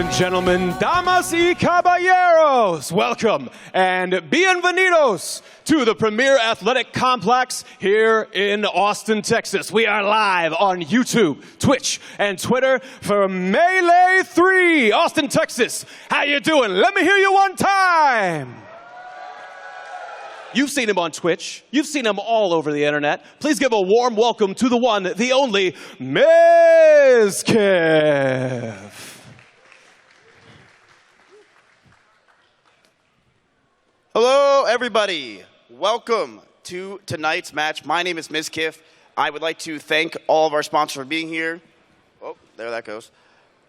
and gentlemen, damas y caballeros, welcome and bienvenidos to the premier athletic complex here in Austin, Texas. We are live on YouTube, Twitch, and Twitter for Melee 3, Austin, Texas. How you doing? Let me hear you one time. You've seen him on Twitch. You've seen him all over the internet. Please give a warm welcome to the one, the only, mizkif. Hello, everybody. Welcome to tonight's match. My name is mizkif. I would like to thank all of our sponsors for being here. Oh, there that goes.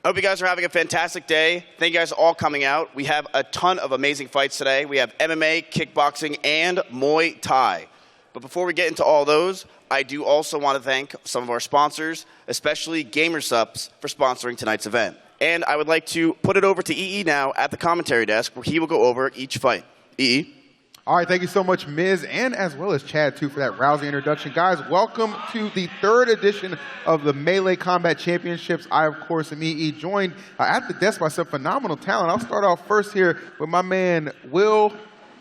I hope you guys are having a fantastic day. Thank you guys all coming out. We have a ton of amazing fights today. We have MMA, kickboxing, and Muay Thai. But before we get into all those, I do also want to thank some of our sponsors, especially GamerSupps, for sponsoring tonight's event. And I would like to put it over to EE now at the commentary desk, where he will go over each fight. EE. All right, thank you so much, Miz, and as well as Chad, too, for that rousing introduction. Guys, welcome to the third edition of the Melee Combat Championships. I, of course, am EE, joined at the desk by some phenomenal talent. I'll start off first here with my man, Will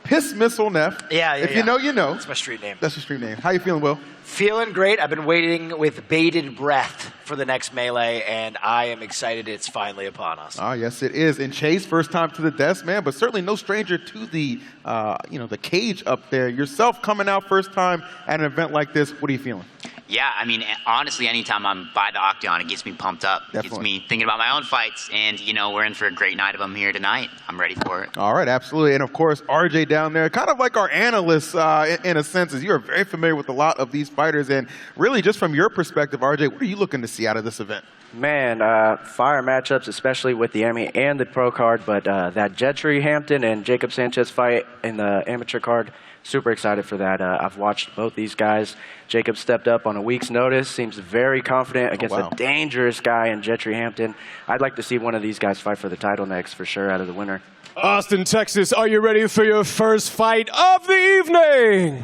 Piss Missile Neff. If you know, you know. That's my street name. That's your street name. How you feeling, Will? Feeling great. I've been waiting with bated breath for the next Melee, and I am excited it's finally upon us. Oh, yes, it is. And Chase, first time to the desk, man, but certainly no stranger to the, the cage up there. Yourself coming out first time at an event like this, what are you feeling? Yeah, I mean, honestly, anytime I'm by the octagon, it gets me pumped up. It gets me thinking about my own fights, and, you know, we're in for a great night of them here tonight. I'm ready for it. All right, absolutely. And, of course, RJ down there, kind of like our analyst in a sense, as you're very familiar with a lot of these fighters. And really, just from your perspective, RJ, what are you looking to see out of this event? Man, fire matchups, especially with the Emmy and the pro card, but that Gentry Hampton and Jacob Sanchez fight in the amateur card, super excited for that. I've watched both these guys. Jacob stepped up on a week's notice, seems very confident against a dangerous guy in Gentry Hampton. I'd like to see one of these guys fight for the title next, for sure, out of the winner. Austin, Texas, are you ready for your first fight of the evening?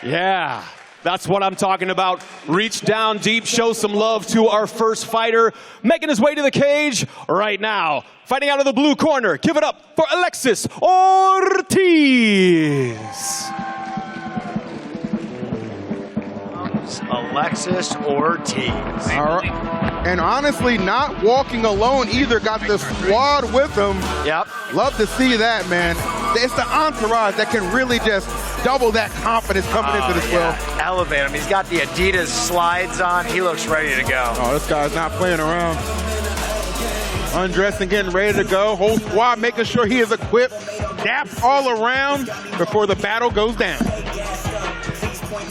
Yeah. That's what I'm talking about. Reach down deep, show some love to our first fighter, making his way to the cage right now. Fighting out of the blue corner, give it up for Alexis Ortiz. Alexis Ortiz. All right. And honestly, not walking alone either. Got the squad with him. Yep. Love to see that, man. It's the entourage that can really just double that confidence coming into this world. Elevate him. He's got the Adidas slides on. He looks ready to go. Oh, this guy's not playing around. Undressing, getting ready to go. Whole squad making sure he is equipped. Daps all around before the battle goes down.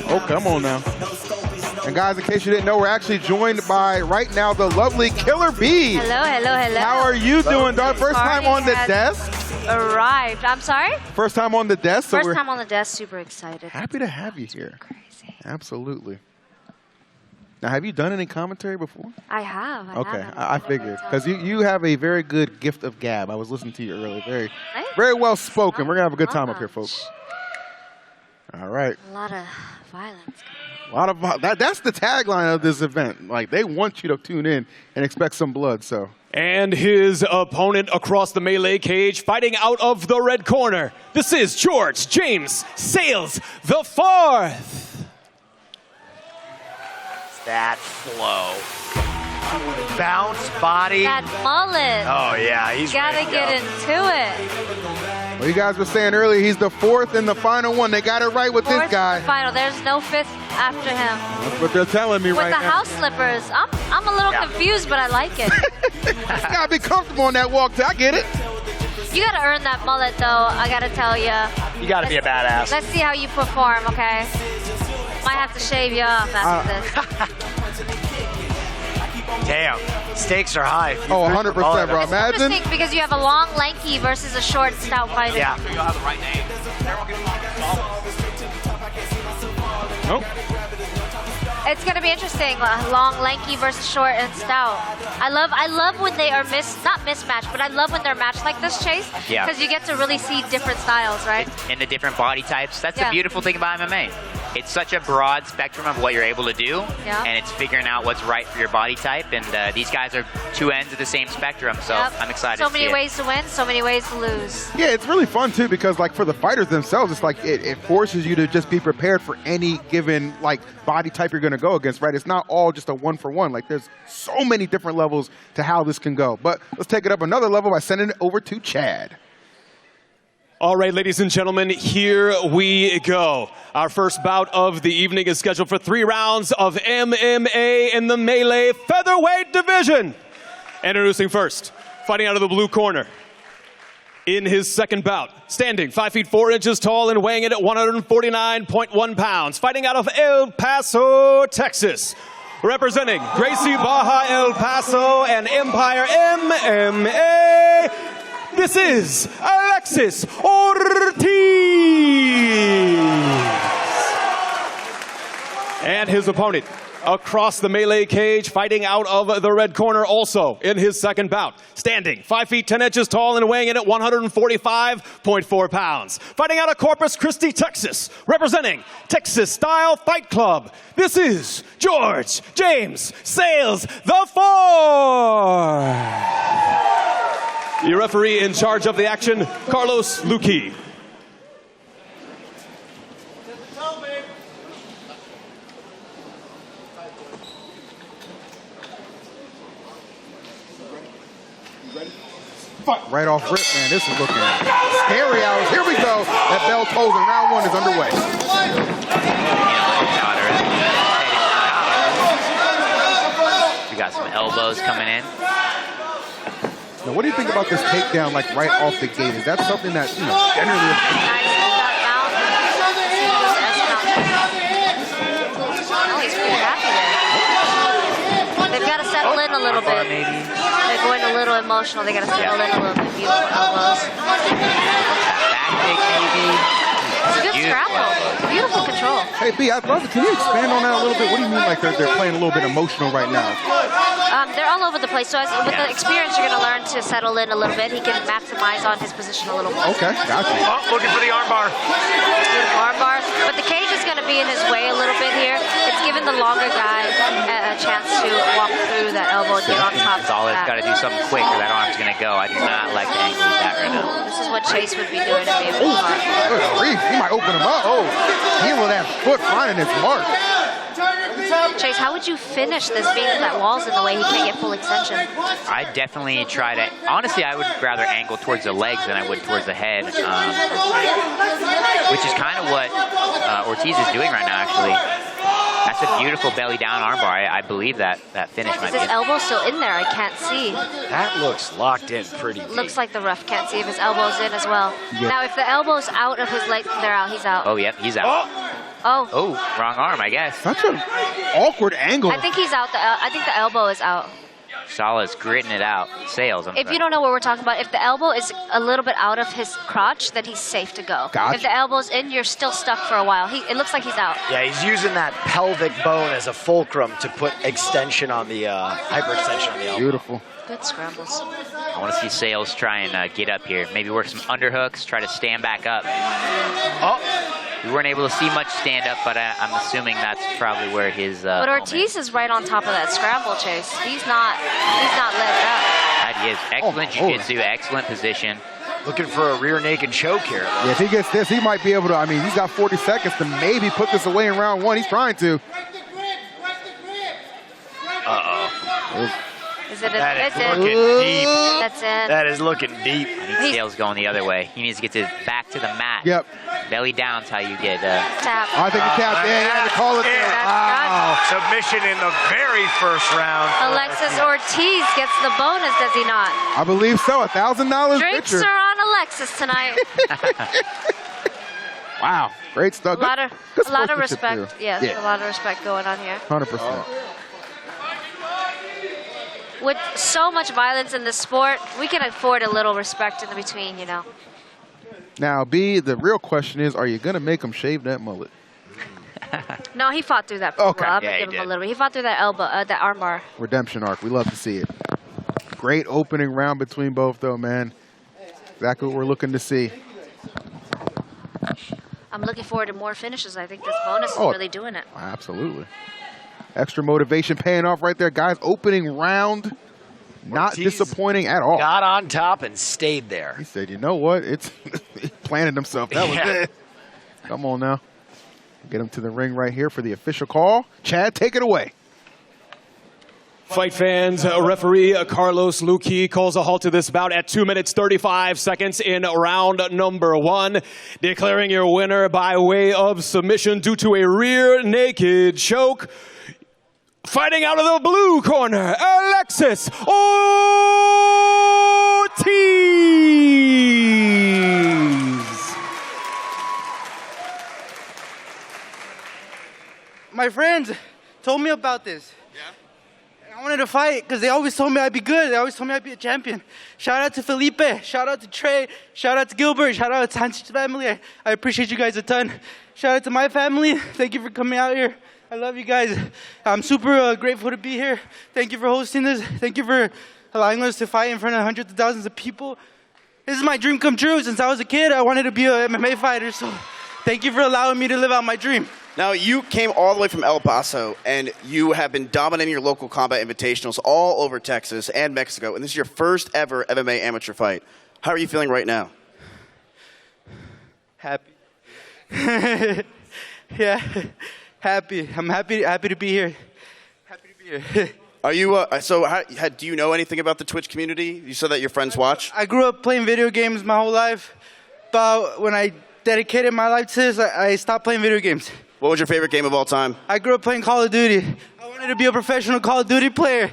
Oh, come on now. And guys, in case you didn't know, we're actually joined by, right now, the lovely Killer B. Hello, hello, hello. How are you doing, dog? First time on the desk? Arrived. I'm sorry? First time on the desk. So First time on the desk, super excited. Happy to have you here. Crazy. Absolutely. Now, have you done any commentary before? I have. I figured. Because you have a very good gift of gab. I was listening to you earlier. Very well spoken. We're going to have a good time up here, folks. All right. A lot of violence. That's the tagline of this event. Like, they want you to tune in and expect some blood, so. And his opponent across the Melee cage, fighting out of the red corner. This is George James Sales the Fourth. That flow. Bounce body. That mullet. Oh, yeah. He's gotta get into it. Well, you guys were saying earlier, he's the fourth and the final one. They got it right with this guy. Final. There's no fifth after him. That's what they're telling me right now. With the house slippers. I'm a little confused, but I like it. You gotta be comfortable on that walk. I get it. You gotta earn that mullet, though. I gotta tell you. You gotta be a badass. Let's see how you perform, okay? Might have to shave you off after this. Damn. Stakes are high. Oh, 100%, bro. Imagine. It's because you have a long, lanky versus a short, stout fighter. Yeah. You have the right name. Nope. It's gonna be interesting. Long, lanky versus short and stout. I love when they are not mismatched, but I love when they're matched like this, Chase. Yeah. Because you get to really see different styles, right? And the different body types. That's the beautiful thing about MMA. it's such a broad spectrum of what you're able to do, and it's figuring out what's right for your body type. And these guys are two ends of the same spectrum, so I'm excited. So many ways to win, so many ways to lose. Yeah, it's really fun too because like for the fighters themselves, it's like it forces you to just be prepared for any given like body type you're going to go against, right? It's not all just a 1-for-1. Like there's so many different levels to how this can go. But let's take it up another level by sending it over to Chad. All right, ladies and gentlemen, here we go. Our first bout of the evening is scheduled for 3 rounds of MMA in the melee featherweight division. Introducing first, fighting out of the blue corner. In his second bout, standing 5 feet 4 inches tall and weighing in at 149.1 pounds, fighting out of El Paso, Texas. Representing Gracie Baja El Paso and Empire MMA, this is Alexis Ortiz. And his opponent across the melee cage, fighting out of the red corner also in his second bout. Standing 5 feet 10 inches tall and weighing in at 145.4 pounds. Fighting out of Corpus Christi, Texas, representing Texas Style Fight Club. This is George James Sales IV. Your referee in charge of the action, Carlos Luque. Right off rip, man. This is looking scary hours. Here we go. That bell tolls and round 1 is underway. We got some elbows coming in. Now, what do you think about this takedown, like right off the gate? Is that something that, you know, generally? He's pretty happy there. They've got to settle in a little bit. They're going a little emotional. They got to settle in a little bit. Beautiful elbows. Back kick maybe. It's a good scramble. Beautiful control. Hey, B, I'd love it. Can you expand on that a little bit? What do you mean like they're playing a little bit emotional right now? They're all over the place. So with the experience, you're going to learn to settle in a little bit. He can maximize on his position a little more. Okay, gotcha. Oh, looking for the armbar. Beautiful armbar. But the cage is going to be in his way a little bit here. It's giving the longer guy a chance to walk through that elbow and get on top of All that. it's got to do something quick or that arm's going to go. I do not like the angle of that right now. This is what Chase would be doing to me with the arm. Good grief, he might open him up. Oh, heel of that foot finding his mark. Chase, how would you finish this being that wall's in the way he can't get full extension? I definitely try to, honestly, I would rather angle towards the legs than I would towards the head, which is kind of what Ortiz is doing right now, actually. That's a beautiful belly down armbar. I believe that finish might be. Is his elbow still in there? I can't see. That looks locked in pretty deep. Looks like the ref can't see if his elbow's in as well. Yeah. Now, if the elbow's out of his leg, they're out. He's out. Oh, yep, he's out. Oh, Wrong arm, I guess. Such an awkward angle. I think he's out. I think the elbow is out. Sala's gritting it out. Sales. If you don't know what we're talking about, if the elbow is a little bit out of his crotch, then he's safe to go. Gotcha. If the elbow's in, you're still stuck for a while. It looks like he's out. Yeah, he's using that pelvic bone as a fulcrum to put extension on the hyperextension on the elbow. Beautiful. Good scrambles. I want to see Sales try and get up here. Maybe work some underhooks, try to stand back up. Oh, we weren't able to see much stand up, but I'm assuming that's probably where his. But Ortiz is right on top of that scramble, Chase. He's not letting up. That is excellent jiu-jitsu, excellent position. Looking for a rear naked choke here. Yeah, if he gets this, he might be able to, I mean, he's got 40 seconds to maybe put this away in round 1. He's trying to. Uh-oh. That is looking deep. That's it. That is looking deep. I need Sales going the other way. He needs to get back to the mat. Yep. Belly down's how you get. Tap. I think he tapped. Yeah, he had to call it there. Wow. Submission in the very first round. Alexis Ortiz gets the bonus, does he not? I believe so. $1,000 Drinks richer. are on Alexis tonight. Wow. Great stuff. A lot of sportsmanship respect. too. Yeah, a lot of respect going on here. 100%. With so much violence in this sport, we can afford a little respect in the between, you know. Now, B, the real question is, are you going to make him shave that mullet? No, he fought through that. Okay. Well, I'm yeah, gonna give him a little bit. He fought through that elbow, that armbar. Redemption arc. We love to see it. Great opening round between both, though, man. Exactly what we're looking to see. I'm looking forward to more finishes. I think this bonus is really doing it. Absolutely. Extra motivation paying off right there, guys. Opening round, not Ortiz disappointing at all. Got on top and stayed there. He said, you know what? It's he planted himself. That was it. Come on now. Get him to the ring right here for the official call. Chad, take it away. Fight fans, referee Carlos Luque calls a halt to this bout at 2 minutes 35 seconds in round number 1, declaring your winner by way of submission due to a rear naked choke. Fighting out of the blue corner, Alexis Ortiz. My friends told me about this. I wanted to fight because they always told me I'd be good. They always told me I'd be a champion. Shout out to Felipe. Shout out to Trey. Shout out to Gilbert. Shout out to Sanchez's family. I appreciate you guys a ton. Shout out to my family. Thank you for coming out here. I love you guys. I'm super grateful to be here. Thank you for hosting this. Thank you for allowing us to fight in front of hundreds of thousands of people. This is my dream come true. Since I was a kid, I wanted to be an MMA fighter. So thank you for allowing me to live out my dream. Now, you came all the way from El Paso, and you have been dominating your local combat invitationals all over Texas and Mexico, and this is your first ever MMA amateur fight. How are you feeling right now? Happy. Yeah, happy. I'm happy to be here. Happy to be here. Are you, do you know anything about the Twitch community? You said that your friends watch? I grew up playing video games my whole life, but when I dedicated my life to this, I stopped playing video games. What was your favorite game of all time? I grew up playing Call of Duty. I wanted to be a professional Call of Duty player.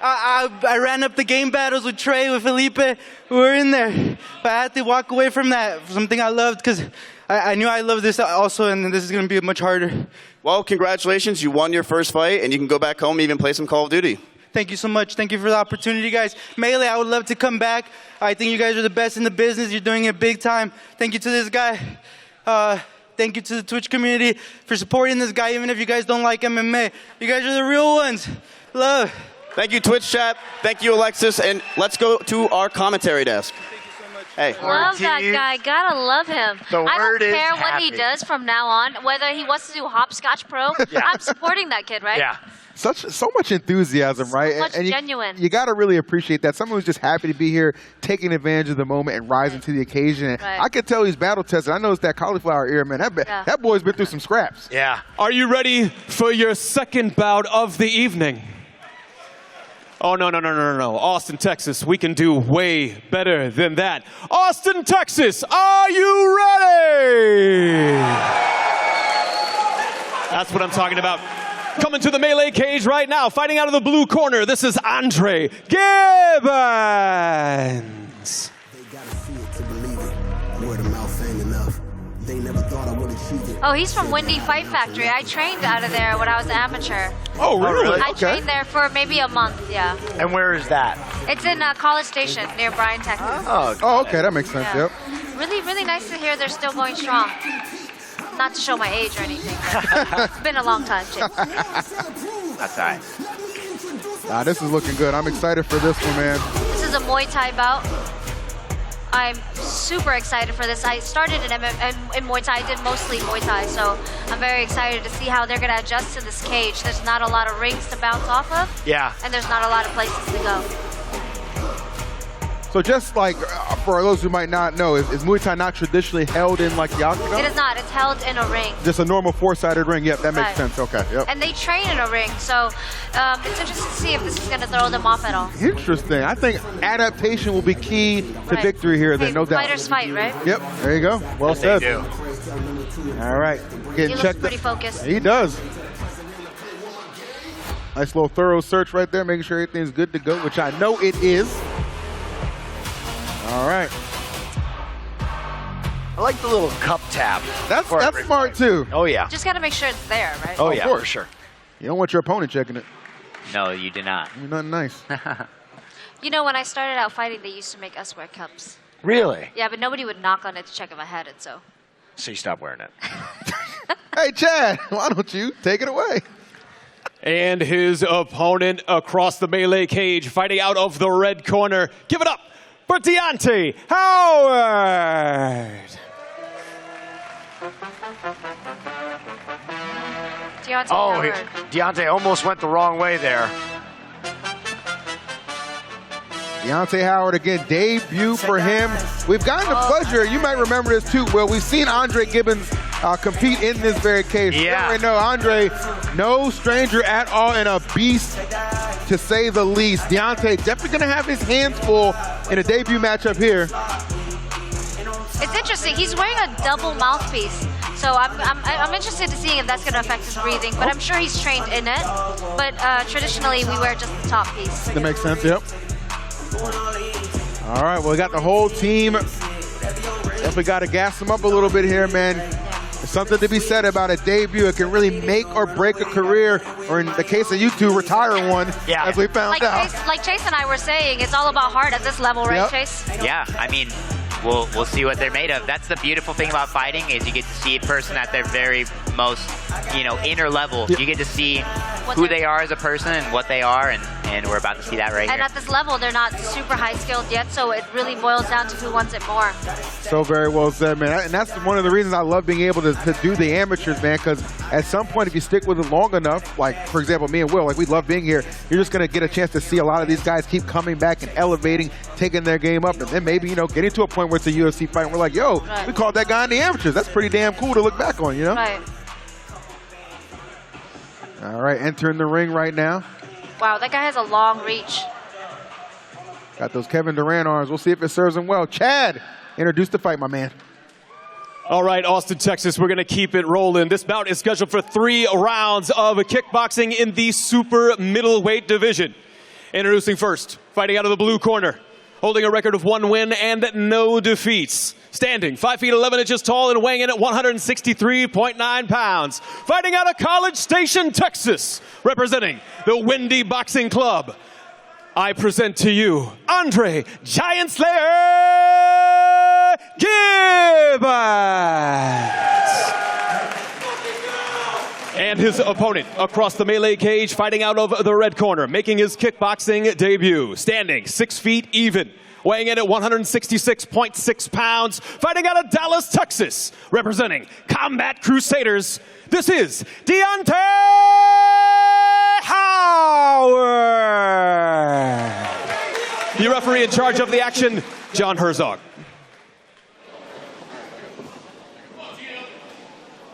I ran up the game battles with Trey, with Felipe. We were in there. But I had to walk away from that, something I loved, because I knew I loved this also, and this is going to be much harder. Well, congratulations. You won your first fight, and you can go back home and even play some Call of Duty. Thank you so much. Thank you for the opportunity, guys. Melee, I would love to come back. I think you guys are the best in the business. You're doing it big time. Thank you to this guy. Thank you to the Twitch community for supporting this guy, even if you guys don't like MMA. You guys are the real ones. Love. Thank you, Twitch chat. Thank you, Alexis. And let's go to our commentary desk. Thank you so much. Hey. Love that guy. Gotta love him. The I word don't is care what he happy. does from now on, whether he wants to do Hopscotch Pro. I'm supporting that kid, right? Yeah. So much enthusiasm, right? much and genuine. You got to really appreciate that. Someone who's just happy to be here, taking advantage of the moment and rising to the occasion. And Right. I could tell he's battle tested. I know it's that cauliflower ear, man. That boy's been through some scraps. Yeah. Are you ready for your second bout of the evening? Oh, no. Austin, Texas, we can do way better than that. Austin, Texas, are you ready? That's what I'm talking about. Coming to the melee cage right now, fighting out of the blue corner, this is Andre Gibbons. They gotta see it to believe it. Word of mouth ain't enough. They never thought I would achieve it. Oh, he's from Windy Fight Factory. I trained out of there when I was an amateur. Oh, really? I trained there for maybe a month, yeah. And where is that? It's in College Station near Bryan, Texas. Oh, okay. That makes sense. Yeah. Yep. Really, really nice to hear they're still going strong. Not to show my age or anything, but it's been a long time, too. That's all right. This is looking good. I'm excited for this one, man. This is a Muay Thai bout. I'm super excited for this. I started in Muay Thai. I did mostly Muay Thai, so I'm very excited to see how they're going to adjust to this cage. There's not a lot of rings to bounce off of, Yeah. and there's not a lot of places to go. So just like, for those who might not know, is Muay Thai not traditionally held in like the octagon? It is not. It's held in a ring. Just a normal four-sided ring. Yep, that makes Right. sense. Okay, yep. And they train in a ring, so it's interesting to see if this is going to throw them off at all. Interesting. I think adaptation will be key to Right. victory here, then, Hey, no doubt. Fighters fight, right? Yep, there you go. Well said. They do. All right, He getting looks checked. pretty focused. He does. Nice little thorough search right there, making sure everything's good to go, which I know it is. All right. I like the little cup tap. That's for a smart, too. Oh, yeah. Just got to make sure it's there, right? Oh, yeah, course. for sure. You don't want your opponent checking it. No, you do not. I mean, nothing nice. You know, when I started out fighting, they used to make us wear cups. Really? Yeah, but nobody would knock on it to check if I had it, so. So you stopped wearing it. Hey, Chad, why don't you take it away? And his opponent across the melee cage, fighting out of the red corner. Give it up for Deontay Howard. Deontay Oh, Howard. Deontay almost went the wrong way there. Deontay Howard again, debut for him. We've gotten the pleasure, you might remember this too, Will. We've seen Andre Gibbons compete in this very cage. Yeah. You know, Andre, no stranger at all and a beast to say the least. Deontay definitely going to have his hands full in a debut matchup here. It's interesting. He's wearing a double mouthpiece. So I'm interested to see if that's going to affect his breathing. But I'm sure he's trained in it. But traditionally, we wear just the top piece. That makes sense, yep. All right, well, we got the whole team. Definitely got to gas them up a little bit here, man. There's something to be said about a debut. It can really make or break a career, or in the case of you two, retire one, as we found out. Like Chase and I were saying, it's all about heart at this level, right, Chase? Yeah, I mean, we'll see what they're made of. That's the beautiful thing about fighting is you get to see a person at their very most, inner level. You get to see who they are as a person and what they are, and we're about to see that right here. And at this level, they're not super high skilled yet, so it really boils down to who wants it more. So very well said, man. And that's one of the reasons I love being able to do the amateurs, man, because at some point, if you stick with it long enough, like, for example, me and Will, like, we love being here, you're just going to get a chance to see a lot of these guys keep coming back and elevating, taking their game up, and then maybe, getting to a point where it's a UFC fight and we're like, yo, we called that guy in the amateurs. That's pretty damn cool to look back on, Right. All right, entering the ring right now. Wow, that guy has a long reach. Got those Kevin Durant arms. We'll see if it serves him well. Chad, introduce the fight, my man. All right, Austin, Texas, we're going to keep it rolling. This bout is scheduled for 3 rounds of kickboxing in the super middleweight division. Introducing first, fighting out of the blue corner, holding a record of 1 win and no defeats. Standing 5 feet 11 inches tall and weighing in at 163.9 pounds. Fighting out of College Station, Texas, representing the Windy Boxing Club. I present to you Andre Giant Slayer Gibbons. And his opponent across the melee cage, fighting out of the red corner, making his kickboxing debut. Standing 6 feet even, weighing in at 166.6 pounds, fighting out of Dallas, Texas, representing Combat Crusaders. This is Deontay Howard. The referee in charge of the action, John Herzog.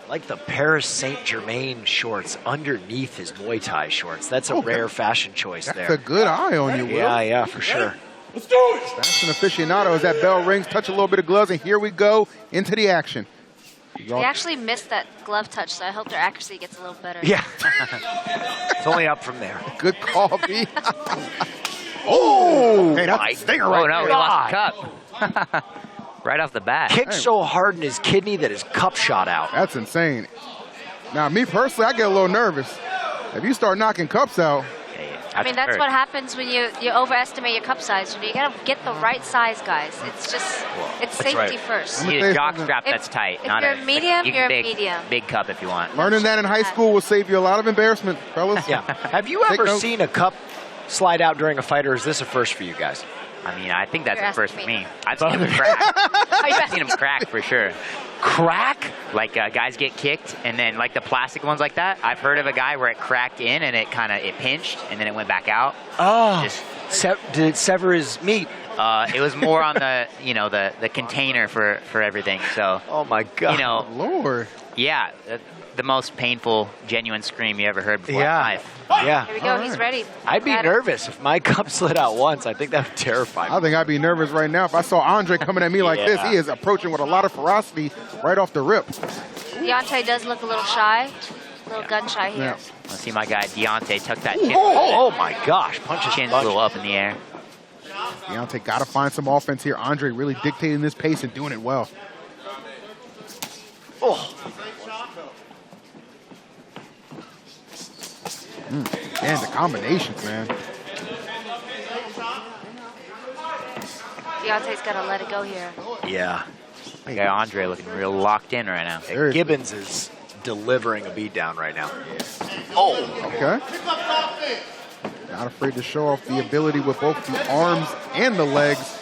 Like the Paris Saint-Germain shorts underneath his Muay Thai shorts. That's a rare fashion choice there. That's a good eye on you, Will. Yeah, for sure. Let's do it. Fashion aficionado as that bell rings, touch a little bit of gloves, and here we go into the action. They actually missed that glove touch, so I hope their accuracy gets a little better. Yeah. It's only up from there. Good call, B. Oh! Hey, that's a stinger right there. Oh, no, he lost the cup. Right off the bat. Kicked so hard in his kidney that his cup shot out. That's insane. Now, me personally, I get a little nervous. If you start knocking cups out. I mean, that's what happens when you overestimate your cup size. You gotta get the right size, guys. It's just, it's safety first. You need a jock strap that's tight. If you're medium, you're big, medium. Big cup if you want. Learning that in high school will save you a lot of embarrassment, fellas. Yeah. Have you ever seen a cup slide out during a fight, or is this a first for you guys? I mean, I think that's the first for me. I've seen him crack. I've seen him crack for sure. Crack? Like guys get kicked, and then like the plastic ones like that. I've heard of a guy where it cracked in and it pinched, and then it went back out. Oh. Did it sever his meat? It was more on the the container for everything. So. Oh my God. Lord. Yeah. The most painful, genuine scream you ever heard before. Yeah. Yeah. Here we go. He's ready. I'd be nervous if my cup slid out once. I think that would terrify me. I think I'd be nervous right now if I saw Andre coming at me like this. He is approaching with a lot of ferocity right off the rip. Deontay does look a little shy. A little gun shy here. Yeah. Let's see my guy Deontay tuck that chin. Oh my gosh. Punch his chin's a little up in the air. Deontay got to find some offense here. Andre really dictating this pace and doing it well. Oh. And the combinations, man. Deontay's got to let it go here. Yeah. My guy Andre looking real locked in right now. Hey, Gibbons is delivering a beatdown right now. Oh. Okay. Not afraid to show off the ability with both the arms and the legs.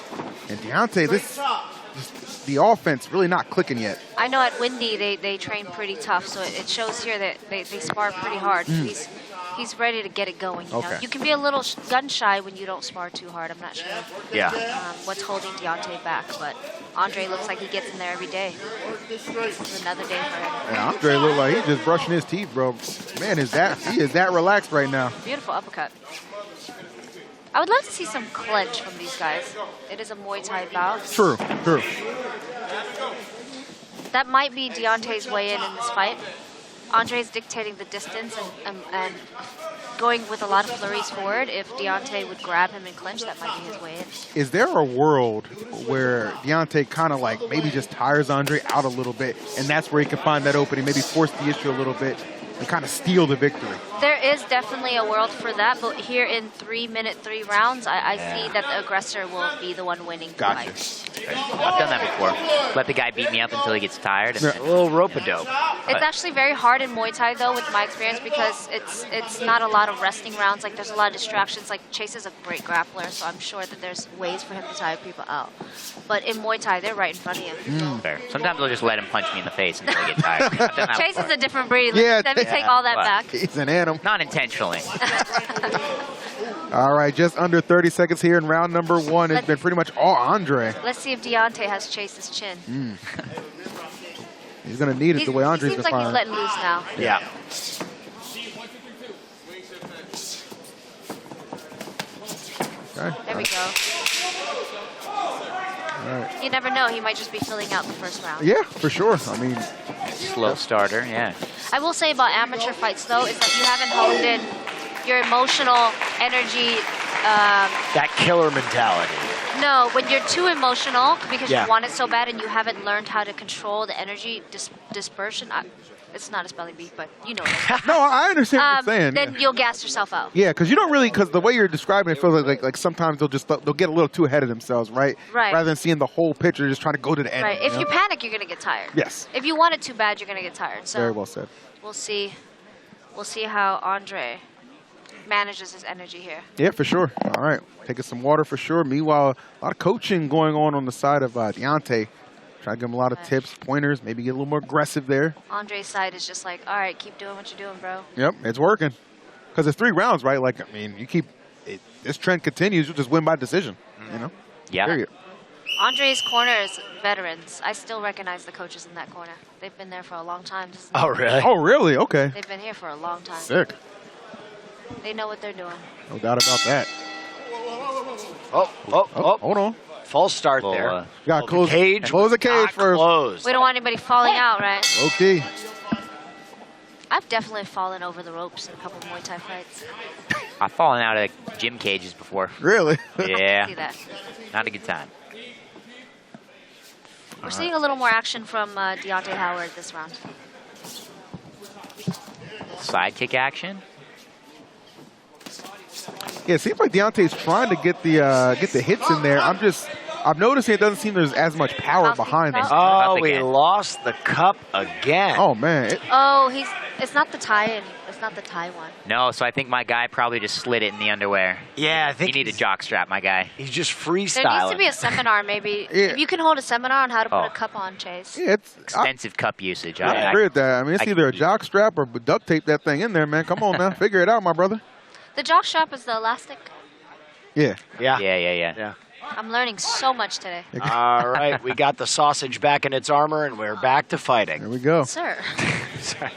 And Deontay, this the offense really not clicking yet. I know at Windy they train pretty tough, so it shows here that they spar pretty hard. He's ready to get it going. You know? You can be a little gun shy when you don't spar too hard. I'm not sure what's holding Deontay back, but Andre looks like he gets in there every day. It's another day for him. Yeah, Andre look like he's just brushing his teeth, bro. Man, he is that relaxed right now. Beautiful uppercut. I would love to see some clinch from these guys. It is a Muay Thai bout. True. That might be Deontay's way in this fight. Andre's dictating the distance and going with a lot of flurries forward. If Deontay would grab him and clinch, that might be his way in. Is there a world where Deontay kind of like maybe just tires Andre out a little bit, and that's where he can find that opening, maybe force the issue a little bit, and kind of steal the victory? There is definitely a world for that, but here in 3-minute 3 rounds, I see that the aggressor will be the one winning the fight. I've done that before. Let the guy beat me up until he gets tired. And A little rope-a-dope. It's actually very hard in Muay Thai, though, with my experience, because it's not a lot of resting rounds. Like, there's a lot of distractions. Like, Chase is a great grappler, so I'm sure that there's ways for him to tire people out. But in Muay Thai, they're right in front of you. Fair. Sometimes I'll just let him punch me in the face until I get tired. Chase is a different breed. Yeah, Let me take all that back. He's an animal. Not intentionally. All right, just under 30 seconds here in round number 1. It's been pretty much all Andre. Let's see if Deontay has Chase's chin. He's going to need it the way Andre's been seems like firing. he's letting loose now. Yeah. Okay. There we go. All right. You never know. He might just be filling out the first round. Yeah, for sure. I mean, Slow starter, yeah. I will say about amateur fights, though, is that you haven't honed in your emotional energy. That killer mentality. No, when you're too emotional because Yeah. you want it so bad and you haven't learned how to control the energy dispersion. It's not a spelling bee, but you know it. no, I understand what you're saying. Then you'll gas yourself out. Yeah, because you don't really, because the way you're describing it feels like sometimes they'll get a little too ahead of themselves, right? Right. Rather than seeing the whole picture, just trying to go to the end. Right. If know? you panic, you're gonna get tired. Yes. If you want it too bad, you're gonna get tired. So Very well said. we'll see. We'll see how Andre manages his energy here. Yeah, for sure. All right, taking some water for sure. Meanwhile, a lot of coaching going on the side of Deontay. Try to give him a lot of tips, pointers, maybe get a little more aggressive there. Andre's side is just like, all right, keep doing what you're doing, bro. Yep, it's working. Because it's 3 rounds, right? Like, I mean, you keep this trend continues, you'll just win by decision. You know? Yeah. Period. Andre's corner is veterans. I still recognize the coaches in that corner. They've been there for a long time. Oh, really? Oh, really? Okay. They've been here for a long time. Sick. They know what they're doing. No doubt about that. Oh, hold on. False start there. You got to close the cage not first. Closed. We don't want anybody falling out, right? Okay. I've definitely fallen over the ropes in a couple of Muay Thai fights. I've fallen out of gym cages before. Really? Yeah. See that. Not a good time. We're seeing a little more action from Deontay Howard this round. Side kick action. Yeah, it seems like Deontay's trying to get the hits in there. I'm noticing it doesn't seem there's as much power behind him. Oh, we lost the cup again. Oh man. It's not the Thai. It's not the Thai one. No, so I think my guy probably just slid it in the underwear. Yeah, I think you need a jock strap, my guy. He's just freestyling. There needs to be a seminar, maybe. Yeah. If you can hold a seminar on how to put a cup on, Chase. Yeah, it's Extensive cup usage. I agree with that. I mean, it's either a jock strap or duct tape that thing in there, man. Come on now, figure it out, my brother. The jock strap is the elastic. Yeah. Yeah. I'm learning so much today. All right, we got the sausage back in its armor, and we're back to fighting. There we go. Sir. Sorry.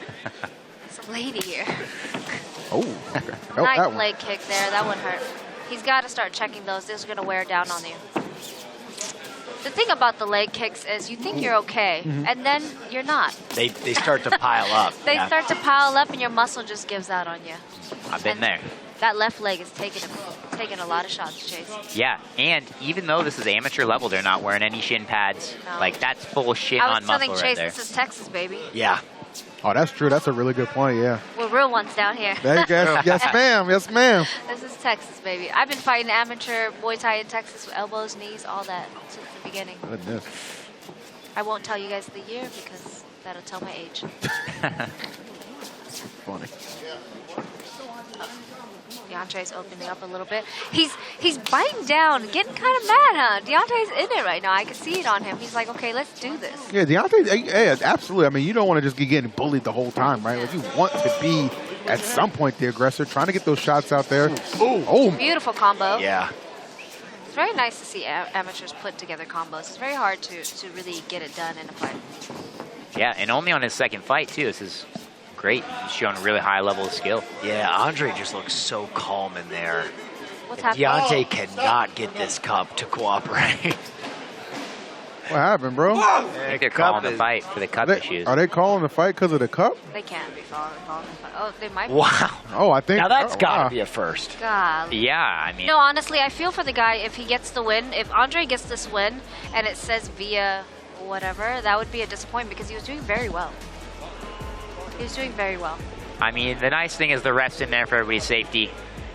There's a lady here. Oh, okay. Oh, Nice that one. leg kick there. That one hurt. He's got to start checking those. This is going to wear down on you. The thing about the leg kicks is you think you're okay, and then you're not. They start to pile up. They start to pile up, and your muscle just gives out on you. I've been there. That left leg is taking a lot of shots, Chase. Yeah, and even though this is amateur level, they're not wearing any shin pads. No. Like, that's full shin I on was muscle telling right Chase, there. this is Texas, baby. Yeah. Oh, that's true. That's a really good point. Yeah. We're real ones down here. There you go. Yes, ma'am. Yes, ma'am. This is Texas, baby. I've been fighting amateur Muay Thai in Texas with elbows, knees, all that since the beginning. Goodness. I won't tell you guys the year because that'll tell my age. Funny. Deontay's opening up a little bit. He's biting down, getting kind of mad, huh? Deontay's in it right now. I can see it on him. He's like, okay, let's do this. Yeah, Deontay, yeah, absolutely. I mean, you don't want to just be getting bullied the whole time, right? Like, you want to be, at some point, the aggressor, trying to get those shots out there. Oh. Beautiful combo. Yeah. It's very nice to see amateurs put together combos. It's very hard to really get it done in a fight. Yeah, and only on his second fight, too. This is great. He's showing a really high level of skill. Yeah, Andre just looks so calm in there. What's happening? Deontay cannot get this cup to cooperate. What happened, bro? I think they're calling the fight for the cup issues. Are they calling the fight because of the cup? They can't be calling the fight. Oh, they might be. Wow. Oh, I think. Now that's got to wow. be a first. God. Yeah, I mean. No, honestly, I feel for the guy if he gets the win. If Andre gets this win and it says via whatever, that would be a disappointment because he was doing very well. He was doing very well. I mean, the nice thing is the ref's in there for everybody's safety.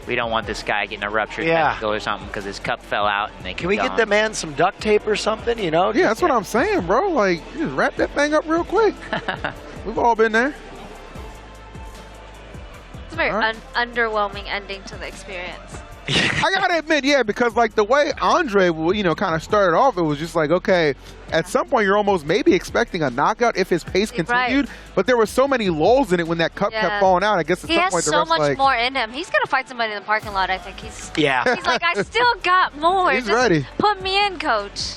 We don't want this guy getting a ruptured testicle or something because his cup fell out and they Can we get the man some duct tape or something, you know? Yeah, that's what I'm saying, bro. Like, you just wrap that thing up real quick. We've all been there. It's a very underwhelming ending to the experience. I gotta admit, yeah, because like the way Andre, you know, kind of started off, it was just like, okay, at some point you're almost maybe expecting a knockout if his pace continued, but there were so many lulls in it when that cup kept falling out. I guess at he some has point the so ref's much like, more in him. He's gonna fight somebody in the parking lot. I think he's. Yeah. He's like, I still got more. He's Just ready. Put me in, coach.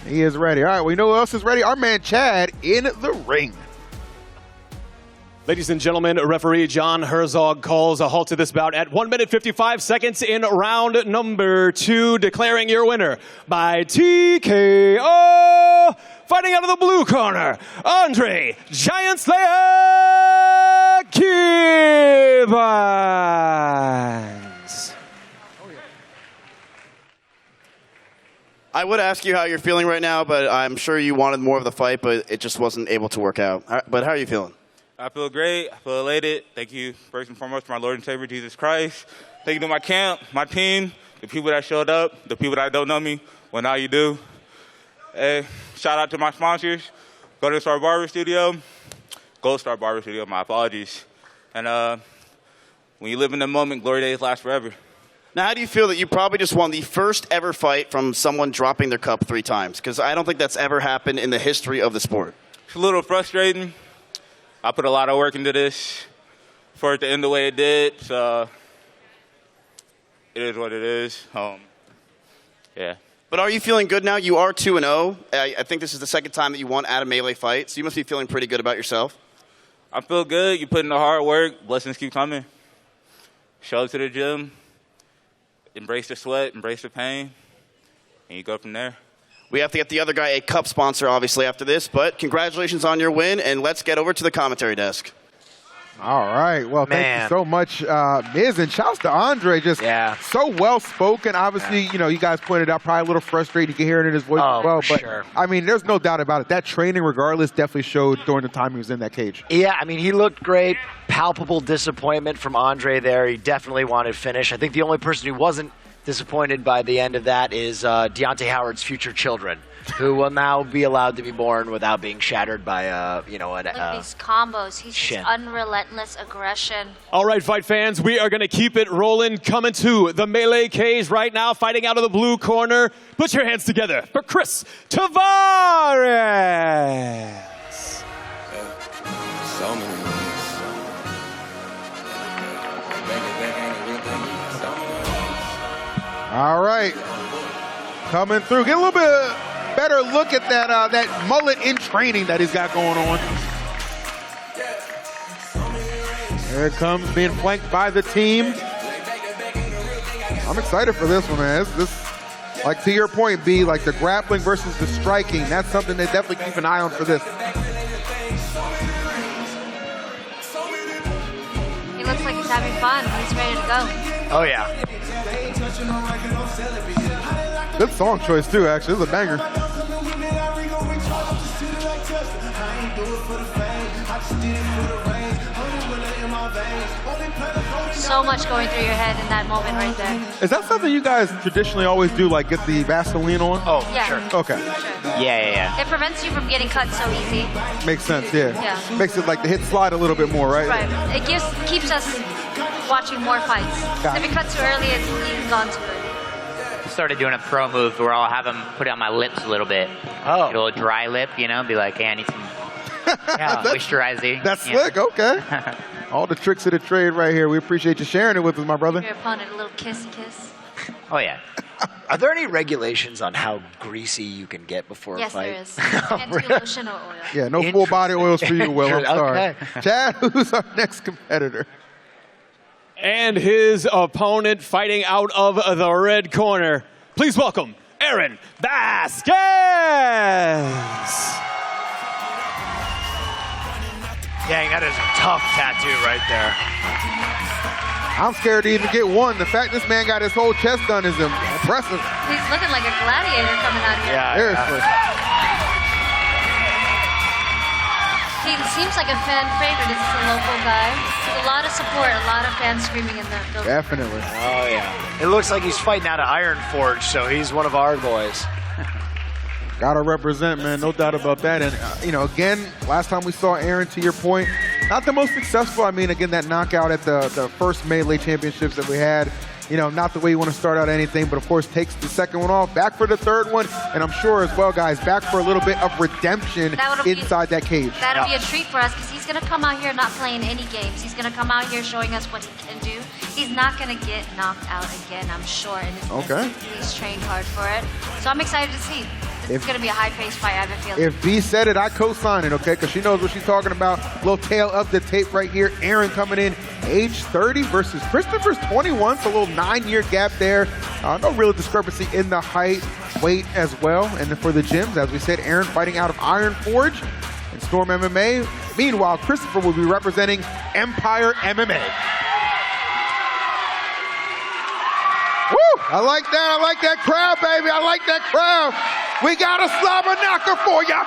He is ready. All right, well, you know who else is ready? Our man Chad in the ring. Ladies and gentlemen, referee John Herzog calls a halt to this bout at 1 minute 55 seconds in round number 2, declaring your winner by TKO, fighting out of the blue corner, Andre Giant Slayer Gibbons. I would ask you how you're feeling right now, but I'm sure you wanted more of the fight, but it just wasn't able to work out. But how are you feeling? I feel great. I feel elated. Thank you, first and foremost, to my Lord and Savior, Jesus Christ. Thank you to my camp, my team, the people that showed up, the people that don't know me. Well, now you do. Hey, shout out to my sponsors, Golden Star Barber Studio. Gold Star Barber Studio, my apologies. And when you live in the moment, glory days last forever. Now, how do you feel that you probably just won the first ever fight from someone dropping their cup 3 times? Because I don't think that's ever happened in the history of the sport. It's a little frustrating. I put a lot of work into this for it to end the way it did, so it is what it is. Yeah. But are you feeling good now? You are 2-0. I think this is the second time that you won at a melee fight, so you must be feeling pretty good about yourself. I feel good. You put in the hard work. Blessings keep coming. Show up to the gym. Embrace the sweat. Embrace the pain. And you go from there. We have to get the other guy a cup sponsor, obviously, after this. But congratulations on your win, and let's get over to the commentary desk. All right. Well, thank you so much, Miz, and shouts to Andre. Just so well-spoken. Obviously, you know, you guys pointed out probably a little frustrated. You can hear it in his voice as well. But, I mean, there's no doubt about it. That training, regardless, definitely showed during the time he was in that cage. Yeah, I mean, he looked great. Palpable disappointment from Andre there. He definitely wanted finish. I think the only person who wasn't disappointed by the end of that is Deontay Howard's future children, who will now be allowed to be born without being shattered by, you know, Look at these combos. He's just unrelentless aggression. All right, fight fans, we are going to keep it rolling. Coming to the melee cage right now, fighting out of the blue corner. Put your hands together for Chris Tavares. So many ways. All right. Coming through. Get a little bit better look at that that mullet in training that he's got going on. There it comes, being flanked by the team. I'm excited for this one, man. This, like to your point, B, like the grappling versus the striking, that's something they definitely keep an eye on for this. He looks like he's having fun. He's ready to go. Oh, yeah. Good song choice, too, actually. This is a banger. So much going through your head in that moment right there. Is that something you guys traditionally always do, like get the Vaseline on? Oh, Yeah. sure. Okay. Yeah. It prevents you from getting cut so easy. Makes sense, yeah. Yeah. Makes it like the hit slide a little bit more, right? Right. It keeps us watching more fights. If it cuts too early, he's gone too early. Started doing a pro move where I'll have him put it on my lips a little bit. Oh. A little dry lip, you know, be like, hey, I need some moisturizing. That's slick, okay. All the tricks of the trade right here. We appreciate you sharing it with us, my brother. Your opponent, a little kiss. Oh, yeah. Are there any regulations on how greasy you can get before a fight? Yes, there is. Can't do lotion or oil. Yeah, no full body oils for you, Will. I'm sorry. Okay. Chad, who's our next competitor? And his opponent fighting out of the red corner. Please welcome Aaron Vasquez. Dang, that is a tough tattoo right there. I'm scared to even get one. The fact this man got his whole chest done is impressive. He's looking like a gladiator coming out here. Seriously. He seems like a fan favorite. It's a local guy. There's a lot of support, a lot of fans screaming in the building. Definitely. Oh, yeah. It looks like he's fighting out of Iron Forge, so he's one of our boys. Gotta represent, man. No doubt about that. And, you know, again, last time we saw Aaron, to your point, not the most successful. I mean, again, that knockout at the first Melee Championships that we had, you know, not the way you want to start out anything, but of course takes the second one off. Back for the third one, and I'm sure as well, guys, back for a little bit of redemption inside that cage. That'll be a treat for us because he's going to come out here not playing any games. He's going to come out here showing us what he can do. He's not going to get knocked out again, I'm sure. And he's trained hard for it. So I'm excited to see. This is going to be a high-paced fight, I have a feeling. If B said it, I co-sign it, okay? Because she knows what she's talking about. Little tail of the tape right here. Aaron coming in, age 30 versus Christopher's 21, so a little 9-year gap there. No real discrepancy in the height, weight as well. And then for the gyms, as we said, Aaron fighting out of Iron Forge and Storm MMA. Meanwhile, Christopher will be representing Empire MMA. Woo! I like that. I like that crowd, baby. I like that crowd. We got a slobber knocker for ya.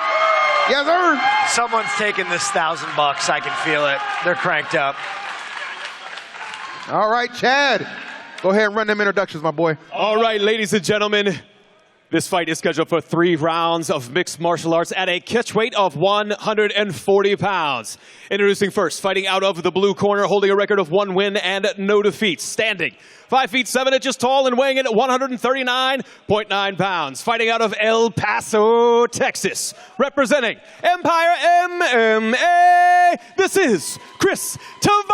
Yes, sir. Someone's taking this $1,000. I can feel it. They're cranked up. All right, Chad. Go ahead and run them introductions, my boy. All right, ladies and gentlemen. This fight is scheduled for 3 rounds of mixed martial arts at a catch weight of 140 pounds. Introducing first, fighting out of the blue corner, holding a record of 1 win and no defeats. Standing 5 feet 7 inches tall and weighing in at 139.9 pounds. Fighting out of El Paso, Texas. Representing Empire MMA, this is Chris Tavares.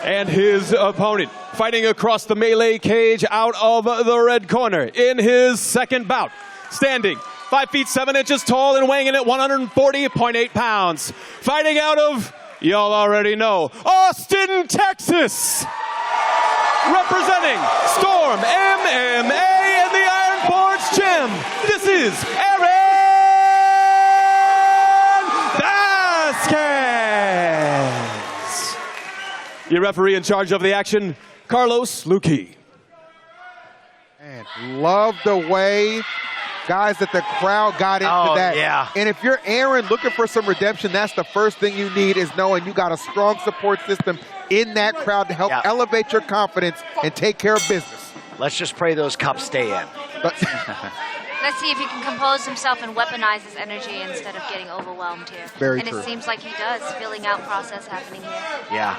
And his opponent, fighting across the melee cage out of the red corner in his second bout. Standing 5 feet 7 inches tall and weighing in at 140.8 pounds. Fighting out of, y'all already know, Austin, Texas. Representing Storm MMA and the Iron Forge Gym, this is Aaron Vasquez. Your referee in charge of the action, Carlos Luque. Man, love the way, guys, that the crowd got into that. Yeah. And if you're Aaron looking for some redemption, that's the first thing you need, is knowing you got a strong support system in that crowd to help elevate your confidence and take care of business. Let's just pray those cups stay in. Let's see if he can compose himself and weaponize his energy instead of getting overwhelmed here. Very true. And it seems like he does, filling out process happening here. Yeah.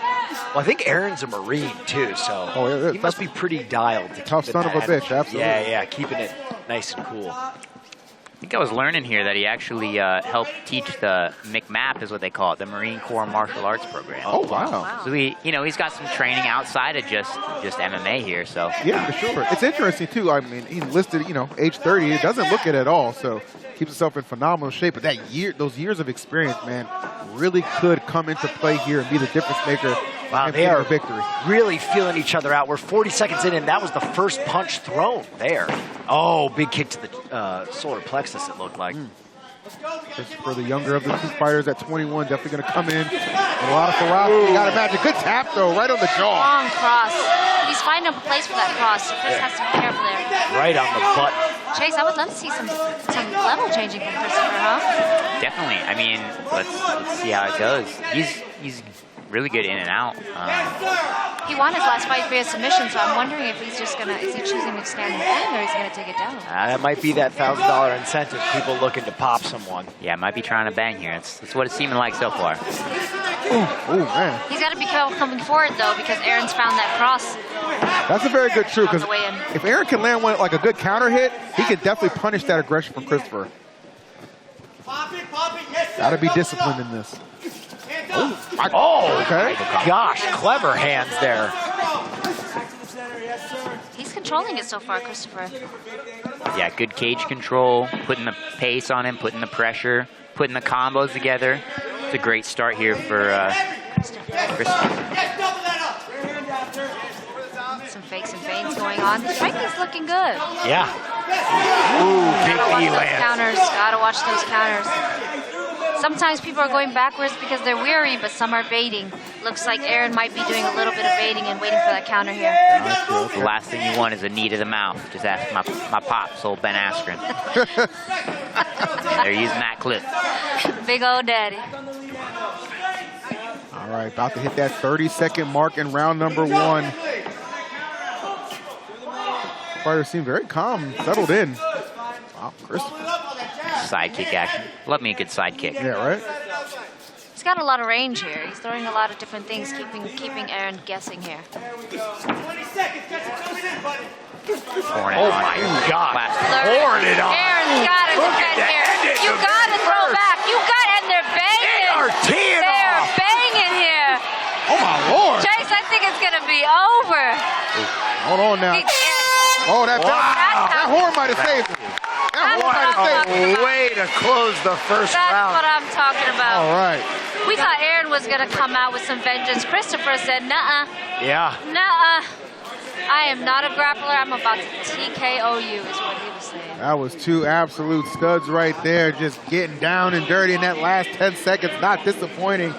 Well, I think Aaron's a Marine, too, so he must be pretty dialed. Tough son of a bitch, absolutely. Yeah, keeping it nice and cool. I think I was learning here that he actually helped teach the MCMAP, is what they call it, the Marine Corps Martial Arts Program. Oh, wow. So he's got some training outside of just MMA here, so. Yeah, for sure. It's interesting, too. I mean, he listed, age 30. He doesn't look it at all, so keeps himself in phenomenal shape. But those years of experience, man, really could come into play here and be the difference maker. Wow, they are victory. Really feeling each other out. We're 40 seconds in, and that was the first punch thrown there. Oh, big kick to the solar plexus, it looked like. Just for the younger of the two fighters at 21, definitely going to come in with a lot of ferocity. You got to imagine. Good tap, though, right on the jaw. Long cross. He's finding a place for that cross, so Chris has to be careful there. Right on the butt. Chase, I would love to see some level changing from Christopher, huh? Definitely. I mean, let's see how it goes. He's really good in and out. He won his last fight via submission, so I'm wondering if he's just gonna, is he choosing to stand and bang, or is he gonna take it down? That might be that $1,000 incentive, people looking to pop someone. Yeah, might be trying to bang here. That's what it's seeming like so far. Ooh, man. He's got to be careful coming forward, though, because Aaron's found that cross. That's a very good true, because On the way in. if Aaron can land one like a good counter hit, he can definitely punish that aggression from Christopher. Gotta be disciplined in this. Okay. Gosh, clever hands there. He's controlling it so far, Christopher. Yeah, good cage control, putting the pace on him, putting the pressure, putting the combos together. It's a great start here for Christopher. Some fakes and feints going on. The striking's looking good. Yeah. Ooh, big knee Those land. counters. Gotta watch those counters. Sometimes people are going backwards because they're weary, but some are baiting. Looks like Aaron might be doing a little bit of baiting and waiting for that counter here. The last thing you want is a knee to the mouth. Just ask my pops, old Ben Askren. They're using that clip. Big old daddy. All right, about to hit that 30-second mark in round number 1. Fighters seem very calm, settled in. Wow, Christopher. Sidekick action. Love me a good sidekick. Yeah, right? He's got a lot of range here. He's throwing a lot of different things, keeping Aaron guessing here. Oh my God. Pouring it on. Aaron's got to defend here. You got to throw back. You got, and they're banging. They are teeing They're off. banging here. Oh, my Lord. Chase, I think it's going to be over. Hold on now. Oh, that horn might have saved him. That horn might have saved him. Way to close the first That's round. what I'm talking about. All right. We thought Aaron was going to come out with some vengeance. Christopher said, nuh-uh. Yeah. Nuh-uh. I am not a grappler. I'm about to TKO you, is what he was saying. That was two absolute studs right there, just getting down and dirty in that last 10 seconds. Not disappointing.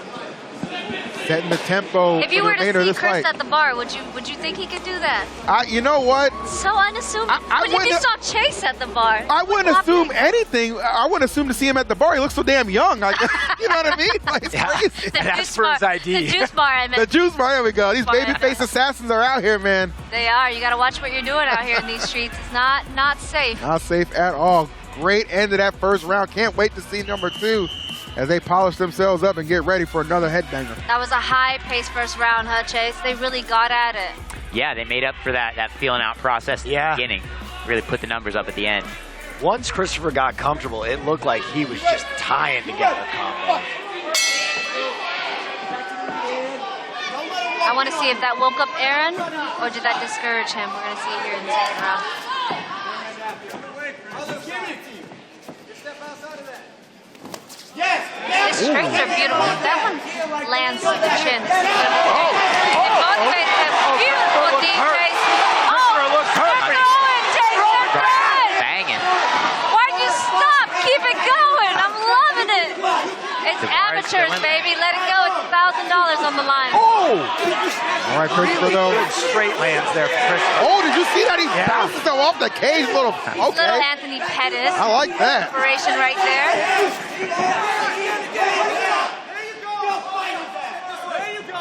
Setting the tempo If you for were the remainder to of see this Chris fight. at the bar, would you think he could do that? You know what? So unassuming. But if you wouldn't- saw Chase at the bar, I wouldn't assume anything. I wouldn't assume to see him at the bar. He looks so damn young. Like, you know what I mean? Like, it's crazy. That's for his ID. The juice bar, I meant. The juice bar, there we go. These Bar. babyface assassins are out here, man. They are. You got to watch what you're doing out here in these streets. It's not safe. Not safe at all. Great end of that first round. Can't wait to see number 2 as they polish themselves up and get ready for another headbanger. That was a high-paced first round, huh, Chase? They really got at it. Yeah, they made up for that feeling out process at the beginning. Really put the numbers up at the end. Once Christopher got comfortable, it looked like he was just tying together combos. I want to see if that woke up Aaron or did that discourage him. We're going to see it here in the second round. His strikes are beautiful. That one lands to the chin. It motivated him. Beautiful deep chase. Oh, they're going, Chase. They're good. Banging. Why'd you stop? Keep it going. I'm loving it. It's amateurs, baby. Let it go. It's $1,000 on the line. Oh! All right, Christopher, though. Good straight lands there for Christopher. Oh, did you see that? He bounced himself off the cage. Little Anthony Pettis. I like that. Inspiration right there.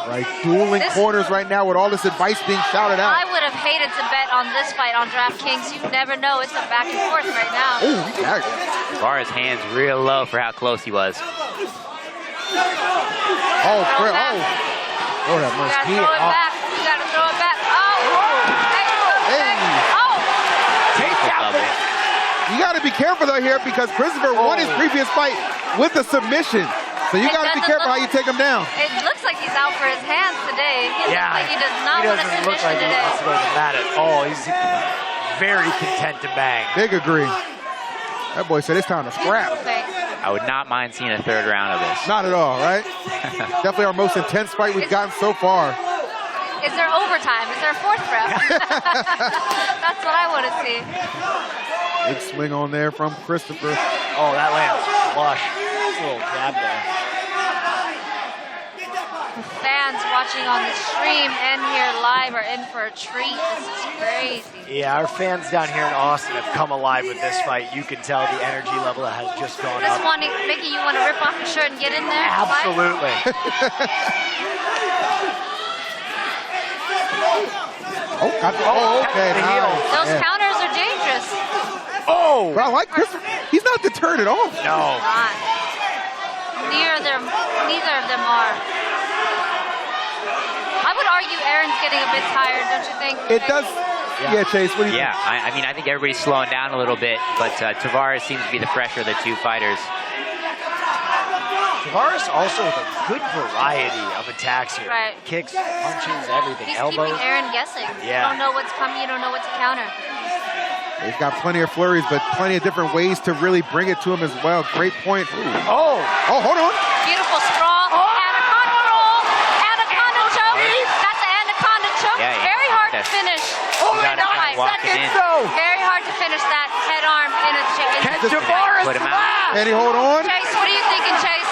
Right, dueling corners right now with all this advice being shouted out. I would have hated to bet on this fight on DraftKings. You never know. It's a back and forth right now. Oh, he tagged him. Bar his hands real low for how close he was. Oh, Chris. Oh. Lord have You mercy. gotta throw it back. You gotta throw it back. You got to be careful though here because Christopher won his previous fight with a submission. So you got to be careful how you take him down. It looks like he's out for his hands today. He looks like he does not want to doesn't look submission like he today. wants to go to the mat at all. He's very content to bang. Big agree. That boy said it's time to scrap. I would not mind seeing a third round of this. Not at all, right? Definitely our most intense fight we've gotten so far. Is there overtime? Is there a fourth round? That's what I want to see. Big swing on there from Christopher. Oh, that lands flush. That's a little jab there. Fans watching on the stream and here live are in for a treat. This is crazy. Yeah, our fans down here in Austin have come alive with this fight. You can tell the energy level has just gone Just up. wanting, Mickey, you want to rip off your shirt and get in there? Absolutely. Okay. Nice. Those counters are dangerous. But I like Chris. He's not deterred at all. No. Not. Neither of them are. I would argue Aaron's getting a bit tired, don't you think? It does. Yeah, Chase, what do you think? Yeah, I mean, I think everybody's slowing down a little bit, but Tavares seems to be the fresher of the two fighters. Tavares also with a good variety of attacks here. Right. Kicks, punches, everything. He's Elbows. keeping Aaron guessing. Yeah. You don't know what's coming, you don't know what to counter. He's got plenty of flurries, but plenty of different ways to really bring it to him as well. Great point. Oh, hold on. Beautiful sprawl. Anaconda roll. Anaconda choke. That's an anaconda choke. Yeah, Very hard to finish. Only 9 seconds though. Very hard to finish that head arm in a chase. Can Tavares Put him out. Can he hold on? Chase, what are you thinking, Chase?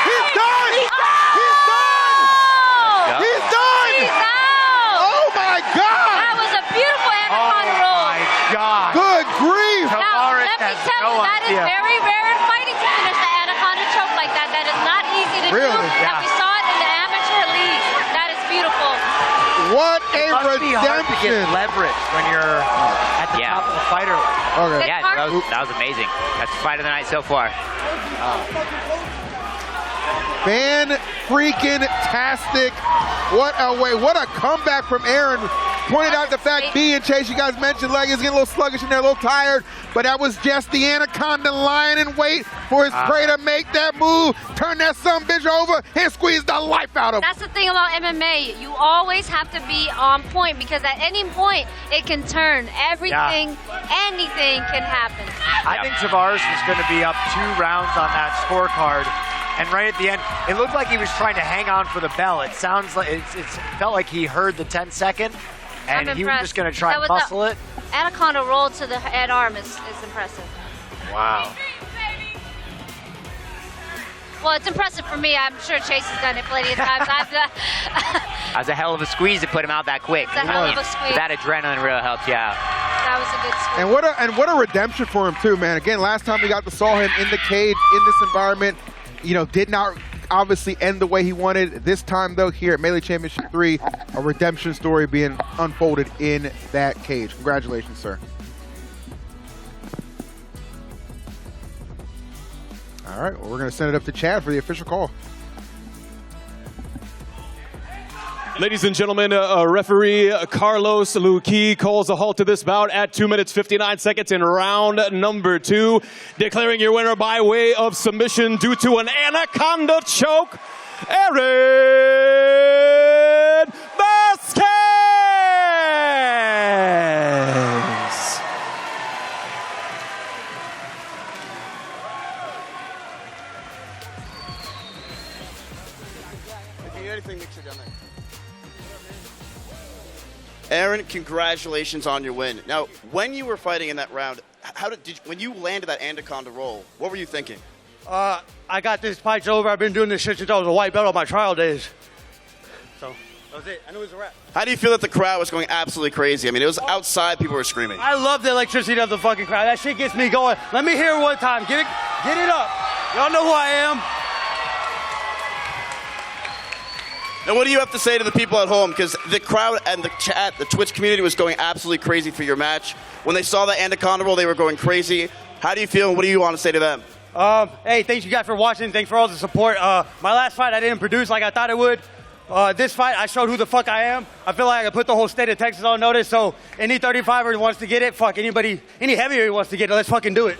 He's done! He's done! Oh! He's done! He's out! Oh my God! That was a beautiful anaconda roll. my God. Good grief! Now, Tavares let me has tell no you, that is idea. very rare in fighting to finish the anaconda choke like that. That is not easy to Really? do. Yeah. And we saw it in the amateur league. That is beautiful. What a Must be hard to get redemption! leverage when you're at the top of the fighter. Okay. Yeah, that was amazing. That's the fight of the night so far. Fan-freaking-tastic. What a way. What a comeback from Aaron. Pointed out the fact B and Chase, you guys mentioned, like, he's getting a little sluggish in there, a little tired, but that was just the anaconda lying in wait for his prey to make that move, turn that sumbitch over, and squeeze the life out of him. That's the thing about MMA. You always have to be on point because at any point it can turn. Everything, anything can happen. I think Tavares was going to be up 2 rounds on that scorecard. And right at the end, it looked like he was trying to hang on for the bell. It sounds like it felt like he heard the 10-second, and he was just going to try and muscle it. Anaconda roll to the head arm is impressive. Wow. Well, it's impressive for me. I'm sure Chase has done it plenty of times. That was a hell of a squeeze to put him out that quick. It's a hell of a squeeze. That adrenaline really helped you out. That was a good squeeze. And what a redemption for him too, man. Again, last time we saw him in the cage in this environment, did not obviously end the way he wanted. This time though, here at Melee Championship 3, a redemption story being unfolded in that cage. Congratulations, sir. All right, well, we're going to send it up to Chad for the official call. Ladies and gentlemen, referee Carlos Luqui calls a halt to this bout at 2 minutes 59 seconds in round number 2, declaring your winner by way of submission due to an anaconda choke, Aaron Vasquez. If you need anything, make sure down there. Aaron, congratulations on your win. Now, when you were fighting in that round, when you landed that anaconda roll, what were you thinking? I got this fight over. I've been doing this shit since I was a white belt on my trial days. So that was it. I knew it was a wrap. How do you feel that the crowd was going absolutely crazy? I mean, it was outside, people were screaming. I love the electricity of the fucking crowd. That shit gets me going. Let me hear it one time. Get it up. Y'all know who I am. Now, what do you have to say to the people at home? Because the crowd and the chat, the Twitch community was going absolutely crazy for your match. When they saw the anaconda roll, they were going crazy. How do you feel? What do you want to say to them? Hey, thanks you guys for watching. Thanks for all the support. My last fight, I didn't produce like I thought it would. This fight, I showed who the fuck I am. I feel like I put the whole state of Texas on notice. So any 35er who wants to get it, fuck anybody, any heavier who wants to get it, let's fucking do it.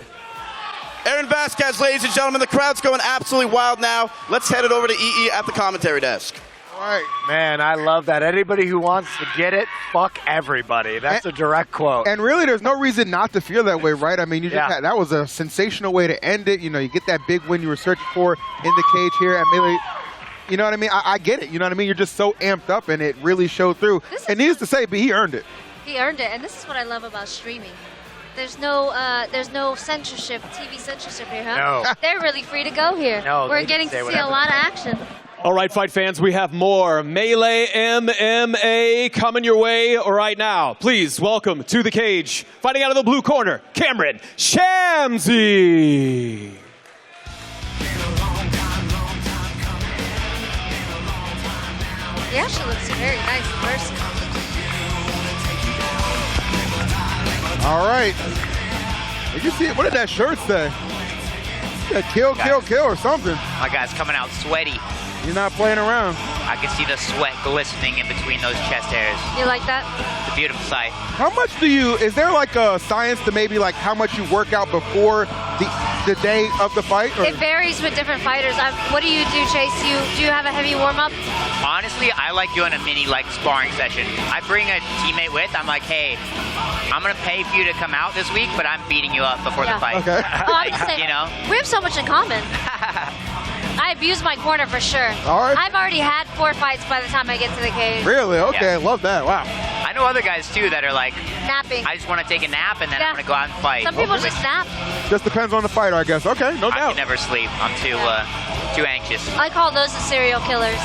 Aaron Vasquez, ladies and gentlemen, the crowd's going absolutely wild now. Let's head it over to EE at the commentary desk. All right. Man, I love that. Anybody who wants to get it, fuck everybody. That's a direct quote. And really, there's no reason not to feel that way, right? I mean, that was a sensational way to end it. You get that big win you were searching for in the cage here at Melee. You know what I mean? I get it. You know what I mean? You're just so amped up, and it really showed through. And needless to say, but he earned it. He earned it, and this is what I love about streaming. There's no censorship, TV censorship here, huh? No. They're really free to go here. No, We're getting to see a lot of action. All right, fight fans, we have more Melee MMA coming your way right now. Please welcome to the cage, fighting out of the blue corner, Cameron Shamsi. They actually look very nice in person. All right. Did you see it? What did that shirt say? Yeah, kill, kill, kill or something. My guy's coming out sweaty. You're not playing around. I can see the sweat glistening in between those chest hairs. You like that? It's a beautiful sight. How much do you, is there like a science to maybe like how much you work out before the day of the fight? Or? It varies with different fighters. What do you do, Chase? Do you have a heavy warm-up? Honestly, I like doing a mini like sparring session. I bring a teammate with. I'm like, hey, I'm gonna pay for you to come out this week, but I'm beating you up before the fight. Okay. I'm saying, you know, we have so much in common. I abuse my corner for sure. All right. I've already had 4 fights by the time I get to the cage. Really? Okay, Yeah. love that. Wow. I know other guys too that are like, Napping. I just want to take a nap and then Yeah. I'm gonna go out and fight. Some people just nap. Just depends on the fighter, I guess. Okay, no I doubt. can never sleep. I'm too anxious. I call those the serial killers.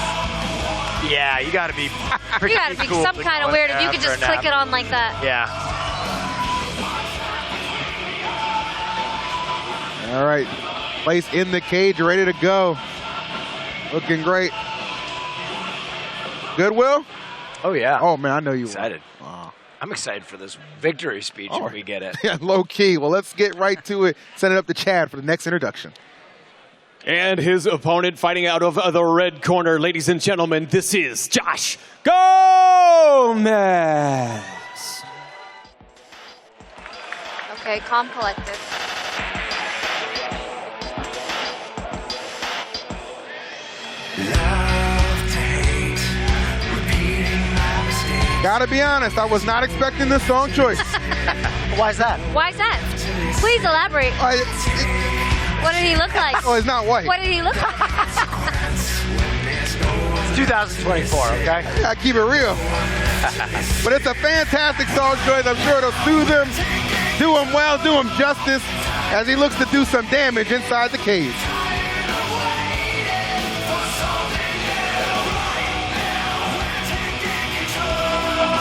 Yeah, you got to be. You gotta be some kind of weird if you could just click it on like that. Yeah. All right. Place in the cage, ready to go. Looking great. Goodwill? Oh yeah. Oh man, I know you Excited. I'm excited for this victory speech when we get it. Yeah, low key. Well, let's get right to it. Send it up to Chad for the next introduction. And his opponent fighting out of the red corner. Ladies and gentlemen, this is Josh Gomez. Okay, calm, collected. Gotta be honest, I was not expecting this song choice. Why is that? Why is that? Please elaborate. What did he look like? Oh, it's not white. What did he look like? It's 2024, okay? I keep it real. But it's a fantastic song choice. I'm sure it'll soothe him, do him well, do him justice as he looks to do some damage inside the cage.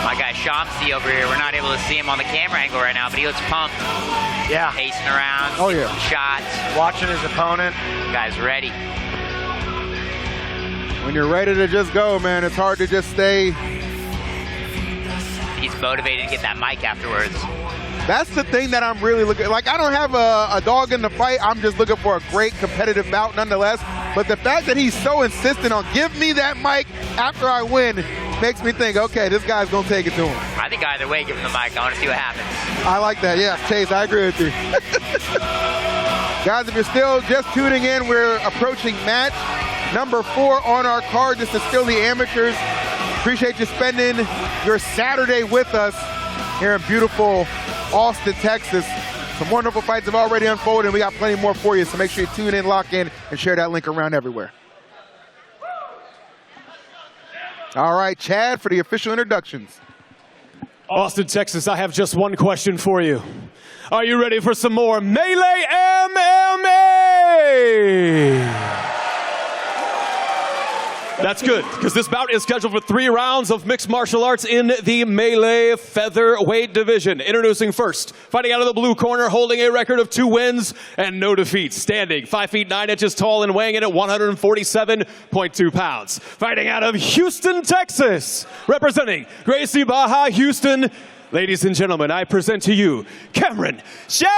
My guy Shamsi over here, we're not able to see him on the camera angle right now, but he looks pumped. Yeah. Pacing around. Oh, yeah. Shots. Watching his opponent. Guy's ready. When you're ready to just go, man, it's hard to just stay. He's motivated to get that mic afterwards. That's the thing that I'm really looking, like I don't have a dog in the fight, I'm just looking for a great competitive bout nonetheless, but the fact that he's so insistent on give me that mic after I win makes me think, okay, this guy's gonna take it to him. I think either way, give him the mic. I want to see what happens. I like that, yes, Chase, I agree with you. Guys, if you're still just tuning in, we're approaching match number 4 on our card. This is still the amateurs. Appreciate you spending your Saturday with us here in beautiful Austin, Texas. Some wonderful fights have already unfolded, and we got plenty more for you, so make sure you tune in, lock in, and share that link around everywhere. All right, Chad, for the official introductions. Austin, Texas, I have just one question for you. Are you ready for some more Melee MMA? That's good, because this bout is scheduled for 3 rounds of mixed martial arts in the Melee featherweight division. Introducing first, fighting out of the blue corner, holding a record of 2 wins and no defeats. Standing 5 feet 9 inches tall and weighing in at 147.2 pounds. Fighting out of Houston, Texas, representing Gracie Baja Houston. Ladies and gentlemen, I present to you Cameron Shamsi.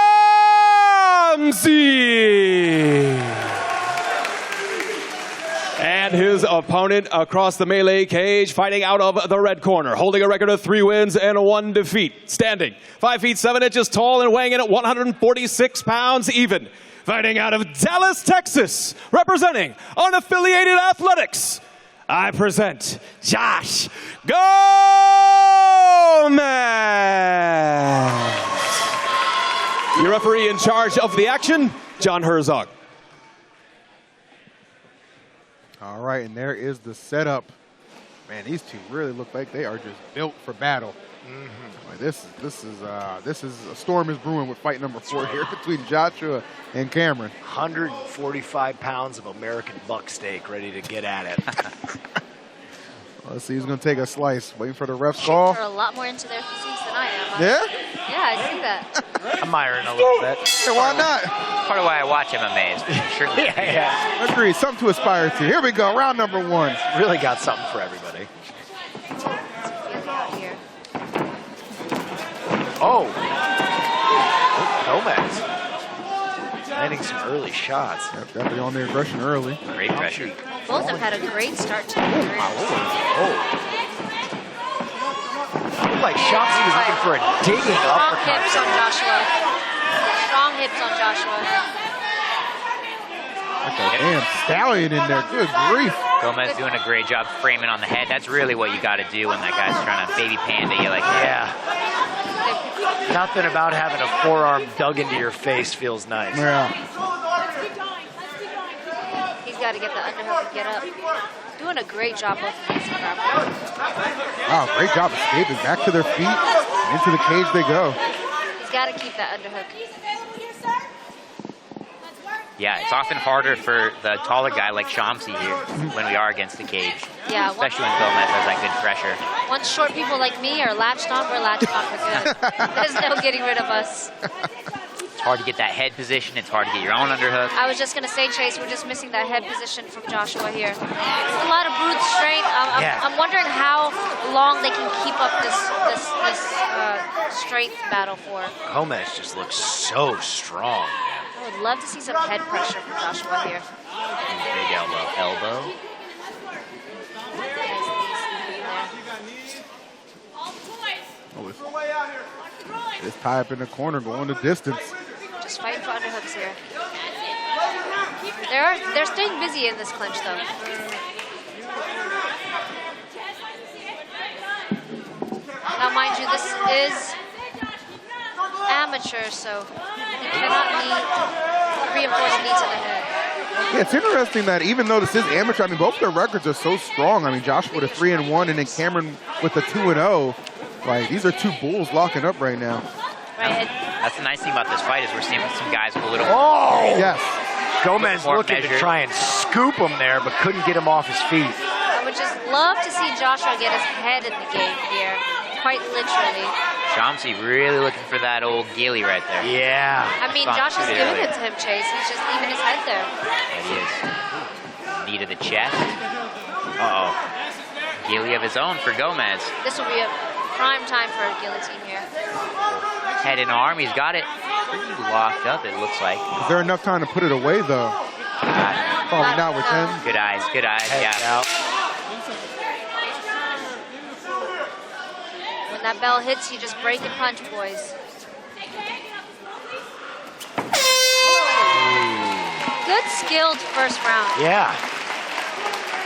And his opponent across the Melee cage, fighting out of the red corner, holding a record of 3 wins and 1 defeat. Standing 5 feet 7 inches tall and weighing in at 146 pounds even. Fighting out of Dallas, Texas, representing Unaffiliated Athletics, I present Josh Gomez. Your referee in charge of the action, John Herzog. All right, and there is the setup. Man, these two really look like they are just built for battle. Like this is a storm is brewing with fight number 4 here between Joshua and Cameron. 145 pounds of American buck steak ready to get at it. Let's see who's going to take a slice. Waiting for the ref's call. They're a lot more into their physiques than I am. Yeah? Yeah, I see that. I'm admiring a little bit. Hey, why not? Part of why I watch MMA is sure. Yeah. Agreed. Something to aspire to. Here we go. Round number 1. Really got something for everybody. Oh, Gomez. Landing some early shots. Yep, definitely on the aggression early. Great pressure. Both have had a great start to their careers. Looked like Shopsy was looking for a digging Strong uppercut. hips on Joshua. Strong hips on Joshua. Like a damn stallion in there. Good grief. Gomez doing a great job framing on the head. That's really what you got to do when that guy's trying to baby panda you like that. Yeah. Nothing about having a forearm dug into your face feels nice. Yeah. He's got to get the underhook and get up. Doing a great job both of these grappling. Wow, great job escaping. Back to their feet. Into the cage they go. He's got to keep that underhook. Yeah, it's often harder for the taller guy like Shamsi here when we are against the cage. Yeah. Especially when Gomez has that good pressure. Once short people like me are latched on, we're latched on for good. There's no getting rid of us. It's hard to get that head position. It's hard to get your own underhook. I was just going to say, Chase, we're just missing that head position from Joshua here. A lot of brute strength. I'm wondering how long they can keep up this strength battle for. Gomez just looks so strong. I would love to see some head pressure from Joshua here. Big elbow. This tie up in the corner, going the distance. Just fighting for underhooks here. They're staying busy in this clinch, though. Now, mind you, this is amateur, so he cannot reinforce knee to the head. Yeah, it's interesting that even though this is amateur, I mean, both their records are so strong. I mean, Joshua with a 3-1 and then Cameron with a 2-0. Like, these are two bulls locking up right now. Right. That's the nice thing about this fight is we're seeing some guys with a little. Oh! Yes. Gomez looking to try and scoop him there, but couldn't get him off his feet. I would just love to see Joshua get his head in the game here, quite literally. Shamsi really looking for that old gilly right there. Yeah. I mean, Joshua's giving it to him, Chase. He's just leaving his head there. There he is. Knee to the chest. Uh-oh. Gilly of his own for Gomez. This will be a prime time for a guillotine here. Head and arm, he's got it pretty locked up, it looks like. Is there enough time to put it away, though? Falling out with 10. Good eyes, Head yeah. out. When that bell hits, you just break and punch, boys. Good skilled first round. Yeah.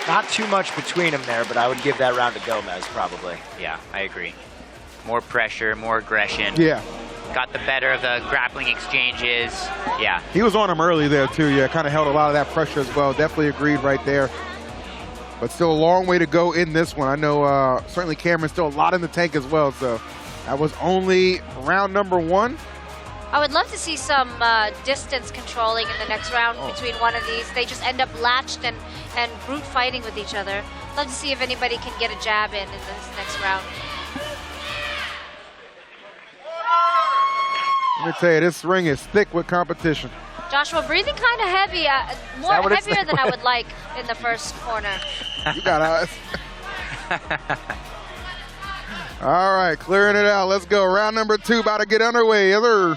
Not too much between them there, but I would give that round to Gomez, probably. Yeah, I agree. More pressure, more aggression. Yeah. Got the better of the grappling exchanges. Yeah. He was on him early there, too. Yeah, kind of held a lot of that pressure as well. Definitely agreed right there. But still a long way to go in this one. I know certainly Cameron's still a lot in the tank as well. So that was only round number 1. I would love to see some distance controlling in the next round between one of these. They just end up latched and brute fighting with each other. Love to see if anybody can get a jab in this next round. Let me tell you, this ring is thick with competition. Joshua breathing kind of heavy, more heavier than I would like in the first corner. You got eyes. All right, clearing it out. Let's go. Round number 2 about to get underway. Other.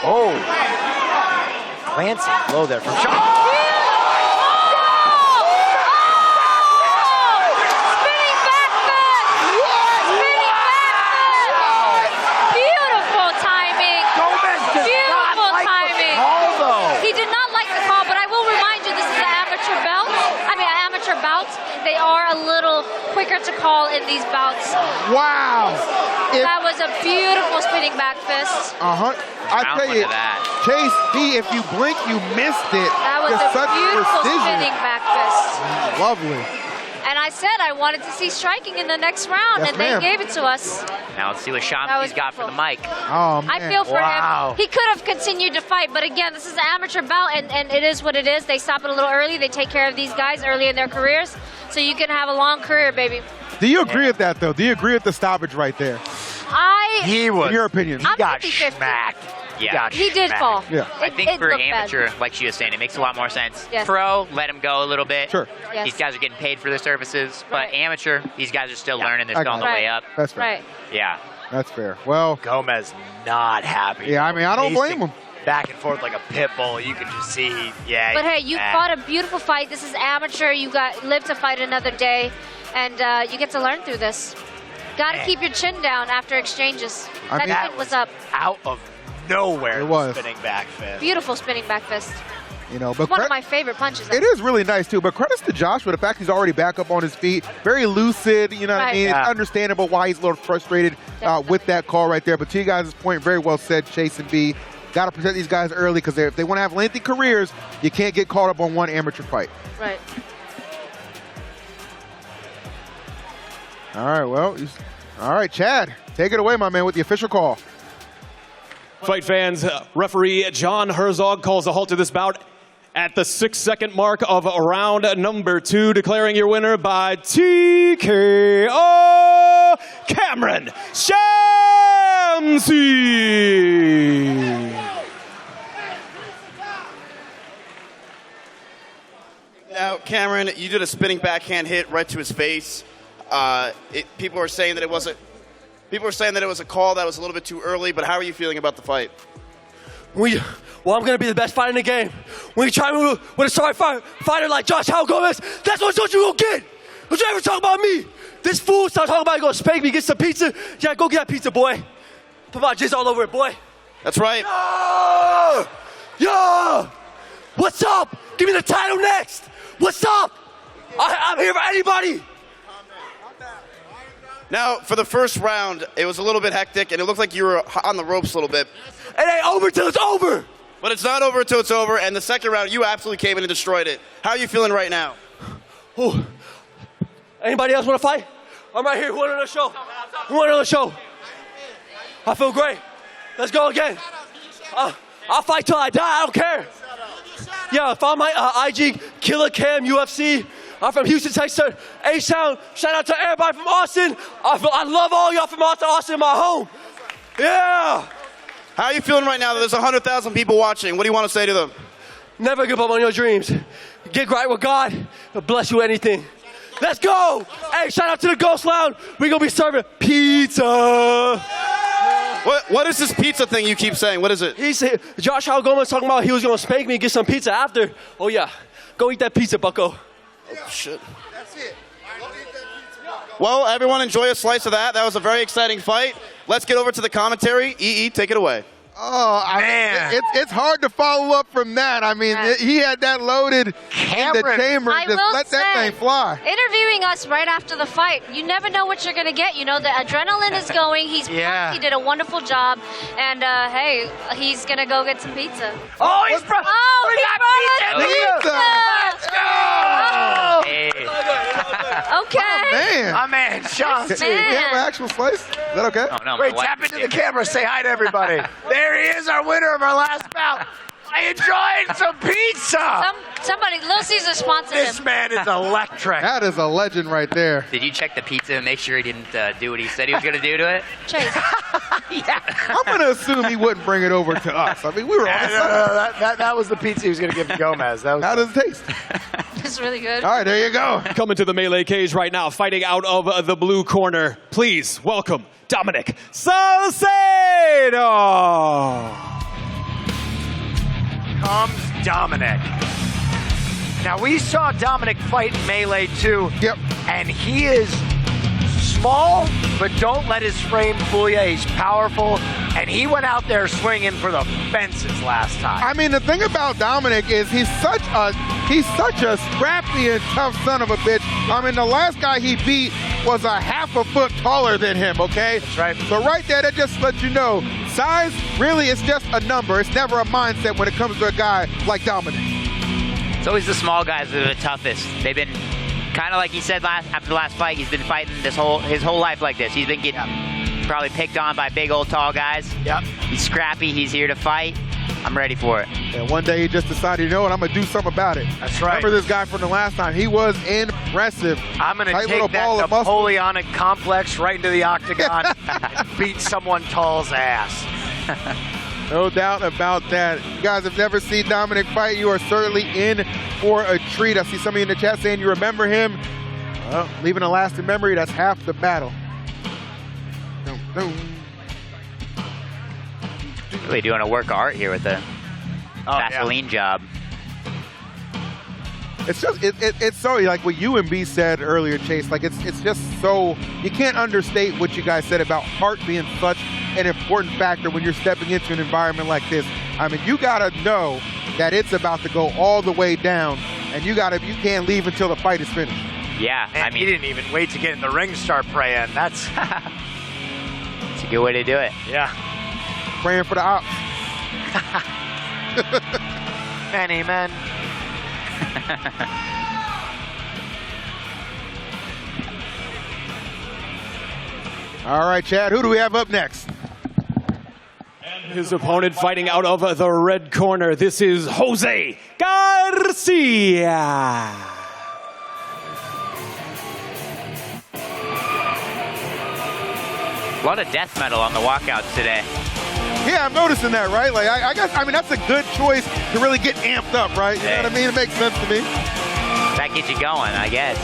Oh. Glancing low there from Shaw. They are a little quicker to call in these bouts. Wow. That was a beautiful spinning back fist. I tell you, Chase B, if you blink, you missed it. That was a beautiful spinning back fist. Lovely. And I said I wanted to see striking in the next round, and they gave it to us. Now let's see what Shamsi's got for the mic. Oh, man. I feel for him. He could have continued to fight, but again, this is an amateur bout, and it is what it is. They stop it a little early. They take care of these guys early in their careers, so you can have a long career, baby. Do you agree with that, though? Do you agree with the stoppage right there? He was. In your opinion? He got smacked. Yeah. He did fall. Yeah. I think It for looked bad. amateur, like she was saying, it makes a lot more sense. Yes. Pro, let him go a little bit. Sure. Yes. These guys are getting paid for their services. But Right. amateur, these guys are still learning. They're I still on the got it. way up. That's fair. Right. Yeah. That's fair. Well, Gomez not happy. yeah, I mean, I don't blame him. Back and forth like a pit bull. You can just see, yeah. But hey, you mad. fought a beautiful fight. This is amateur. You got live to fight another day, and you get to learn through this. Got to Man. keep your chin down after exchanges. I That mean- chin was up. out of nowhere. It was. Spinning back fist. Beautiful spinning back fist. You know, but One of my favorite punches. it is really nice too. But credits to Joshua, the fact he's already back up on his feet, very lucid. You know what I Right. mean? Yeah. It's understandable why he's a little frustrated with that call right there. But to you guys' point, very well said, Chase and B. Got to protect these guys early because if they want to have lengthy careers, you can't get caught up on one amateur fight. Right. All right, well, all right, Chad, take it away, my man, with the official call. Fight fans, referee John Herzog calls a halt to this bout at the 6-second mark of round number 2, declaring your winner by TKO, Cameron Shamsi. Now, Cameron, you did a spinning backhand hit right to his face. People are saying that it was a call that was a little bit too early. But how are you feeling about the fight? Well, I'm gonna be the best fighter in the game. When you try me with a sorry fighter like Josh Gomez, that's what you gonna get. Don't you ever talk about me? This fool start talking about he gonna spank me, get some pizza. Yeah, go get that pizza, boy. Put my jizz all over it, boy. That's right. Yo! What's up? Give me the title next. What's up? I'm here for anybody. Now, for the first round, it was a little bit hectic, and it looked like you were on the ropes a little bit. It ain't over till it's over. But it's not over until it's over, and the second round, you absolutely came in and destroyed it. How are you feeling right now? Ooh. Anybody else want to fight? I'm right here. Who want another show? Who want another show? I feel great. Let's go again. I'll fight till I die. I don't care. Yeah, follow my IG, Killer Cam UFC. I'm from Houston, Texas. A-Sound. Shout out to everybody from Austin. I love all y'all from Austin. Austin, my home. Yeah. How are you feeling right now that there's 100,000 people watching? What do you want to say to them? Never give up on your dreams. Get right with God. He'll bless you with anything. Let's go. Hey, shout out to the Ghost Lounge. We're going to be serving pizza. What is this pizza thing you keep saying? What is it? He said, Josh Gomez talking about he was going to spank me and get some pizza after. Oh, yeah. Go eat that pizza, bucko. Oh, shit. That's it. Well, everyone enjoy a slice of that. That was a very exciting fight. Let's get over to the commentary. EE, take it away. Oh, Man. it's hard to follow up from that. I mean, he had that loaded in the Cameron. chamber. I Just will let that say, thing fly. interviewing us right after the fight, you never know what you're going to get. You know, the adrenaline is going. He's Yeah. pumped. He did a wonderful job. And, hey, he's going to go get some pizza. Oh, he's brought. Oh, we he got brought us pizza. pizza. Hey. Okay. Man. My man, Sean. Do we have an actual slice? Is that okay? Oh, no, Wait, my wife tap into the did. camera. Say hi to everybody. There he is, our winner of our last bout. I enjoyed some pizza. Somebody, Little Caesar sponsored This him. man is electric. That is a legend right there. Did you check the pizza and make sure he didn't do what he said he was going to do to it? Chase. I'm going to assume he wouldn't bring it over to us. I mean, we were on the side. That was the pizza he was going to give to Gomez. That was How does it taste? It's really good. All right, there you go. Coming to the melee cage right now, fighting out of the blue corner. Please welcome Dominic Salcedo. comes Dominic. Now, we saw Dominic fight in Melee too. Yep. And he is small, but don't let his frame fool you. He's powerful, and he went out there swinging for the fences last time. I mean, the thing about Dominic is he's such a scrappy and tough son of a bitch. I mean, the last guy he beat was a half a foot taller than him, okay? That's right. So right there, that just lets you know, size, really, it's just a number. It's never a mindset when it comes to a guy like Dominic. It's always the small guys that are the toughest. They've been kind of like he said after the last fight. He's been fighting his whole life like this. He's been getting probably picked on by big old tall guys. Yep. He's scrappy. He's here to fight. I'm ready for it. And one day he just decided, you know what, I'm going to do something about it. That's right. Remember this guy from the last time. He was impressive. I'm going to Tight little take that ball of muscle. Napoleonic complex right into the octagon and beat someone tall's ass. No doubt about that. You guys have never seen Dominic fight. You are certainly in for a treat. I see some of you in the chat saying you remember him. Well, leaving a lasting memory, that's half the battle. Really doing a work of art here with the Vaseline job. It's just it's so like what you and B said earlier, Chase. Like it's just so you can't understate what you guys said about heart being such an important factor when you're stepping into an environment like this. I mean, you gotta know that it's about to go all the way down, and you can't leave until the fight is finished. Yeah, and I mean, he didn't even wait to get in the ring to start praying. That's it's a good way to do it. Yeah, praying for the ops. Many men. All right, Chad, who do we have up next? His opponent fighting out of the red corner. This is Rosii Garcia. A lot of death metal on the walkouts today. Yeah, I'm noticing that, right? Like, I guess, I mean, that's a good choice to really get amped up, right? You know what I mean? It makes sense to me. That gets you going, I guess.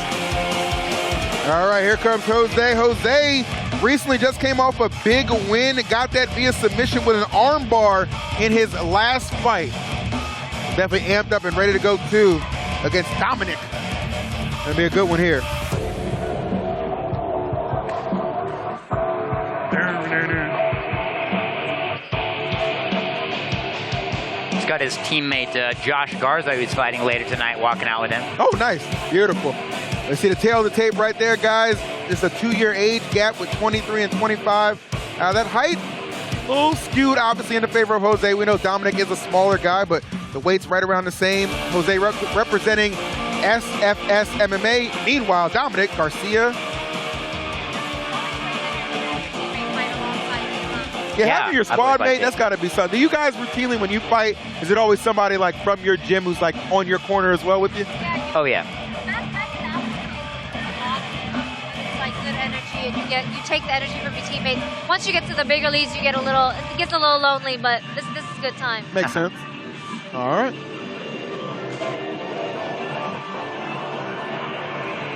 All right, here comes Jose. Jose recently just came off a big win, got that via submission with an arm bar in his last fight. Definitely amped up and ready to go, too, against Dominic. Gonna be a good one here. Got his teammate Josh Garza, who's fighting later tonight, walking out with him. Oh, nice. Beautiful. Let's see the tail of the tape right there, guys. It's a 2-year age gap with 23 and 25. That height, a little skewed, obviously, in the favor of Jose. We know Dominic is a smaller guy, but the weight's right around the same. Jose representing SFS MMA. Meanwhile, Dominic Garcia. Yeah, having your squad mate, that's got to be something. Do you guys routinely, when you fight, is it always somebody like from your gym who's like on your corner as well with you? Oh, yeah. It's like good energy, and you take the energy from your teammates. Once you get to the bigger leagues, it gets a little lonely, but this is a good time. Makes sense. All right.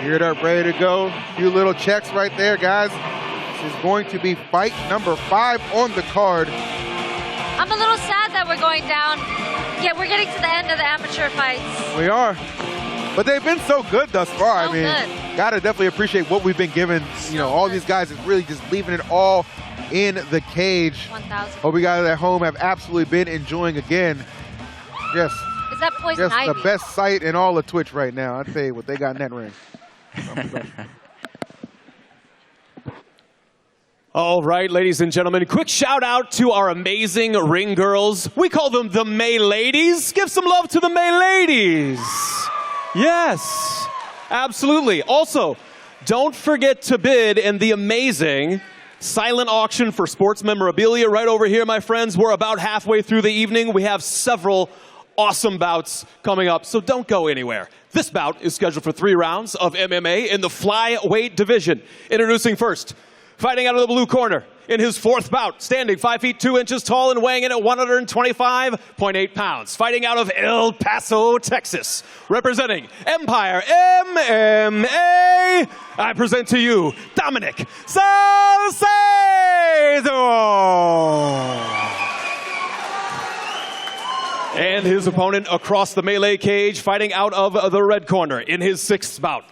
Geared up, ready to go. A few little checks right there, guys. Is going to be fight number 5 on the card. I'm a little sad that we're going down. Yeah, we're getting to the end of the amateur fights. We are. But they've been so good thus far. So I mean, gotta definitely appreciate what we've been given. You know, all these guys is really just leaving it all in the cage. 1,000. Hope you guys at home have absolutely been enjoying again. Yes. Is that poison ivy? The best sight in all of Twitch right now. I'll tell you what they got in that ring. All right, ladies and gentlemen, quick shout out to our amazing ring girls. We call them the May Ladies. Give some love to the May Ladies. Yes, absolutely. Also, don't forget to bid in the amazing silent auction for sports memorabilia right over here, my friends. We're about halfway through the evening. We have several awesome bouts coming up, so don't go anywhere. This bout is scheduled for 3 rounds of MMA in the flyweight division. Introducing first, fighting out of the blue corner in his 4th bout, standing 5 feet 2 inches tall and weighing in at 125.8 pounds. Fighting out of El Paso, Texas, representing Empire MMA, I present to you Dominic Salcedo. And his opponent across the melee cage, fighting out of the red corner in his 6th bout.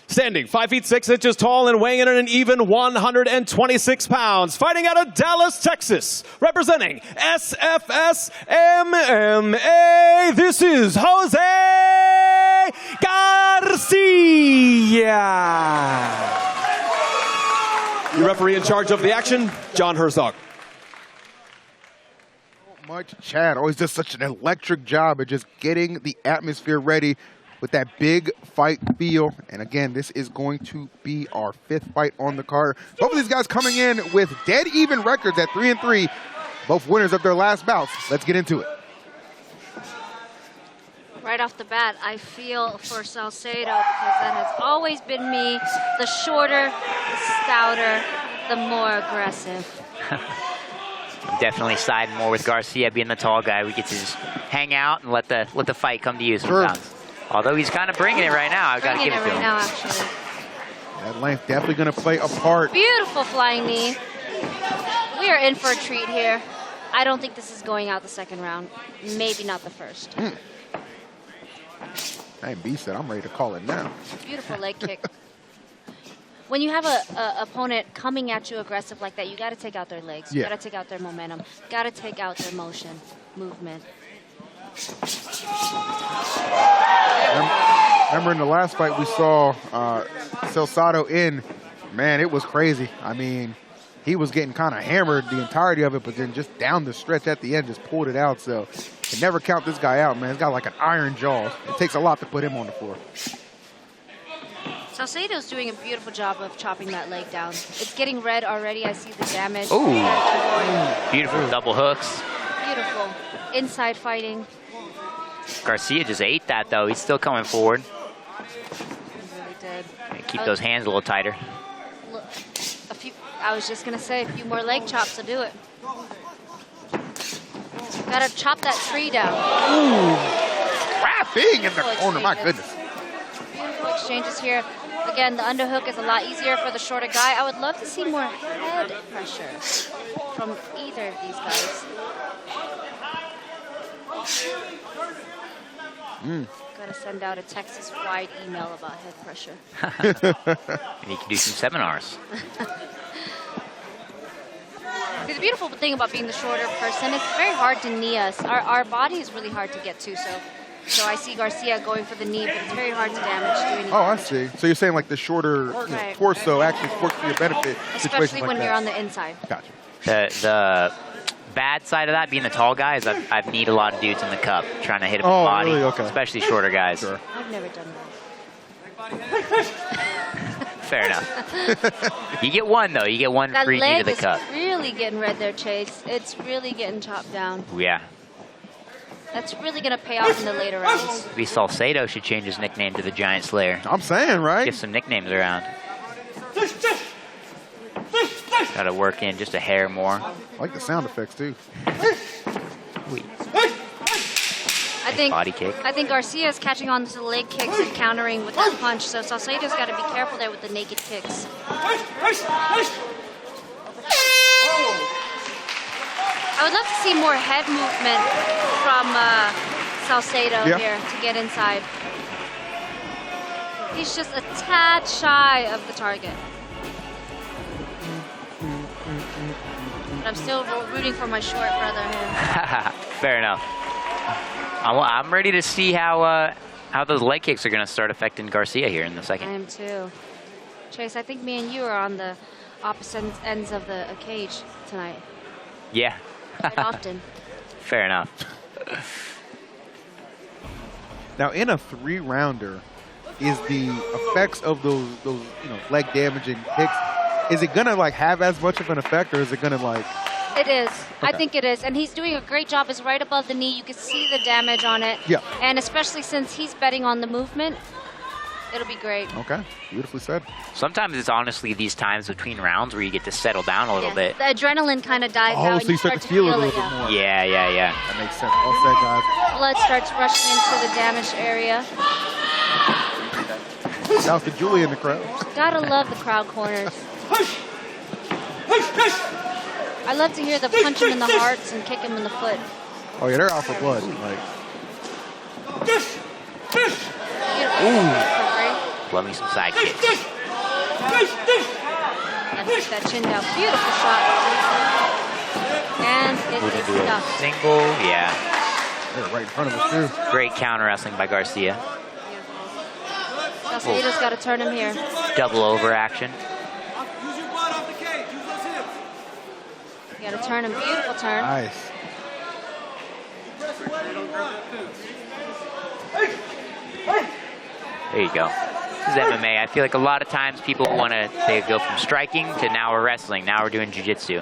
Standing 5 feet 6 inches tall and weighing in at an even 126 pounds. Fighting out of Dallas, Texas, representing SFS MMA. This is Rosii Garcia. Your referee in charge of the action, John Herzog. Much Chad always does such an electric job at just getting the atmosphere ready with that big fight feel. And again, this is going to be our 5th fight on the card. Both of these guys coming in with dead even records at 3-3, both winners of their last bouts. Let's get into it. Right off the bat, I feel for Salcedo because that has always been me. The shorter, the stouter, the more aggressive. I'm definitely siding more with Garcia being the tall guy. We get to just hang out and let the fight come to you sometimes. Sure. Although he's kind of bringing it right now. I've got to give it to him. Now, actually. That length definitely going to play a part. Beautiful flying knee. We are in for a treat here. I don't think this is going out the second round. Maybe not the first. Hey, B said, I'm ready to call it now. Beautiful leg kick. When you have a opponent coming at you aggressive like that, you got to take out their legs. You got to take out their momentum. Got to take out their motion, movement. Remember in the last fight we saw Salcedo in, man, it was crazy. I mean, he was getting kind of hammered the entirety of it, but then just down the stretch at the end, just pulled it out. So you never count this guy out, man. He's got like an iron jaw. It takes a lot to put him on the floor. Salcedo's doing a beautiful job of chopping that leg down. It's getting red already. I see the damage. Ooh, beautiful double hooks. Beautiful. Inside fighting. Garcia just ate that, though. He's still coming forward. He really did. Keep those hands a little tighter. Look, I was just going to say, a few more leg chops to do it. Got to chop that tree down. Ooh. Wrapping in the corner. My goodness. Beautiful exchanges here. Again, the underhook is a lot easier for the shorter guy. I would love to see more head pressure from either of these guys. Gotta send out a Texas-wide email about head pressure. You can do some seminars. The beautiful thing about being the shorter person, it's very hard to knee us. Our body is really hard to get to, so I see Garcia going for the knee, but it's very hard to damage. I see. So you're saying like the shorter torso actually works for your benefit. Especially when like you're on the inside. Gotcha. The bad side of that, being the tall guy, is I've kneed a lot of dudes in the cup trying to hit him in the body, really? Okay. Especially shorter guys. Sure. I've never done that. Fair enough. You get one, though. You get one That free knee leg to the is cup. really getting red there, Chase. It's really getting chopped down. Yeah. That's really going to pay off in the later rounds. Maybe Salcedo should change his nickname to the Giant Slayer. I'm saying, right? Get some nicknames around. Got to work in just a hair more. I like the sound effects, too. Body kick. I think Garcia is catching on to the leg kicks and countering with that punch, so Salcedo's got to be careful there with the naked kicks. I would love to see more head movement from Salcedo here to get inside. He's just a tad shy of the target. But I'm still rooting for my short brother here. Fair enough. I'm ready to see how those leg kicks are going to start affecting Garcia here in the second. I am too. Chase, I think me and you are on the opposite ends of the cage tonight. Yeah. Quite often. Fair enough. Now, in a 3-rounder, is the effects of those leg damaging kicks, is it gonna like have as much of an effect, or is it gonna like? It is. Okay. I think it is, and he's doing a great job. It's right above the knee. You can see the damage on it. Yeah. And especially since he's betting on the movement, it'll be great. Okay. Beautifully said. Sometimes it's honestly these times between rounds where you get to settle down a little bit. The adrenaline kind of dies out. So you start to feel it a little bit more. Yeah. That makes sense. Well said, guys. Blood starts rushing into the damaged area. Shout out to Julie in the crowd. Gotta love the crowd corners. I love to hear the punch him in the hearts and kick him in the foot. Oh yeah, they're out for blood. Like. Ooh. Love me some side kicks. And push that chin down. Beautiful shot. And Moving it's to a stuffed. single. Yeah. They're right in front of us too. Great counter wrestling by Garcia. Salcedo's got to turn him here. Double over action. You got to turn him. Beautiful turn. Nice. There you go. This is MMA. I feel like a lot of times people want to go from striking to now we're wrestling, now we're doing jiu-jitsu.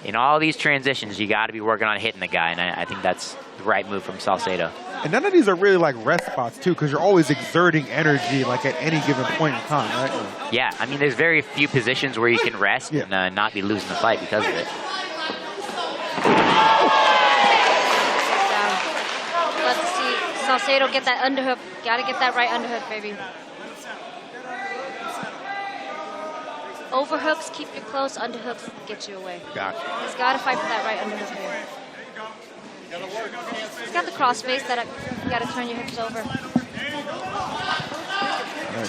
In all these transitions, you got to be working on hitting the guy, and I think that's the right move from Salcedo. And none of these are really like rest spots too, because you're always exerting energy like at any given point in time, right? Yeah, I mean, there's very few positions where you can rest and not be losing the fight because of it. Salcedo get that underhook. Gotta get that right underhook, baby. Overhooks keep you close, underhooks get you away. Gotcha. He's got to fight for that right underhook here. He's got the cross face that you got to turn your hips over.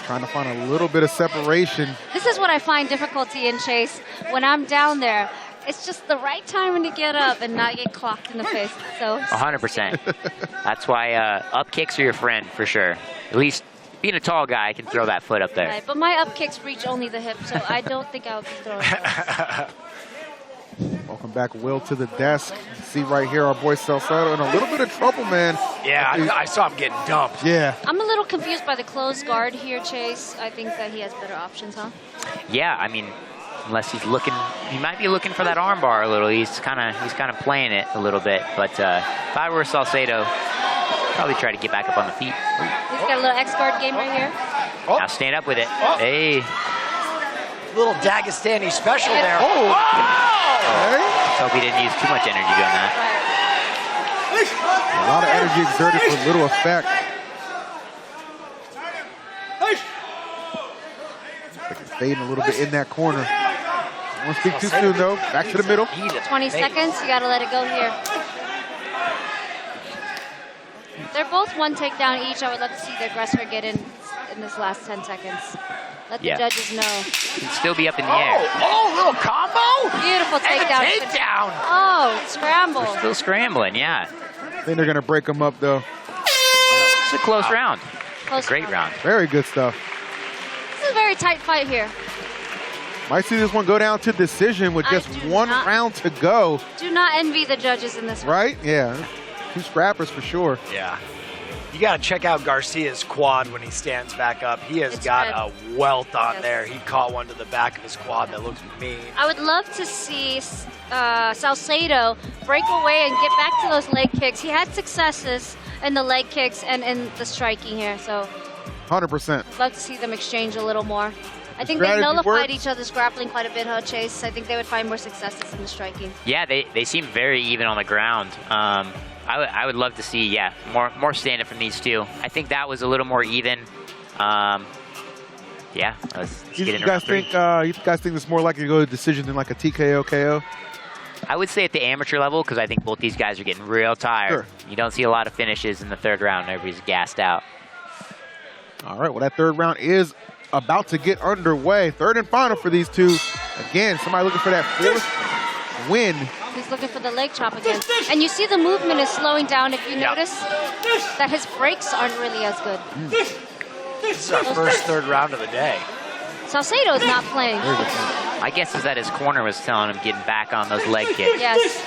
Trying to find a little bit of separation. This is what I find difficulty in Chase when I'm down there. It's just the right time to get up and not get clocked in the face. So 100%. That's why up kicks are your friend for sure. At least being a tall guy, I can throw that foot up there. right, but my up kicks reach only the hip, so I don't think I would be throwing those. Welcome back, Will, to the desk. See right here, our boy Salcedo in a little bit of trouble, man. Yeah, I saw him getting dumped. Yeah. I'm a little confused by the closed guard here, Chase. I think that he has better options, huh? Yeah, I mean, unless he's looking, he might be looking for that armbar a little. He's kind of playing it a little bit. But if I were Salcedo, probably try to get back up on the feet. He's got a little X guard game right here. Now stand up with it. Hey. Little Dagestani special there. Let's hope he didn't use too much energy doing that. A lot of energy exerted for little effect. Fading a little bit in that corner. Don't want to speak too soon, though. Back to the middle. 20 seconds. You got to let it go here. They're both one takedown each. I would love to see the aggressor get in this last 10 seconds. Let the judges know. Can still be up in the air. Oh, little combo. Beautiful takedown. Takedown. Oh, scramble. We're still scrambling, yeah. I think they're going to break them up, though. It's a close round. Great round. Very good stuff. This is a very tight fight here. Might see this one go down to decision with just one round to go. Do not envy the judges in this one. Right? Yeah. Two scrappers for sure. Yeah. You got to check out Garcia's quad when he stands back up. He has got a welt on there. He caught one to the back of his quad that looks mean. I would love to see Salcedo break away and get back to those leg kicks. He had successes in the leg kicks and in the striking here, so 100%. I'd love to see them exchange a little more. I think they nullified each other's grappling quite a bit, huh, Chase? I think they would find more successes in the striking. Yeah, they seem very even on the ground. I would love to see, more stand-up from these two. I think that was a little more even. Yeah, let's get into round three. You guys think it's more likely to go to decision than like a TKO KO? I would say at the amateur level, because I think both these guys are getting real tired. Sure. You don't see a lot of finishes in the third round. Everybody's gassed out. All right, well, that third round is about to get underway. Third and final for these two. Again, somebody looking for that fourth win. He's looking for the leg chop again. And you see the movement is slowing down. If you notice that his brakes aren't really as good. This is our first third round of the day. Salcedo is not playing. My guess is that his corner was telling him getting back on those leg kicks. Yes.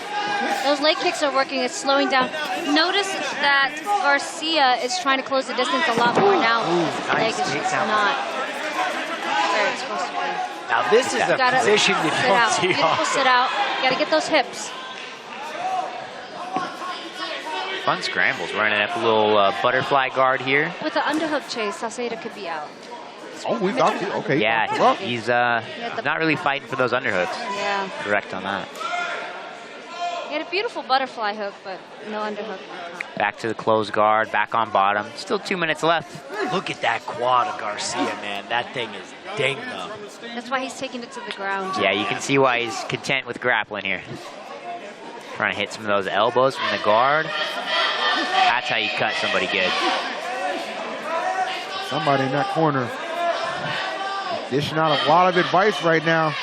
Those leg kicks are working. It's slowing down. Notice that Garcia is trying to close the distance a lot more now. His leg is just not where it's supposed to be. Now this is a position you don't see Beautiful sit out. You gotta get those hips. Fun scrambles, running up a little butterfly guard here. With the underhook Chase, Salcedo could be out. Oh, we knocked it. Okay. Yeah, he's not really fighting for those underhooks. Yeah. Correct on that. He had a beautiful butterfly hook, but no underhook. Back to the closed guard, back on bottom. Still 2 minutes left. Look at that quad of Garcia, man. That thing is dinged up. That's why he's taking it to the ground. Yeah, you can see why he's content with grappling here. Trying to hit some of those elbows from the guard. That's how you cut somebody good. Somebody in that corner dishing out a lot of advice right now.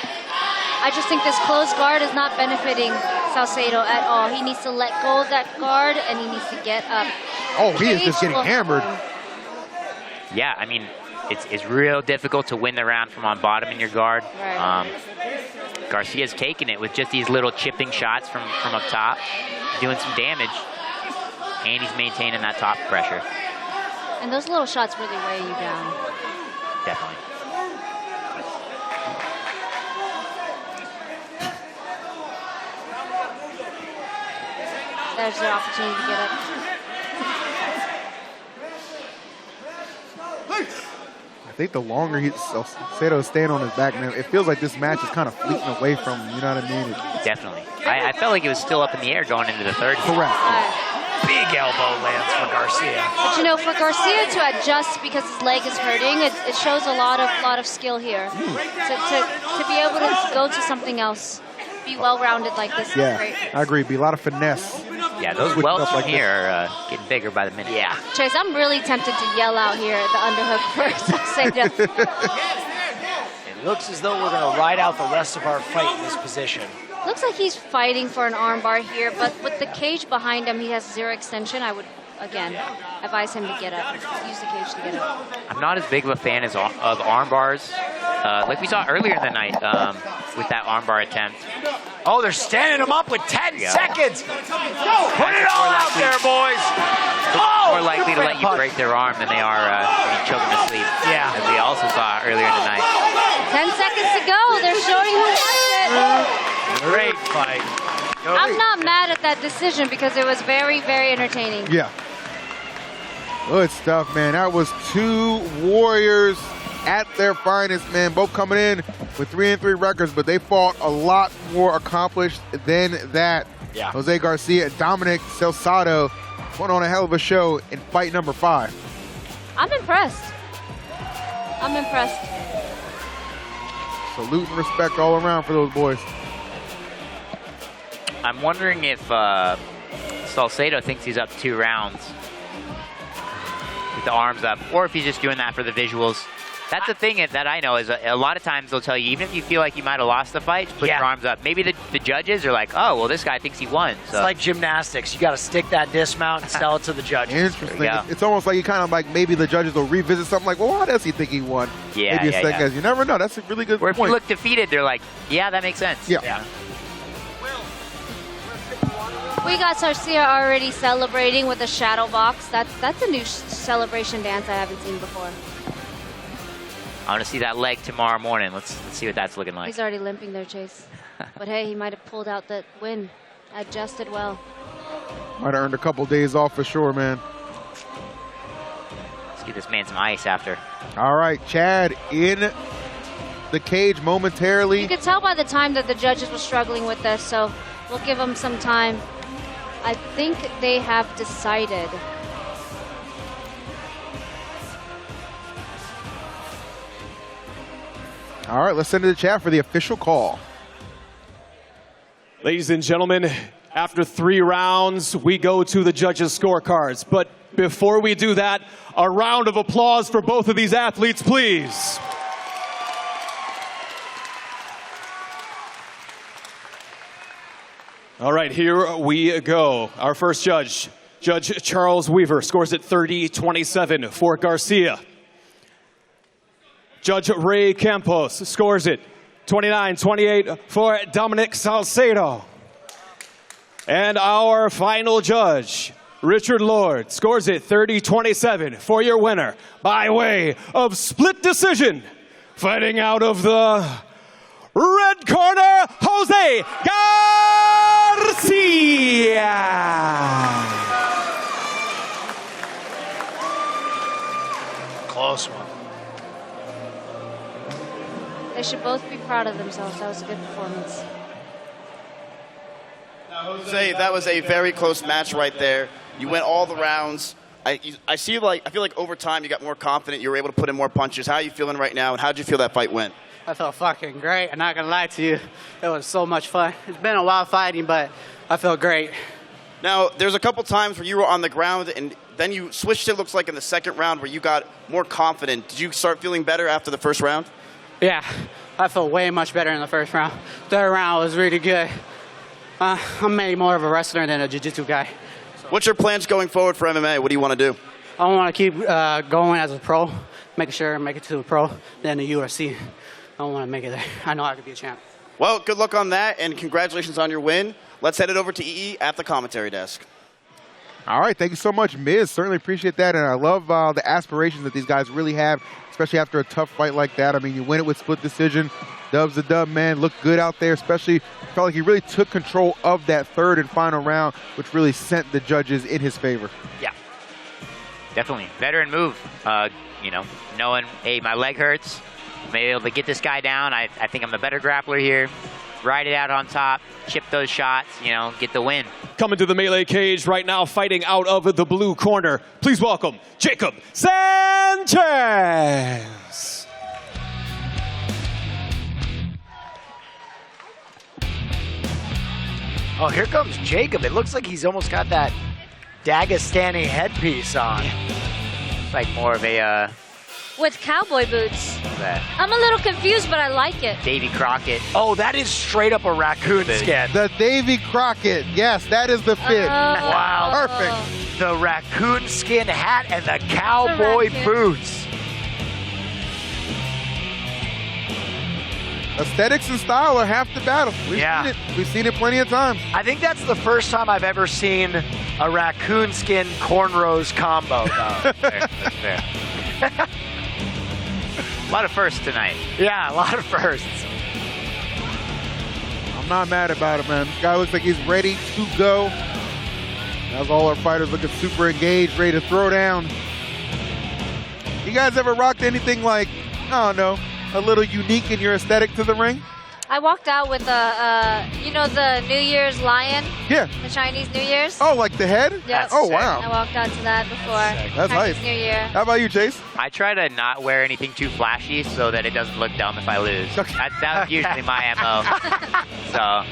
I just think this closed guard is not benefiting Salcedo at all. He needs to let go of that guard and he needs to get up. Oh, he is just getting hammered. Yeah, I mean, it's real difficult to win the round from on bottom in your guard. Right. Garcia's taking it with just these little chipping shots from up top, doing some damage, and he's maintaining that top pressure. And those little shots really weigh you down. Definitely. There's the opportunity to get up. I think the longer Salcedo's staying on his back, man, it feels like this match is kind of fleeting away from him. You know what I mean? Definitely. I felt like it was still up in the air going into the third. Correct. Big elbow lands for Garcia. But you know, for Garcia to adjust because his leg is hurting, it shows a lot of skill here. To be able to go to something else, be well-rounded like this is great. I agree. Be a lot of finesse. Yeah, those welts from here are getting bigger by the minute. Yeah. Chase, I'm really tempted to yell out here at the underhook for Salcedo. It looks as though we're going to ride out the rest of our fight in this position. Looks like he's fighting for an armbar here, but with the cage behind him, he has zero extension. I would, again, advise him to get up. Use the cage to get up. I'm not as big of a fan of arm bars, like we saw earlier in the night with that armbar attempt. Oh, they're standing him up with 10 seconds. Put it all out there, boys. More likely to let you break their arm than they are choke them to sleep. Yeah. As we also saw earlier in the night. 10 seconds to go. They're showing who wants it. Great fight. I'm not mad at that decision because it was very, very entertaining. Yeah. Good stuff, man. That was two warriors at their finest, man. Both coming in with 3-3 records, but they fought a lot more accomplished than that. Yeah. Jose Garcia and Dominic Salcedo put on a hell of a show in fight number 5. I'm impressed. I'm impressed. Salute and respect all around for those boys. I'm wondering if Salcedo thinks he's up 2 rounds with the arms up, or if he's just doing that for the visuals. That's the thing that I know is a lot of times they'll tell you, even if you feel like you might have lost the fight, put your arms up. Maybe the judges are like, oh, well, this guy thinks he won. So. It's like gymnastics. You got to stick that dismount and sell it to the judges. Interesting. It's almost like you kind of like maybe the judges will revisit something like, well, why does he think he won? Yeah, maybe a second guess. You never know. That's a really good point. Or if you point. look defeated, they're like, yeah, that makes sense. Yeah. We got Garcia already celebrating with a shadow box. That's a new celebration dance I haven't seen before. I want to see that leg tomorrow morning. Let's see what that's looking like. He's already limping there, Chase. But hey, he might have pulled out that win. Adjusted well. Might have earned a couple days off for sure, man. Let's give this man some ice after. All right, Chad in the cage momentarily. You could tell by the time that the judges were struggling with this, so we'll give them some time. I think they have decided. All right, let's send it to the chat for the official call. Ladies and gentlemen, after 3 rounds, we go to the judges' scorecards. But before we do that, a round of applause for both of these athletes, please. All right, here we go. Our first judge, Judge Charles Weaver, scores it 30-27 for Garcia. Judge Ray Campos scores it 29-28 for Dominic Salcedo. And our final judge, Richard Lord, scores it 30-27 for your winner by way of split decision. Fighting out of the red corner, Jose Garcia. Close one. They should both be proud of themselves. That was a good performance. Jose, that was a very close match right there. You went all the rounds. I feel like over time you got more confident. You were able to put in more punches. How are you feeling right now, and how did you feel that fight went? I felt fucking great. I'm not gonna lie to you. It was so much fun. It's been a while fighting, but I felt great. Now, there's a couple times where you were on the ground, and then you switched it, looks like, in the second round where you got more confident. Did you start feeling better after the first round? Yeah, I felt way much better in the first round. Third round was really good. I'm maybe more of a wrestler than a jiu-jitsu guy. What's your plans going forward for MMA? What do you want to do? I want to keep going as a pro, making sure I make it to a pro, then the UFC. I want to make it there. I know I could be a champ. Well, good luck on that, and congratulations on your win. Let's head it over to EE at the commentary desk. All right, thank you so much, Miz. Certainly appreciate that, and I love the aspirations that these guys really have, especially after a tough fight like that. I mean, you win it with split decision. Dub's a dub, man. Looked good out there, especially felt like he really took control of that third and final round, which really sent the judges in his favor. Yeah, definitely. Veteran move. knowing, hey, my leg hurts, I'm able to get this guy down. I think I'm the better grappler here. Ride it out on top, chip those shots, get the win. Coming to the melee cage right now, fighting out of the blue corner. Please welcome Jacob Sanchez. Oh, here comes Jacob. It looks like he's almost got that Dagestani headpiece on. It's like more of a With cowboy boots. that I'm a little confused, but I like it. Davy Crockett. Oh, that is straight up a raccoon skin. The Davy Crockett. Yes, that is the fit. Wow. Perfect. The raccoon skin hat and the cowboy boots. Aesthetics and style are half the battle. We've seen it plenty of times. I think that's the first time I've ever seen a raccoon skin cornrows combo, though. That's fair. A lot of firsts tonight. Yeah, a lot of firsts. I'm not mad about it, man. This guy looks like he's ready to go. That's all our fighters looking super engaged, ready to throw down. You guys ever rocked anything like, I don't know, a little unique in your aesthetic to the ring? I walked out with the New Year's lion. Yeah. The Chinese New Year's. Oh, like the head? Yeah. Oh, wow. I walked out to that before. That's Chinese nice. New Year. How about you, Chase? I try to not wear anything too flashy so that it doesn't look dumb if I lose. That's usually my MO. So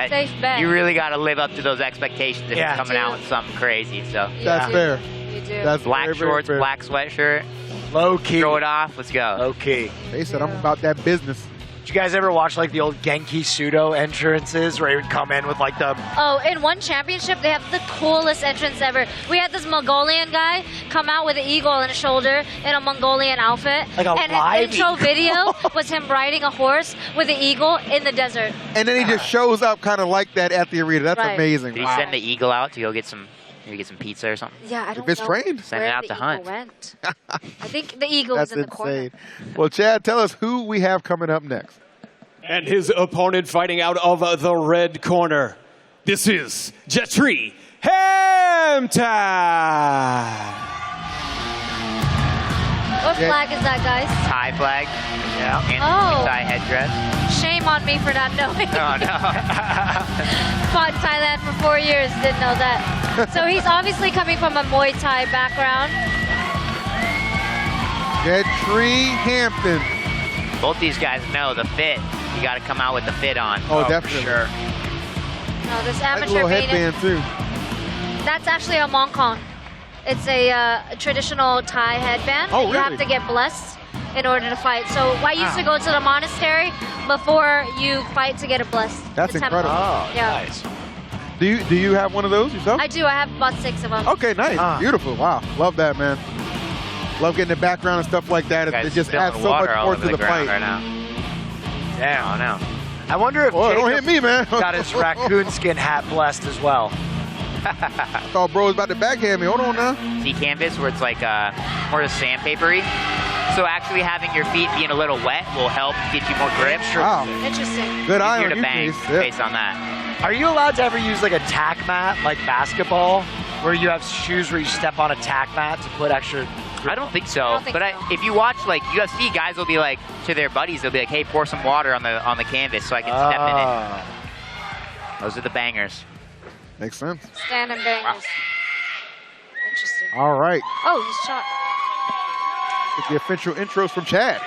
Safe bet. you really got to live up to those expectations if Yeah. you're coming out with something crazy. So That's fair. You do. That's black very, very shorts, fair. black sweatshirt, Low key. throw it off. Let's go. Low key. They said I'm about that business. Did you guys ever watch like the old Genki Sudo entrances where he would come in with like the... Oh, in one championship, they have the coolest entrance ever. We had this Mongolian guy come out with an eagle on his shoulder in a Mongolian outfit. Like a and live his intro eagle? video was him riding a horse with an eagle in the desert. And then he just shows up kind of like that at the arena. That's Right. amazing. Did he Wow. send the eagle out to go get some, maybe get some pizza or something? Yeah, I don't If it's know trained. Send it where out the to eagle hunt. went. I think the eagle That's was in the corner. insane. Well, Chad, tell us who we have coming up next. And his opponent fighting out of the red corner. This is Jetri Hampton. What flag is that, guys? Thai flag. Yeah. And Oh. Thai headdress. Shame on me for not knowing. Oh, no. Fought in Thailand for 4 years, didn't know that. So he's obviously coming from a Muay Thai background. Jetri Hampton. Both these guys know the fit. You got to come out with the fit on. Oh, definitely. Sure. No, this Like a amateur little maiden. headband, too. That's actually a mongkong. It's a traditional Thai headband. Oh, You have really? to get blessed in order to fight. So I used to go to the monastery before you fight to get a blessed. That's the temple. incredible. Oh, Yeah. nice. Do you have one of those yourself? I do. I have about 6 of them. Okay, nice. Beautiful. Wow. Love that, man. Love getting the background and stuff like that. Guys It just spilling adds so much water all more over to the ground fight. right now. Damn. Oh, no. I wonder if Oh, don't Jacob hit me, man. got his raccoon skin hat blessed as well. I thought bro was about to backhand me. Hold on now. See canvas where it's like more sandpapery. So actually having your feet being a little wet will help get you more grip. Wow. Interesting. Good eye Easier on to you, bang Chase. Yeah. based on that. Are you allowed to ever use like a tack mat, like basketball, where you have shoes where you step on a tack mat to put extra... I don't think so. I don't think but so. if you watch like UFC, guys will be like to their buddies, they'll be like, "Hey, pour some water on the canvas so I can step in it." Those are the bangers. Makes sense. Stand and bangers. Interesting. All right. Oh, he's shot. Get the official intros from Chad.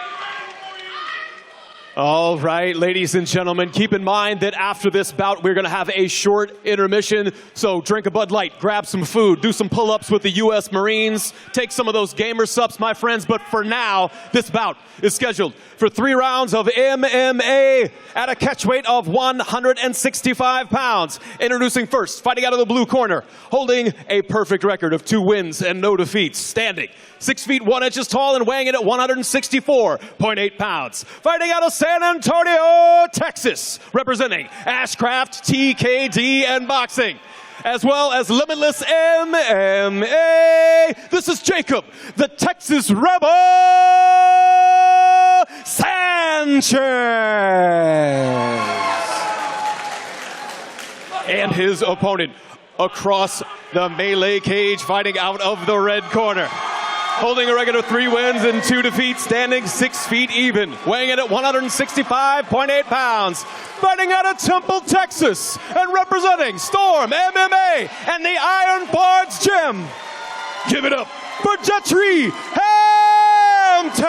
All right, ladies and gentlemen, keep in mind that after this bout, we're going to have a short intermission. So drink a Bud Light, grab some food, do some pull-ups with the U.S. Marines, take some of those gamer subs, my friends. But for now, this bout is scheduled for 3 rounds of MMA at a catch weight of 165 pounds. Introducing first, fighting out of the blue corner, holding a perfect record of 2 wins and no defeats, standing 6 feet 1 inches tall and weighing in at 164.8 pounds. Fighting out of San Antonio, Texas, representing Ashcraft, TKD, and Boxing, as well as Limitless MMA. This is Jacob, the Texas Rebel Sanchez. And his opponent across the melee cage, fighting out of the red corner. holding a record of 3 wins and 2 defeats, standing 6 feet even, weighing in at 165.8 pounds, fighting out of Temple, Texas, and representing Storm MMA and the Iron Bards Gym. Give it up for Gentry Hampton!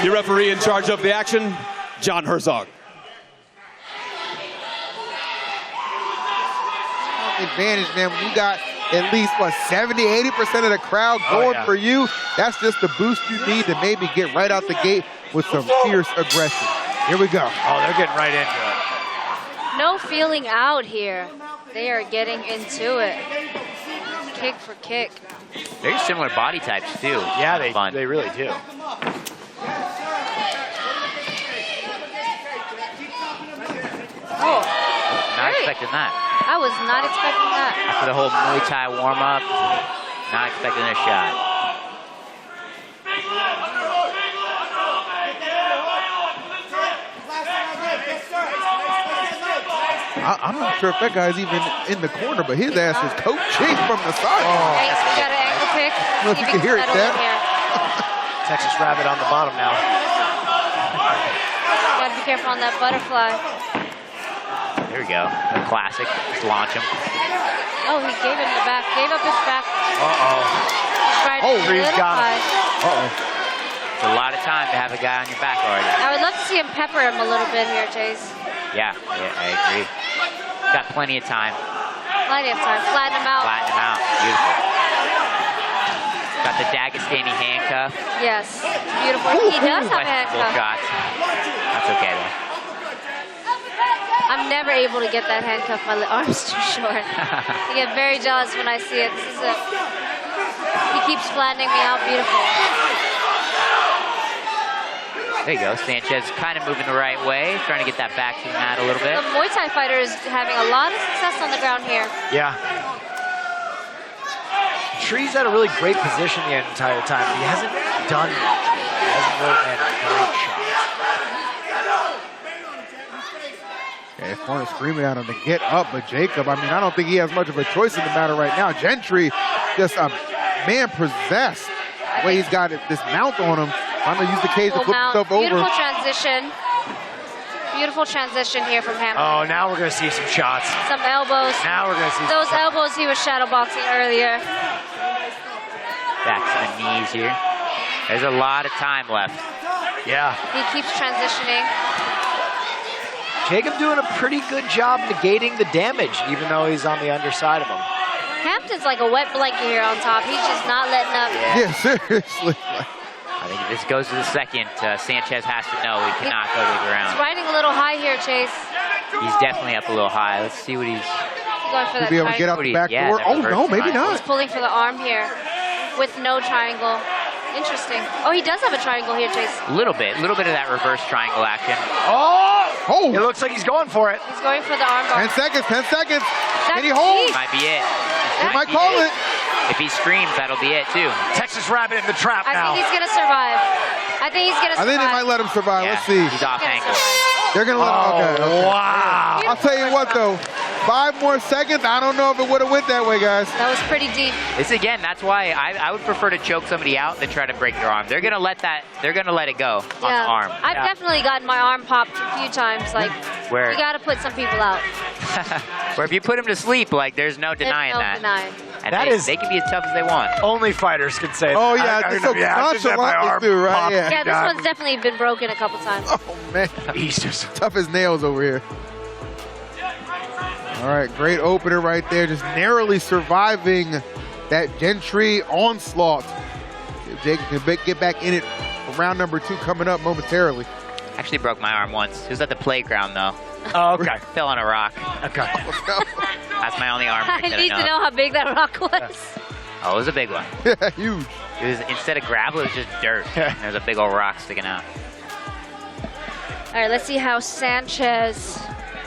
Your referee in charge of the action, John Herzog. Advantage, man. When you got at least, 70-80% of the crowd going for you, that's just the boost you need to maybe get right out the gate with some fierce aggression. Here we go. Oh, they're getting right into it. No feeling out here. They are getting into it. Kick for kick. Very similar body types, too. Yeah, they really do. Oh, Not expecting that. I was not expecting that. After the whole Muay Thai warm-up, not expecting a shot. I'm not sure if that guy's even in the corner, but his ass is coaching from the side. Thanks, we got an ankle pick. I don't know if you can hear it, Dad. Texas Rabbit on the bottom now. Gotta be careful on that butterfly. There we go. The classic. Just launch him. Oh, he gave him the back. Gave up his back. Tried to He's got him. It's a lot of time to have a guy on your back already. I would love to see him pepper him a little bit here, Chase. Yeah, I agree. Got plenty of time. Plenty of time. Flatten him out. Flatten him out. Beautiful. Got the Dagestani handcuff. Yes. Beautiful. He does have a Questionable handcuff. shots. That's okay, though. I'm never able to get that handcuff. My arm's too short. I get very jealous when I see it. This is it. He keeps flattening me out. Beautiful. There you go. Sanchez kind of moving the right way, trying to get that back to the mat a little bit. The Muay Thai fighter is having a lot of success on the ground here. Yeah. Tree's at a really great position the entire time. He hasn't done much. He hasn't really landed great shots. Yeah, Corner screaming at him to get up, but Jacob, I don't think he has much of a choice in the matter right now. Gentry, just a man possessed. The way he's got this mount on him. I'm gonna use the cage to flip himself over. Beautiful transition. Beautiful transition here from Hampton. Oh, now we're gonna see some shots. Some elbows. Now we're gonna see those some elbows he was shadow boxing earlier. Back to the knees here. There's a lot of time left. Yeah. He keeps transitioning. Jacob doing a pretty good job negating the damage, even though he's on the underside of him. Hampton's like a wet blanket here on top. He's just not letting up. Yeah, seriously. I think if this goes to the second, Sanchez has to know he cannot go to the ground. He's riding a little high here, Chase. He's definitely up a little high. Let's see what he's... He's going for that be able to get out the back door. Oh, no, maybe not. He's pulling for the arm here with no triangle. Interesting. Oh, he does have a triangle here, Chase. A little bit of that reverse triangle action. Oh! It looks like he's going for it. He's going for the arm bar. 10 seconds, 10 seconds. Can he That's hold? deep. Might be it. He might call it. If he screams, that'll be it, too. Texas Rabbit in the trap I now. think he's going to survive. I think he's going to survive. I think they might let him survive. Yeah, Let's see. he's off angle. They're going to let him. Okay. Wow. I'll tell you what, though. 5 more seconds. I don't know if it would have went that way, guys. That was pretty deep. This again, that's why I would prefer to choke somebody out than try to break their arm. They're gonna let it go on the arm. I've definitely gotten my arm popped a few times. Like, Where- you got to put some people out. Where if you put them to sleep, like there's no denying There's no that. denying. And That they, is- they can be as tough as they want. Only fighters can say Oh, that. yeah. It's so nonchalant, too, right? Yeah. Yeah, this one's definitely been broken a couple times. Oh, man. He's just... Tough as nails over here. All right, great opener right there. Just narrowly surviving that Gentry onslaught. If Jacob can get back in it for round number 2 coming up momentarily. Actually broke my arm once. It was at the playground though. Oh, okay. Fell on a rock. Okay. That's my only arm I break that need to know how big that rock was. Oh, it was a big one. Yeah, huge. It was, instead of gravel, it was just dirt. And there's a big old rock sticking out. All right, let's see how Sanchez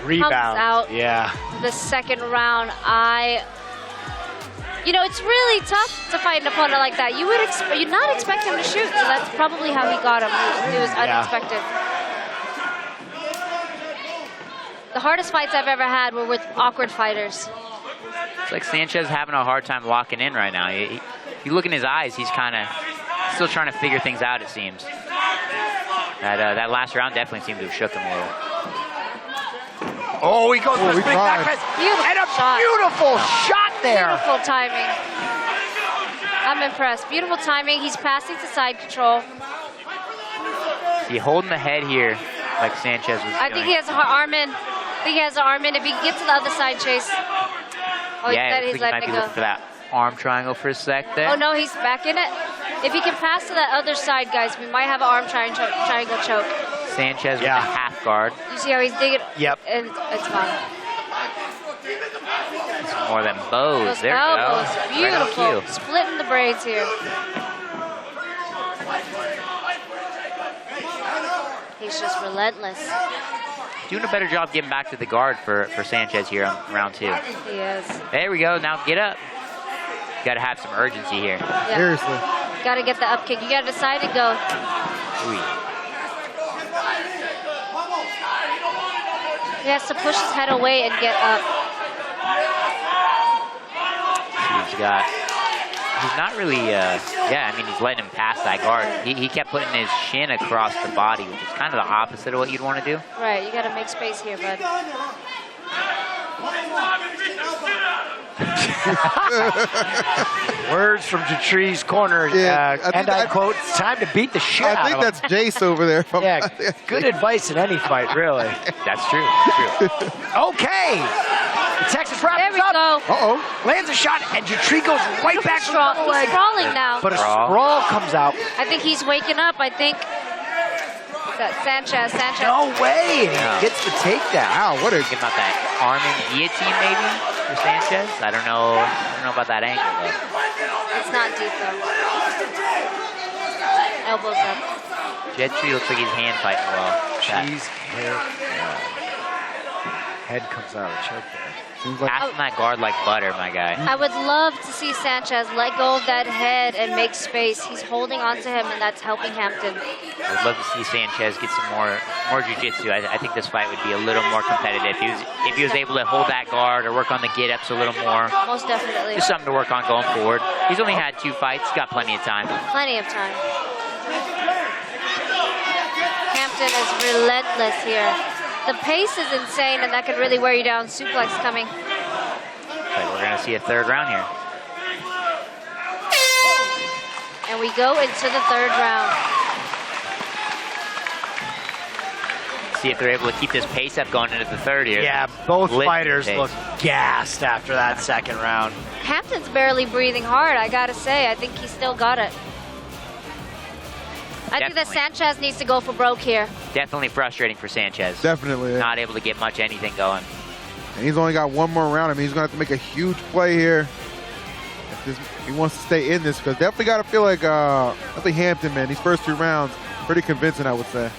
Rebound. comes out Yeah. the second round. You know, it's really tough to fight an opponent like that. You'd not expect him to shoot, so that's probably how he got him. It was unexpected. The hardest fights I've ever had were with awkward fighters. It's like Sanchez having a hard time locking in right now. If you look in his eyes, he's kind of still trying to figure things out, it seems. That last round definitely seemed to have shook him a little. Oh, he goes for a big back fist. And a beautiful shot there. Beautiful timing. I'm impressed. Beautiful timing. He's passing to side control. He holding the head here like Sanchez was I think he has an arm in. I think he has an arm in. If he can get to the other side, Chase. Oh, yeah, he's letting it go. For that arm triangle for a sec there. Oh, no, he's back in it. If he can pass to that other side, guys, we might have an arm triangle choke. Sanchez with the half guard. You see how he's digging? Yep. And it's fine. It's more than bows. Those There elbows, we go. beautiful. Right on cue. Splitting the braids here. He's just relentless. Doing a better job getting back to the guard for Sanchez here on round 2. He is. There we go. Now get up. Got to have some urgency here. Yeah. Seriously. Got to get the up kick. You got to decide and go. He has to push his head away and get up. He's not really, I mean, he's letting him pass that guard. He kept putting his shin across the body, which is kind of the opposite of what you'd want to do. Right, you got to make space here, bud. Words from Jatri's corner. Yeah, and I quote, it's time to beat the shit out of him. I think that's Jace over there. Yeah, good advice in any fight, really. That's true. That's true. Okay. The Texas wraps There we up. go. Uh-oh. Lands a shot, and Jatri goes right back to the He's leg. sprawling now. But a sprawl comes out. I think he's waking up. I think that Sanchez. No way. He gets the takedown. Wow, what a... Thinking about that arm and guillotine maybe for Sanchez. I don't know about that angle though. It's not deep though. Elbows up. Jetri looks like he's hand fighting well. Jeez, head comes out of the choke there. Seems like... Passing that guard like butter, my guy. I would love to see Sanchez let go of that head and make space. He's holding on to him, and that's helping Hampton. I'd love to see Sanchez get some more jiu-jitsu. I think this fight would be a little more competitive. If he was able to hold that guard or work on the get-ups a little more. Most definitely. Just something to work on going forward. He's only had 2 fights. He's got plenty of time. Plenty of time. Hampton is relentless here. The pace is insane, and that could really wear you down. Suplex coming. But we're going to see a 3rd round here. And we go into the 3rd round. See if they're able to keep this pace up going into the 3rd here. Yeah, both Lit fighters pace. look gassed after that 2nd round. Hampton's barely breathing hard, I gotta say. I think he's still got it. I think that Sanchez needs to go for broke here. Definitely frustrating for Sanchez. Definitely. Yeah. Not able to get much anything going. And he's only got 1 more round. I mean, he's going to have to make a huge play here if he wants to stay in this, because definitely got to feel like definitely Hampton, man. These first 2 rounds, pretty convincing, I would say.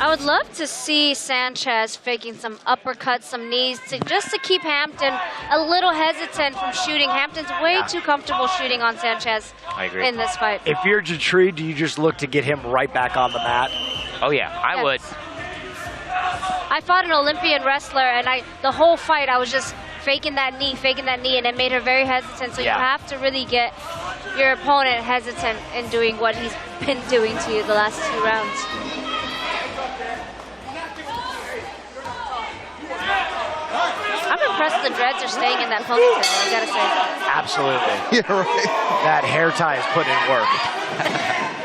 I would love to see Sanchez faking some uppercuts, some knees, just to keep Hampton a little hesitant from shooting. Hampton's way too comfortable shooting on Sanchez in this fight. If you're Jatri, do you just look to get him right back on the mat? Oh, yeah, I would. I fought an Olympian wrestler, and the whole fight I was just faking that knee, and it made her very hesitant. So you have to really get your opponent hesitant in doing what he's been doing to you the last 2 rounds. I'm impressed the dreads are staying in that ponytail, I gotta say. Absolutely. Yeah, right. That hair tie is put in work.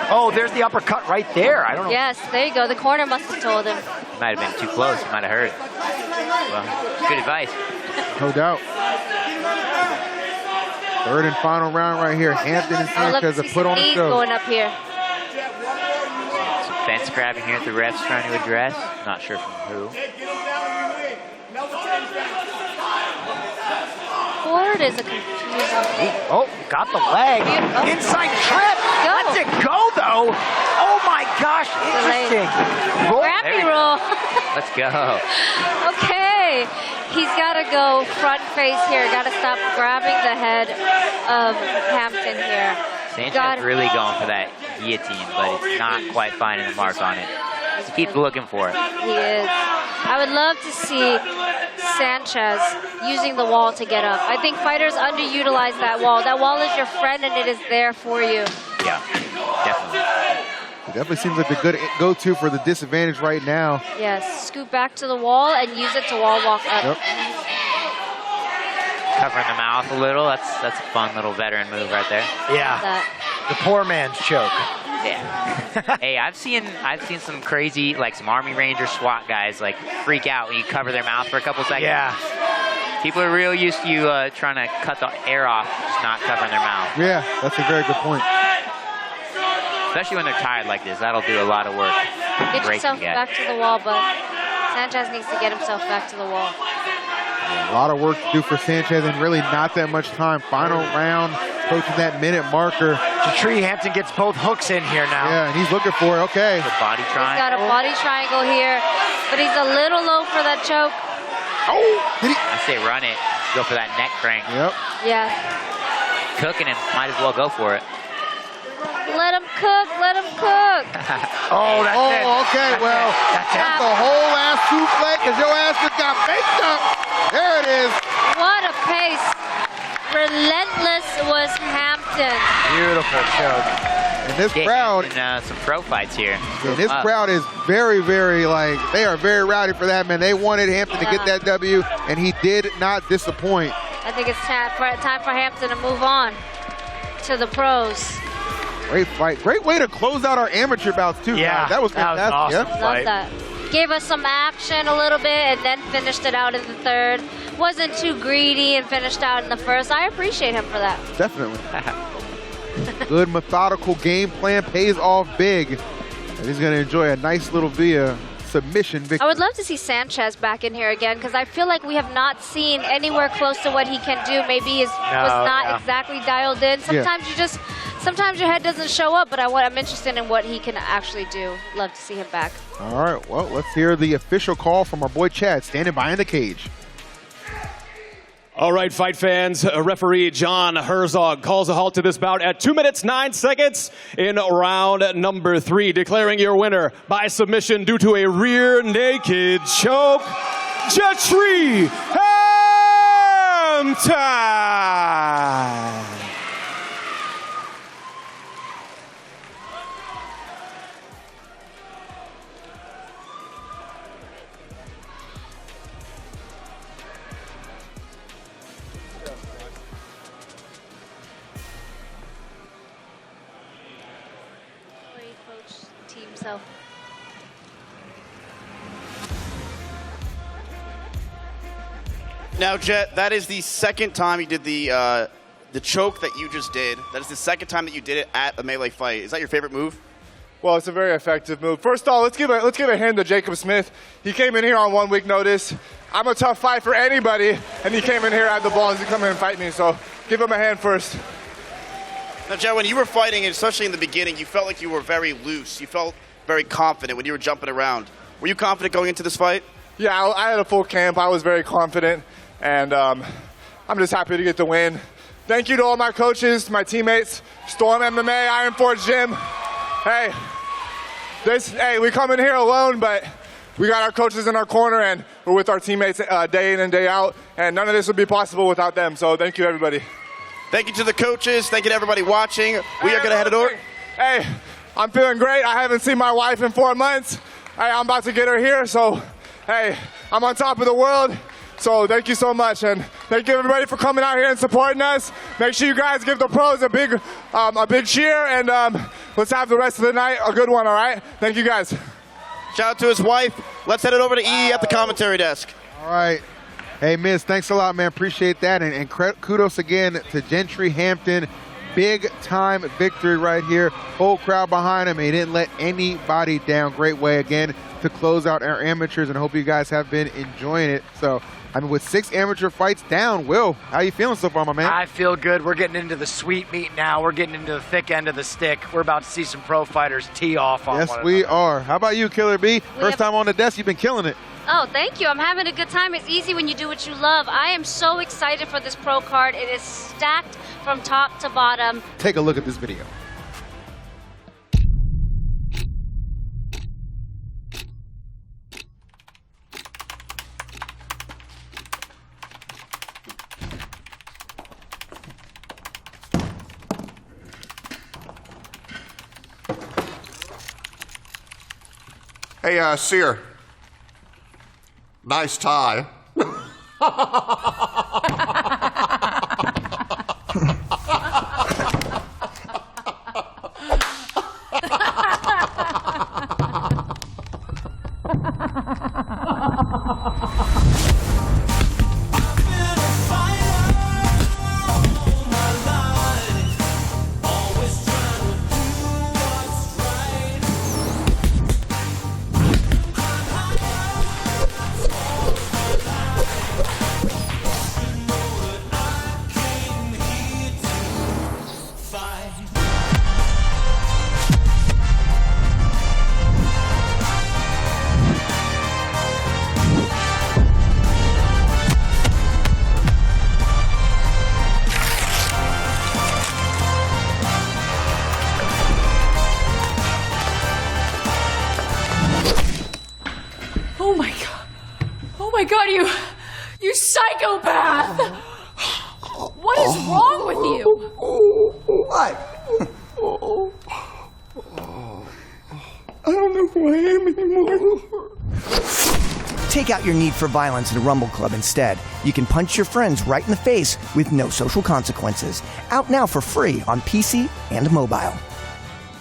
Oh, there's the uppercut right there. I don't know. Yes, there you go. The corner must have told him. Might have been too close. He might have heard. Well, good advice. No doubt. 3rd and final round right here. Hampton and Sanchez have put on the show. Going up here. Some fence grabbing here at the refs trying to address. Not sure from who. Forward is a confusing. Oh, got the leg. Inside trip. Lets it go, though. Oh, my gosh. Interesting. Grappy roll. Let's go. Okay. He's got to go front face here. Got to stop grabbing the head of Hampton here. Sanchez really going for that guillotine, but it's not quite finding the mark on it. He keeps looking for it. He is. I would love to see Sanchez using the wall to get up. I think fighters underutilize that wall. That wall is your friend and it is there for you. Yeah, definitely. It definitely seems like the good go-to for the disadvantage right now. Yes, scoot back to the wall and use it to wall walk up. Yep. Covering the mouth a little. That's a fun little veteran move right there. Yeah. The poor man's choke. Yeah. Hey, I've seen some crazy, like some Army Ranger SWAT guys like freak out when you cover their mouth for a couple seconds. Yeah. People are real used to you trying to cut the air off, just not covering their mouth. Yeah, that's a very good point. Especially when they're tired like this, that'll do a lot of work. Get yourself back to the wall, but Sanchez needs to get himself back to the wall. A lot of work to do for Sanchez and really not that much time. Final round, approaching that minute marker. Jatri Hampton gets both hooks in here now. Yeah, and he's looking for it. Okay. The body triangle. He's got a body triangle here, but he's a little low for that choke. Oh, did he? I say run it. Go for that neck crank. Yep. Yeah. Cooking him. Might as well go for it. Let him cook. Let him cook. Oh, that's it. Oh, okay. Well, that's the whole ass souffle because your ass just got baked up. There it is. What a pace. Relentless was Hampton. Beautiful choke. And this crowd, some pro fights here. and this crowd is very, very, like, they are very rowdy for that, man. They wanted Hampton to get that W, and he did not disappoint. I think it's time for Hampton to move on to the pros. Great fight. Great way to close out our amateur bouts, too. Yeah, guys. That was fantastic. awesome. Yeah. Love that. Gave us some action a little bit and then finished it out in the third. Wasn't too greedy and finished out in the first. I appreciate him for that. Definitely. Good methodical game plan pays off big. And he's going to enjoy a nice little via submission victory. I would love to see Sanchez back in here again because I feel like we have not seen anywhere close to what he can do. Maybe he was not exactly dialed in. Sometimes sometimes your head doesn't show up, but I'm interested in what he can actually do. Love to see him back. All right, well, let's hear the official call from our boy Chad, standing behind the cage. All right, fight fans, referee John Herzog calls a halt to this bout at 2 minutes, 9 seconds in round number 3, declaring your winner by submission due to a rear naked choke, Jatri Hampton. So now, Jet, that is the second time you did the choke that you just did. That is the second time that you did it at a melee fight. Is that your favorite move? Well, it's a very effective move. First off, let's give a hand to Jacob Smith. He came in here on 1 week notice. I'm a tough fight for anybody, and he came in here, had the balls to come in and fight me. So give him a hand first. Now, Jet, when you were fighting, especially in the beginning, you felt like you were very loose. You felt very confident when you were jumping around. Were you confident going into this fight? Yeah, I had a full camp. I was very confident, and I'm just happy to get the win. Thank you to all my coaches, my teammates, Storm MMA, Iron Forge Gym. Hey, we come in here alone, but we got our coaches in our corner, and we're with our teammates day in and day out, and none of this would be possible without them. So thank you, everybody. Thank you to the coaches. Thank you to everybody watching. We are going to head it over. Hey, I'm feeling great. I haven't seen my wife in 4 months. Hey, I'm about to get her here, so hey, I'm on top of the world. So thank you so much, and thank you everybody for coming out here and supporting us. Make sure you guys give the pros a big cheer, and let's have the rest of the night a good one. All right? Thank you guys. Shout out to his wife. Let's head it over to E at the commentary desk. All right. Hey, Miz, thanks a lot, man. Appreciate that. And kudos again to Jatri Hampton. Big time victory right here. Whole crowd behind him. He didn't let anybody down. Great way again to close out our amateurs, and hope you guys have been enjoying it. So, I mean, with 6 amateur fights down, Will, how you feeling so far, my man? I feel good. We're getting into the sweet meat now. We're getting into the thick end of the stick. We're about to see some pro fighters tee off on Yes, one we another. are. How about you, Killer B? First time on the desk, you've been killing it. Oh, thank you. I'm having a good time. It's easy when you do what you love. I am so excited for this pro card. It is stacked from top to bottom. Take a look at this video. Hey, Sear. Nice tie. Oh my god. Oh my god, you psychopath! What is wrong with you? What? I don't know who I am anymore. Take out your need for violence in Rumble Club instead. You can punch your friends right in the face with no social consequences. Out now for free on PC and mobile.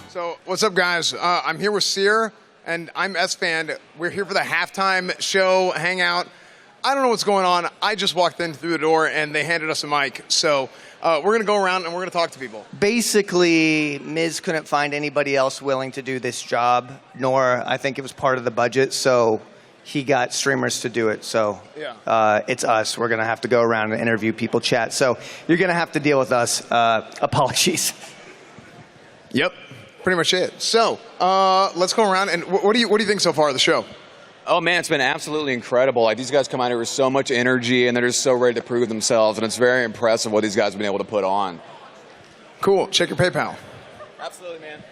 So, what's up, guys? I'm here with Sear, and I'm S-Fan. We're here for the halftime show, hangout. I don't know what's going on. I just walked in through the door, and they handed us a mic. So, we're going to go around, and we're going to talk to people. Basically, Miz couldn't find anybody else willing to do this job, nor I think it was part of the budget, so he got streamers to do it. So it's us. We're going to have to go around and interview people, chat. So you're going to have to deal with us. Apologies. Yep, pretty much it. So let's go around, and what do you think so far of the show? Oh man, it's been absolutely incredible. Like, these guys come out here with so much energy, and they're just so ready to prove themselves, and it's very impressive what these guys have been able to put on. Cool. Check your PayPal. Absolutely, man.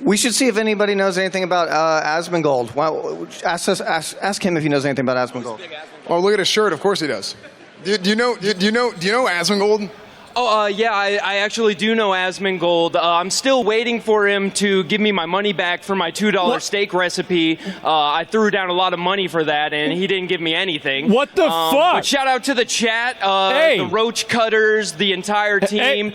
We should see if anybody knows anything about Asmongold. Well, ask him if he knows anything about Asmongold. Oh, look at his shirt. Of course he does. Do you know Asmongold? Oh, yeah, I actually do know Asmongold. I'm still waiting for him to give me my money back for my $2 steak recipe. I threw down a lot of money for that, and he didn't give me anything. What the fuck? But shout out to the chat, the Roach Cutters, the entire team.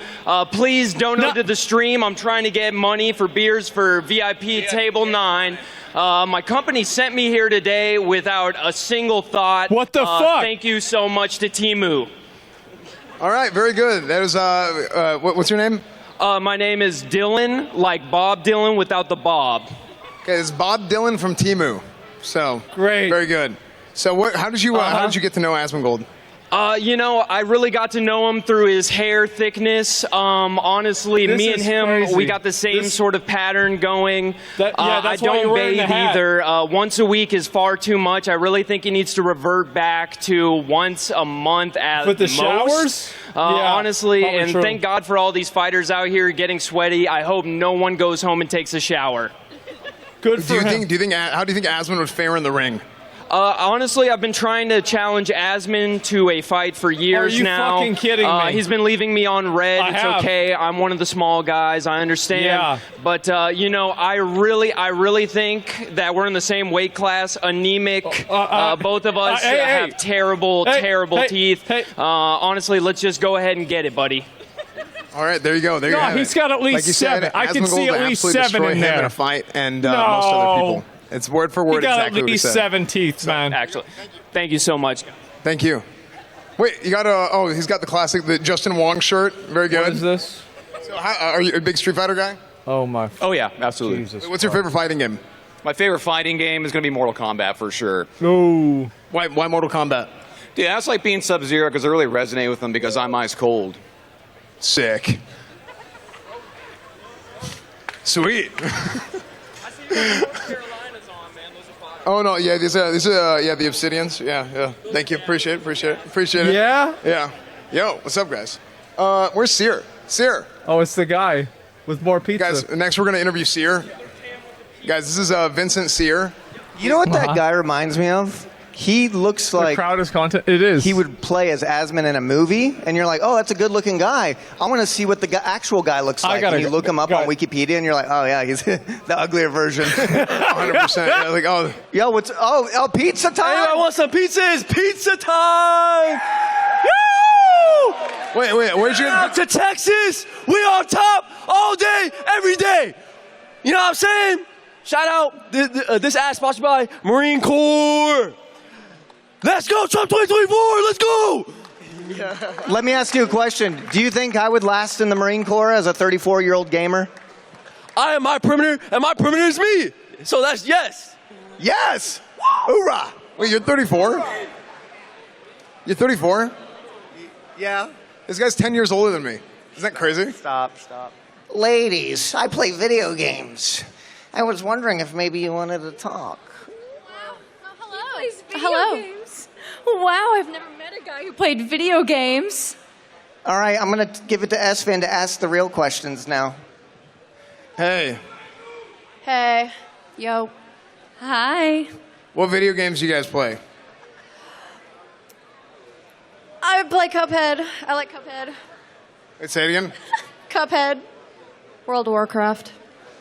Please donate to the stream. I'm trying to get money for beers for VIP Table 9. My company sent me here today without a single thought. What the fuck? Thank you so much to Timu. All right, very good. That is, what's your name? My name is Dylan, like Bob Dylan without the Bob. Okay, it's Bob Dylan from Timu. So great, very good. So how did you get to know Asmongold? I really got to know him through his hair thickness. Honestly, me and him, we got the same sort of pattern going. I don't bathe either. Once a week is far too much. I really think he needs to revert back to once a month at With the most. showers? Honestly, probably and true. thank God for all these fighters out here getting sweaty. I hope no one goes home and takes a shower. Good for him. How do you think Asmon would fare in the ring? Honestly, I've been trying to challenge Asmon to a fight for years now. Are you fucking kidding me? He's been leaving me on red. It's okay. I'm one of the small guys. I understand. Yeah. But, I really think that we're in the same weight class. Anemic. Both of us have terrible teeth. Honestly, let's just go ahead and get it, buddy. All right, there you go. There you have he's it. got at least like you 7. Said, I can see Asmongold at least absolutely 7 in destroy him there. in a fight, and most other people. It's word for word He got exactly at least what he said. 7 teeth, man. Actually, thank you so much. Thank you. Wait, you got he's got the Justin Wong shirt. Very good. What is this? So are you a big Street Fighter guy? Oh my. Oh yeah, absolutely. Jesus What's your favorite fighting game? My favorite fighting game is going to be Mortal Kombat for sure. No. Why Mortal Kombat? Dude, that's like being Sub-Zero because I really resonate with them because I'm ice cold. Sick. Sweet. Oh no, yeah, these are the Obsidians. Yeah. Thank you, appreciate it. Yeah. Yeah. Yo, what's up, guys? Where's Sear? Sear. Oh, it's the guy with more pizza. Guys, next we're gonna interview Sear. Guys, this is Vincent Sear. You know what that guy reminds me of? He looks like the crowd is content. It is. He would play as Asman in a movie, and you're like, oh, that's a good-looking guy. I want to see what the actual guy looks like. And you look him up on Wikipedia, and you're like, oh yeah, he's the uglier version. 100%. Yeah, like, oh, yo, pizza time! Anyone want some pizzas? Pizza time! Wait, where'd you get to Texas? We on top all day, every day. You know what I'm saying? Shout out this ad sponsored by Marine Corps. Let's go, Trump 2024. Let's go. Let me ask you a question. Do you think I would last in the Marine Corps as a 34-year-old gamer? I am my perimeter, and my perimeter is me. So that's yes. Yes. Hoorah. Wait, you're 34? You're 34? Yeah. This guy's 10 years older than me. Isn't that crazy? Stop. Ladies, I play video games. I was wondering if maybe you wanted to talk. Hello. Games. Wow, I've never met a guy who played video games. All right, I'm going to give it to Esfand to ask the real questions now. Hey. Hey. Yo. Hi. What video games do you guys play? I play Cuphead. I like Cuphead. Wait, say it again. Cuphead. World of Warcraft.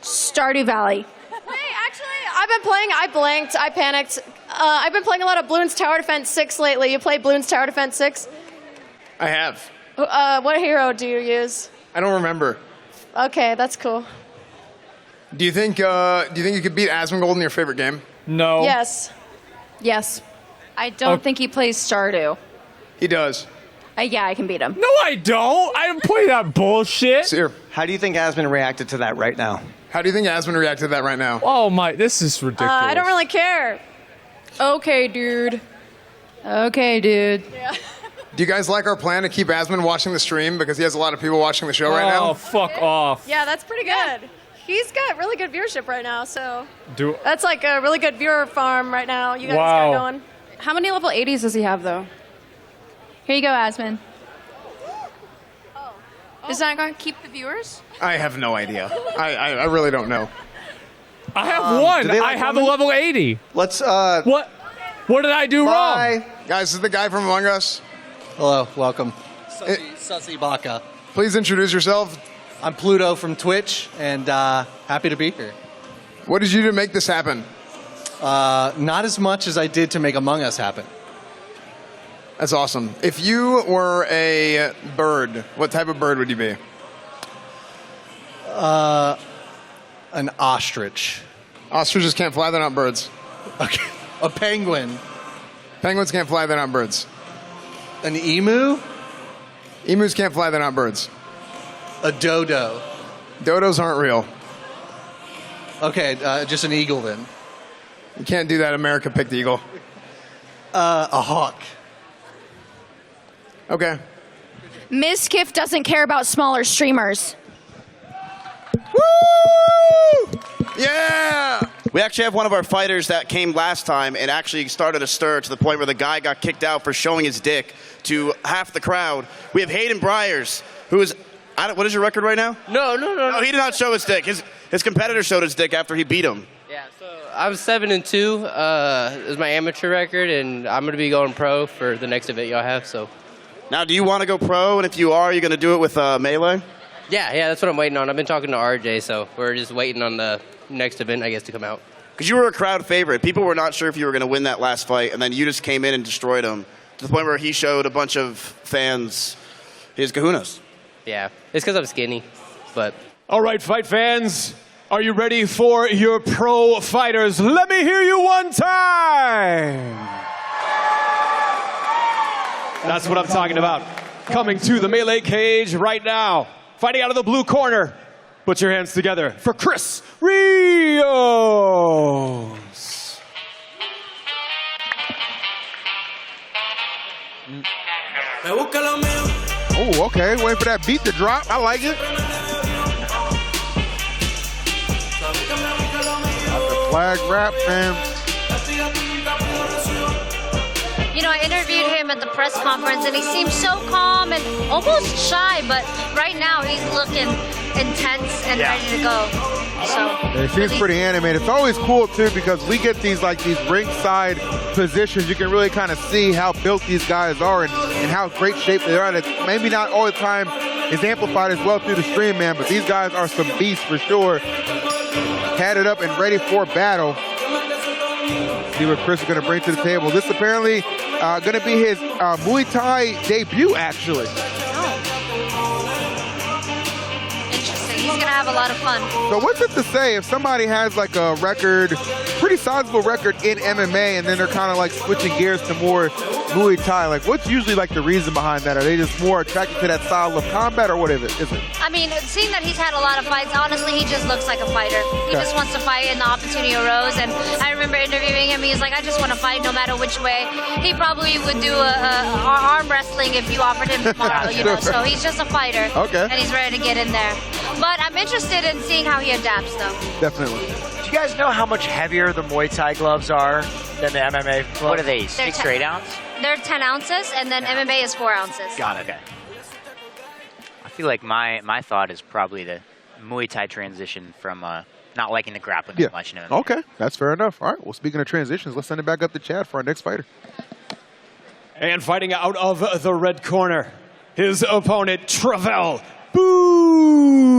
Stardew Valley. Hey, actually, I panicked. I've been playing a lot of Bloons Tower Defense 6 lately. You play Bloons Tower Defense 6? I have. What hero do you use? I don't remember. Okay, that's cool. Do you think you could beat Asmongold in your favorite game? No. Yes. I don't think he plays Stardew. He does. Yeah, I can beat him. No, I don't. I don't play that bullshit. Seer. How do you think Asman reacted to that right now? How do you think Asman reacted to that right now? Oh my, this is ridiculous. I don't really care. Okay, dude. Yeah. Do you guys like our plan to keep Asman watching the stream because he has a lot of people watching the show right now? Oh, fuck off. Yeah, that's pretty good. He's got really good viewership right now, so Do that's like a really good viewer farm right now. You guys got going. How many level 80s does he have, though? Here you go, Asman. Is that going to keep the viewers? I have no idea. I really don't know. I have one. I have a level 80. Let's, What did I do wrong? Guys, this is the guy from Among Us. Hello, welcome. Sussy Baka. Please introduce yourself. I'm Pluto from Twitch, and happy to be here. What did you do to make this happen? Not as much as I did to make Among Us happen. That's awesome. If you were a bird, what type of bird would you be? An ostrich. Ostriches can't fly, they're not birds. Okay. A penguin. Penguins can't fly, they're not birds. An emu? Emus can't fly, they're not birds. A dodo. Dodos aren't real. Okay, just an eagle then. You can't do that. America picked the eagle. A hawk. Okay. Mizkif doesn't care about smaller streamers. Woo! Yeah! We actually have one of our fighters that came last time and actually started a stir to the point where the guy got kicked out for showing his dick to half the crowd. We have Hayden Bryers, who is... what is your record right now? No. No, he did not show his dick. His competitor showed his dick after he beat him. Yeah, so I was 7-2. It was my amateur record, and I'm going to be going pro for the next event y'all have, so... Now, do you want to go pro? And if you are you going to do it with Melee? Yeah, that's what I'm waiting on. I've been talking to RJ, so we're just waiting on the next event, I guess, to come out. Because you were a crowd favorite. People were not sure if you were going to win that last fight, and then you just came in and destroyed him to the point where he showed a bunch of fans his kahunas. Yeah, it's because I'm skinny, but... All right, fight fans, are you ready for your pro fighters? Let me hear you one time. That's what I'm talking about. Coming to the Melee cage right now. Fighting out of the blue corner. Put your hands together for Chris Rios. Oh, okay. Waiting for that beat to drop. I like it. Got the flag rap, man. You know, I interviewed him at the press conference, and he seemed so calm and almost shy, but right now he's looking intense and ready to go. So It seems pretty animated. It's always cool too because we get these ringside positions. You can really kind of see how built these guys are and how great shape they are. And it's maybe not all the time is amplified as well through the stream, man, but these guys are some beasts for sure. Padded up and ready for battle. See what Chris is going to bring to the table. This apparently going to be his Muay Thai debut, actually. he's going to have a lot of fun. So what's it to say if somebody has like a record, pretty sizable record in MMA, and then they're kind of like switching gears to more Muay Thai? Like, what's usually like the reason behind that? Are they just more attracted to that style of combat, or what is it? I mean, seeing that he's had a lot of fights, honestly, he just looks like a fighter. He just wants to fight, and the opportunity arose. And I remember interviewing him. He's like, I just want to fight no matter which way. He probably would do arm wrestling if you offered him tomorrow, you know. So he's just a fighter. Okay. And he's ready to get in there. But I'm interested in seeing how he adapts, though. Definitely. Do you guys know how much heavier the Muay Thai gloves are than the MMA gloves? What are they, 6 or 8 ounce? They're 10 ounces, and then MMA is 4 ounces. Got it. Okay. I feel like my thought is probably the Muay Thai transition from not liking the grappling as much. Okay, that's fair enough. All right, well, speaking of transitions, let's send it back up to Chad for our next fighter. And fighting out of the red corner, his opponent, Travell. Boo!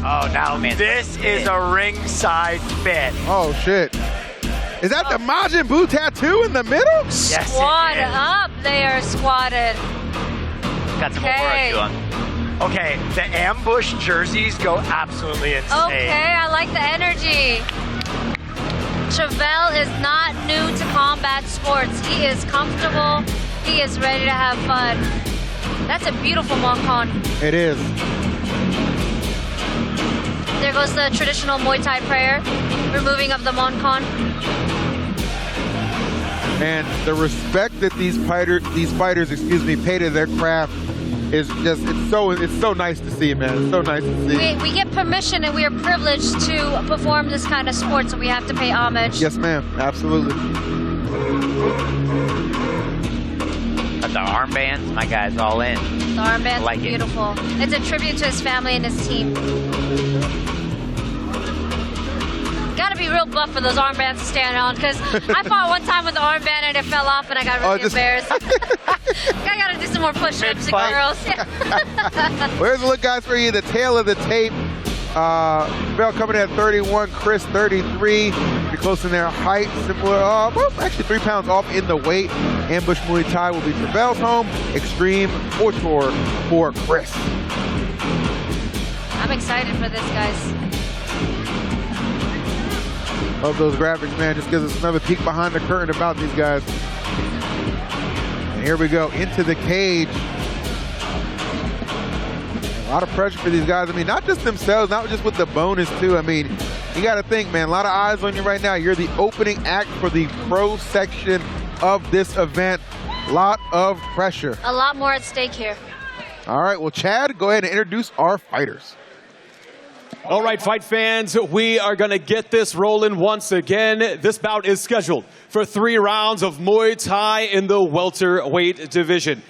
Oh, now this is a ringside fit. Oh, shit. Is that the Majin Buu tattoo in the middle? Yes, Squad up. They are squatted. Got some aura to them. Okay, the ambush jerseys go absolutely insane. Okay, I like the energy. Travell is not new to combat sports. He is comfortable. He is ready to have fun. That's a beautiful Moncon. It is. There goes the traditional Muay Thai prayer, removing of the Moncon. And the respect that these fighters, pay to their craft is just, it's so nice to see, man. It's so nice to see. We get permission and we are privileged to perform this kind of sport, so we have to pay homage. Yes, ma'am. Absolutely. But the armbands, my guy's all in. The armband's like beautiful. It's a tribute to his family and his team. Gotta be real buff for those armbands to stand on, because I fought one time with the armband and it fell off and I got really embarrassed. I gotta do some more push-ups, girls. Well, here's a look, guys, for you. The tail of the tape. Travell coming in at 31, Chris 33. Pretty close in their height. Similar, well, actually 3 pounds off in the weight. Ambush Muay Thai will be Travell's home. Extreme Couture for Chris. I'm excited for this, guys. Love those graphics, man. Just gives us another peek behind the curtain about these guys. And here we go, into the cage. A lot of pressure for these guys. I mean, not just themselves, not just with the bonus, too. I mean, you got to think, man, a lot of eyes on you right now. You're the opening act for the pro section of this event. A lot of pressure. A lot more at stake here. All right, well, Chad, go ahead and introduce our fighters. All right, fight fans, we are going to get this rolling once again. This bout is scheduled for 3 rounds of Muay Thai in the welterweight division.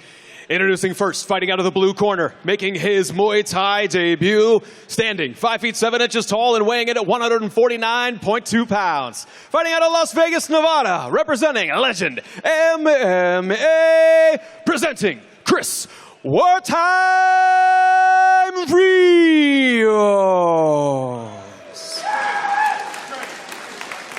Introducing first, fighting out of the blue corner, making his Muay Thai debut, standing 5 feet 7 inches tall and weighing in at 149.2 pounds. Fighting out of Las Vegas, Nevada, representing legend MMA, presenting Chris Wartime Rios.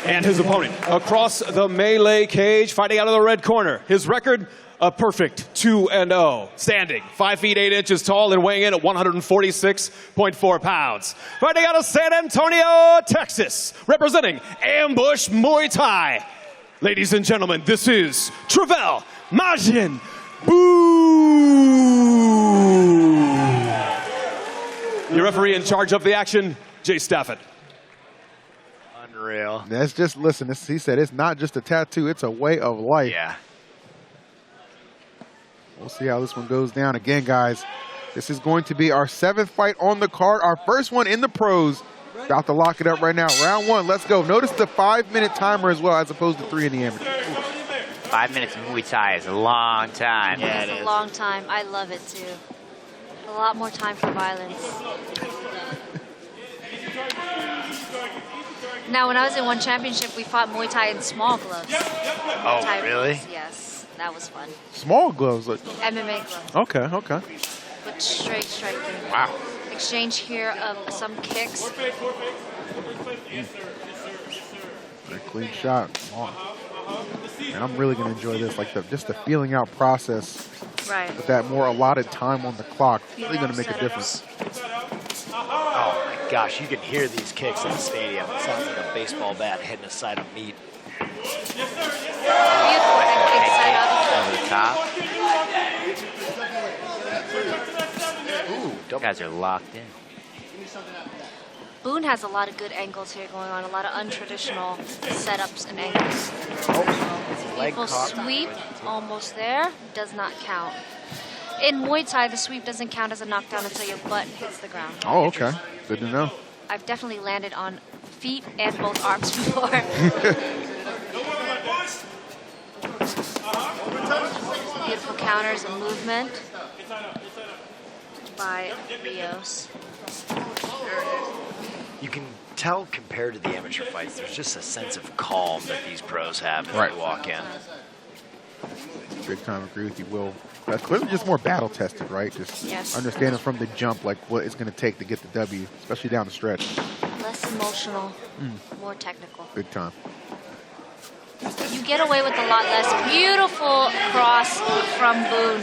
And his opponent across the melee cage, fighting out of the red corner. His record, a perfect 2-0. Standing 5 feet 8 inches tall and weighing in at 146.4 pounds. Fighting out of San Antonio, Texas, representing Ambush Muay Thai. Ladies and gentlemen, this is Travell Majin Buu. Your referee in charge of the action, Jay Stafford. Unreal. That's just, listen, he said it's not just a tattoo, it's a way of life. Yeah. We'll see how this one goes down. Again, guys, this is going to be our 7th fight on the card, our first one in the pros. About to lock it up right now. Round 1, let's go. Notice the 5-minute timer as well, as opposed to 3 in the amateur. 5 minutes of Muay Thai is a long time. Yeah, it's a long time. I love it, too. A lot more time for violence. Now, when I was in One Championship, we fought Muay Thai in small gloves. Oh, really? Yes, that was fun. Small gloves. Like. MMA gloves. Okay, okay. With straight striking. Wow. Exchange here of some kicks. Very clean shot. And I'm really going to enjoy this, like just the feeling out process. Right. With that more allotted time on the clock, really going to make a difference. Oh my gosh, you can hear these kicks in the stadium. It sounds like a baseball bat hitting a side of meat. Beautiful head kick set up. Over the top. Ooh, those guys are locked in. Boone has a lot of good angles here going on, a lot of untraditional setups and angles. Beautiful sweep, almost there, does not count. In Muay Thai, the sweep doesn't count as a knockdown until your butt hits the ground. Oh, okay. Good to know. I've definitely landed on feet and both arms before. Beautiful counters and movement by Rios. You can tell compared to the amateur fights, there's just a sense of calm that these pros have as they walk in. Big time agree with you, Will. Clearly just more battle tested, right? Just understanding from the jump like what it's going to take to get the W, especially down the stretch. Less emotional, more technical. Big time. You get away with a lot less. Beautiful cross from Boone.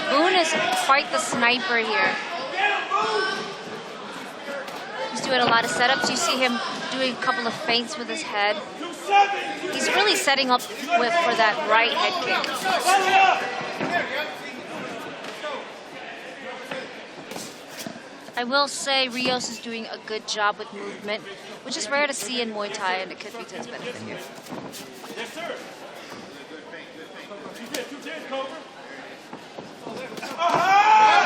Boone is quite the sniper here. He's doing a lot of setups. You see him doing a couple of feints with his head. He's really setting up for that right head kick. I will say Rios is doing a good job with movement, which is rare to see in Muay Thai, and it could be to his benefit here.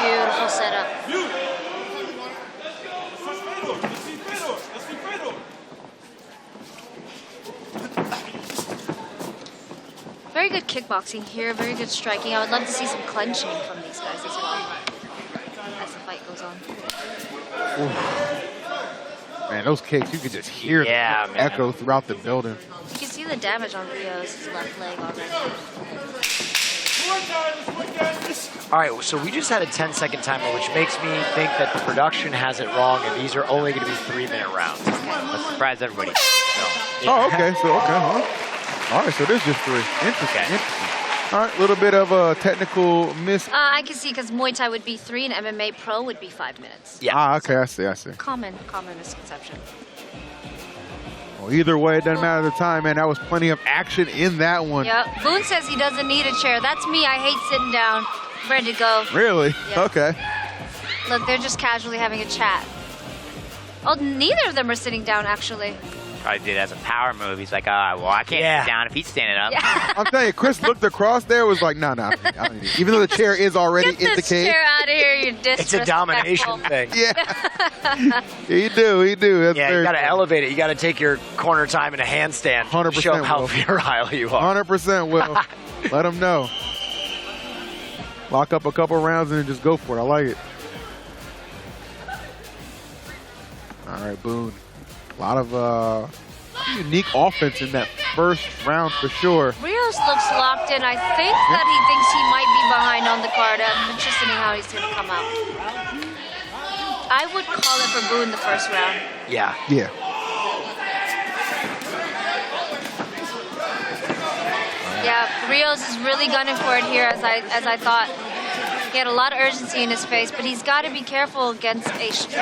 Beautiful setup. Very good kickboxing here, very good striking. I would love to see some clenching from these guys as well as the fight goes on. Oof. Man, those kicks, you could just hear them echo throughout the building. You can see the damage on Rios' left leg already. All right, so we just had a 10-second timer, which makes me think that the production has it wrong, and these are only going to be 3-minute rounds. Let's surprise everybody. Oh, okay. So, huh? All right, so there's just 3. Interesting, interesting. All right, a little bit of a technical miss. I can see because Muay Thai would be 3 and MMA Pro would be 5 minutes. Yeah. Ah, okay, I see. Common misconception. Well, either way, it doesn't matter the time, man. That was plenty of action in that one. Yep. Boone says he doesn't need a chair. That's me. I hate sitting down. Ready to go. Really? Yeah. Okay. Look, they're just casually having a chat. Oh, neither of them are sitting down, actually. Probably did it as a power move. He's like, well, I can't sit down if he's standing up. Yeah. I'm telling you, Chris looked across there, was like, nah, I don't need it. Even though the chair is already in the cage. Get this chair out of here, you disrespectful. It's a domination thing. Yeah. He do. That's you got to elevate it. You got to take your corner time in a handstand. 100% Show how Will. virile you are. 100% Will. Let him know. Lock up a couple rounds and then just go for it. I like it. All right, Boone. A lot of unique offense in that first round for sure. Rios looks locked in. I think that he thinks he might be behind on the card. I'm interested in how he's going to come out. I would call it for Boone the first round. Yeah. Yeah. Yeah, Rios is really gunning for it here, as I thought. He had a lot of urgency in his face, but he's got to be careful against a sniper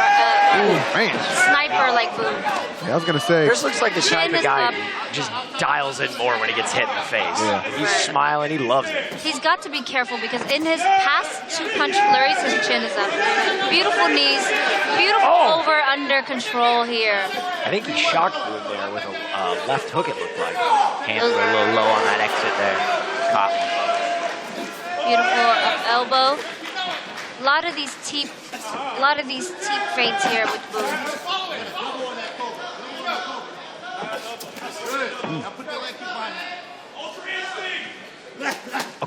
like Boone. Yeah, I was going to say. This looks like the sniper guy just dials in more when he gets hit in the face. Yeah. He's smiling. He loves it. He's got to be careful because in his past 2 punch flurries, his chin is up. Beautiful knees. Beautiful over-under control here. I think he shocked Boone there with a left hook, it looked like. Hands were a little low on that exit there. Caught me. Beautiful elbow. A lot of these teep feints here with Boone.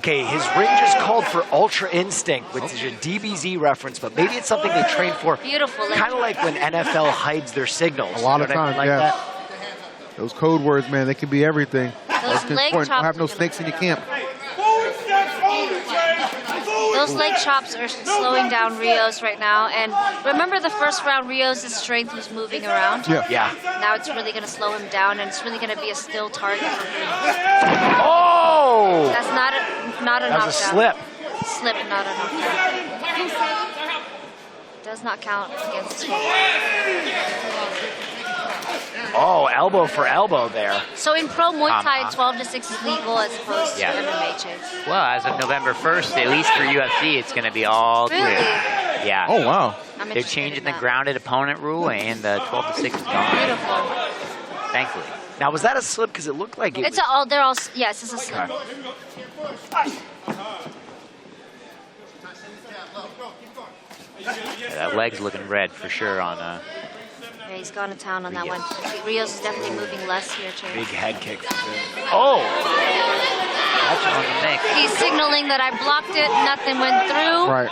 Okay, his ring just called for Ultra Instinct, which is a DBZ reference, but maybe it's something they train for. Beautiful. Kind of like when NFL hides their signals. A lot of times, like yeah. that. Those code words, man, they can be everything. Those leg Don't chops have no are snakes in your camp. Those leg chops are slowing down Rios right now. And remember the first round, Rios' strength was moving around? Yeah. Now it's really going to slow him down, and it's really going to be a still target for him. Oh! That's not a knockdown. That was a slip. Slip, not a knockdown. Does not count against him. Oh, elbow for elbow there. So in pro Muay Thai, 12-6 is legal as opposed to MMA, Chase. Well, as of November 1st, at least for UFC, it's going to be all clear. Really? Yeah. Oh, wow. They're changing the grounded opponent rule, and the 12-6 is gone. Beautiful. Thankfully. Now, was that a slip? Because it looked like it It's was... all, they're all, yes, it's a slip. Yeah, that leg's looking red for sure on Yeah, he's gone to town on that one. Rios is definitely moving less here, Chase. Big head kick. Oh! That's on the neck. He's signaling that I blocked it, nothing went through. Right.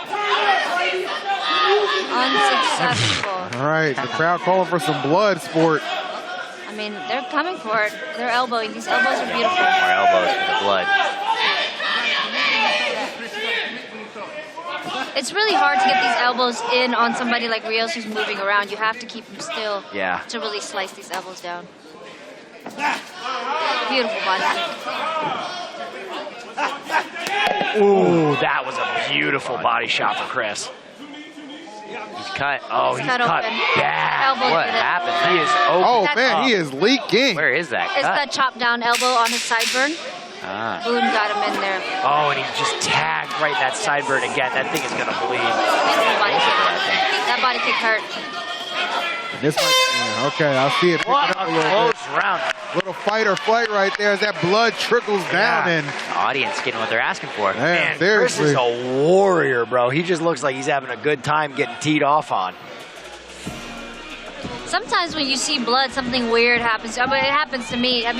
Unsuccessful. All right, the crowd calling for some blood sport. I mean, they're coming for it. They're elbowing. These elbows are beautiful. More elbows for the blood. It's really hard to get these elbows in on somebody like Rios who's moving around. You have to keep him still to really slice these elbows down. Beautiful body kick. Ooh, that was a beautiful body shot for Chris. He's cut. Oh, he's cut open. bad. Elbow What did it. happened? He is open. Oh, man, he is leaking. Where is that It's cut? that chop down elbow on his sideburn. Ah. Boone got him in there. Oh, and he just tagged right in that sideburn again. That thing is going to bleed. Beautiful body kick. That body kick hurt. This might, okay, I'll see it. What Picking up a a little bit. close round. Little fight or flight right there as that blood trickles down. And The audience getting what they're asking for. man, Chris seriously. is a warrior, bro. He just looks like he's having a good time getting teed off on. Sometimes when you see blood, something weird happens. I mean, it happens to me. Have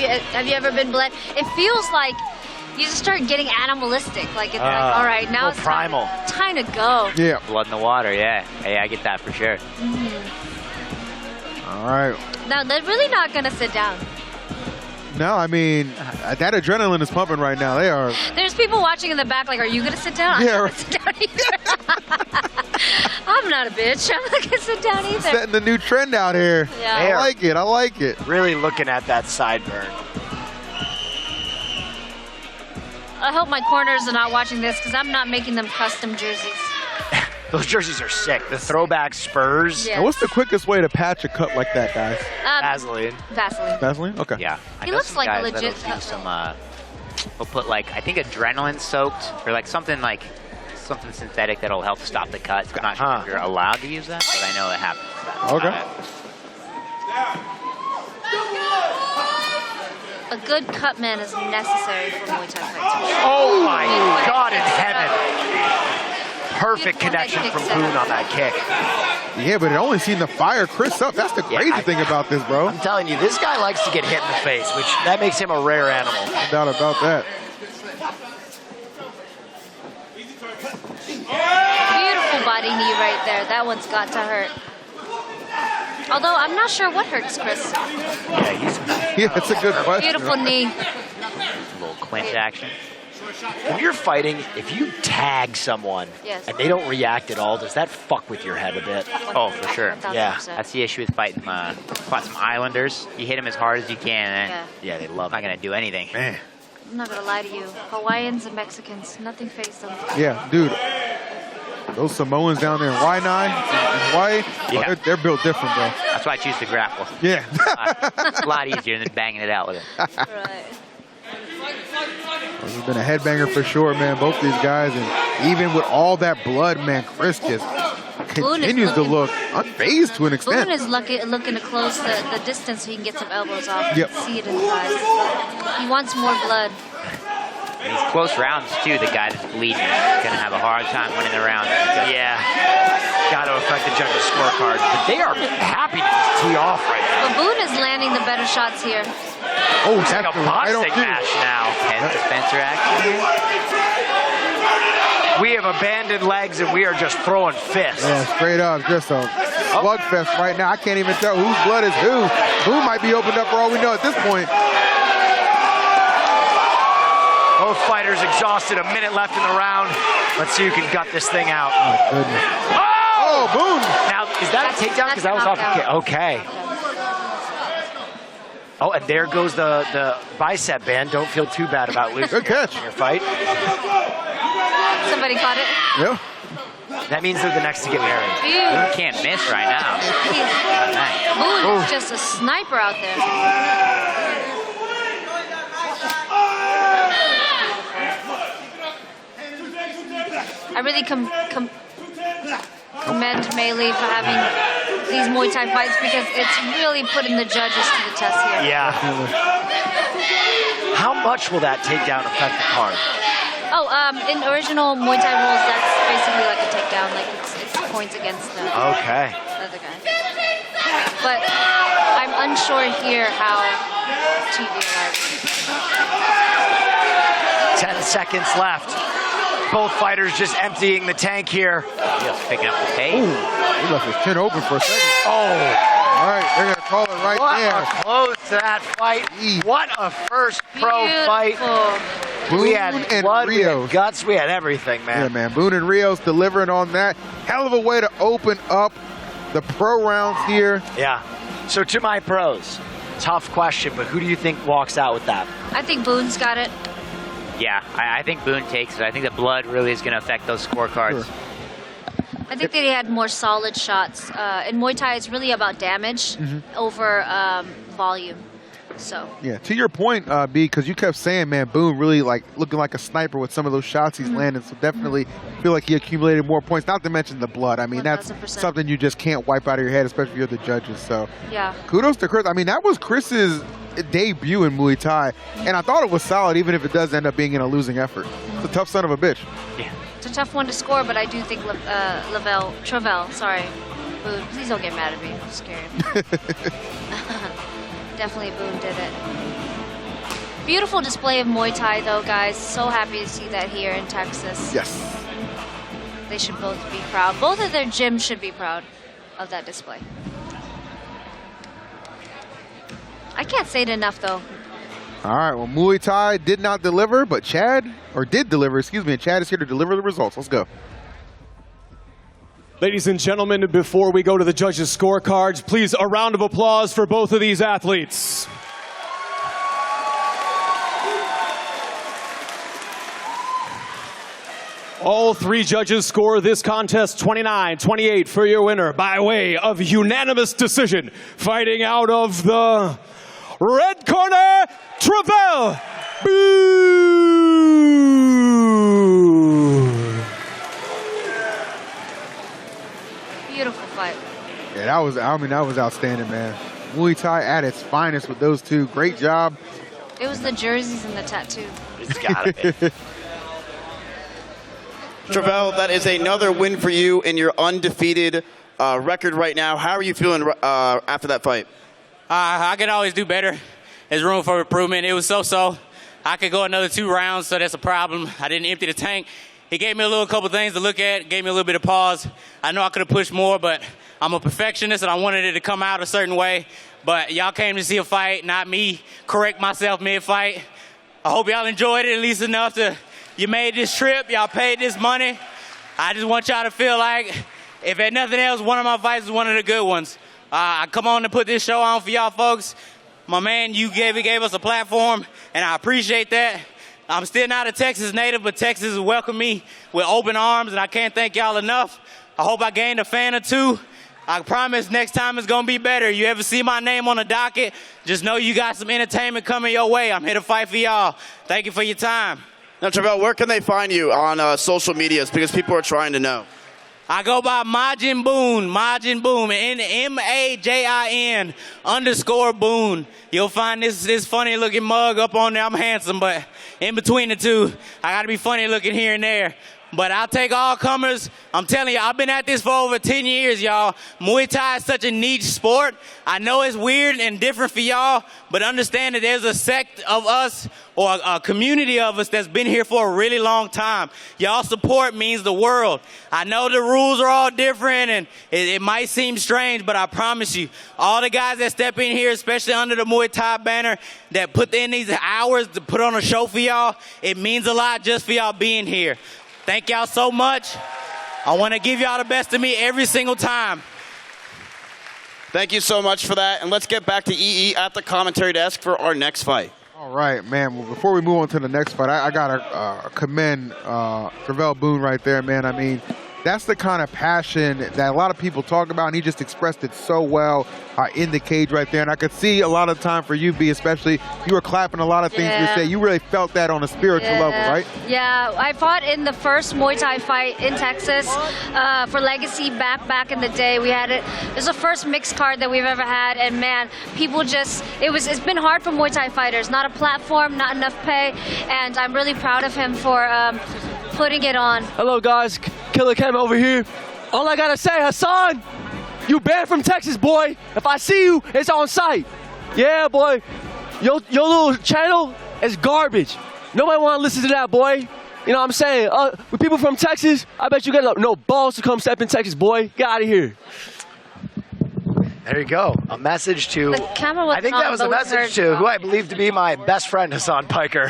you ever been bled? It feels like you just start getting animalistic. Like it's like, all right, now it's primal. time to go. Yeah. Blood in the water, yeah. Hey, I get that for sure. All right. Now they're really not gonna sit down. No, I mean, that adrenaline is pumping right now. They are. There's people watching in the back like, are you gonna sit down? Yeah, I'm right. not sit down either. I'm not a bitch. I'm not gonna sit down either. Setting the new trend out here. Yeah. I like it. I like it. Really looking at that sideburn. I hope my corners are not watching this because I'm not making them custom jerseys. Those jerseys are sick. The throwback Spurs. Yeah. Now, what's the quickest way to patch a cut like that, guys? Vaseline. Vaseline. Vaseline? Okay. Yeah. I He know looks some like a guys legit that'll do some, we'll put like, I think adrenaline soaked or like something synthetic that'll help stop the cuts. I'm not sure if you're allowed to use that, but I know it happens. A good cut man is necessary for Muay Thai fights. Oh my God in heaven. Perfect connection from Boone on that kick. Yeah, but it only seemed to fire Chris up. That's the crazy thing about this, bro. I'm telling you, this guy likes to get hit in the face, which that makes him a rare animal. No doubt about that. Beautiful body knee right there. That one's got to hurt. Although I'm not sure what hurts Chris. Yeah, that's a good question. Beautiful knee. A little clinch action. When you're fighting, if you tag someone Yes. and they don't react at all, does that fuck with your head a bit? Oh, for sure. 1000%. Yeah. That's the issue with fighting fought some Islanders. You hit them as hard as you can, and yeah, they love not going to do anything. Man. I'm not gonna lie to you. Hawaiians and Mexicans, nothing fazed them. Yeah, dude. Those Samoans down there in Waianae and Hawaii, Yeah. they're built different, bro. That's why I choose to grapple. Yeah. It's a lot easier than banging it out with it. Right. This has been a headbanger for sure, man. Both these guys, and even with all that blood, man, Chris just continues to look unfazed to an extent. Boone is looking to close the distance so he can get some elbows off. Yep. You can see it in his eyes. He wants more blood. In these close rounds, too, the guy that's bleeding is going to have a hard time winning the round. Yeah. Got to affect the judges' scorecard. But they are happy to just tee off right now. But Boone is landing the better shots here. Oh, it's like a boxing match now. Tense Spencer action. abandoned legs, and we are just throwing fists. Yeah, straight up, just a slugfest right now. I can't even tell whose blood is who. Who might be opened up for all we know at this point. Both fighters exhausted, a minute left in the round. Let's see who can gut this thing out. Oh, goodness. Oh, boom! Now, is that a takedown? Because that was off the kick. Okay. Oh, and there goes the bicep band. Don't feel too bad about losing Good catch. your fight. Somebody caught it. Yeah. That means they're the next to get married. You can't miss right now. Boone is just a sniper out there. I really commend Melee for having these Muay Thai fights because it's really putting the judges to the test here. Yeah. How much will that takedown affect the card? Oh, in original Muay Thai rules, that's basically like a takedown. Like it's points against the Okay. other guy. But I'm unsure here how TV arrives. 10 seconds left. Both fighters just emptying the tank here. Just picking up the pace. Ooh, he left his chin open for a second. Oh. All right, they're going to call it right there. What a close to that fight. What a first pro fight. Boone We had and blood, we Rios. had guts, we had everything, man. Yeah, man. Boone and Rios delivering on that. Hell of a way to open up the pro rounds here. Yeah. So to my pros, tough question, but who do you think walks out with that? I think Boone's got it. Yeah, I think Boone takes it. I think the blood really is going to affect those scorecards. Sure. I think that he had more solid shots. In Muay Thai, it's really about damage over volume. So. Yeah, to your point, B, because you kept saying, man, Boone really like looking like a sniper with some of those shots he's landing. So definitely feel like he accumulated more points. Not to mention the blood. I mean, that's 1000%. something you just can't wipe out of your head, especially if you're the judges. So Yeah. kudos to Chris. I mean, that was Chris's debut in Muay Thai, and I thought it was solid, even if it does end up being in a losing effort. It's a tough son of a bitch. Yeah. It's a tough one to score, but I do think Travell, sorry, Boone, please don't get mad at me. I'm scared. Definitely Boone did it. Beautiful display of Muay Thai, though, guys. So happy to see that here in Texas. Yes. They should both be proud. Both of their gyms should be proud of that display. I can't say it enough, though. All right, well, Muay Thai did not deliver, but did deliver, excuse me, and Chad is here to deliver the results. Let's go. Ladies and gentlemen, before we go to the judges' scorecards, please a round of applause for both of these athletes. All three judges score this contest 29-28 for your winner by way of unanimous decision. Fighting out of the red corner, Travell. Boo! Beautiful fight. Yeah, that was outstanding, man. Muay Thai at its finest with those two. Great job. It was the jerseys and the tattoo. It's gotta be. Travell, that is another win for you in your undefeated record right now. How are you feeling after that fight? I can always do better. There's room for improvement. It was so-so. I could go another 2 rounds, so that's a problem. I didn't empty the tank. He gave me a couple things to look at, gave me a little bit of pause. I know I could have pushed more, but I'm a perfectionist, and I wanted it to come out a certain way. But y'all came to see a fight, not me correct myself mid-fight. I hope y'all enjoyed it at least enough to, you made this trip, y'all paid this money. I just want y'all to feel like, if at nothing else, one of my fights is one of the good ones. I come on to put this show on for y'all folks. My man, you gave us a platform, and I appreciate that. I'm still not a Texas native, but Texas has welcomed me with open arms, and I can't thank y'all enough. I hope I gained a fan or two. I promise next time it's going to be better. You ever see my name on the docket, just know you got some entertainment coming your way. I'm here to fight for y'all. Thank you for your time. Now, Travell, where can they find you on social medias? Because people are trying to know. I go by Majin Boone, MAJIN_Boone. You'll find this funny looking mug up on there. I'm handsome, but in between the two, I gotta be funny looking here and there. but I'll take all comers. I'm telling you, I've been at this for over 10 years, y'all. Muay Thai is such a niche sport. I know it's weird and different for y'all, but understand that there's a sect of us or a community of us that's been here for a really long time. Y'all support means the world. I know the rules are all different and it might seem strange, but I promise you, all the guys that step in here, especially under the Muay Thai banner, that put in these hours to put on a show for y'all, it means a lot just for y'all being here. Thank y'all so much. I want to give y'all the best of me every single time. Thank you so much for that. And let's get back to EE at the commentary desk for our next fight. All right, man. Well, before we move on to the next fight, I got to commend Travell Boone right there, man. I mean, that's the kind of passion that a lot of people talk about, and he just expressed it so well in the cage right there. And I could see a lot of time for you, B, especially you were clapping a lot of things you say. You really felt that on a spiritual level, right? Yeah, I fought in the first Muay Thai fight in Texas for Legacy back in the day. We had it. It was the first mixed card that we've ever had, and man, people just it's been hard for Muay Thai fighters. Not a platform, not enough pay, and I'm really proud of him for putting it on. Hello, guys. Killer Cam over here. All I gotta say, Hassan, you banned from Texas, boy. If I see you, it's on sight. Yeah, boy. Your little channel is garbage. Nobody wanna listen to that, boy. You know what I'm saying? With people from Texas, I bet you got no balls to come step in Texas, boy. Get out of here. There you go. A message to, I think that was a message to who I believe to be my best friend, Hassan Piker.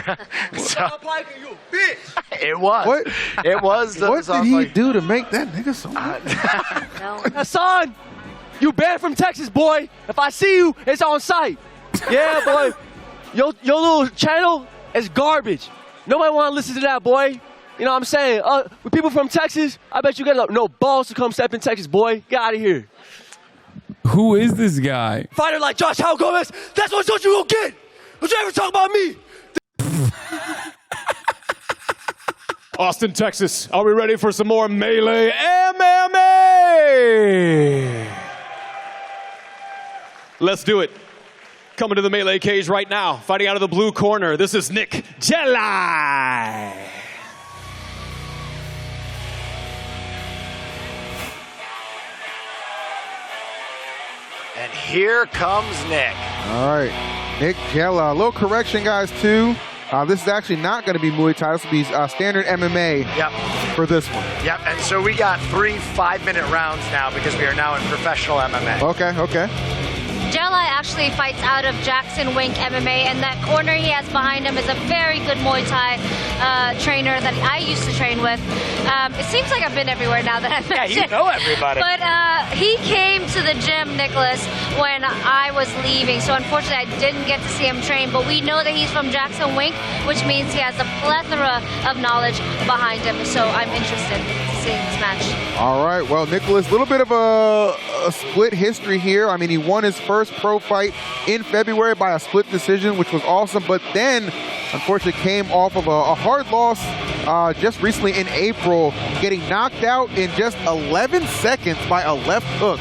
Hassan Piker, you bitch. It was. What? It was. What did he do to make that nigga so mad? Hassan, you banned from Texas, boy. If I see you, it's on sight. Yeah, boy. Your little channel is garbage. Nobody want to listen to that, boy. You know what I'm saying? With people from Texas, I bet you got no balls to come step in Texas, boy. Get out of here. Who is this guy? Fighter like Josh Howell Gomez, that's what you gonna get. Don't you ever talk about me. Austin, Texas, are we ready for some more melee MMA? Let's do it. Coming to the melee cage right now, fighting out of the blue corner, this is Nick Jelai. And here comes Nick. All right, Nick Jella. A little correction, guys, too. This is actually not going to be Muay Thai. This will be standard MMA for this one. Yep, and so we got 3 5-minute rounds now because we are now in professional MMA. Okay. Jelai actually fights out of Jackson Wink MMA, and that corner he has behind him is a very good Muay Thai trainer that I used to train with. It seems like I've been everywhere now that I've mentioned. Yeah, you know everybody. But he came to the gym, Nicholas, when I was leaving, so unfortunately I didn't get to see him train, but we know that he's from Jackson Wink, which means he has a plethora of knowledge behind him, so I'm interested in seeing this match. All right, well, Nicholas, a little bit of a split history here. I mean, he won his first pro fight in February by a split decision, which was awesome, but then unfortunately came off of a hard loss just recently in April, getting knocked out in just 11 seconds by a left hook.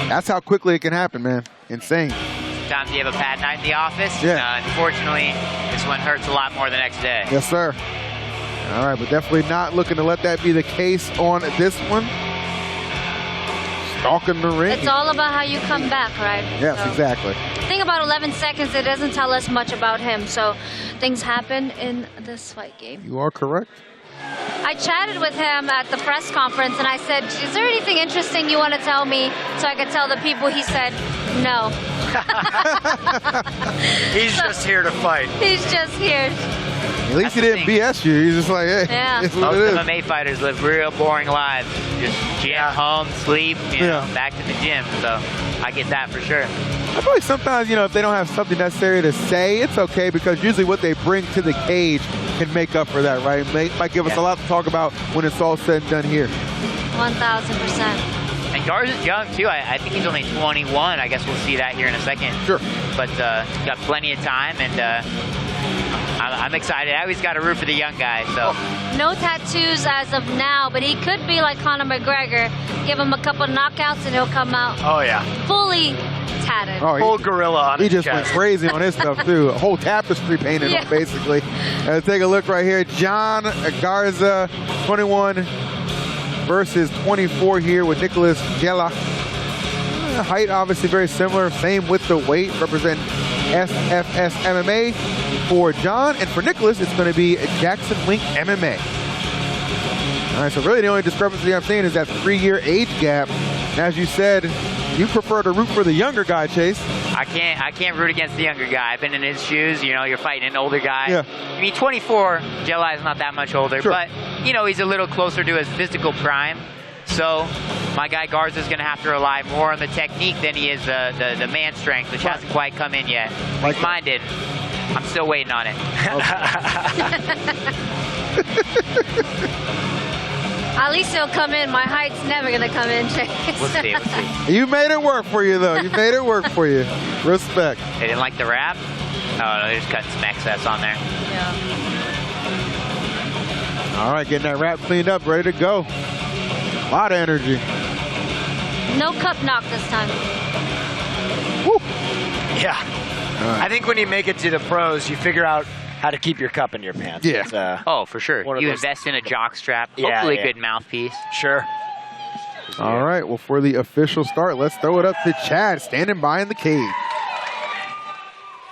That's how quickly it can happen, man. Insane. Sometimes you have a bad night in the office. Yeah. Unfortunately, this one hurts a lot more the next day. Yes, sir. All right, but definitely not looking to let that be the case on this one. Stalking the ring. It's all about how you come back, right? Yes, so, exactly. The thing about 11 seconds, it doesn't tell us much about him, so things happen in this fight game. You are correct. I chatted with him at the press conference, and I said, is there anything interesting you want to tell me so I could tell the people? He said, no. He's just here to fight. He's just here. At least he didn't BS you. He's just like, hey, it's what Most it is. MMA fighters live real boring lives. Just gym, home, sleep, you know, back to the gym. So I get that for sure. I feel like sometimes, you know, if they don't have something necessary to say, it's okay, because usually what they bring to the cage can make up for that, right? Might give us a lot to talk about when it's all said and done here. 1,000%. And Garza's young, too. I think he's only 21. I guess we'll see that here in a second. Sure. But got plenty of time, and I'm excited. I always got to root for the young guy. So No tattoos as of now, but he could be like Conor McGregor. Give him a couple knockouts and he'll come out fully tatted. Oh, Full gorilla on he his just chest. went crazy on his stuff, too. A whole tapestry painted Yeah. on, basically. Take a look right here. John Garza, 21 versus 24 here with Nicholas Jella. Height obviously very similar. Same with the weight. Represent SFS MMA for John. And for Nicholas, it's going to be Jackson Wink MMA. All right, so really the only discrepancy I'm seeing is that 3-year age gap. And as you said, you prefer to root for the younger guy, Chase. I can't root against the younger guy. I've been in his shoes. You know, you're fighting an older guy. Yeah. I mean, 24, Jelai is not that much older, Sure. but, you know, he's a little closer to his physical prime. So my guy Garza is going to have to rely more on the technique than he is the man strength, which hasn't quite come in yet. Like mine did. I'm still waiting on it. At least it'll come in. My height's never going to come in, Chase. We'll see. You made it work for you, though. You made it work for you. Respect. They didn't like the wrap? Oh, no, they're just cutting some excess on there. Yeah. All right, getting that wrap cleaned up, ready to go. A lot of energy. No cup knock this time. Woo. Yeah. I think when you make it to the pros, you figure out how to keep your cup in your pants. Yeah. It's, Oh, for sure. one of You those- invest in a jock strap, Yeah, hopefully yeah. a good mouthpiece. Sure. All right, well, for the official start, let's throw it up to Chad, standing by in the cage.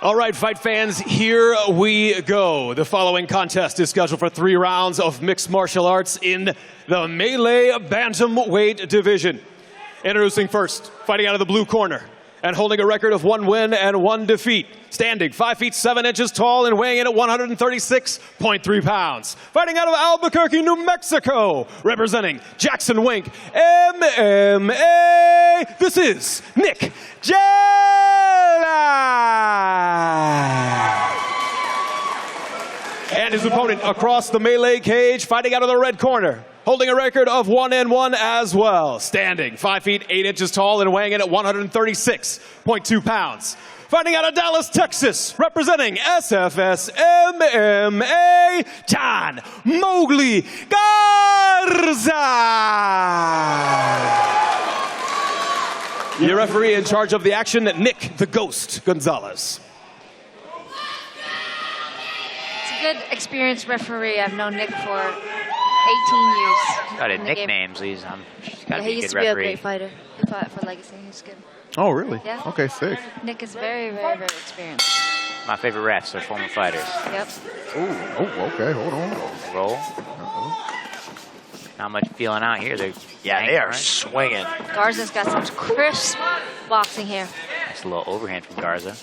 All right, fight fans, here we go. The following contest is scheduled for 3 rounds of mixed martial arts in the melee bantamweight division. Introducing first, fighting out of the blue corner and holding a record of 1 win and 1 defeat. Standing 5 feet 7 inches tall and weighing in at 136.3 pounds. Fighting out of Albuquerque, New Mexico, representing Jackson Wink MMA. This is Nick Jella. And his opponent across the melee cage, fighting out of the red corner, holding a record of 1 and 1 as well. Standing 5 feet 8 inches tall and weighing in at 136.2 pounds. Fighting out of Dallas, Texas, representing SFS MMA, John Mowgli Garza. Your referee in charge of the action, Nick the Ghost Gonzalez. It's a good, experienced referee. I've known Nick for 18 years. Got in a the game. nickname, so he's got to He be a used good to be a referee. great fighter. He fought for Legacy. He's good. Oh, really? Yeah. Okay, sick. Nick is very, very, very experienced. My favorite refs are former fighters. Yep. Oh, okay, hold on. Roll. Not much feeling out here. Yeah, they are swinging. Garza's got some crisp boxing here. Nice little overhand from Garza.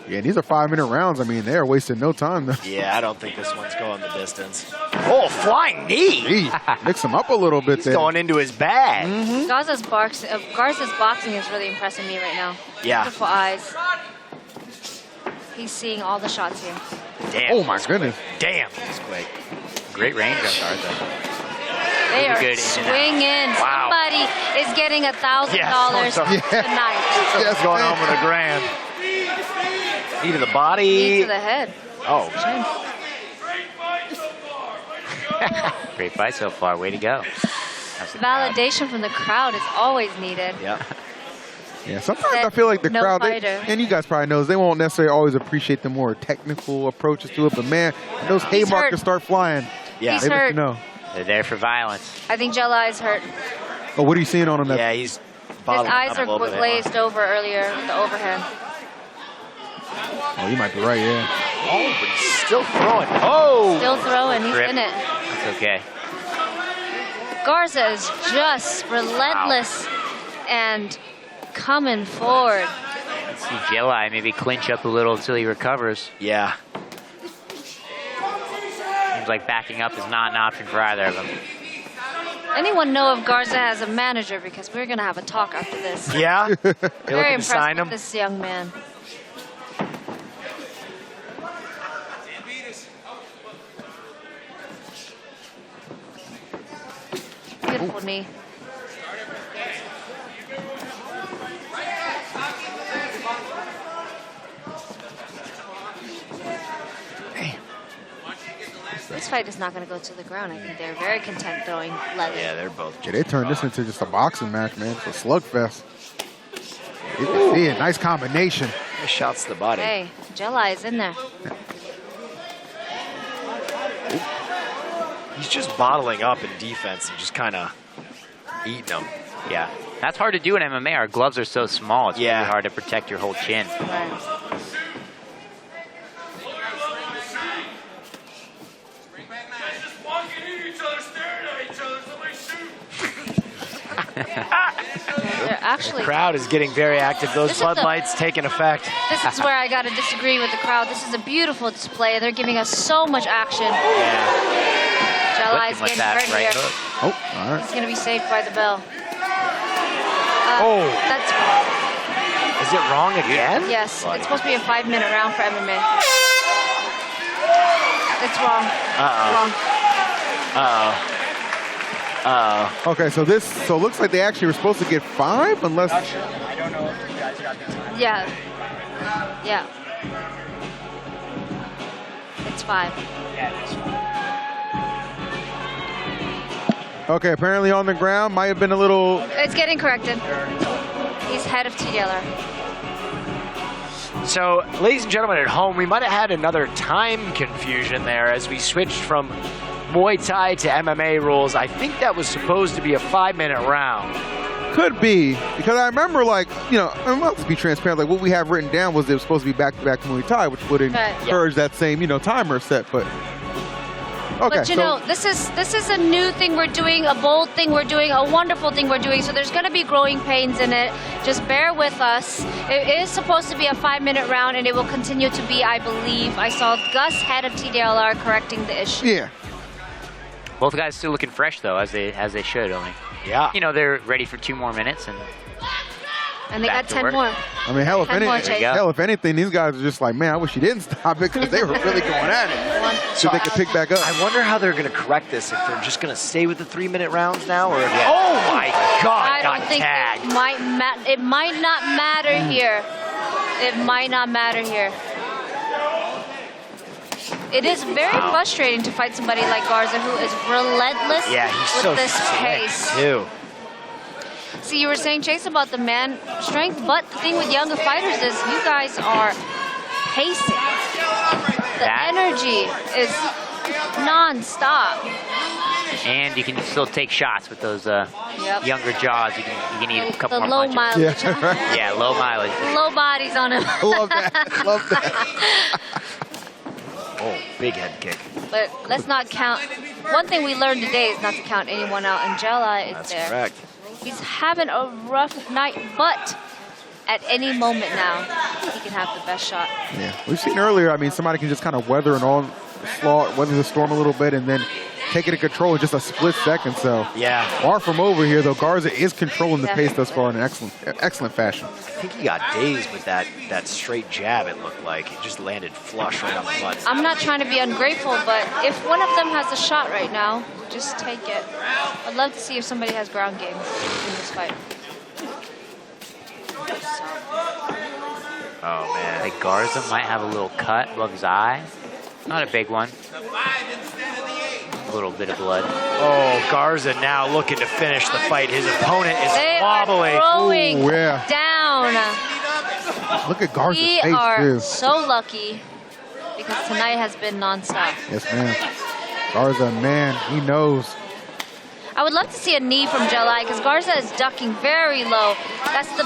Yeah, and these are 5-minute rounds. I mean, they are wasting no time, though. Yeah, I don't think this one's going the distance. Oh, flying knee. Mix them up a little bit He's there. going into his bag. Garza's boxing is really impressing me right now. Yeah. Beautiful eyes. He's seeing all the shots here. Damn. Oh, my goodness. Damn, he's quick. Great range on Garza. They are Good in and out. swinging. Wow. Somebody is getting $1,000 Yes. tonight. Yes, going man. home with $1,000. Knee to the body. Knee to the head. Oh. Great fight so far. Way to go. That's the crowd. Validation from the crowd is always needed. Yeah. Yeah, sometimes I feel like the No crowd, fighter. and you guys probably know, they won't necessarily always appreciate the more technical approaches to it, but man, when those He's haymarkers hurt. start flying, Yeah. He's they let hurt. you know. They're there for violence. I think Jella is hurt. Oh, what are you seeing on him? That Yeah, he's His bottling eyes up are a little bit. glazed over earlier with the overhand. Oh, you might be right, yeah. Oh, but he's still throwing. Oh! Still throwing. He's Grip. in it. That's okay. Garza is just relentless and coming forward. Let's see Jelai maybe clinch up a little until he recovers. Yeah. Seems like backing up is not an option for either of them. Anyone know if Garza has a manager? Because we're going to have a talk after this. Yeah? You're Very looking to impressed sign with him? this young man. Beautiful knee. This fight is not going to go to the ground. I think they're very content throwing leather. Yeah, they're both. Yeah, they turned this into just a boxing match, man. It's a slugfest. Yeah, nice combination. Nice shots to the body. Hey, Jelai is in there. He's just bottling up in defense and just kind of eating them. Yeah, that's hard to do in MMA. Our gloves are so small. It's really hard to protect your whole chin. Right. Actually, the crowd is getting very active. Those floodlights taking effect. This is where I got to disagree with the crowd. This is a beautiful display. They're giving us so much action. Jelai's getting hurt here. Oh, all right. He's going to be saved by the bell. That's Is it wrong again? Yes, it's supposed to be a 5-minute round for MMA. It's wrong. Wrong. Okay, so it looks like they actually were supposed to get 5, unless. Not sure. I don't know if you guys got the time. Yeah. Yeah. It's 5. Yeah, it's 5. Okay, apparently on the ground might have been a little. It's getting corrected. He's head of TDLR. So, ladies and gentlemen at home, we might have had another time confusion there as we switched from Muay Thai to MMA rules. I think that was supposed to be a 5-minute round. Could be, because I remember, like, let's be transparent, like what we have written down was it was supposed to be back-to-back Muay Thai, which would encourage that same, timer set, but. Okay, but this is a new thing we're doing, a bold thing we're doing, a wonderful thing we're doing. So there's going to be growing pains in it. Just bear with us. It is supposed to be a 5-minute round, and it will continue to be, I believe. I saw Gus, head of TDLR, correcting the issue. Yeah. Both guys still looking fresh though, as they should. Yeah. They're ready for 2 more minutes and they got 10 more. I mean, hell, if anything, these guys are just like, man, I wish you didn't stop it because they were really going at it. So they could pick back up. I wonder how they're going to correct this, if they're just going to stay with the 3-minute rounds now, or if oh my God, I don't think tagged. it might not matter here. It might not matter here. It is very frustrating to fight somebody like Garza, who is relentless with this pace. Too. See, you were saying, Chase, about the man strength, but the thing with younger fighters is you guys are pacing. The energy is non-stop. And you can still take shots with those younger jaws. You can eat a couple more low punches. mileage. Yeah, low mileage. Low bodies on him. Love that. Love that. Oh, big head kick. But let's not count. One thing we learned today is not to count anyone out, and Jelai is That's there. correct. He's having a rough night, but at any moment now, he can have the best shot. Yeah, we've seen earlier, I mean, somebody can just kind of weather the storm a little bit and then take it in control in just a split second. So far from over here, though, Garza is controlling the pace thus far in an excellent fashion. I think he got dazed with that straight jab, it looked like. It just landed flush right on the butt. I'm not trying to be ungrateful, but if one of them has a shot right now, just take it. I'd love to see if somebody has ground game in this fight. Oh, man. Like Garza might have a little cut above his eye. Not a big one. A little bit of blood. Oh, Garza now looking to finish the fight. His opponent is wobbling. They are throwing down. Look at Garza's We face, are too. so lucky because tonight has been nonstop. Yes, ma'am. Garza, man, he knows. I would love to see a knee from Jelai because Garza is ducking very low. That's the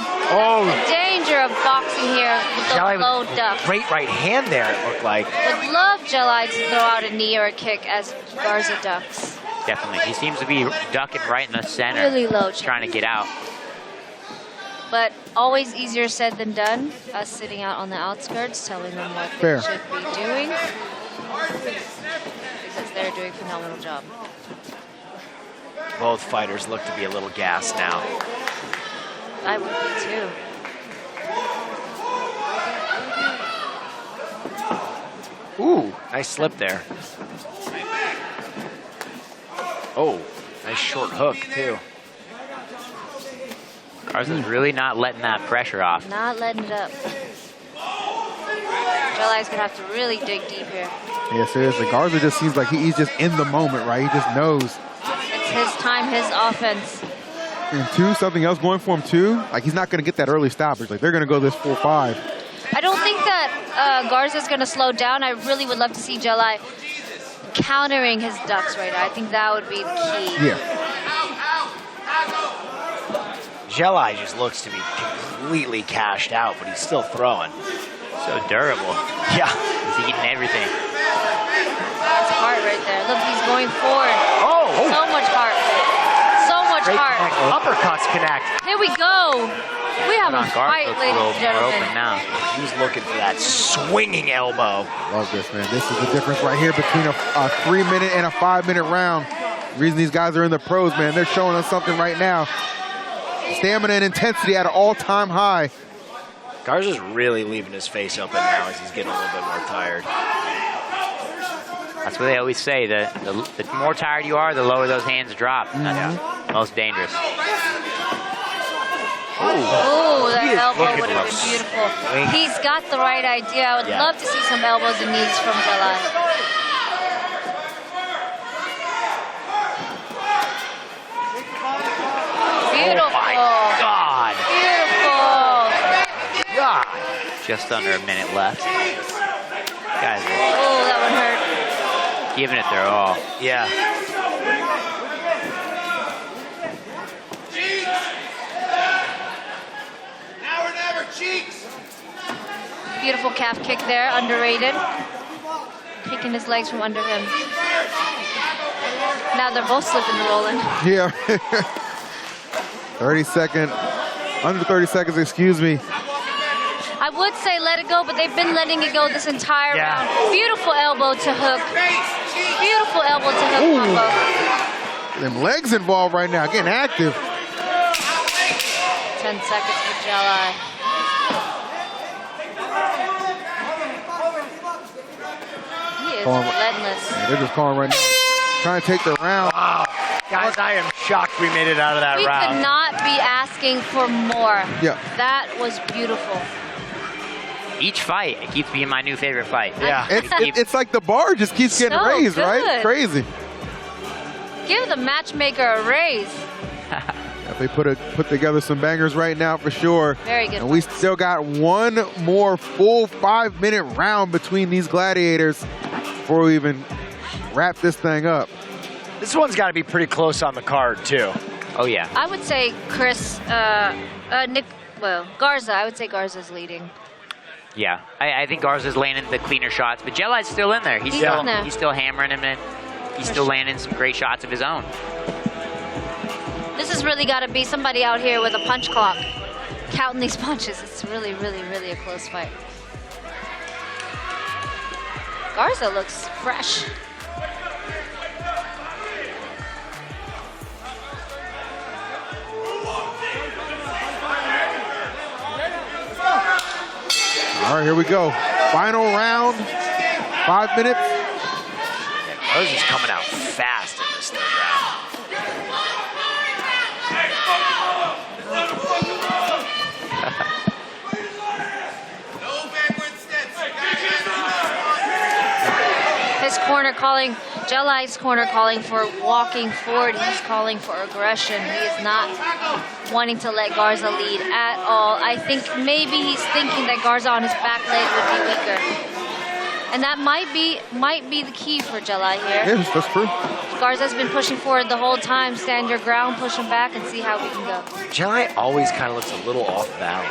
danger of boxing here with the low duck. Great right hand there, it looked like. Would love Jelai to throw out a knee or a kick as Garza ducks. Definitely. He seems to be ducking right in the center. Really low. Trying to get out. But always easier said than done. Us sitting out on the outskirts, telling them what they should be doing. Because they're doing a phenomenal job. Both fighters look to be a little gassed now. I would be too. Ooh, nice slip there. Oh, nice short hook, too. Garza's really not letting that pressure off. Not letting it up. Jelai's going to have to really dig deep here. Yeah, seriously. Garza just seems like he's just in the moment, right? He just knows. It's his time, his offense. And two, something else going for him too. Like he's not going to get that early stoppage. Like they're going to go this 4-5. I don't think that Garza's going to slow down. I really would love to see Jelai countering his ducks right now. I think that would be the key. Yeah. Jelai just looks to be completely cashed out, but he's still throwing. So durable. Yeah. He's eating everything. That's heart right there. Look, he's going forward. Oh! So much heart. So much Great heart. connect. Uppercuts connect. Here we go. We have a fight, ladies and gentlemen. He's looking for that swinging elbow. Love this, man. This is the difference right here between a 3-minute and a 5-minute round. The reason these guys are in the pros, man, they're showing us something right now. Stamina and intensity at an all-time high. Garza's really leaving his face open now as he's getting a little bit more tired. That's what they always say. The more tired you are, the lower those hands drop. That's most dangerous. Ooh, that elbow would have been beautiful. Wait. He's got the right idea. I would love to see some elbows and knees from Jelai. Beautiful. Oh my God. Beautiful. God. Just under a minute left. Guys are that one hurt. giving it their all. Yeah. Now or never, cheeks. Beautiful calf kick there, underrated. Kicking his legs from under him. Now they're both slipping and rolling. Yeah. under 30 seconds, excuse me. I would say let it go, but they've been letting it go this entire round. Beautiful elbow to hook. Beautiful elbow to hook combo. Them legs involved right now, getting active. 10 seconds for Jelai. He is relentless. Yeah, they're just calling right now. Trying to take the round. Wow. Guys, I am shocked we made it out of that We round. could not be asking for more. Yeah. That was beautiful. Each fight, it keeps being my new favorite fight. Yeah. It's like the bar just keeps getting So raised, right? good. Crazy. Give the matchmaker a raise. If they put together some bangers right now for sure. Very good. And we still got one more full 5-minute round between these gladiators before we even wrap this thing up. This one's got to be pretty close on the card, too. Oh, yeah. I would say Garza. I would say Garza's leading. Yeah, I think Garza's landing the cleaner shots, but Jelai's still in there. He's still hammering him in. He's still landing some great shots of his own. This has really got to be somebody out here with a punch clock, counting these punches. It's really, really, really a close fight. Garza looks fresh. All right, here we go. Final round, 5 minutes. Yeah, Garza's coming out fast in this third His corner calling, Jelai's corner calling for walking forward. He's calling for aggression. He is not wanting to let Garza lead at all. I think maybe he's thinking that Garza on his back leg would be weaker. And that might be the key for Jelai here. Yeah, that's true. Garza's been pushing forward the whole time. Stand your ground, push him back, and see how we can go. Jelai always kind of looks a little off balance.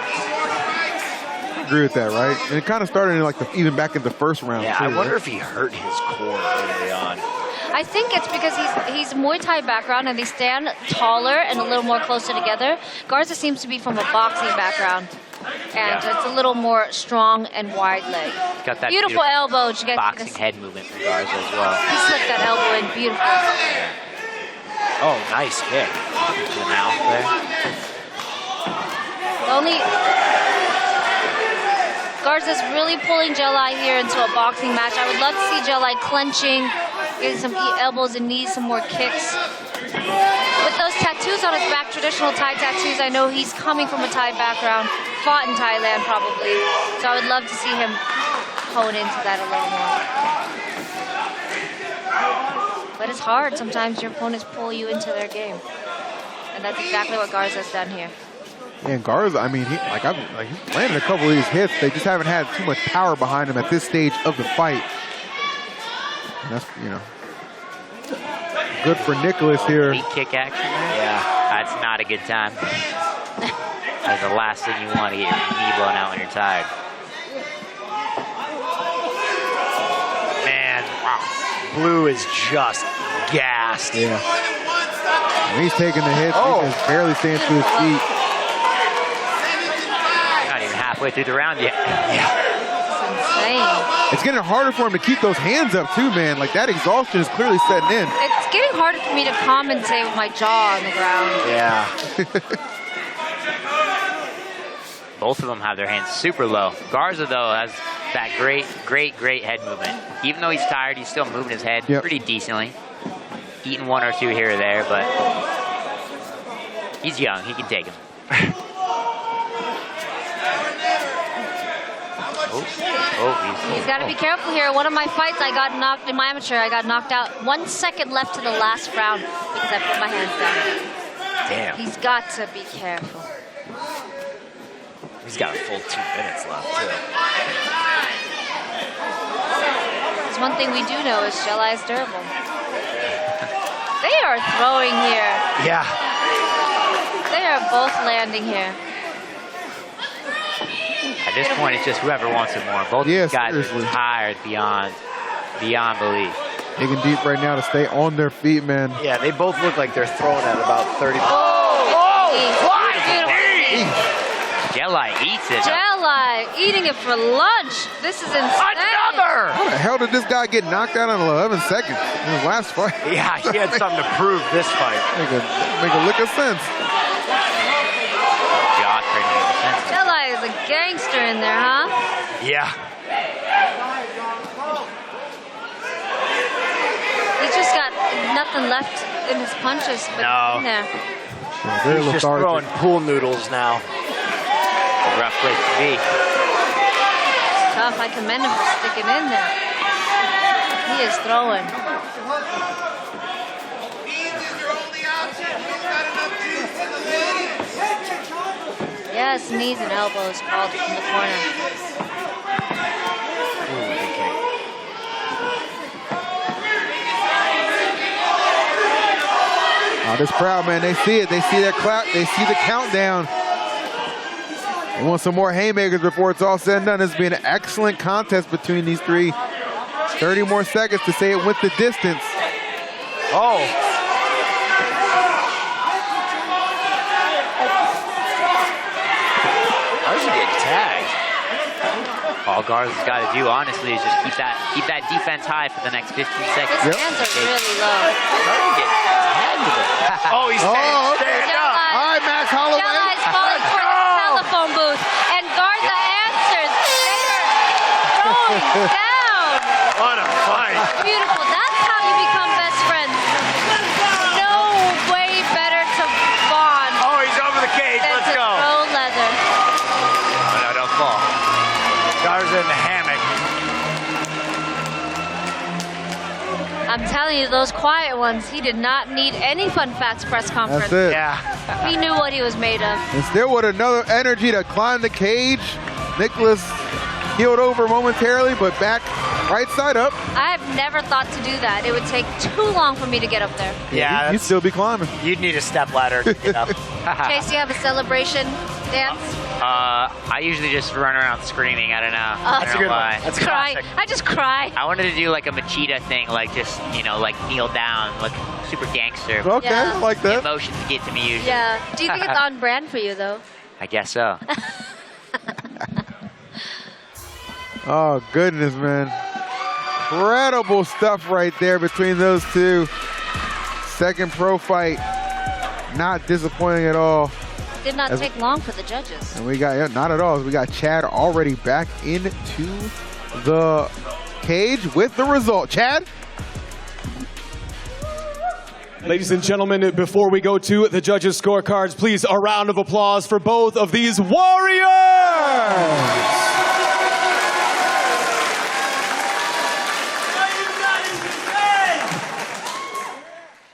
I agree with that, right? And it kind of started in like even back in the first round. Yeah, too, I wonder right? if he hurt his core early on. I think it's because he's Muay Thai background and they stand taller and a little more closer together. Garza seems to be from a boxing background. And it's a little more strong and wide leg. Got that beautiful elbow. Boxing head movement from Garza as well. He slipped that elbow in beautiful. Oh, nice kick. To the mouth there. Garza's really pulling Jelai here into a boxing match. I would love to see Jelai clenching, getting some elbows and knees, some more kicks. With those tattoos on his back, traditional Thai tattoos, I know he's coming from a Thai background, fought in Thailand probably. So I would love to see him hone into that a little more. But it's hard. Sometimes your opponents pull you into their game. And that's exactly what Garza's done here. And Garza, I mean, he's landed a couple of these hits. They just haven't had too much power behind him at this stage of the fight. And that's, good for Nicholas here. Feet kick action. Yeah, that's not a good time. That's the last thing you want to get your knee blown out when you're tired. Man, Blue is just gassed. Yeah. And he's taking the hits. He just barely stands to his feet. Not even halfway through the round yet. Insane. It's getting harder for him to keep those hands up too, man. Like that exhaustion is clearly setting in. It's getting harder for me to compensate with my jaw on the ground. Yeah. Both of them have their hands super low. Garza, though, has that great head movement. Even though he's tired, he's still moving his head pretty decently. Eating one or two here or there, but he's young. He can take him. He's got to be careful here. One of my fights, I got knocked in my amateur. I got knocked out 1 second left to the last round because I put my hands down. Damn. He's got to be careful. He's got a full 2 minutes left, too. There's one thing we do know is Shell Eye is durable. They are throwing here. Yeah. They are both landing here. At this point, it's just whoever wants it more. Both these guys are tired beyond belief. Digging deep right now to stay on their feet, man. Yeah, they both look like they're throwing at about 30. Jelly eats it. Jelly eating it for lunch. This is insane. How the hell did this guy get knocked out in 11 seconds in his last fight? Yeah, he had something to prove this fight. Make a lick of sense. Jelly is a gangster in there, huh? Yeah. He's just got nothing left in his punches but in there. He's just throwing pool noodles now. A rough place to be. It's tough. I commend him for sticking in there. He is throwing. Yes, knees and elbows called from the corner. Oh, this crowd, man, they see it. They see that clap. They see the countdown. They want some more haymakers before it's all said and done. This has been an excellent contest between these three. 30 more seconds to say it went the distance. Oh. How's he getting tagged? All Garza's got to do, honestly, is just keep that defense high for the next 15 seconds. His hands are really low. Oh, he's standing up. All right, Max Holloway. Jelly's falling for the telephone booth, and Garza answers. They are throwing down. What a fight. Beautiful. That's how you become best friends. No way better to bond. Oh, he's over the cage. Than Let's to go. throw leather. Oh, no, don't fall. Garza in the hammock. I'm telling you, those quiet ones, he did not need any fun facts press conference. That's it. Yeah. He knew what he was made of. And still with another energy to climb the cage. Nicholas healed over momentarily, but back right side up. I have never thought to do that. It would take too long for me to get up there. Yeah, You'd still be climbing. You'd need a step ladder to get up. Chase, you have a celebration dance? I usually just run around screaming. I don't know. I don't know why. That's Cry. classic. I just cry. I wanted to do like a Machida thing, like just, like kneel down, like super gangster. Okay, Yeah. I like that. Emotions get to me usually. Yeah. Do you think it's on brand for you, though? I guess so. Oh, goodness, man. Incredible stuff right there between those two. Second pro fight. Not disappointing at all. Did not take long for the judges. And we got, not at all. We got Chad already back into the cage with the result. Chad? Ladies and gentlemen, before we go to the judges' scorecards, please a round of applause for both of these warriors!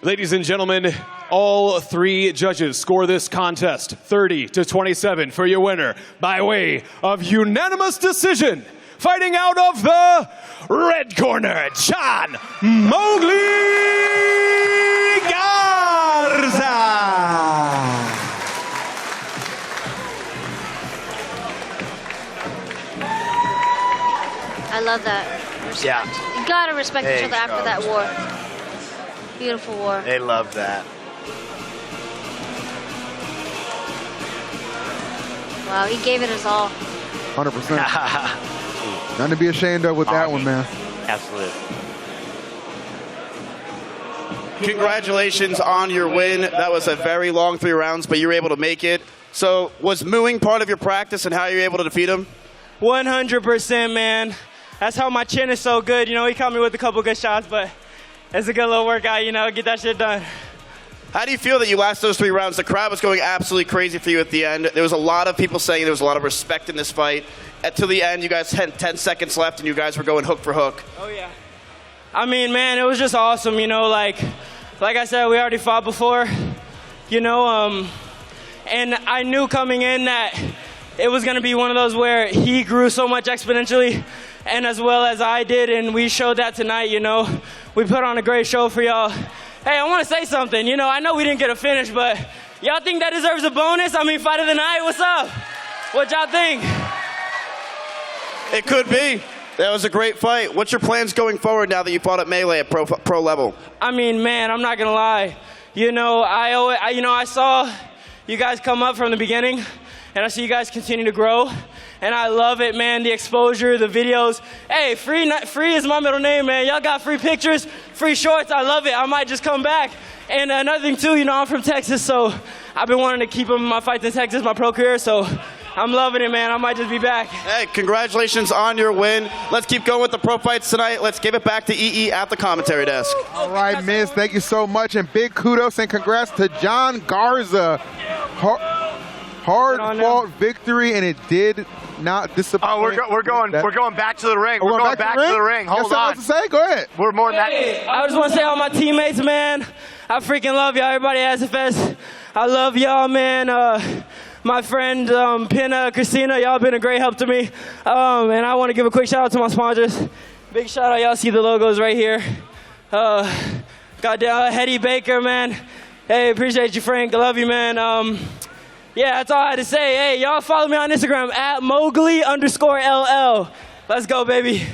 Ladies and gentlemen, all 3 judges score this contest 30-27 for your winner by way of unanimous decision. Fighting out of the red corner, John Mowgli Garza. I love that. Respect. Yeah. You gotta respect each Hey, other after that war. Beautiful war. They love that. Wow, he gave it his all. 100%. Nothing to be ashamed of with that one, man. Absolutely. Congratulations on your win. That was a very long 3 rounds, but you were able to make it. So was mooing part of your practice and how you were able to defeat him? 100%, man. That's how my chin is so good. You know, he caught me with a couple good shots, but it's a good little workout, you know, get that shit done. How do you feel that you last those 3 rounds? The crowd was going absolutely crazy for you at the end. There was a lot of people saying there was a lot of respect in this fight. Till the end, you guys had 10 seconds left, and you guys were going hook for hook. Oh, yeah. I mean, man, it was just awesome, you know, like I said, we already fought before, you know, and I knew coming in that it was going to be one of those where he grew so much exponentially, and as well as I did, and we showed that tonight, you know. We put on a great show for y'all. Hey, I want to say something. You know, I know we didn't get a finish, but y'all think that deserves a bonus? I mean, fight of the night, what's up? What y'all think? It could be. That was a great fight. What's your plans going forward now that you fought at Melee at pro level? I mean, man, I'm not going to lie. You know, I saw you guys come up from the beginning, and I see you guys continue to grow. And I love it, man, the exposure, the videos. Hey, free is my middle name, man. Y'all got free pictures, free shorts. I love it. I might just come back. And another thing, too, you know, I'm from Texas, so I've been wanting to keep up my fights in Texas, my pro career, so I'm loving it, man. I might just be back. Hey, congratulations on your win. Let's keep going with the pro fights tonight. Let's give it back to EE at the commentary desk. All right, Miz, thank you so much, and big kudos and congrats to John Garza. Hard-fought victory, and it did not disappoint. Oh, we're going back to the ring. We're going back to the ring. Hold on. To say? Go ahead. We're more than that. I just want to say all my teammates, man, I freaking love y'all. Everybody at SFS, I love y'all, man. My friend Pinna, Christina, y'all been a great help to me. And I want to give a quick shout out to my sponsors. Big shout out, y'all see the logos right here. Goddamn, Hetty Baker, man. Hey, appreciate you, Frank. I love you, man. Yeah, that's all I had to say. Hey, y'all follow me on Instagram at Mowgli_LL. Let's go, baby.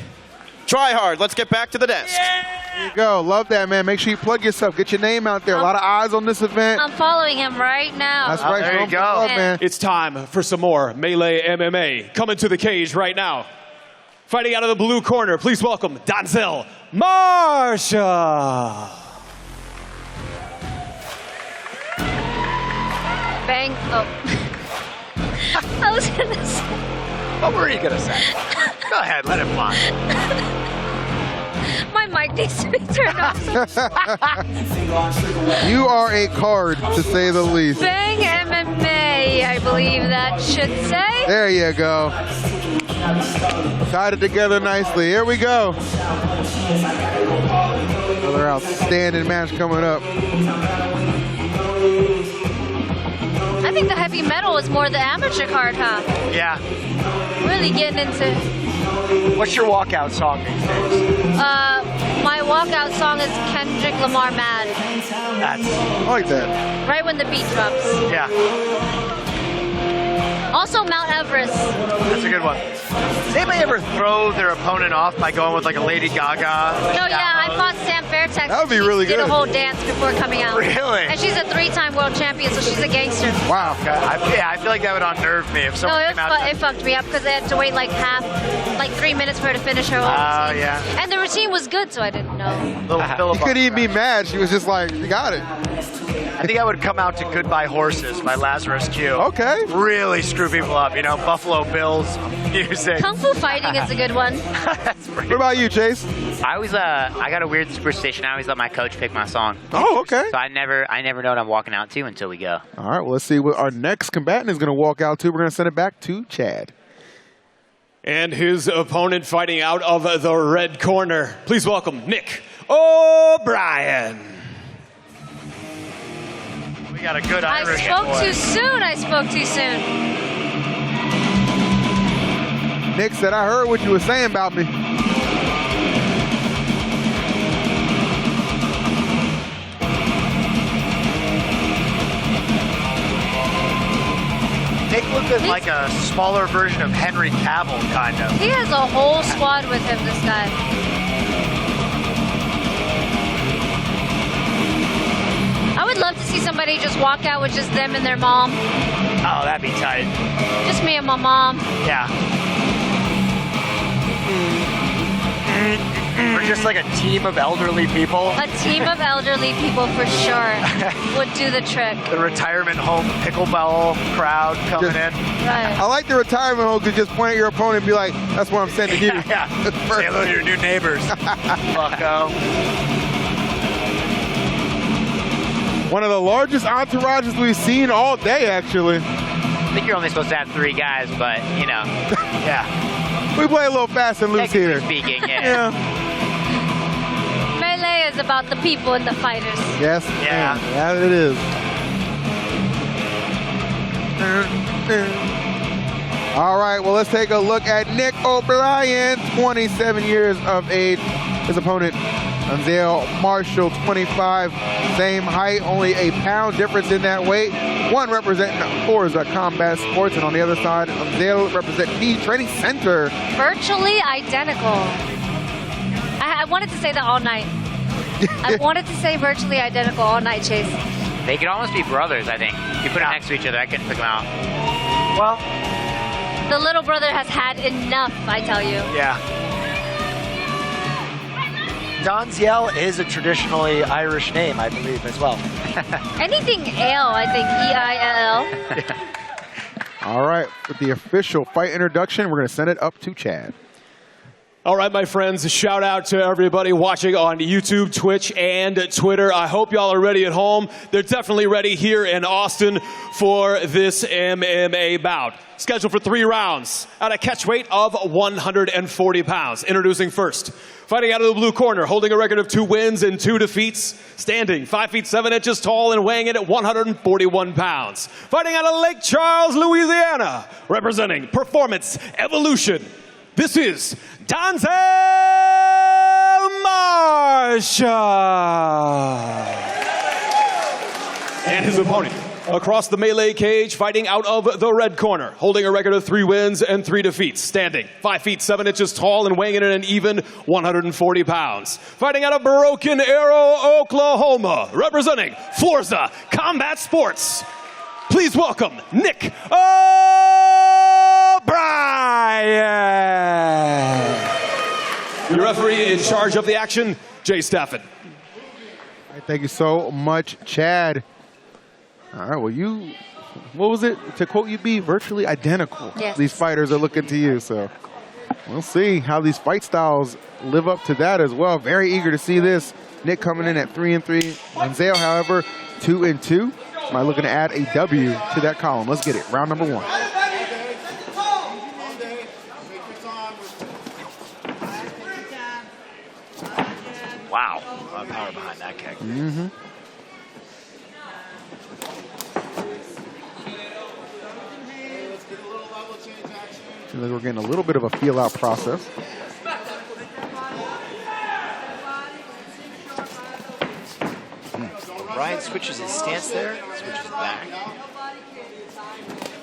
Try hard. Let's get back to the desk. There you go. Love that, man. Make sure you plug yourself. Get your name out there. A lot of eyes on this event. I'm following him right now. That's right. There you go. Love, man. It's time for some more Melee MMA. Coming to the cage right now. Fighting out of the blue corner, please welcome Donzel Marshall. Bang. Oh. I was going to say. What were you going to say? Go ahead, let it fly. My mic needs to be turned off. You are a card, to say the least. Bang MMA, I believe that should say. There you go. Tied it together nicely. Here we go. Another outstanding match coming up. I think the heavy metal is more the amateur card, huh? Yeah. Really getting into... What's your walkout song these days? My walkout song is Kendrick Lamar Mad. I like that. Right when the beat drops. Yeah. Also Mount Everest. That's a good one. Does anybody ever throw their opponent off by going with like a Lady Gaga? No, yeah, I fought Sam Fairtex. That would be really She did good. a whole dance before coming out. Really? And she's a 3-time world champion, so she's a gangster. Wow. Okay. I feel like that would unnerve me if No, someone came out. it fucked me up because they had to wait like 3 minutes for her to finish her whole routine. Yeah. And the routine was good, so I didn't know. You couldn't even be mad. She was just like, you got it. I think I would come out to Goodbye Horses by Lazarus Q. Okay. Really screw people up, you know, Buffalo Bills music. Kung Fu Fighting is a good one. What about you, Chase? I always, I got a weird superstition. I always let my coach pick my song. Oh, okay. So I never know what I'm walking out to until we go. All right, well, let's see what our next combatant is going to walk out to. We're going to send it back to Chad. And his opponent fighting out of the red corner. Please welcome Nick O'Brien. We got a good I Irish spoke boy. too soon. I spoke too soon. Nick said, I heard what you were saying about me. Nick looked like a smaller version of Henry Cavill, kind of. He has a whole squad with him, this guy. I would love to see somebody just walk out with just them and their mom. Oh, that'd be tight. Just me and my mom. Yeah. Or just like a team of elderly people. A team of elderly people for sure would do the trick. The retirement home pickleball crowd coming in. Right. I like the retirement home to just point at your opponent and be like, that's what I'm sending you. Yeah. Say hello to your new neighbors. Bucko. One of the largest entourages we've seen all day, actually. I think you're only supposed to have 3 guys, but, you know, yeah. We play a little fast and loose here. Speaking, yeah. Melee is about the people and the fighters. Yes. Yeah. Yeah, it is. All right, well, let's take a look at Nick O'Brien, 27 years of age. His opponent, Anzel Marshall, 25. Same height, only a pound difference in that weight. One representing Forza Combat Sports, and on the other side, Anzel representing the Training Center. Virtually identical. I wanted to say that all night. I wanted to say virtually identical all night, Chase. They could almost be brothers, I think. You put them next to each other, I couldn't pick them out. Well, the little brother has had enough, I tell you. Yeah. Donziel is a traditionally Irish name, I believe, as well. Anything ale, I think, E-I-L-L. All right, with the official fight introduction, we're going to send it up to Chad. All right, my friends, a shout out to everybody watching on YouTube, Twitch, and Twitter. I hope y'all are ready at home. They're definitely ready here in Austin for this MMA bout. Scheduled for 3 rounds at a catch weight of 140 pounds. Introducing first, fighting out of the blue corner, holding a record of 2 wins and 2 defeats, standing 5 feet 7 inches tall and weighing in at 141 pounds. Fighting out of Lake Charles, Louisiana, representing Performance Evolution. This is Donzel Marshall. And his opponent, across the melee cage, fighting out of the red corner, holding a record of 3 wins and 3 defeats, standing 5 feet 7 inches tall and weighing in at an even 140 pounds. Fighting out of Broken Arrow, Oklahoma, representing Forza Combat Sports. Please welcome Nick O'Brien. Your referee in charge of the action, Jay Staffen. All right, thank you so much, Chad. All right, well, what was it? To quote you, be virtually identical. Yes. These fighters are looking to you, so we'll see how these fight styles live up to that as well. Very eager to see this. Nick coming in at 3-3. Anzel, however, 2-2. Am I looking to add a W to that column? Let's get it. Round number 1. Wow. A lot of power behind that kick. Mm-hmm. Seems like we're getting a little bit of a feel-out process. Ryan switches his stance there, switches back.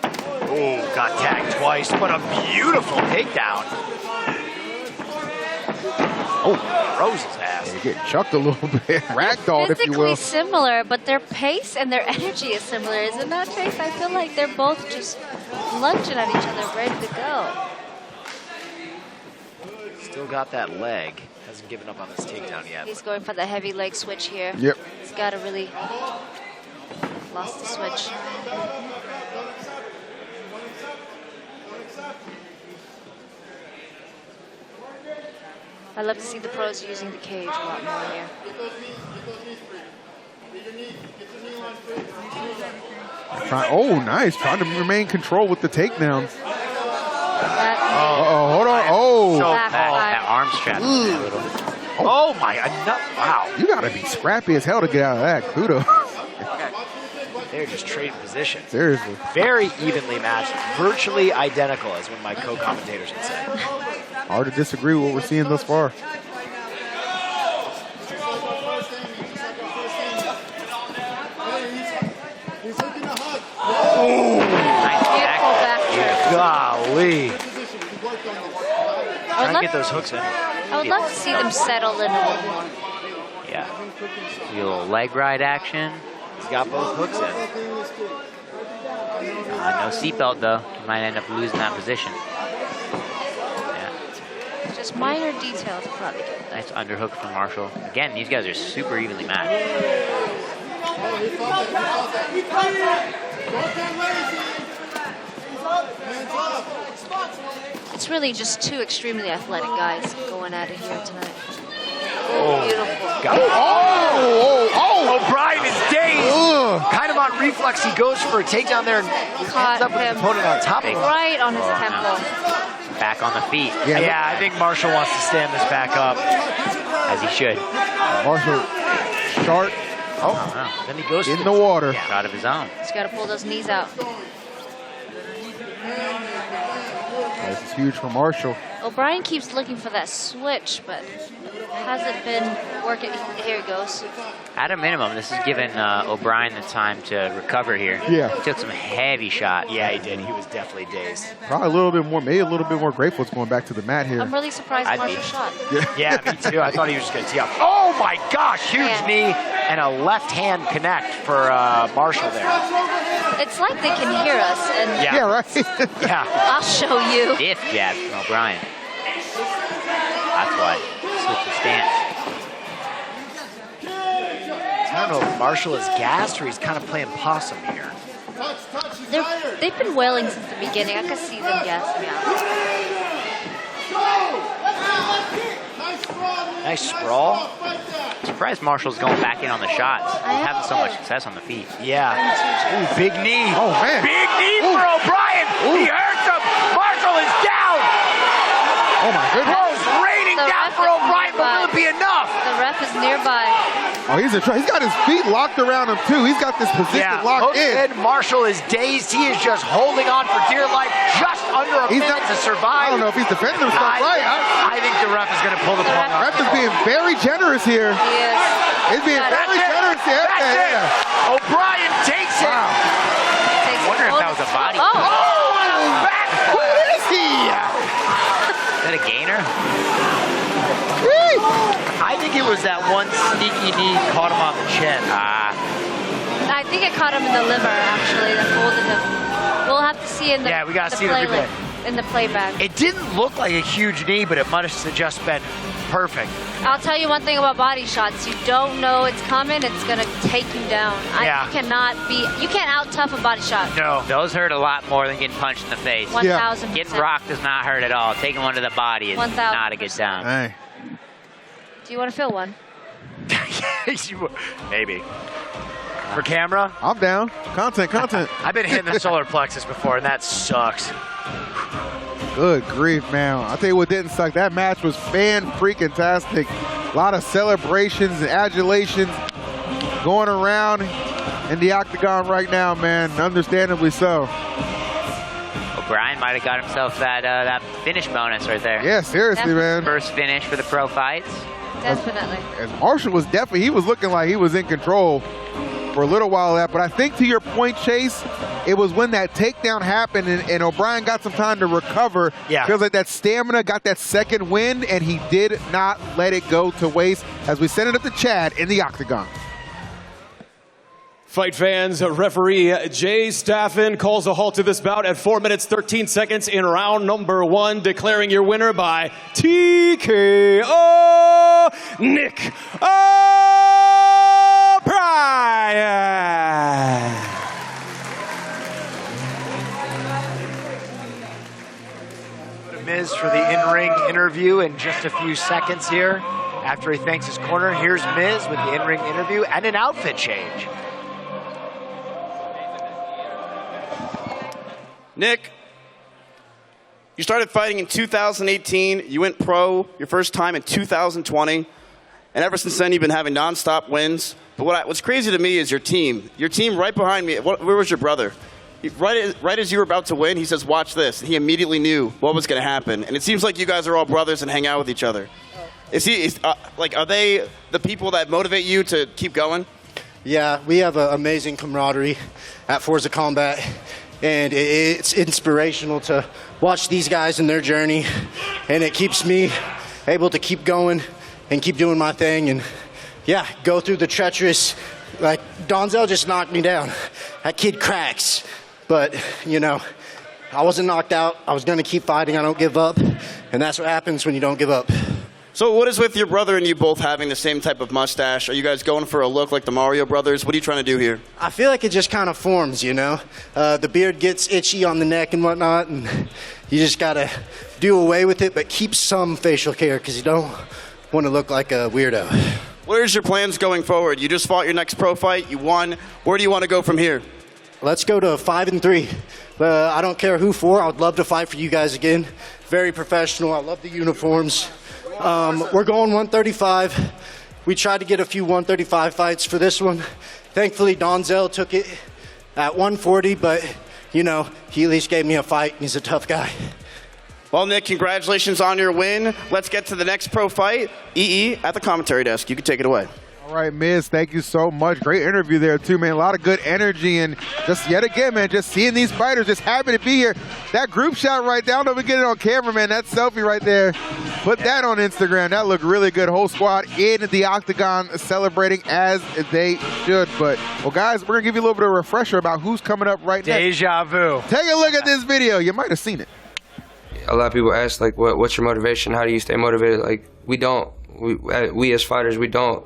Oh, got tagged twice, but a beautiful takedown. Oh, Rosie's ass. They get chucked a little bit, ragdolled, if you Physically will. similar, but their pace and their energy is similar, isn't that, Chase? I feel like they're both just lunging at each other, ready to go. Still got that leg. Hasn't given up on this takedown yet. He's going for the heavy leg switch here. Yep. He's got to really lost the switch. I love to see the pros using the cage a lot more here. Oh, nice. Trying to remain control with the takedown. Uh-oh, hold on. Oh. So that arm strap. Oh my, wow. You got to be scrappy as hell to get out of that. Kudos. They're just trading positions. Seriously. Very evenly matched, virtually identical, as one of my co-commentators would say. Hard to disagree with what we're seeing thus far. Beautiful back turn. Golly. I Trying to get those hooks in. I would love to see them settle in a little more. Yeah. A little leg ride action. He's got both hooks in. No seatbelt though. He might end up losing that position. Just minor details probably good. Nice underhook from Marshall. Again, these guys are super evenly matched. It's really just two extremely athletic guys going at it here tonight. Beautiful. O'Brien is dazed. Kind of on reflex, he goes for a takedown there and Caught ends up with his him opponent on top of him. right on his temple. Back on the feet. Yeah, I think Marshall wants to stand this back up. As he should. Marshall, sharp. Oh, then he goes in the water. Out of his own. He's got to pull those knees out. This is huge for Marshall. O'Brien keeps looking for that switch, but hasn't been working. Here he goes. At a minimum, this has given O'Brien the time to recover here. Yeah. He took some heavy shots. Yeah, he did. He was definitely dazed. Probably a little bit more, maybe a little bit more grateful it's going back to the mat here. I'm really surprised Marshall shot. Yeah, me too. I thought he was just going to tee up. Oh my gosh, huge knee and a left hand connect for Marshall there. It's like they can hear us, and Yeah, right? Yeah. I'll show you. Stiff jab from O'Brien. That's why. Switch the stance. I don't know if Marshall is gassed or he's kind of playing possum here. They've been wailing since the beginning. I could see them gassing out. Nice sprawl. Surprised Marshall's going back in on the shots. He's having so much success on the feet. Yeah. Ooh, big knee. Oh, man. Big knee for O'Brien. He hurts him. Marshall is down. Oh, my goodness. Blows raining down for O'Brien, but will it be enough? The ref is nearby. Oh, he's got his feet locked around him, too. He's got this position locked in. Marshall is dazed. He is just holding on for dear life, just under a minute to survive. I don't know if he's defending himself right. I think the ref is going to pull the plug. The ref is being very generous here. He is. He's being very generous here. Yeah. O'Brien takes it. I wonder if that was a body. Oh. Back. Who is he? Is that a gainer? I think it was that one sneaky knee caught him on the chin. I think it caught him in the liver, actually, that folded him. We'll have to see in the we got to see the replay. In the playback. It didn't look like a huge knee, but it must have just been perfect. I'll tell you one thing about body shots. You don't know it's coming. It's going to take you down. You can't out-tough a body shot. No. Those hurt a lot more than getting punched in the face. 1,000%. Getting rocked does not hurt at all. Taking one to the body is 1,000%. not a good sound. Hey. Do you want to feel one? Maybe. For camera? I'm down. Content. I've been hitting the solar plexus before, and that sucks. Good grief, man. I'll tell you what didn't suck. That match was fan-freaking-tastic. A lot of celebrations and adulations going around in the octagon right now, man. Understandably so. O'Brien might have got himself that finish bonus right there. Yeah, seriously, man. First finish for the pro fights. Definitely. As Marshall was he was looking like he was in control for a little while of that. But I think to your point, Chase, it was when that takedown happened and O'Brien got some time to recover. Yeah. Feels like that stamina got that second wind, and he did not let it go to waste as we send it up to Chad in the octagon. Fight fans, referee Jay Staffen calls a halt to this bout at 4 minutes, 13 seconds in round number 1, declaring your winner by TKO, Nick O'Brien. Miz for the in-ring interview in just a few seconds here. After he thanks his corner, here's Miz with the in-ring interview and an outfit change. Nick, you started fighting in 2018. You went pro your first time in 2020. And ever since then, you've been having nonstop wins. But what's crazy to me is your team. Your team right behind me. Where was your brother? Right as you were about to win, he says, "Watch this." And he immediately knew what was going to happen. And it seems like you guys are all brothers and hang out with each other. Are they the people that motivate you to keep going? Yeah, we have an amazing camaraderie at Forza Combat, and it's inspirational to watch these guys in their journey, and it keeps me able to keep going and keep doing my thing, and yeah, go through the treacherous. Like, Donzel just knocked me down. That kid cracks. But, you know, I wasn't knocked out. I was going to keep fighting. I don't give up. And that's what happens when you don't give up. So what is with your brother and you both having the same type of mustache? Are you guys going for a look like the Mario brothers? What are you trying to do here? I feel like it just kind of forms, you know. The beard gets itchy on the neck and whatnot, and you just got to do away with it, but keep some facial care because you don't want to look like a weirdo. Where's your plans going forward? You just fought your next pro fight. You won. Where do you want to go from here? Let's go to 5-3. I don't care who for. I would love to fight for you guys again. Very professional. I love the uniforms. We're going 135. We tried to get a few 135 fights for this one. Thankfully, Donzel took it at 140, but, you know, he at least gave me a fight, and he's a tough guy. Well, Nick, congratulations on your win. Let's get to the next pro fight. EE at the commentary desk. You can take it away. All right, Miz, thank you so much. Great interview there, too, man. A lot of good energy. And just yet again, man, just seeing these fighters, just happy to be here. That group shot right down, don't get it on camera, man. That selfie right there. Put that on Instagram. That looked really good. Whole squad in the octagon celebrating as they should. But, well, guys, we're going to give you a little bit of a refresher about who's coming up right next. Deja vu. Take a look at this video. You might have seen it. A lot of people ask, like, what's your motivation? How do you stay motivated? Like, we don't. We as fighters, we don't.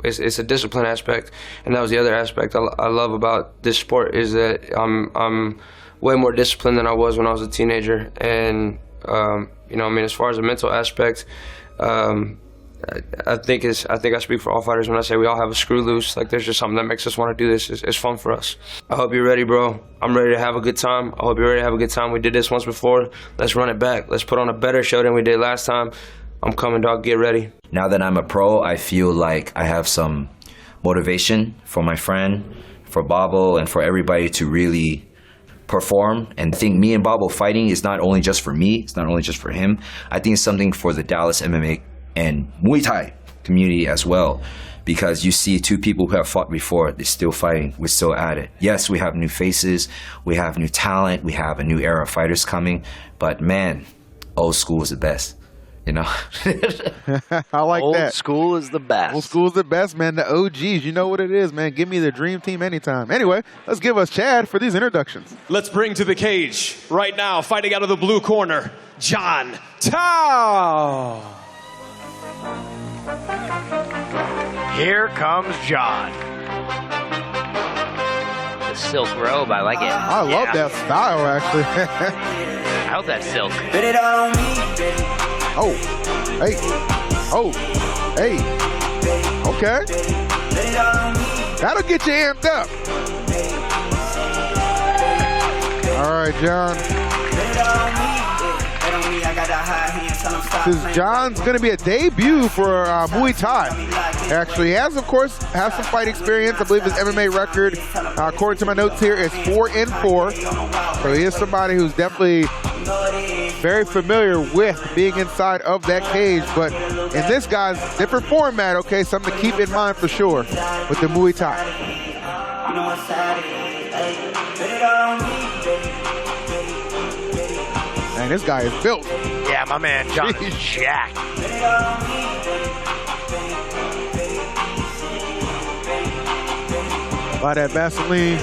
It's a discipline aspect, and that was the other aspect I love about this sport is that I'm way more disciplined than I was when I was a teenager. And you know, I mean, as far as the mental aspect, I think I speak for all fighters when I say we all have a screw loose. Like, there's just something that makes us want to do this. It's fun for us. I hope you're ready, bro. I'm ready to have a good time. I hope you're ready to have a good time. We did this once before. Let's run it back. Let's put on a better show than we did last time. I'm coming, dog. Get ready. Now that I'm a pro, I feel like I have some motivation for my friend, for Bobble, and for everybody to really perform. And I think me and Bobble fighting is not only just for me, it's not only just for him. I think it's something for the Dallas MMA and Muay Thai community as well. Because you see two people who have fought before, they're still fighting, we're still at it. Yes, we have new faces, we have new talent, we have a new era of fighters coming, but man, old school is the best. You know, I like Old that. Old school is the best. Old school is the best, man. The OGs, you know what it is, man. Give me the dream team anytime. Anyway, let's give us Chad for these introductions. Let's bring to the cage right now, fighting out of the blue corner, John Tao. Here comes John. The silk robe, I like it. I love that style, actually. I hope that's silk. Oh, hey, oh, hey, okay. That'll get you amped up. All right, John. Because John's going to be a debut for Muay Thai. Actually, he has, of course, some fight experience. I believe his MMA record, according to my notes here, is 4-4. So he is somebody who's definitely very familiar with being inside of that cage. But in this guy's different format, okay, something to keep in mind for sure with the Muay Thai. Man, this guy is built. Yeah, my man John is jacked. By that Vaseline.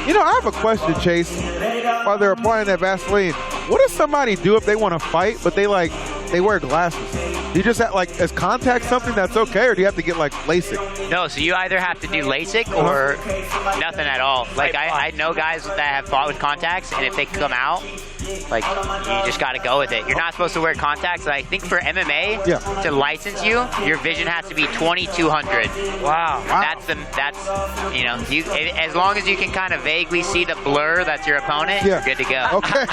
You know, I have a question, Chase. While they're applying that Vaseline, what does somebody do if they want to fight, but they wear glasses? Do you just have, like, is contact something that's okay, or do you have to get, like, LASIK? No, so you either have to do LASIK or nothing at all. Like, I know guys that have fought with contacts, and if they come out, like, you just got to go with it. You're not supposed to wear contacts. I think for MMA, Yeah. to license you, your vision has to be 2200. Wow. That's you know, as long as you can kind of vaguely see the blur that's your opponent, Yeah. you're good to go. Okay.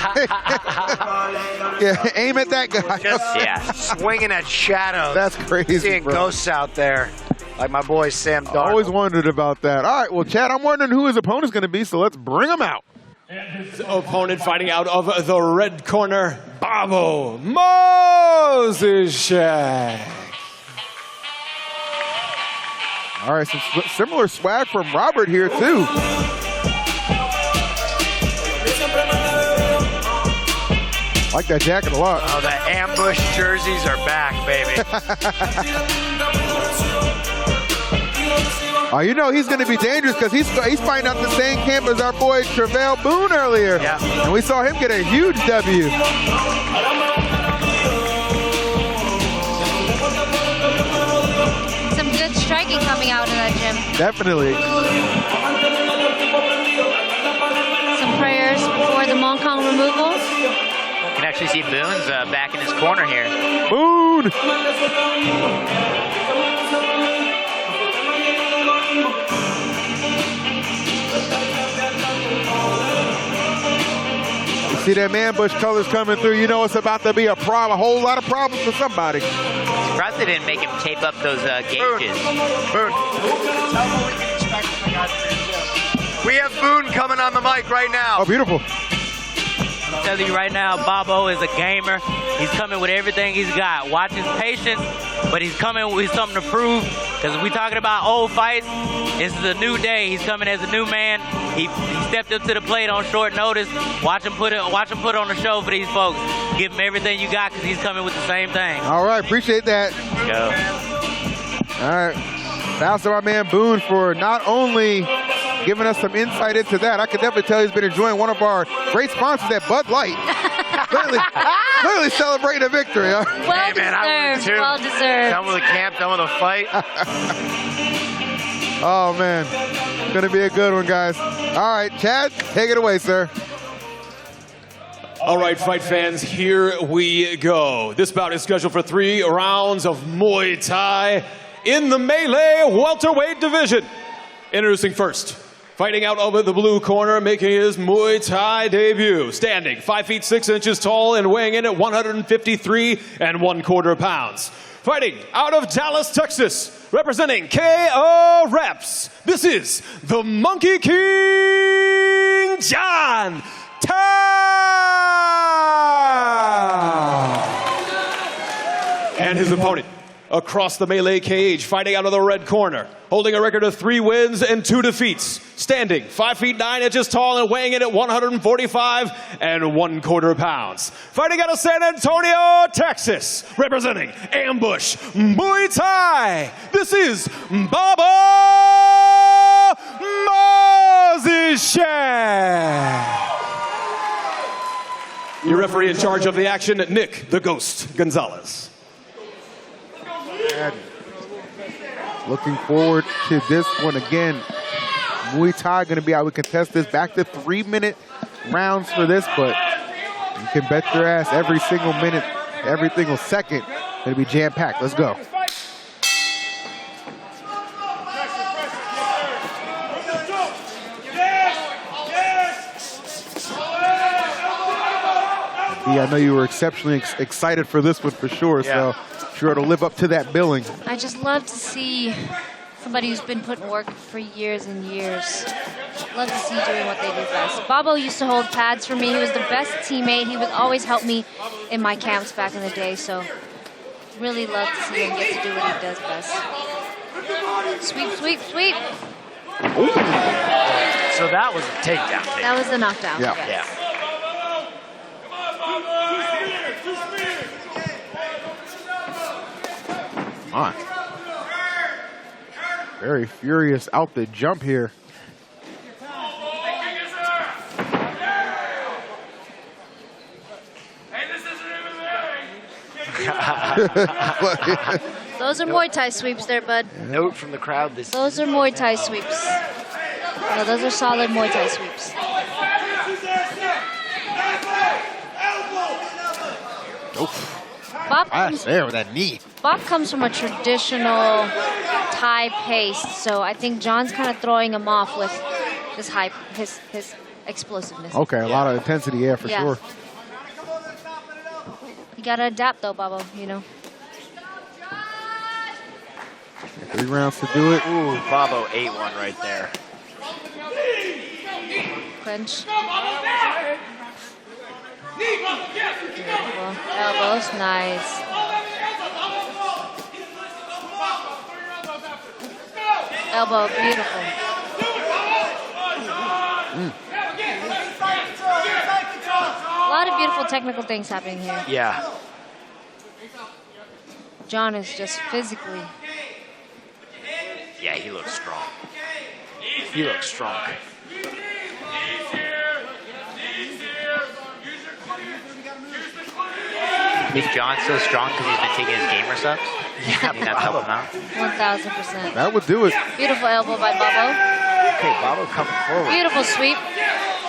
Yeah, aim at that guy. Just swinging at shadows. That's crazy, Seeing bro. ghosts out there, like my boy Sam I Darnold. always wondered about that. All right, well, Chad, I'm wondering who his opponent's going to be, so let's bring him out. His opponent fighting out of the red corner, Babo Moses. All right, some similar swag from Robert here, too. I like that jacket a lot. Oh, the ambush jerseys are back, baby. Oh, you know he's going to be dangerous because he's fighting out the same camp as our boy Travell Boone earlier. Yeah. And we saw him get a huge W. Some good striking coming out of that gym. Definitely. Some prayers before the Moncong removal. You can actually see Boone's back in his corner here. Boone! See them ambush colors coming through, you know it's about to be a problem, a whole lot of problems for somebody. Surprised they didn't make him tape up those gauges. Boone. We have Boone coming on the mic right now. Oh, beautiful. I'm telling you right now, Babo is a gamer. He's coming with everything he's got. Watch his patience, but he's coming with something to prove. Because if we're talking about old fights, this is a new day. He's coming as a new man. He stepped up to the plate on short notice. Watch him put on the show for these folks. Give him everything you got because he's coming with the same thing. All right, appreciate that. Go. All right. Shouts to our man Boone for not only giving us some insight into that. I can definitely tell he's been enjoying one of our great sponsors at Bud Light. clearly celebrating a victory. Huh? Well deserved. Well deserved. Done with the camp, done with the fight. Oh, man. Going to be a good one, guys. All right, Chad, take it away, sir. All right, fight fans, here we go. This bout is scheduled for 3 rounds of Muay Thai in the melee welterweight division. Introducing first, fighting out of the blue corner, making his Muay Thai debut. Standing 5 feet 6 inches tall and weighing in at 153 1/4 pounds. Fighting out of Dallas, Texas, representing KO Reps. This is the Monkey King, John Tao. And his opponent across the melee cage, fighting out of the red corner, holding a record of 3 wins and 2 defeats, standing 5 feet 9 inches tall and weighing in at 145 1/4 pounds. Fighting out of San Antonio, Texas, representing Ambush Muay Thai. This is Baba Moses. Your referee in charge of the action, Nick the Ghost Gonzalez. Looking forward to this one again. Muay Thai going to be able to contest this back to 3-minute rounds for this, but you can bet your ass every single minute, every single second, going to be jam-packed. Let's go. Yeah, I know you were exceptionally excited for this one for sure, so sure to live up to that billing. I just love to see somebody who's been putting work for years and years. Love to see doing what they do best. Babo used to hold pads for me. He was the best teammate. He would always help me in my camps back in the day, so really love to see him get to do what he does best. Sweep, sweep, sweep. Ooh. So that was a takedown. That was the knockdown. Yeah. Yes. Come on. Very furious out the jump here. Those are Muay Thai sweeps there, bud. Note from the crowd this. Those are Muay Thai sweeps. No, those are solid Muay Thai sweeps. Oof. Comes, there with that knee. Bob comes from a traditional Thai pace, so I think John's kind of throwing him off with his his explosiveness. Okay, a lot of intensity, yeah, for Yeah. sure. You gotta adapt though, Babo, you know. 3 rounds to do it. Ooh, Babo ate one right there. Clinch. Beautiful. Elbows, nice. Elbow, beautiful. A lot of beautiful technical things happening here. Yeah. John is just physically. Yeah, he looks strong. He looks strong. You think John's so strong because he's been taking his gamer subs? Yeah, that's helping him out. 1000%. That would do it. Beautiful elbow by Babo. Okay, Babo coming forward. Beautiful sweep.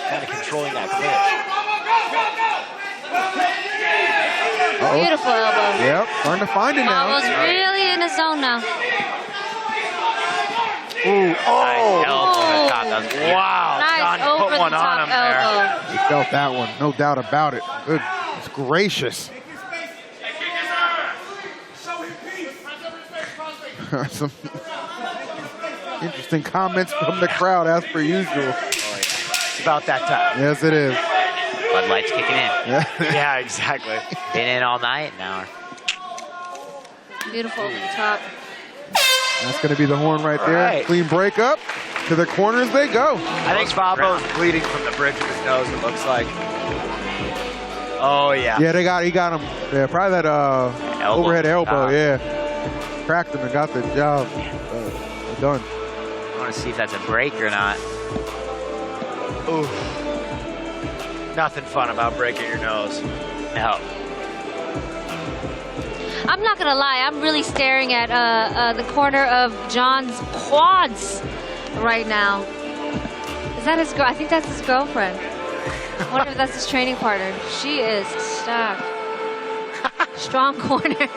Kind of controlling that clinch. Beautiful elbow. Yep, starting to find it now. Babo's really in his zone now. Ooh, Nice elbow to the top. That was beautiful. Wow, Nice John over put the one top on him there. elbow. He felt that one, no doubt about it. Good, it's gracious. Some interesting comments from the crowd, as per usual. Oh, yeah. It's about that time. Yes, it is. Bud Light's kicking in. Yeah, exactly. Been in all night now. Beautiful over the top. That's going to be the horn right there. Right. Clean break up. To the corners they go. I think Babo's bleeding from the bridge of his nose, it looks like. Oh, yeah. Yeah, he got him. Yeah, probably that overhead elbow, yeah. Cracked him and got the job done. I want to see if that's a break or not. Ooh. Nothing fun about breaking your nose. No. I'm not gonna lie, I'm really staring at the corner of John's quads right now. Is that his girl? I think that's his girlfriend. I wonder if that's his training partner. She is stacked. Strong corner.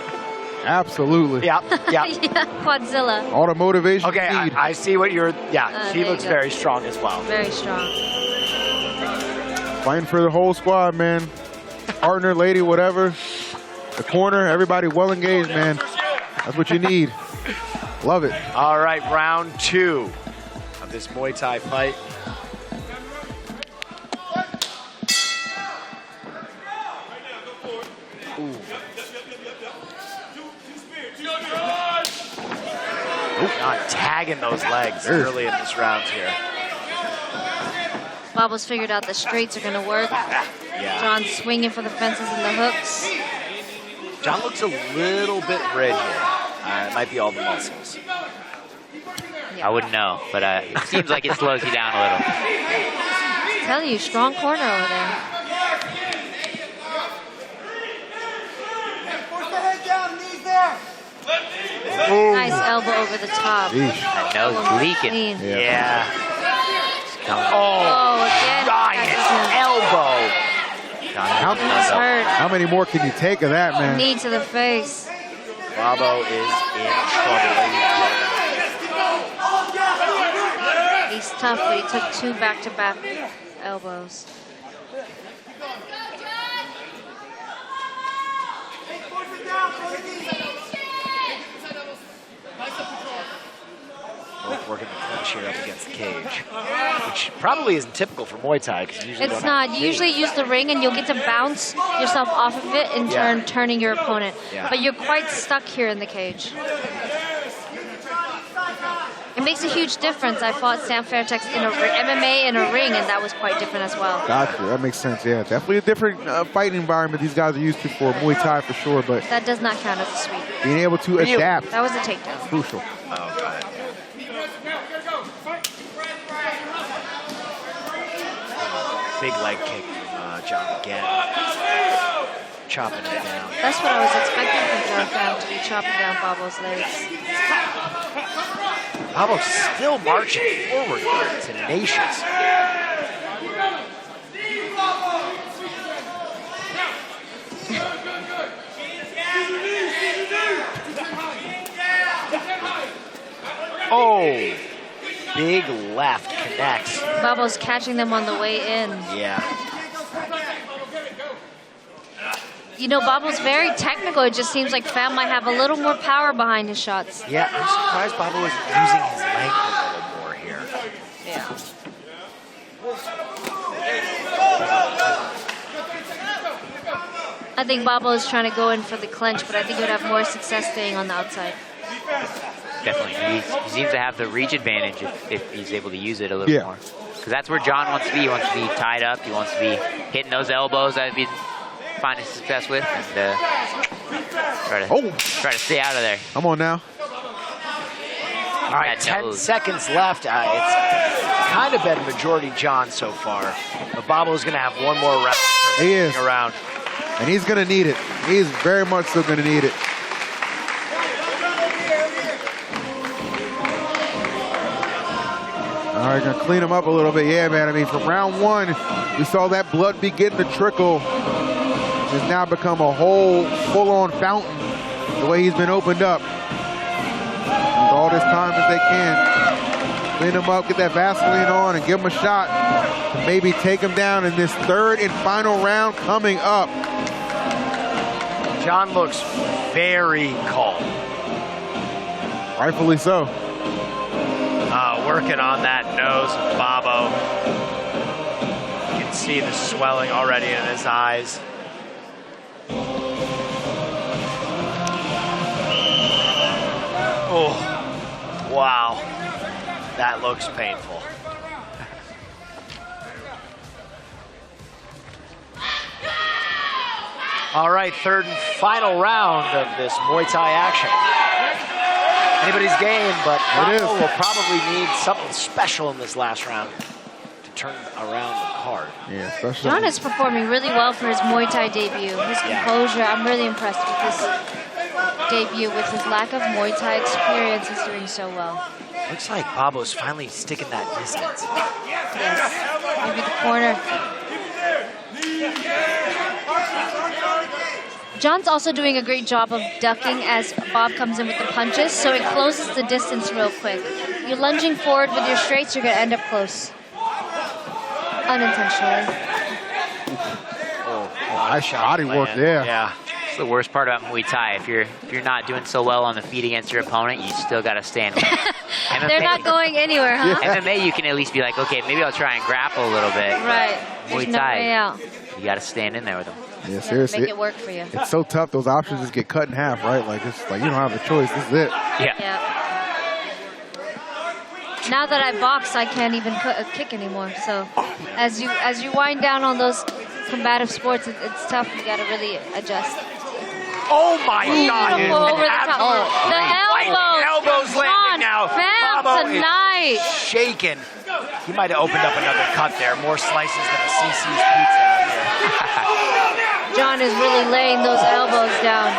Absolutely. Yep. Yeah, Quadzilla. All the motivation Okay, you need. I see what you're. Yeah, she there looks you go. very strong as well. Very strong. Fighting for the whole squad, man. Partner, lady, whatever. The corner, everybody well engaged, man. That's what you need. Love it. All right, round 2 of this Muay Thai fight. Ooh. Not tagging those legs early in this round here. Babo's figured out the straights are gonna work. Yeah. John's swinging for the fences and the hooks. John looks a little bit red here. It might be all the muscles. I wouldn't know, but it seems like it slows you down a little. I tell you, strong corner over there. Nice elbow over the top. That nose leaking. Clean. Yeah. Oh, again. Giant elbow. He's hurt. How many more can you take of that, man? Knee to the face. Babo is in trouble, ladies and gentlemen. He's tough, but he took 2 back-to-back elbows. Both working the clinch here up against the cage, which probably isn't typical for Muay Thai because usually It's not. You usually use the ring and you'll get to bounce yourself off of it in turn turning your opponent. Yeah. But you're quite stuck here in the cage. It makes a huge difference. I fought Sam Fairtex in MMA in a ring, and that was quite different as well. Gotcha. That makes sense. Yeah, definitely a different fighting environment these guys are used to for Muay Thai for sure. But That does not count as a sweep. being able to adapt, That was a takedown. crucial. Oh, got it. Big leg kick from John again. Chopping it down. That's what I was expecting from John Pham, to be chopping down Babo's legs. Babo's still marching forward here, tenacious. Oh, big left connects. Babo's catching them on the way in. Yeah. You know, Babo's very technical. It just seems like Pham might have a little more power behind his shots. Yeah, I'm surprised Babo was using his length a little more here. Yeah. I think Babo is trying to go in for the clinch, but I think he would have more success staying on the outside. Definitely. He seems to have the reach advantage if he's able to use it a little more. Because that's where John wants to be. He wants to be tied up. He wants to be hitting those elbows that he's finding success with. And try to stay out of there. Come on now. All right, 10 seconds left. It's kind of been majority John so far. But Babo's going to have one more round. He is. Around. And he's going to need it. He's very much so going to need it. All right, going to clean him up a little bit. Yeah, man. I mean, from round one, we saw that blood begin to trickle. It's now become a whole full-on fountain the way he's been opened up. Use all this time as they can. Clean him up, get that Vaseline on, and give him a shot to maybe take him down in this third and final round coming up. John looks very calm. Rightfully so. Working on that nose of Babo. You can see the swelling already in his eyes. Oh, wow. That looks painful. All right, third and final round of this Muay Thai action. Anybody's game, but Babo will probably need something special in this last round to turn around the card. Yeah, especially. John is performing really well for his Muay Thai debut. His composure, I'm really impressed with this debut. With his lack of Muay Thai experience, he's doing so well. Looks like Babo's finally sticking that distance. Yes, maybe the corner. John's also doing a great job of ducking as Bob comes in with the punches, so it closes the distance real quick. You're lunging forward with your straights, you're going to end up close. Unintentionally. Nice body work there. Yeah. It's the worst part about Muay Thai. If you're not doing so well on the feet against your opponent, you still got to stand. They're not going anywhere, huh? MMA, you can at least be like, okay, maybe I'll try and grapple a little bit. Right. Muay There's no Thai, way out. you got to stand in there with them. Yeah, seriously. Make it work for you. It's so tough. Those options just get cut in half, right? Like, it's like you don't have a choice. This is it. Yeah. Now that I box, I can't even kick anymore. So as you wind down on those combative sports, it's tough. You got to really adjust. Oh my God! Over the top. The elbows landing now. Pham tonight. Shaking. He might have opened up another cut there. More slices than a CC's pizza out here. John is really laying those elbows down.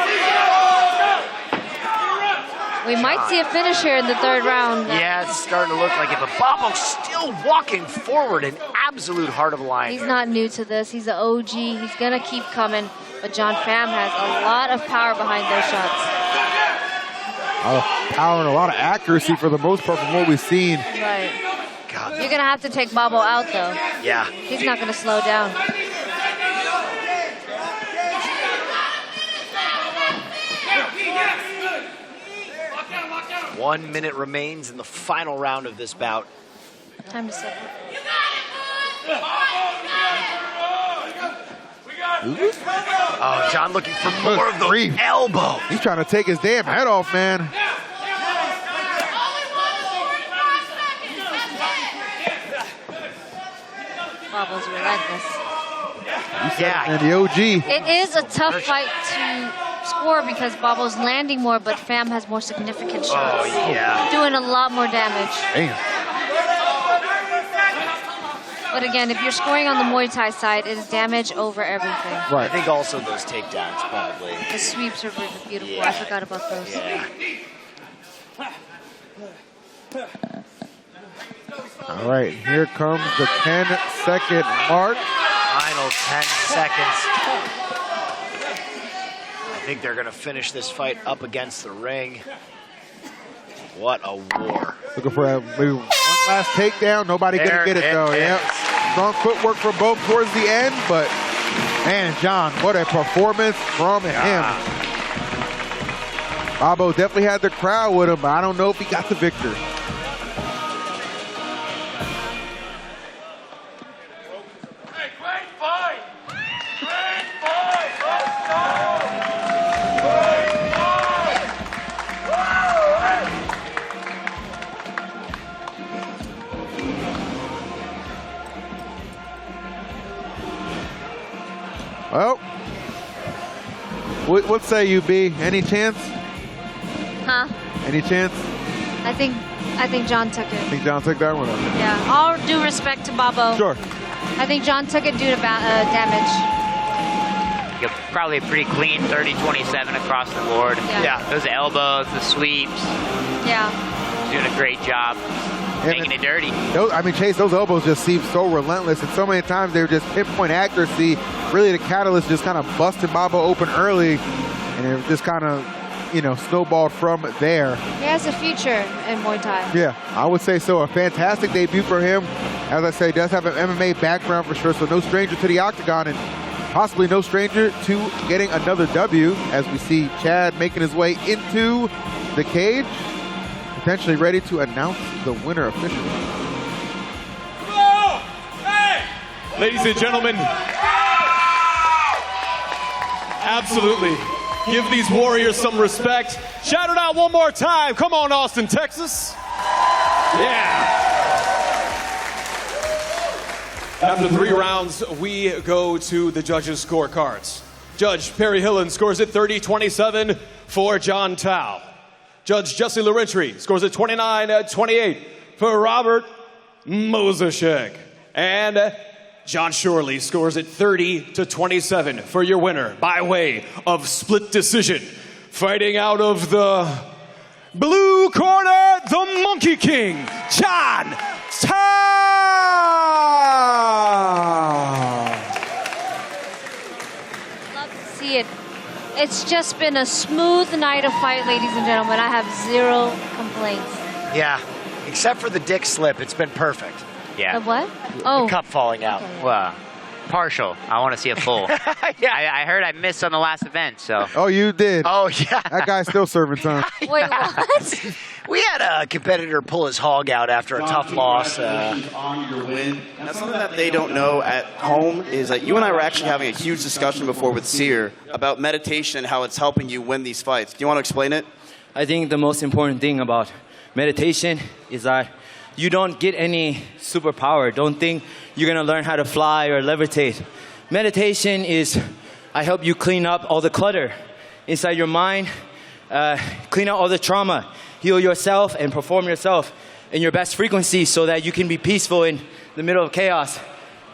We might see a finish here in the third round. Yeah, it's starting to look like it, but Babo's still walking forward in absolute heart of the lion. He's not new to this. He's an OG. He's going to keep coming. But John Pham has a lot of power behind those shots. A lot of power and a lot of accuracy for the most part from what we've seen. Right. God. You're going to have to take Babo out, though. Yeah. He's not going to slow down. One minute remains in the final round of this bout. Time to set. Oh, John looking for more of those elbows. He's trying to take his damn head off, man. Babo's relentless. Yeah. And the OG. It is a tough fight to score because Babo's landing more, but Pham has more significant shots. Oh, yeah. Doing a lot more damage. Damn. But again, if you're scoring on the Muay Thai side, it is damage over everything. Right. I think also those takedowns probably. The sweeps are really beautiful. Yeah. I forgot about those. Yeah. All right, here comes the 10-second mark. Final 10 seconds. I think they're going to finish this fight up against the ring. What a war. Looking for maybe one last takedown. Nobody going to get it, though. Yeah. Strong footwork from both towards the end, but, man, John, what a performance from him. Bobo definitely had the crowd with him, but I don't know if he got the victory. Well, what say you, B? Any chance? Huh? Any chance? I think John took it. I think John took that one. Yeah. All due respect to Bobo. Sure. I think John took it due to damage. Probably a pretty clean 30-27 across the board. Yeah. Those elbows, the sweeps. Yeah. Doing a great job. Making it dirty. Chase, those elbows just seem so relentless, and so many times they're just pinpoint accuracy. Really, the catalyst just kind of busted Bobo open early, and it just kind of, snowballed from there. He has a future in Muay Thai. Yeah, I would say so. A fantastic debut for him. As I say, does have an MMA background for sure, so no stranger to the octagon, and possibly no stranger to getting another W, as we see Chad making his way into the cage, potentially ready to announce the winner officially. Ladies and gentlemen, absolutely. Give these warriors some respect. Shout it out one more time. Come on, Austin, Texas. Yeah. After 3 rounds, we go to the judges' scorecards. Judge Perry Hillen scores it 30-27 for John Tao. Judge Jesse Laurentry scores it 29-28 for Robert Mosashek. And John Shorley scores it 30-27 for your winner by way of split decision. Fighting out of the blue corner, the Monkey King, John Tao. Love to see it. It's just been a smooth night of fight, ladies and gentlemen. I have 0 complaints. Yeah, except for the dick slip, it's been perfect. Yeah. The what? Oh. The cup falling out. Okay. Well, partial. I want to see a full. I heard I missed on the last event, so. Oh, you did? Oh, yeah. That guy's still serving time. Wait, what? We had a competitor pull his hog out after a tough loss. On your win. Now, something that they don't know at home is that you and I were actually having a huge discussion before with Sear about meditation and how it's helping you win these fights. Do you want to explain it? I think the most important thing about meditation is that you don't get any superpower. Don't think you're going to learn how to fly or levitate. Meditation is, I help you clean up all the clutter inside your mind, clean out all the trauma, heal yourself and perform yourself in your best frequency so that you can be peaceful in the middle of chaos.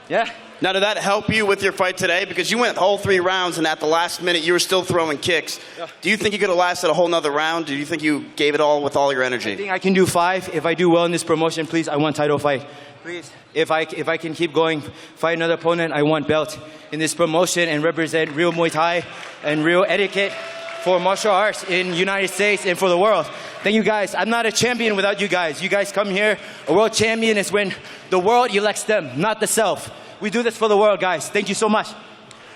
Yeah. Now, did that help you with your fight today? Because you went whole 3 rounds, and at the last minute, you were still throwing kicks. Do you think you could have lasted a whole nother round? Do you think you gave it all with all your energy? I think I can do 5. If I do well in this promotion, please, I want title fight. Please. If I can keep going, fight another opponent, I want belt in this promotion and represent real Muay Thai and real etiquette for martial arts in the United States and for the world. Thank you guys. I'm not a champion without you guys. You guys come here. A world champion is when the world elects them, not the self. We do this for the world, guys. Thank you so much.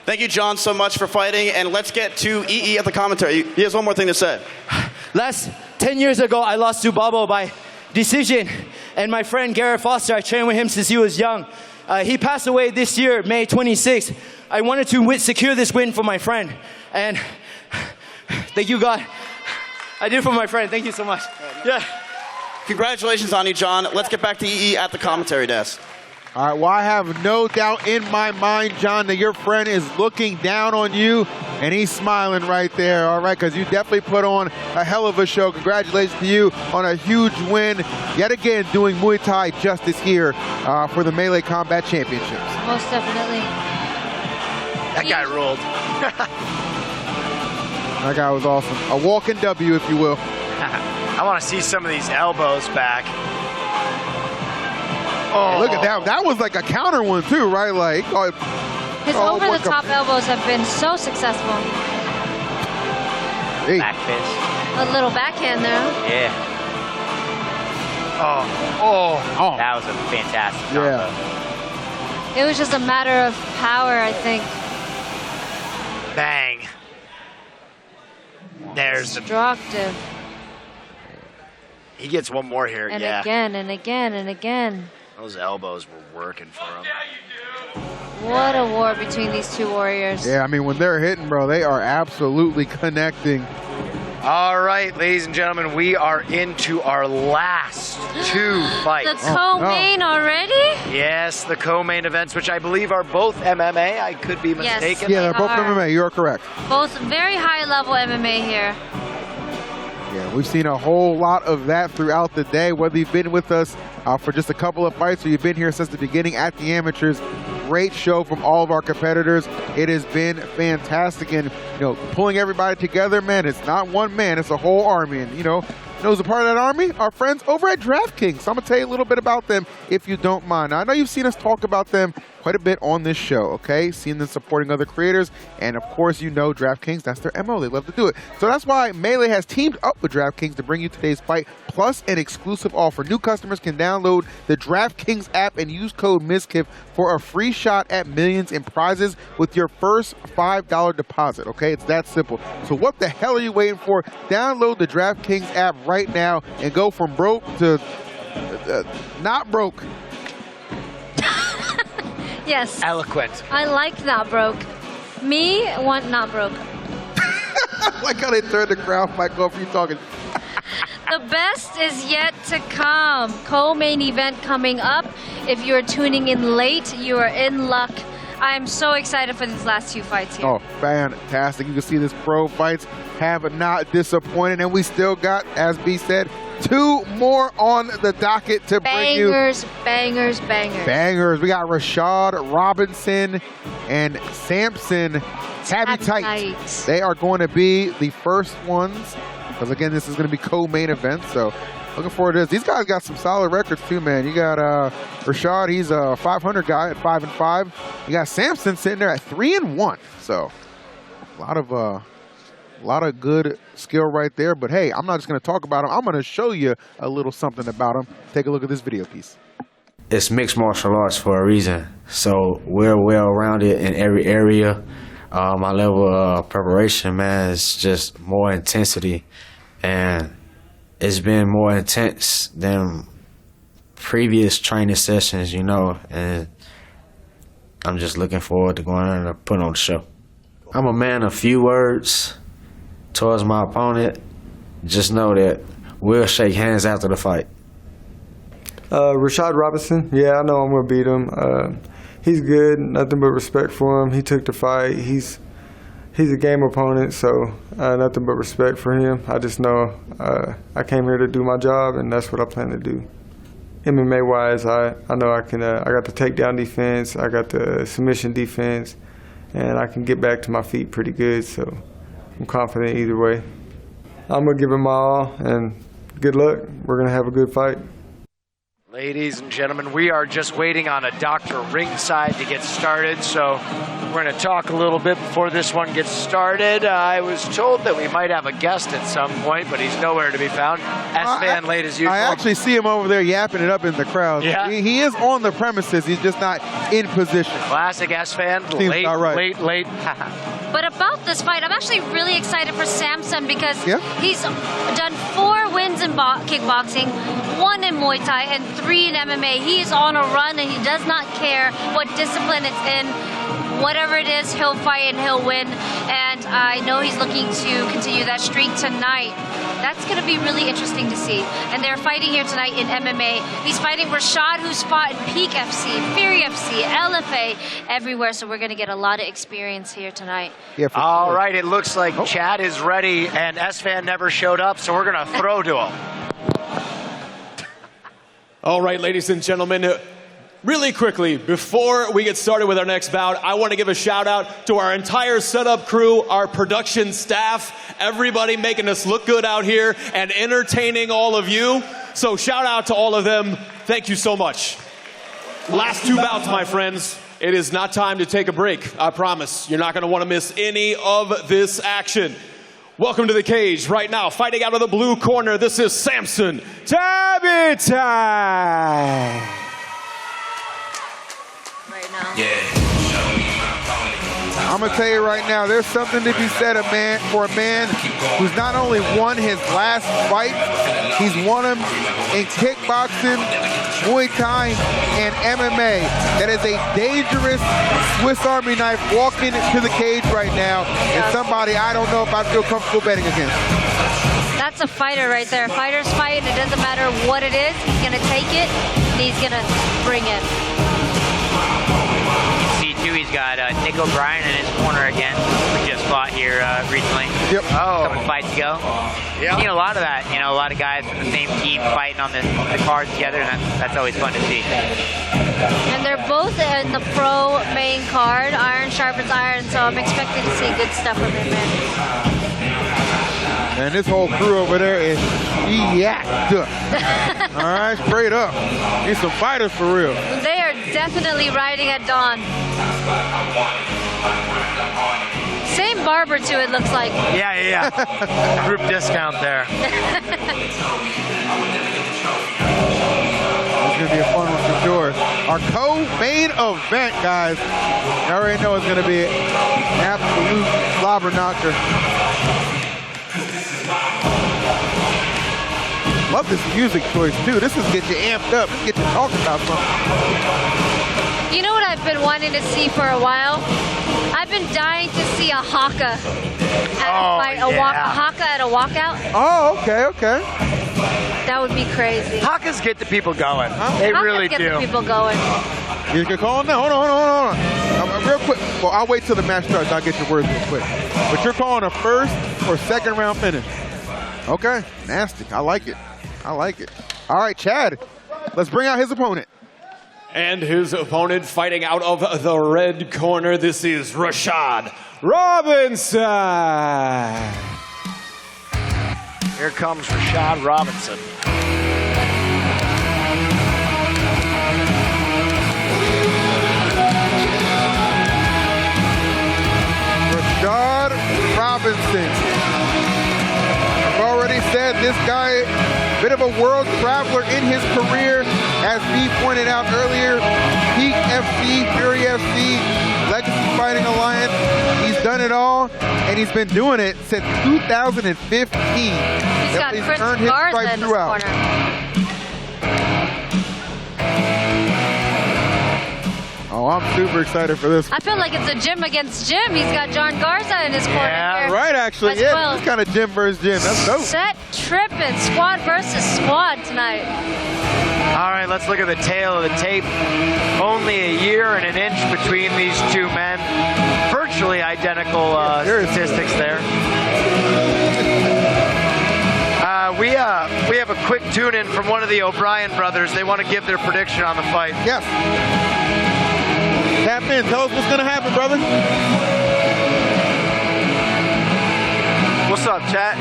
Thank you, John, so much for fighting. And let's get to EE at the commentary. He has one more thing to say. 10 years ago, I lost to Bobo by decision. And my friend Garrett Foster, I trained with him since he was young. He passed away this year, May 26th. I wanted to secure this win for my friend. And thank you, God. I did it for my friend. Thank you so much. Yeah. Congratulations on you, John. Let's get back to EE at the commentary desk. All right, well, I have no doubt in my mind, John, that your friend is looking down on you, and he's smiling right there, all right, because you definitely put on a hell of a show. Congratulations to you on a huge win, yet again doing Muay Thai justice here for the Melee Combat Championships. Most definitely. That guy ruled. That guy was awesome. A walking W, if you will. I want to see some of these elbows back. Oh, look at that. That was like a counter one, too, right? Like, his over-the-top elbows have been so successful. Hey. Back fist. A little backhand there. Yeah. That was a fantastic combo. It was just a matter of power, I think. Bang. There's the... Destructive. He gets one more here, And yeah. again, and again, and again. Those elbows were working for him. What a war between these two warriors. Yeah, I mean, when they're hitting, bro, they are absolutely connecting. All right, ladies and gentlemen, we are into our last two fights. The co-main already? Yes, the co-main events, which I believe are both MMA. I could be Yes, mistaken. Yeah, they're both are. MMA. You are correct. Both very high-level MMA here. Yeah, we've seen a whole lot of that throughout the day, whether you've been with us for just a couple of fights or you've been here since the beginning at the amateurs. Great show from all of our competitors. It has been fantastic, and pulling everybody together, man, it's not one man, it's a whole army. And who's a part of that army? Our friends over at DraftKings. So I'm gonna tell you a little bit about them if you don't mind. Now, I know you've seen us talk about them quite a bit on this show, okay? Seeing them supporting other creators, and of course DraftKings, that's their MO, they love to do it. So that's why Melee has teamed up with DraftKings to bring you today's fight, plus an exclusive offer. New customers can download the DraftKings app and use code MIZKIF for a free shot at millions in prizes with your first $5 deposit, okay? It's that simple. So what the hell are you waiting for? Download the DraftKings app right now and go from broke to not broke. Yes. Eloquent. I like not broke. Me want not broke. I like how they turned the crowd mic off you talking. The best is yet to come. Co-main event coming up. If you're tuning in late, you are in luck. I'm so excited for these last two fights here. Oh, fantastic. You can see this pro fights have not disappointed, and we still got, as B said, two more on the docket to bring you. Bangers. Bangers. We got Rashad Robinson and Samson Tabby Tight. They are going to be the first ones, because again, this is going to be co-main event, so looking forward to this. These guys got some solid records too, man. You got Rashad, he's a 500 guy at 5-5. You got Samson sitting there at 3-1. So a lot of good skill right there. But hey, I'm not just going to talk about him. I'm going to show you a little something about him. Take a look at this video piece. It's mixed martial arts for a reason. So we're well-rounded in every area. My level of preparation, man, is just more intensity. And it's been more intense than previous training sessions, and I'm just looking forward to going in and putting on the show. I'm a man of few words towards my opponent. Just know that we'll shake hands after the fight. Rashad Robinson, yeah, I know I'm going to beat him. He's good, nothing but respect for him. He took the fight. He's a game opponent, so nothing but respect for him. I just know I came here to do my job, and that's what I plan to do. MMA-wise, I know I can. I got the takedown defense, I got the submission defense, and I can get back to my feet pretty good, so I'm confident either way. I'm going to give it my all, and good luck. We're going to have a good fight. Ladies and gentlemen, we are just waiting on a doctor ringside to get started, so we're going to talk a little bit before this one gets started. I was told that we might have a guest at some point, but he's nowhere to be found. S-Fan late as usual. I actually see him over there yapping it up in the crowd. Yeah. He is on the premises. He's just not in position. Classic S-Fan, late. But about this fight, I'm actually really excited for Samson because he's done 4 wins in kickboxing, 1 in Muay Thai, and 3 in MMA. He is on a run, and he does not care what discipline it's in. Whatever it is, he'll fight and he'll win. And I know he's looking to continue that streak tonight. That's going to be really interesting to see. And they're fighting here tonight in MMA. He's fighting Rashad, who's fought in Peak FC, Fury FC, LFA, everywhere. So we're going to get a lot of experience here tonight. Yeah, all right, it looks like Chad is ready, and S-Fan never showed up, so we're going to throw to him. All right, ladies and gentlemen, really quickly, before we get started with our next bout, I want to give a shout out to our entire setup crew, our production staff, everybody making us look good out here and entertaining all of you. So shout out to all of them. Thank you so much. Last 2 bouts, my friends. It is not time to take a break. I promise. You're not going to want to miss any of this action. Welcome to the cage right now, fighting out of the blue corner. This is Samson Tabitai. Right now. I'm gonna tell you right now, there's something to be said for a man who's not only won his last fight, he's won them in kickboxing, Muay Thai, and MMA. That is a dangerous Swiss Army knife walking to the cage right now, and somebody I don't know if I feel comfortable betting against. That's a fighter right there. Fighters fight, and it doesn't matter what it is. He's gonna take it, and he's gonna bring it. He's got Nick O'Brien in his corner again. We just fought here recently. Yep. A couple fights ago. Yeah. Seen a lot of that. You know, a lot of guys from the same team fighting on the card together, and that's always fun to see. And they're both in the pro main card. Iron sharpens iron, so I'm expecting to see good stuff from him, man. And this whole crew over there is yacked up. All right, straight up. Need some fighters for real. They are definitely riding at dawn. Same barber too, it looks like. Yeah. Group discount there. It's gonna be a fun one for sure. Our co-main event, guys. You already know it's gonna be an absolute slobber knocker. Love this music choice too. This is get you amped up. This get you talking about something. You know what I've been wanting to see for a while? I've been dying to see a haka at a fight, a haka at a walkout. Oh, okay. That would be crazy. Hakas get the people going. They Hakas really get do. the people going. You can call him now. Hold on. Real quick. Well, I'll wait till the match starts. I'll get your words real quick. But you're calling a first or second round finish. Okay, nasty. I like it. All right, Chad, let's bring out his opponent. And his opponent fighting out of the red corner, this is Rashad Robinson. Here comes Rashad Robinson. Rashad Robinson. I've already said this guy, bit of a world traveler in his career, as we pointed out earlier. Peak FC, Fury FC, Legacy Fighting Alliance. He's done it all, and he's been doing it since 2015. He's got Chris Garza in his corner. Oh, I'm super excited for this. I feel like it's a gym against gym. He's got John Garza in his corner. Yeah, right, actually. Yeah, it's kind of gym versus gym. That's dope. Set tripping, squad versus squad tonight. All right, let's look at the tail of the tape. Only a year and an inch between these two men. Virtually identical statistics there. We have a quick tune-in from one of the O'Brien brothers. They want to give their prediction on the fight. Yes. Tap in. Tell us what's going to happen, brother. What's up, chat?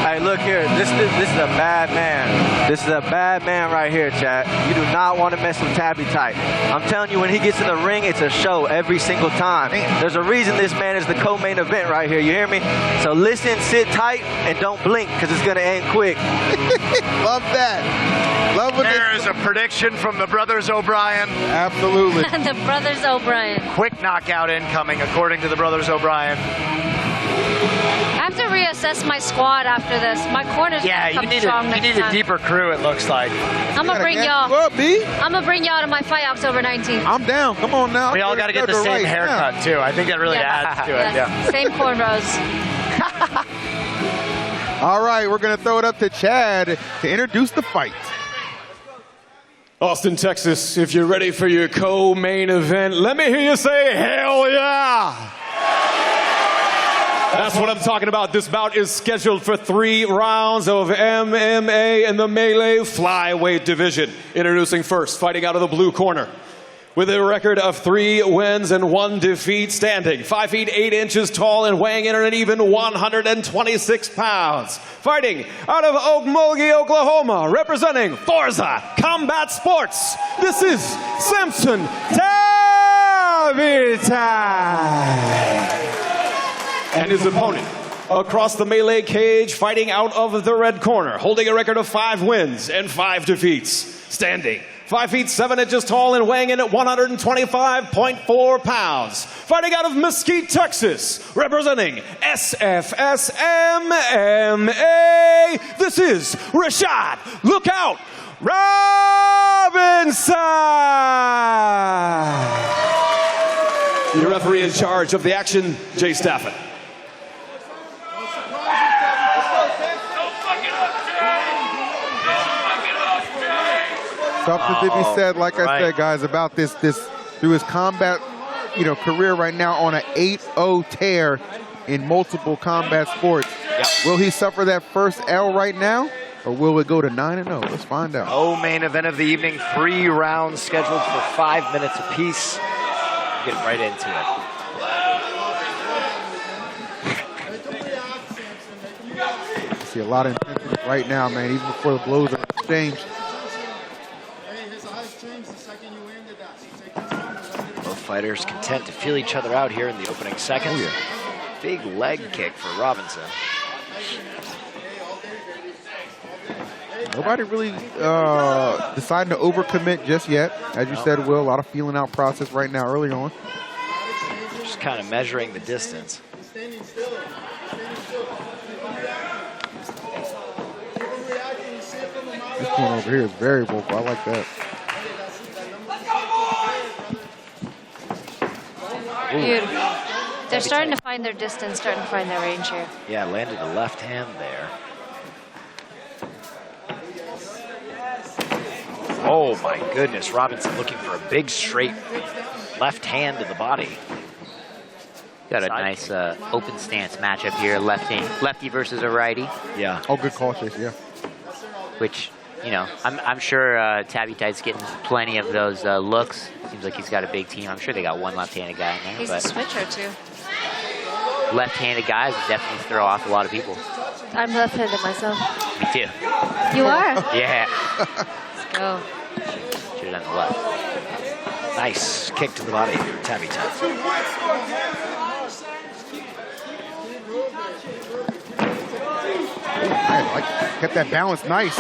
Hey, look here. This is a bad man. This is a bad man right here, chat. You do not want to mess with Tabby Tight. I'm telling you, when he gets in the ring, it's a show every single time. There's a reason this man is the co-main event right here. You hear me? So listen, sit tight, and don't blink, because it's going to end quick. Love that. There is a prediction from the brothers O'Brien. Absolutely. The brothers O'Brien. Quick knockout incoming, according to the brothers O'Brien. I have to reassess my squad after this. My corner's Yeah, gonna you come need strong a next time. deeper crew, it looks like. I'm gonna bring y'all. What, B? I'm gonna bring y'all to my fight October 19th. I'm down. Come on now. We all got to get the same haircut, too. I think that really adds to it. Yeah. Same cornrows. All right, we're going to throw it up to Chad to introduce the fight. Austin, Texas, if you're ready for your co-main event, let me hear you say, hell yeah! That's what I'm talking about. This bout is scheduled for 3 rounds of MMA in the melee flyweight division. Introducing first, fighting out of the blue corner, with a record of 3 wins and 1 defeat, standing 5 feet 8 inches tall and weighing in at an even 126 pounds. Fighting out of Okmulgee, Oklahoma, representing Forza Combat Sports, this is Samson Tabitai. And his opponent, across the melee cage, fighting out of the red corner, holding a record of 5 wins and 5 defeats. Standing 5 feet 7 inches tall and weighing in at 125.4 pounds. Fighting out of Mesquite, Texas, representing SFS MMA, this is Rashad Look Out Robinson! Your referee in charge of the action, Jay Stafford. Something to be said, like I said, guys, about this through his combat, career right now on an 8-0 tear in multiple combat sports. Yep. Will he suffer that first L right now, or will it go to 9-0? Let's find out. Main event of the evening, 3 rounds scheduled for 5 minutes apiece. Get right into it. I see a lot of intensity right now, man, even before the blows are exchanged. Both fighters content to feel each other out here in the opening seconds. Big leg kick for Robinson. Nobody really deciding to overcommit just yet. As you said, Will, a lot of feeling out process right now early on. Just kind of measuring the distance. This one over here is very vocal. I like that. Beautiful. They're starting to find their distance, starting to find their range here. Yeah, landed a left hand there. Oh my goodness, Robinson looking for a big straight left hand to the body. Got a nice open stance matchup here, lefty versus a righty. Yeah. Oh, good call, Chase, yeah. Which, I'm sure Tabby Tight's getting plenty of those looks. Seems like he's got a big team. I'm sure they got one left-handed guy in there. He's a switcher, too. Left-handed guys definitely throw off a lot of people. I'm left-handed myself. Me too. You are? Yeah. Let's go. Should have done the left. Nice kick to the body for Tabby Tight. Kept that balance nice.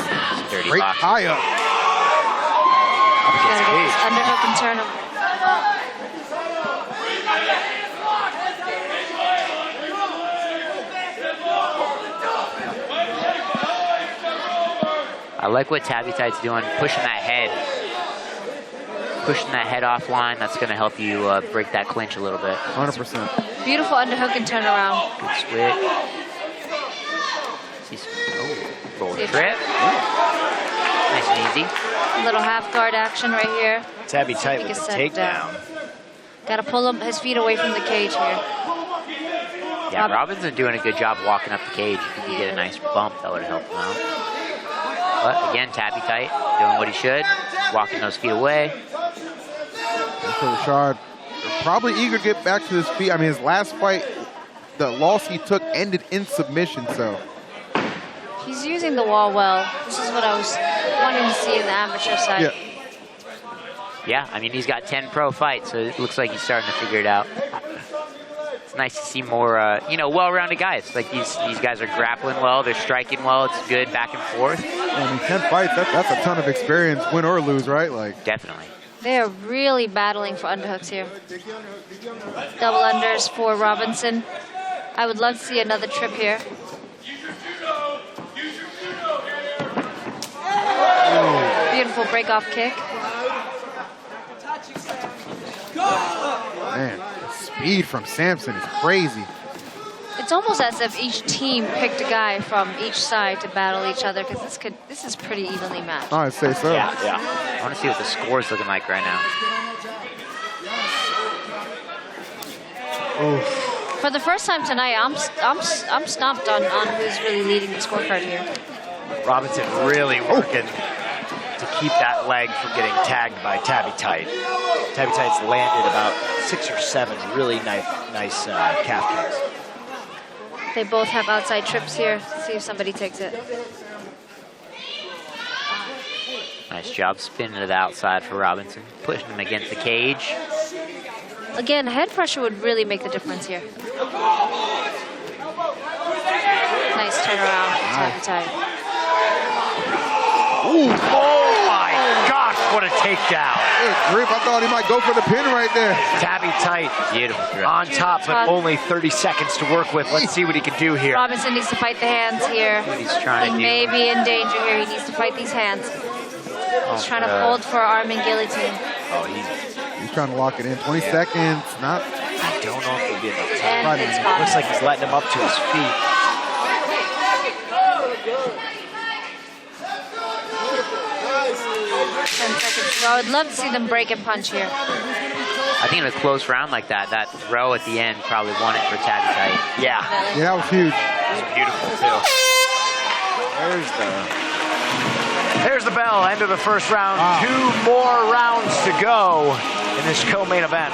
Great high up. Gotta get this underhook and turn him. I like what Tabby Tight's doing, pushing that head. Pushing that head offline, that's going to help you break that clinch a little bit. 100%. Beautiful underhook and turn around. Good switch. Roll trip. Nice and easy. A little half guard action right here. Tabby Tight with the takedown. Got to pull his feet away from the cage here. Yeah, Robinson's doing a good job walking up the cage. If he could get a nice bump, that would have helped him out. But again, Tabby Tight doing what he should, walking those feet away. So Rashad probably eager to get back to his feet. I mean, his last fight, the loss he took ended in submission, so. He's using the wall well. This is what I was wanting to see in the amateur side. Yeah, I mean, he's got 10 pro fights, so it looks like he's starting to figure it out. It's nice to see more, well-rounded guys. Like, these guys are grappling well, they're striking well, it's good back and forth. I mean, 10 fights, that's a ton of experience, win or lose, right? Like. Definitely. They are really battling for underhooks here. Double unders for Robinson. I would love to see another trip here. Beautiful break-off kick. Man, the speed from Sampson is crazy. It's almost as if each team picked a guy from each side to battle each other, because this is pretty evenly matched. I'd say so. Yeah. I want to see what the score's looking like right now. Oof. For the first time tonight, I'm stumped on who's really leading the scorecard here. Robinson really working to keep that leg from getting tagged by Tabby Tight. Tabby Tight's landed about 6 or 7 really nice calf kicks. They both have outside trips here. See if somebody takes it. Nice job spinning to the outside for Robinson, pushing him against the cage. Again, head pressure would really make the difference here. nice turnaround from Tabby Tight. Ooh, oh my gosh, what a takedown. Good grief, I thought he might go for the pin right there. Tabby Tight, beautiful. On top, but only 30 seconds to work with. Let's see what he can do here. Robinson needs to fight the hands here. He's trying to He do. may be in danger here. He needs to fight these hands. He's trying to hold for arm and guillotine. Oh, he's trying to lock it in. 20 seconds, not. I don't know if he'll be enough And time. it's fine. Looks like he's letting him up to his feet. 10 seconds to go. I would love to see them break and punch here. I think in a close round like that, that throw at the end probably won it for Tabby Tight. Yeah. Yeah, that was huge. It was beautiful, too. There's the bell, end of the first round. Wow. 2 more rounds to go in this co-main event.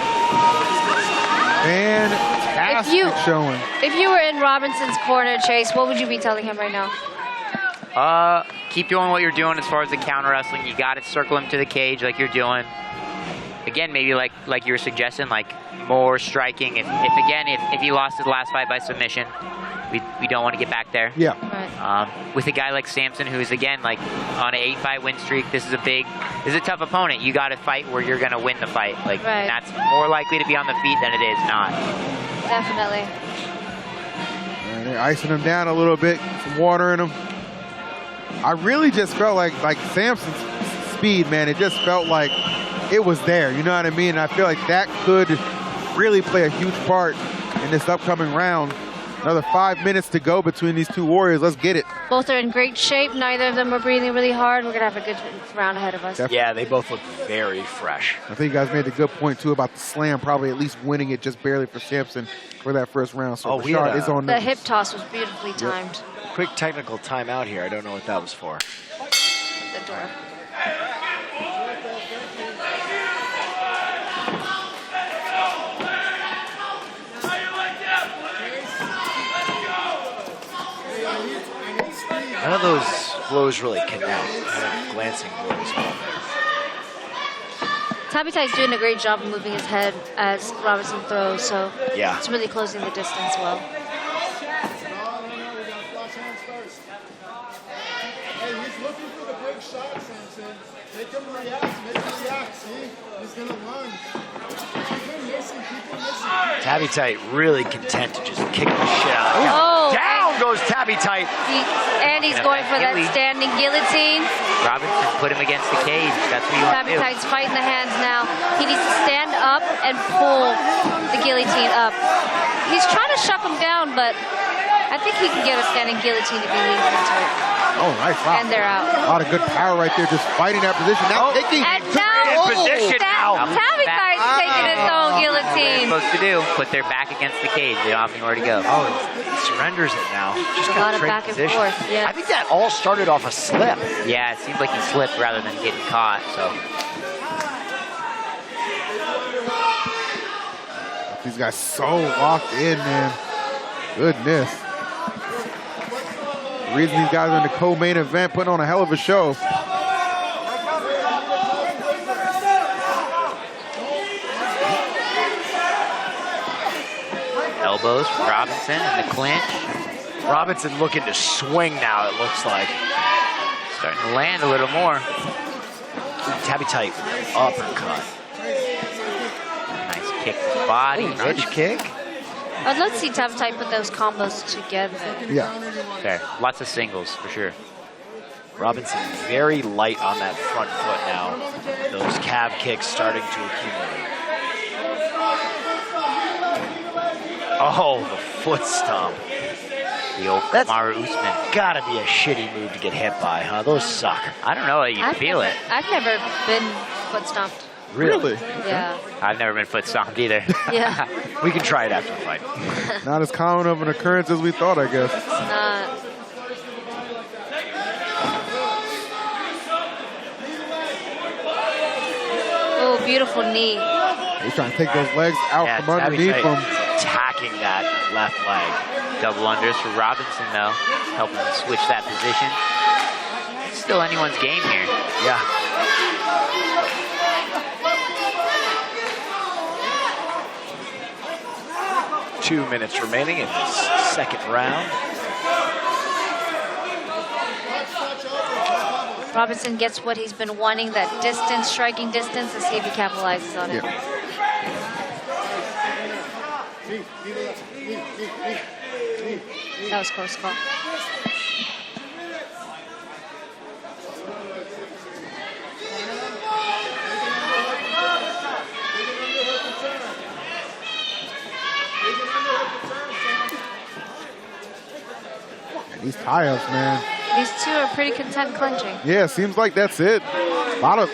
Fantastic showing. If you were in Robinson's corner, Chase, what would you be telling him right now? Keep doing what you're doing as far as the counter wrestling. You got to circle him to the cage like you're doing. Again, maybe like you were suggesting, like more striking. If he lost his last fight by submission, we don't want to get back there. Yeah. Right. With a guy like Samson, who's again like on an 8-fight win streak, this is a tough opponent. You got to fight where you're going to win the fight. Like Right. that's more likely to be on the feet than it is not. Definitely. And they're icing him down a little bit, some water in him. I really just felt like Samson's speed, man. It just felt like it was there. You know what I mean? And I feel like that could really play a huge part in this upcoming round. Another 5 minutes to go between these two warriors. Let's get it. Both are in great shape. Neither of them are breathing really hard. We're going to have a good round ahead of us. Definitely. Yeah, they both look very fresh. I think you guys made a good point, too, about the slam probably at least winning it just barely for Samson for that first round. So Rashad is on The hip toss was beautifully timed. Quick technical timeout here. I don't know what that was for. The door. None of those blows really connect. Kind of glancing blows. Tabby Tight's doing a great job of moving his head as Robinson throws, so Yeah. it's really closing the distance well. Hey, he's looking for the big shot, Samson. Make him react. Make him react. See? He's going to run. Keep him missing. Keep him missing. Tabby Tight really content to just kick the shit out of him. Oh. Down goes Tabby Tight. He's going for that standing guillotine. Robinson put him against the cage. That's what you want Tabby to do. Tight's fighting the hands now. He needs to stand up and pull the guillotine up. He's trying to shut him down, but I think he can get a standing guillotine if he leans into it. Oh, nice. Wow. And they're out. A lot of good power right there, just fighting that position. Now taking And now, position now. Tabby Tight's taking his own What they're guillotine. supposed to do, put their back against the cage. They don't have anywhere to go. Oh, he surrenders it now. Just A got lot of trade back and position. forth, yeah. I think that all started off a slip. Yeah, it seems like he slipped rather than getting caught. So These guys so locked in, man. Goodness. The reason these guys are in the co-main event, putting on a hell of a show. elbows from Robinson in the clinch. Robinson looking to swing now, it looks like. Starting to land a little more. Tabby Tight uppercut. Nice kick to the body. Edge kick. I'd love to see Tabby Tight put those combos together. Yeah. Fair. Lots of singles for sure. Robinson very light on that front foot now. Those calf kicks starting to accumulate. Oh, the foot stomp. The old Kamaru Usman. Gotta be a shitty move to get hit by, huh? Those suck. I don't know. You feel it. I've never been foot stomped. Really? Yeah. I've never been foot stomped either. Yeah. We can try it after the fight. Not as common of an occurrence as we thought, I guess. It's not. Oh, beautiful knee. He's trying to take those legs out from underneath him. Attacking that left leg. Double unders for Robinson, though. Helping him switch that position. Still anyone's game here. Yeah. Two minutes remaining in this second round. Robinson gets what he's been wanting, that distance, striking distance. Let's see if he capitalizes on it. That was close call. These tie-ups, man. These two are pretty content clinching. Yeah, seems like that's it. A lot of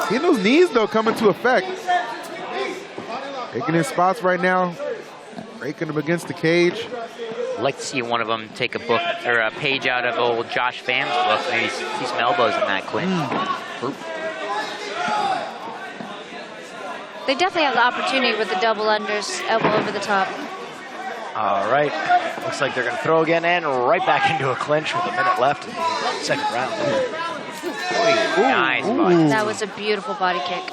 seeing those knees though come into effect. Taking his spots right now, breaking them against the cage. I'd like to see one of them take a book or a page out of old Josh Pham's book. Maybe see some elbows in that clinch. They definitely have the opportunity with the double unders, elbow over the top. All right. Looks like they're going to throw again and right back into a clinch with a minute left in the second round. Nice body. That was a beautiful body kick.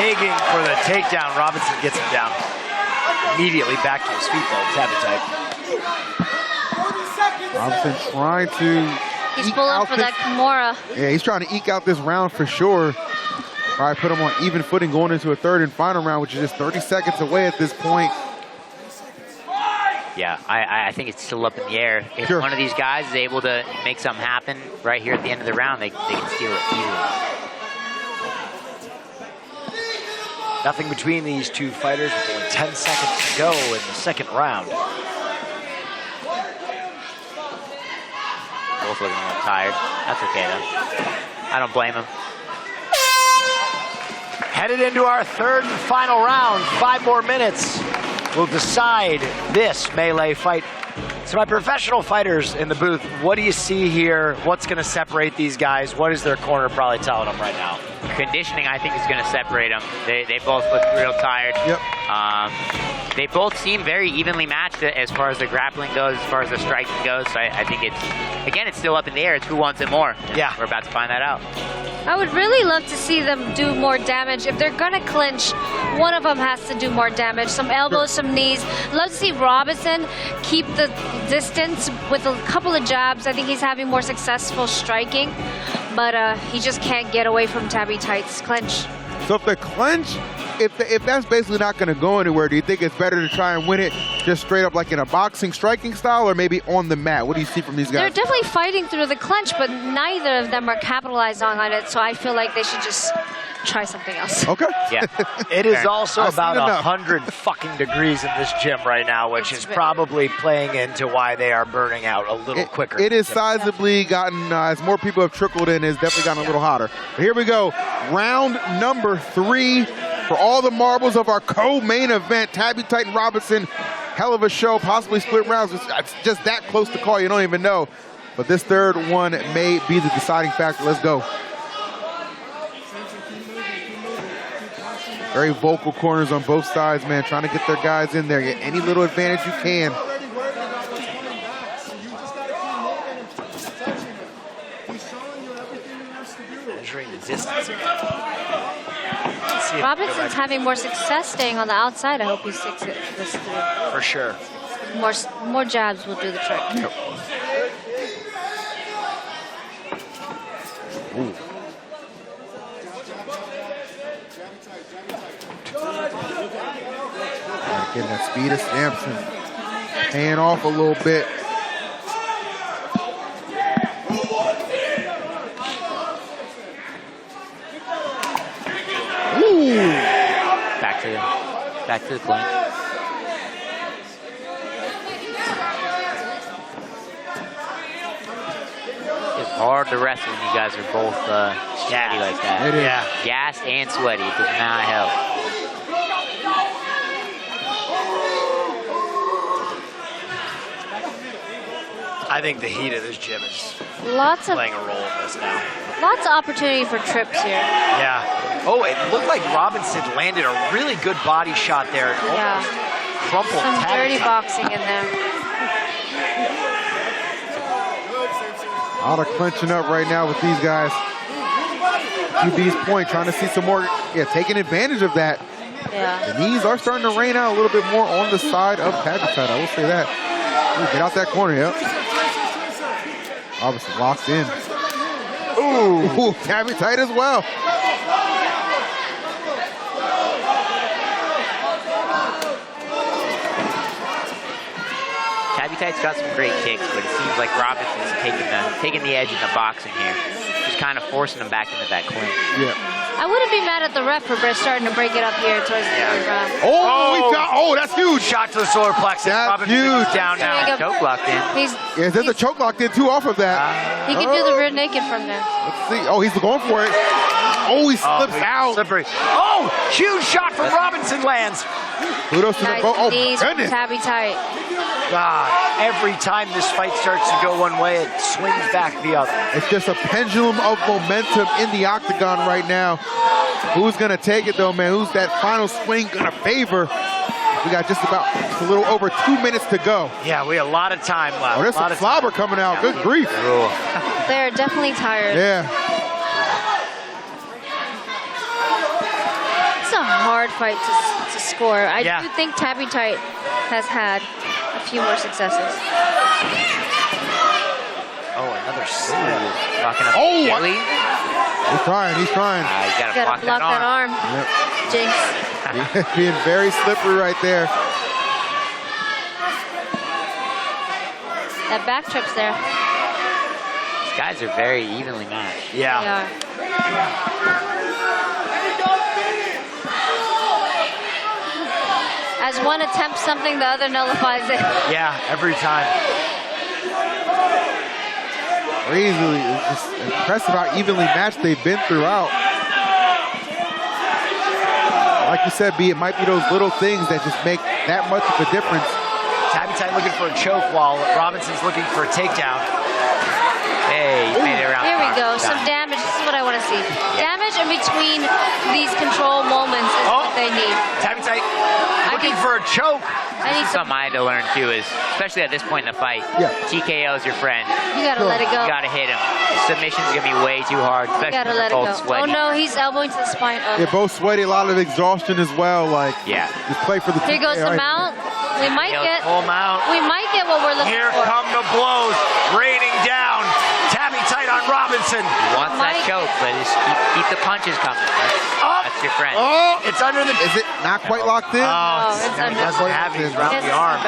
Digging for the takedown. Robinson gets him down. Immediately back to his feet, though. Tabby type. Robinson trying to He's pulling for that Kimura. Yeah, he's trying to eke out this round for sure. Probably put him on even footing going into a third and final round, which is just 30 seconds away at this point. Yeah, I think it's still up in the air. If one of these guys is able to make something happen right here at the end of the round, they can steal it easily. Nothing between these two fighters with only 10 seconds to go in the second round. Both looking a little tired. That's okay, though. I don't blame them. Headed into our third and final round. 5 more minutes will decide this melee fight. So my professional fighters in the booth, what do you see here? What's going to separate these guys? What is their corner probably telling them right now? Conditioning, I think, is going to separate them. They both look real tired. Yep. They both seem very evenly matched as far as the grappling goes, as far as the striking goes. So I think it's still up in the air. It's who wants it more. Yeah. We're about to find that out. I would really love to see them do more damage. If they're gonna clinch, one of them has to do more damage. Some elbows, some knees. Love to see Robinson keep the distance with a couple of jabs. I think he's having more successful striking, but he just can't get away from Tabby Tight's clinch. So if the clinch, if that's basically not going to go anywhere, do you think it's better to try and win it just straight up like in a boxing striking style, or maybe on the mat? What do you see from these guys? They're definitely fighting through the clinch, but neither of them are capitalizing on it, so I feel like they should just try something else. Okay. Yeah. It is also about 100 fucking degrees in this gym right now, which is probably playing into why they are burning out a little quicker. It is sizably gotten, as more people have trickled in, it's definitely gotten a little hotter. But here we go. Round number 3 for all the marbles of our co-main event. Tabby Titan Robinson, hell of a show, possibly split rounds. It's just that close to call, you don't even know. But this third one may be the deciding factor. Let's go. Very vocal corners on both sides, man, trying to get their guys in there, get any little advantage you can. Measuring the distance. Robinson's having more success staying on the outside. I hope he sticks it this through. For sure. More jabs will do the trick. Ooh. Getting that speed of Sampson. Paying off a little bit. Ooh. Back to the clinch. It's hard to wrestle when you guys are both sweaty like that. It is. Yeah. Gassed and sweaty. It does not help. I think the heat of this gym is playing a role in this now. Lots of opportunity for trips here. Yeah. Oh, it looked like Robinson landed a really good body shot there. Yeah. Crumpled. Some dirty boxing in there. A lot of clinching up right now with these guys. QB's point, trying to see some more, taking advantage of that. Yeah. The knees are starting to rain out a little bit more on the side of Tabby Tight. I will say that. Ooh, get out that corner, yep. Robinson locks in. Ooh, Tabby Tight as well. Tabby Tight's got some great kicks, but it seems like Robinson's taking the edge in the boxing here. Just kind of forcing him back into that clinch. Yeah. I wouldn't be mad at the ref for starting to break it up here towards the third round. That's huge. Shot to the solar plexus. That's Robinson huge. Down now. Choke locked in. There's a choke locked in too off of that. He can do the rear naked from there. Let's see. Oh, he's going for it. Oh, he slips out. Slippery. Oh, huge shot from Robinson lands. Kudos to the boat. Oh, Knees from goodness. Tabby Tight. God, every time this fight starts to go one way, it swings back the other. It's just a pendulum of momentum in the octagon right now. Who's going to take it, though, man? Who's that final swing going to favor? We got just about a little over 2 minutes to go. Yeah, we have a lot of time left. Oh, there's some slobber coming out. Good grief. They're definitely tired. Yeah. It's a hard fight to score. I do think Tabby Tight has had a few more successes. Oh, another slew. Locking up Gilly. He's trying. You gotta block that arm. Yep. Jinx. Being very slippery right there. That back trip's there. These guys are very evenly matched. They are. As one attempts something, the other nullifies it. Yeah, every time. Crazily, it's just impressive how evenly matched they've been throughout. Like you said, B, it might be those little things that just make that much of a difference. Tabby Tight looking for a choke while Robinson's looking for a takedown. Hey, he's made it around. There we go. Some damage. This is what I want to see. Damage in between these control moments is what they need. Tabby Tight looking for a choke. This is something I had to learn too, is especially at this point in the fight. TKO is your friend. You gotta let it go. You gotta hit him. Submission's gonna be way too hard. You gotta let it go. Sweaty. Oh no, he's elbowing to the spine. Oh. They're both sweaty, a lot of exhaustion as well. Like, just play for the Here goes the right? mount. We might get. Full mount. We might get what we're looking Here for. come the blows, raining down. Tabby Tight on Robinson. He wants that choke, but just keep the punches coming. That's your friend. Oh, it's under the. Is it not quite locked in? Oh, it's under. He doesn't have it. He's around the arm.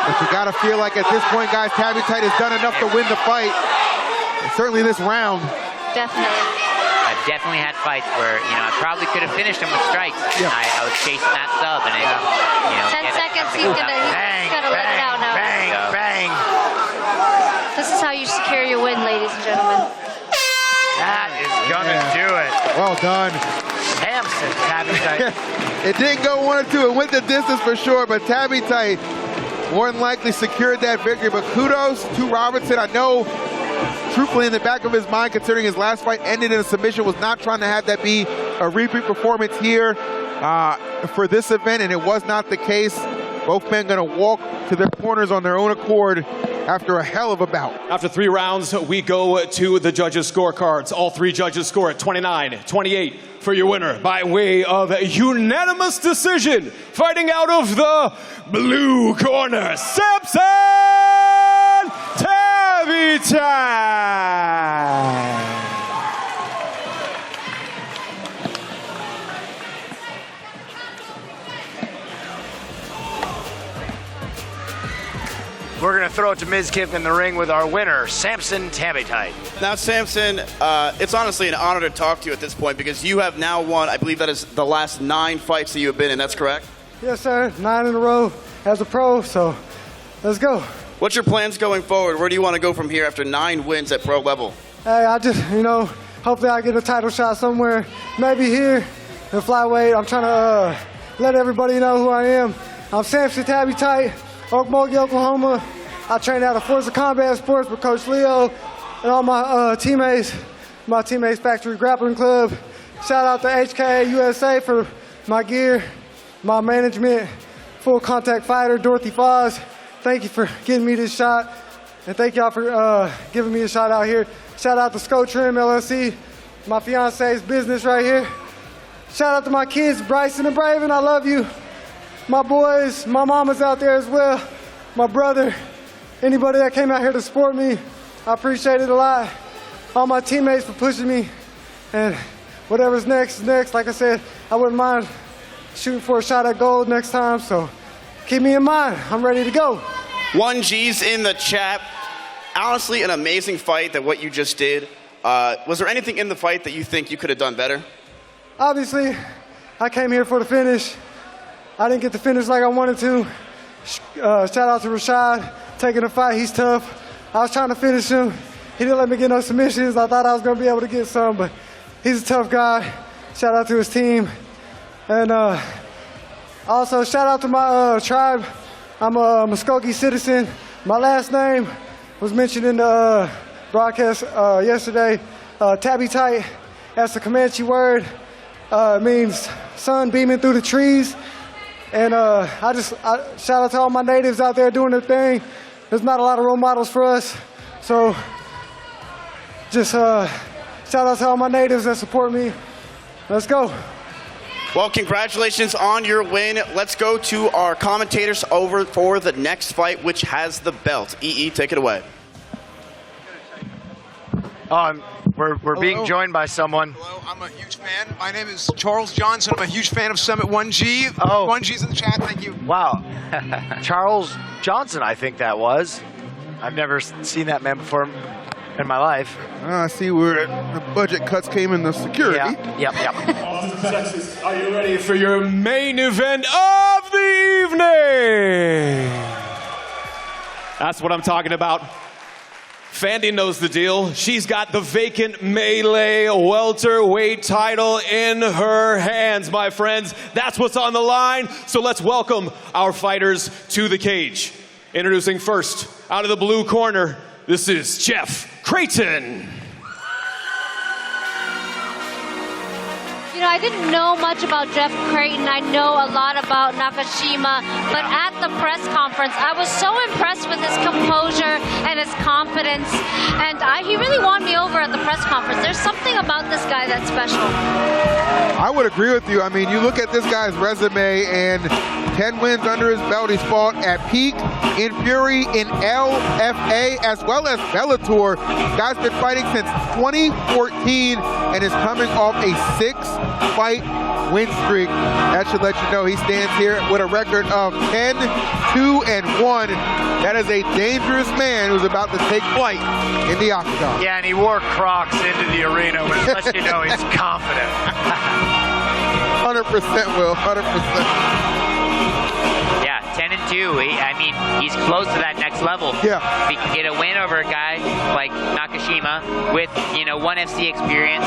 But you gotta feel like at this point, guys, Tabby Tight has done enough to win the fight. And certainly this round. Definitely. I've definitely had fights where, I probably could have finished him with strikes. Yeah. I was chasing that sub, and it, 10 seconds, he's gotta let it out now. Bang, bang. This is how you secure your win, ladies and gentlemen. That is gonna do it. Well done. Samson, Tabby Tight. It didn't go 1 or 2. It went the distance for sure, but Tabby Tight more than likely secured that victory. But kudos to Robinson. I know, truthfully, in the back of his mind, considering his last fight ended in a submission, was not trying to have that be a repeat performance here for this event, and it was not the case. Both men going to walk to their corners on their own accord after a hell of a bout. After 3 rounds, we go to the judges' scorecards. All 3 judges score at 29-28 for your winner by way of a unanimous decision. Fighting out of the blue corner, Samson Tabby Tight. We're going to throw it to mizkif in the ring with our winner, Samson Tabby Tight. Now, Samson, it's honestly an honor to talk to you at this point because you have now won, I believe that is the last 9 fights that you have been in. That's correct? Yes, sir. 9 in a row as a pro, so let's go. What's your plans going forward? Where do you want to go from here after 9 wins at pro level? Hey, I just, hopefully I get a title shot somewhere, maybe here in flyweight. I'm trying to let everybody know who I am. I'm Samson Tabby Tight, Okmulgee, Oklahoma. I train out of Forza Combat Sports with Coach Leo and all my teammates Factory Grappling Club. Shout out to HK USA for my gear, my management, Full Contact Fighter, Dorothy Foz. Thank you for getting me this shot, and thank y'all for giving me a shot out here. Shout out to Sco Trim LLC my fiance's business right here. Shout out to my kids, Bryson and Braven, I love you. My boys, my mama's out there as well. My brother, anybody that came out here to support me, I appreciate it a lot. All my teammates for pushing me. And whatever's next is next. Like I said, I wouldn't mind shooting for a shot at gold next time, so keep me in mind. I'm ready to go. 1G's in the chat. Honestly, an amazing fight that what you just did. Was there anything in the fight that you think you could have done better? Obviously, I came here for the finish. I didn't get the finish like I wanted to. Shout out to Rashad, taking the fight. He's tough. I was trying to finish him. He didn't let me get no submissions. I thought I was going to be able to get some, but he's a tough guy. Shout out to his team. And also, shout out to my tribe. I'm a Muskogee citizen. My last name was mentioned in the broadcast yesterday. Tabby tight, that's the Comanche word. It means sun beaming through the trees. And I shout out to all my natives out there doing their thing. There's not a lot of role models for us. So just shout out to all my natives that support me. Let's go. Well, congratulations on your win. Let's go to our commentators over for the next fight, which has the belt. EE, take it away. We're being joined by someone. Hello, I'm a huge fan. My name is Charles Johnson. I'm a huge fan of Summit 1G. 1G's in the chat. Thank you. Wow. Charles Johnson, I think that was. I've never seen that man before in my life. I see where the budget cuts came in the security. Yep. Austin, Texas, are you ready for your main event of the evening? That's what I'm talking about. Fandy knows the deal. She's got the vacant melee welterweight title in her hands, my friends. That's what's on the line. So let's welcome our fighters to the cage. Introducing first, out of the blue corner, this is Jeff Creighton. You know, I didn't know much about Jeff Creighton. I know a lot about Nakashima, but at the press conference, I was so impressed with his composure and his confidence, and he really won me over at the press conference. There's something about this guy that's special. I would agree with you. I mean, you look at this guy's resume and 10 wins under his belt. He's fought at Peak, in Fury, in LFA, as well as Bellator. Guy's been fighting since 2014 and is coming off a 6-fight win streak. That should let you know he stands here with a record of 10, 2, and 1. That is a dangerous man who's about to take flight in the octagon. Yeah, and he wore Crocs into the arena, which lets you know he's confident. 100%, Will, 100%. Yeah, 10 and 2. I mean, he's close to that next level. Yeah. If he can get a win over a guy like Nakashima with, ONE FC experience,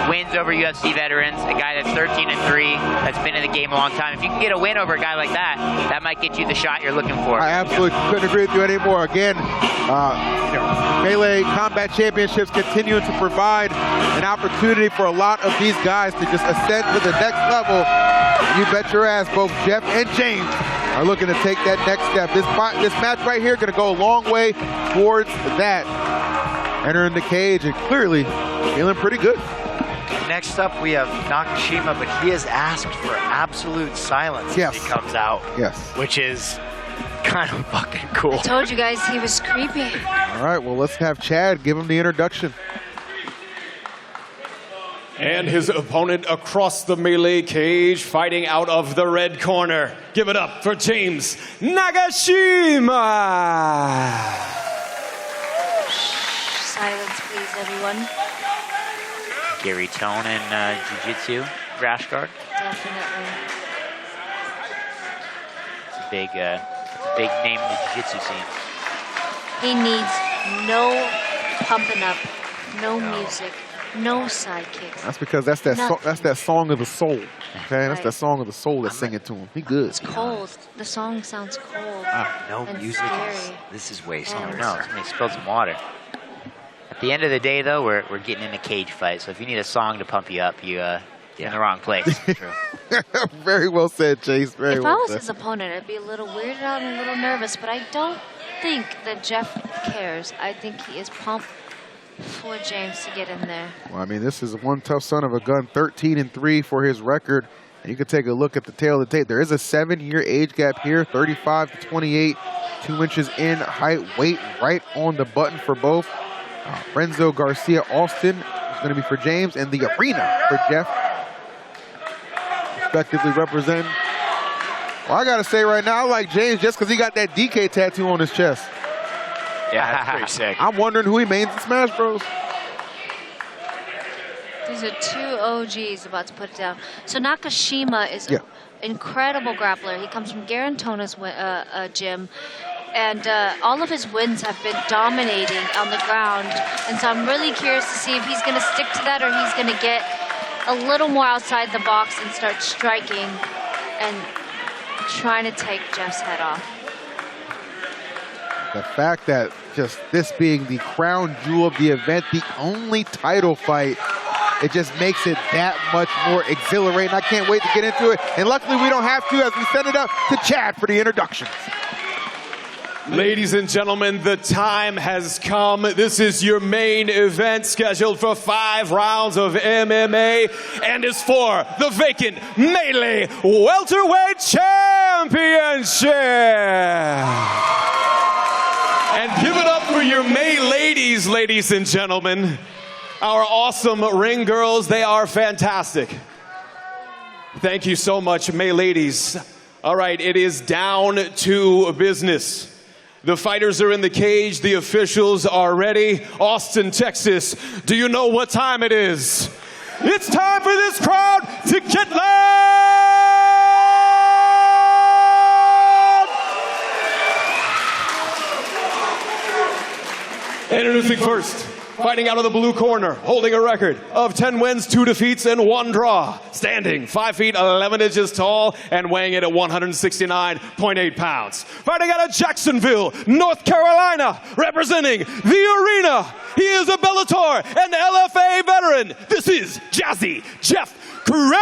wins over UFC veterans, a guy that's 13 and 3, that's been in the game a long time. If you can get a win over a guy like that, that might get you the shot you're looking for. I absolutely couldn't agree with you anymore. Again, Melee Combat Championships continue to provide an opportunity for a lot of these guys to just ascend to the next level. You bet your ass both Jeff and James are looking to take that next step. This match right here going to go a long way towards that. Entering the cage and clearly feeling pretty good. Next up, we have Nakashima, but he has asked for absolute silence as he comes out. Yes. Which is kind of fucking cool. I told you guys he was creepy. All right, well, let's have Chad give him the introduction. And his opponent across the melee cage, fighting out of the red corner. Give it up for James Nakashima. Silence, please, everyone. Gary Tone and Jiu-Jitsu, rash guard. Definitely. It's a big name in the Jiu-Jitsu scene. He needs no pumping up, no music, no sidekicks. That's because that's that song of the soul. Okay, that's that song of the soul that's singing to him. He good. It's cold. The song sounds cold. No and music. scary. This is way Oh, serious. no, somebody spilled some water. At the end of the day, though, we're getting in a cage fight. So if you need a song to pump you up, you're in the wrong place. True. Very well said, Chase. Very If I well was said. his opponent, I'd be a little weirded out and a little nervous, but I don't think that Jeff cares. I think he is pumped for James to get in there. Well, I mean, this is one tough son of a gun, 13-3 for his record. And you can take a look at the tail of the tape. There is a 7-year age gap here, 35 to 28, 2 inches in height, weight right on the button for both. Renzo Garcia Austin is going to be for James, and the arena for Jeff, respectively representing. Well, I got to say right now, I like James just because he got that DK tattoo on his chest. Yeah, that's pretty sick. I'm wondering who he mains in Smash Bros. These are 2 OGs about to put it down. So Nakashima is an incredible grappler. He comes from Garantona's gym. And all of his wins have been dominating on the ground. And so I'm really curious to see if he's going to stick to that or he's going to get a little more outside the box and start striking and trying to take Jeff's head off. The fact that just this being the crown jewel of the event, the only title fight, it just makes it that much more exhilarating. I can't wait to get into it. And luckily we don't have to as we send it up to Chad for the introductions. Ladies and gentlemen, the time has come. This is your main event scheduled for 5 rounds of MMA and is for the vacant Melee Welterweight Championship. And give it up for your May ladies, ladies and gentlemen. Our awesome ring girls, they are fantastic. Thank you so much, May ladies. All right, it is down to business. The fighters are in the cage. The officials are ready. Austin, Texas, do you know what time it is? It's time for this crowd to get loud! Introducing first, fighting out of the blue corner, holding a record of 10 wins, 2 defeats, and 1 draw. Standing 5 feet 11 inches tall and weighing in at 169.8 pounds. Fighting out of Jacksonville, North Carolina, representing the arena. He is a Bellator and LFA veteran. This is Jazzy Jeff Creighton.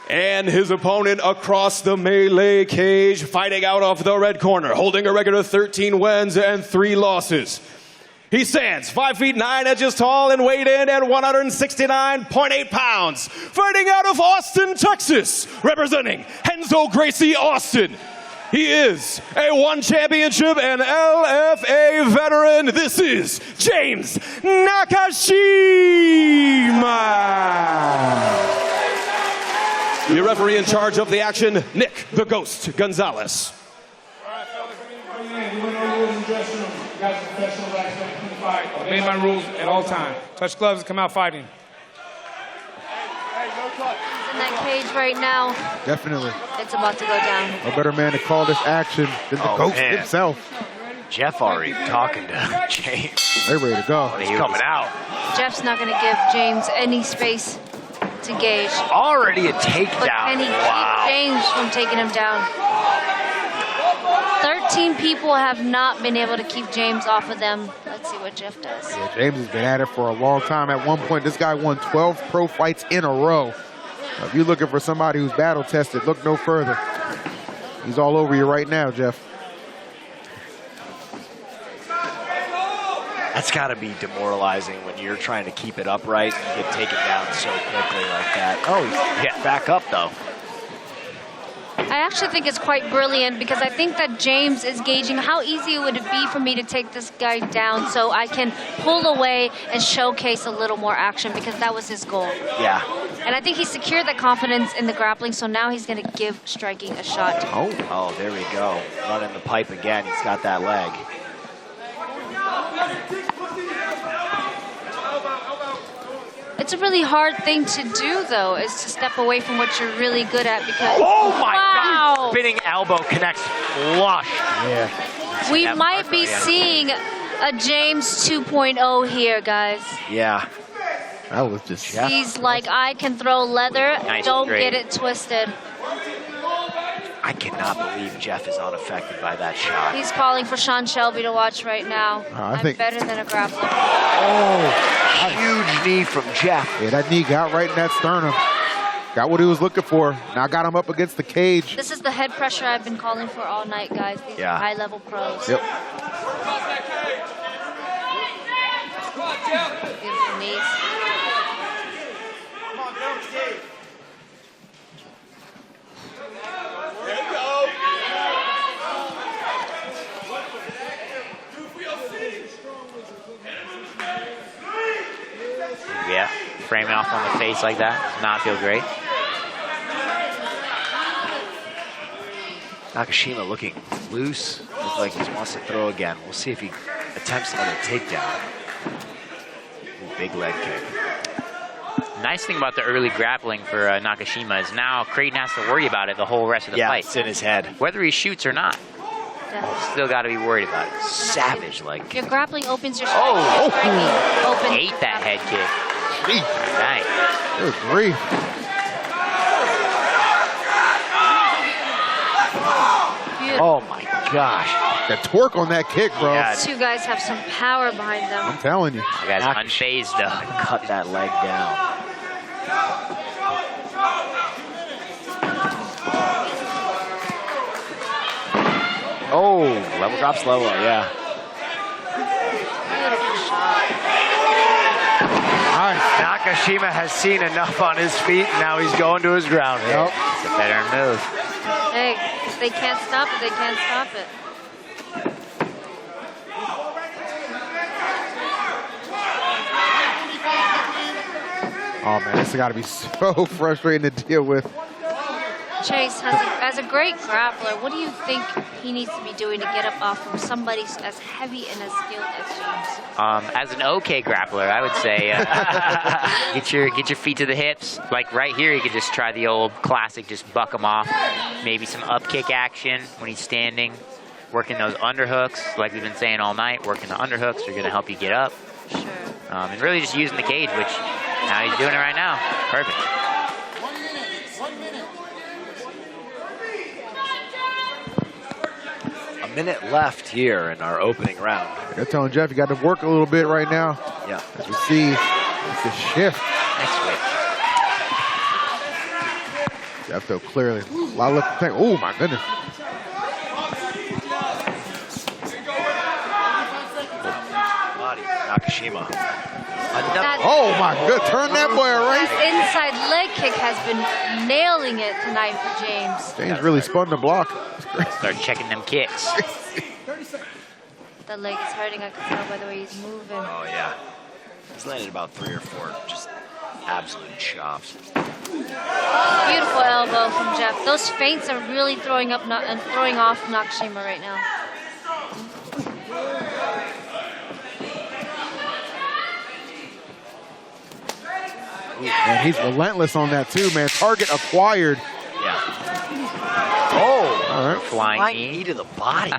And his opponent across the melee cage, fighting out of the red corner, holding a record of 13 wins and 3 losses. He stands 5 feet 9 inches tall and weighed in at 169.8 pounds. Fighting out of Austin, Texas, representing Renzo Gracie Austin. He is a 1 championship and LFA veteran. This is James Nakashima. Your referee in charge of the action, Nick the Ghost Gonzalez. All right, fellas, we went over rules in the dressing room. You guys are professional, guys, don't fight. Obey my rules at all times. Touch gloves and come out fighting. He's in that cage right now. Definitely. It's about to go down. No better man to call this action than the Ghost himself. Jeff already talking to James. They're ready to go. He's coming out. Jeff's not going to give James any space to gauge. Already a takedown. But can he keep James from taking him down? 13 people have not been able to keep James off of them. Let's see what Jeff does. Yeah, James has been at it for a long time. At one point, this guy won 12 pro fights in a row. If you're looking for somebody who's battle tested, look no further. He's all over you right now, Jeff. That's got to be demoralizing when you're trying to keep it upright and get taken down so quickly like that. Oh, he's getting back up, though. I actually think it's quite brilliant because I think that James is gauging how easy would it be for me to take this guy down so I can pull away and showcase a little more action because that was his goal. Yeah. And I think he secured that confidence in the grappling, so now he's going to give striking a shot. Oh, there we go. Running the pipe again. He's got that leg. It's a really hard thing to do, though, is to step away from what you're really good at because... Oh, my God! Spinning elbow connects flush. Yeah. We might be seeing a James 2.0 here, guys. Yeah. That was just... He's like, I can throw leather, Nice don't straight. get it twisted. I cannot believe Jeff is unaffected by that shot. He's calling for Sean Shelby to watch right now. I I'm think- better than a grappler. Oh, huge knee from Jeff. Yeah, that knee got right in that sternum. Got what he was looking for. Now got him up against the cage. This is the head pressure I've been calling for all night, guys. These are high-level pros. Yep. Beautiful knees. Yeah, framing off on the face like that does not feel great. Nakashima looking loose. Looks like he wants to throw again. We'll see if he attempts another takedown. Ooh, big leg kick. Nice thing about the early grappling for Nakashima is now Creighton has to worry about it the whole rest of the fight. It's in his head. Whether he shoots or not, still got to be worried about it. Savage leg. Your grappling opens your Oh! open. Ate that head kick. Nice. Good grief. Oh my gosh. The torque on that kick, bro. These two guys have some power behind them. I'm telling you. The guy's unfazed though. Cut that leg down. Oh, level drops lower, yeah. Beautiful shot. Nakashima has seen enough on his feet, and now he's going to his ground here. It's a better move. Hey, if they can't stop it, they can't stop it. Oh, man, this has got to be so frustrating to deal with. Chase, as a great grappler, what do you think he needs to be doing to get up off from somebody as heavy and as skilled as James? As an okay grappler, I would say get your feet to the hips. Like right here, you could just try the old classic, just buck him off. Maybe some up kick action when he's standing. Working those underhooks, like we've been saying all night. Working the underhooks are going to help you get up. Sure. And really just using the cage, which now he's doing it right now. Perfect. 1 minute. 1 minute. A minute left here in our opening round. They're telling Jeff you got to work a little bit right now. Yeah. As we see the shift. Next switch. Jeff, though, clearly. A lot of left to think. Oh, my goodness. Body, Nakashima. Oh, my good. Turn that boy around. That inside leg kick has been nailing it tonight for James. James really spun the block. Start checking them kicks. The leg is hurting, I can tell by the way he's moving. Oh, yeah. He's landed about 3 or 4 just absolute chops. Beautiful elbow from Jeff. Those feints are really throwing off Nakashima right now. And he's relentless on that too, man. Target acquired. Yeah. Oh, all right. Flying knee to the body.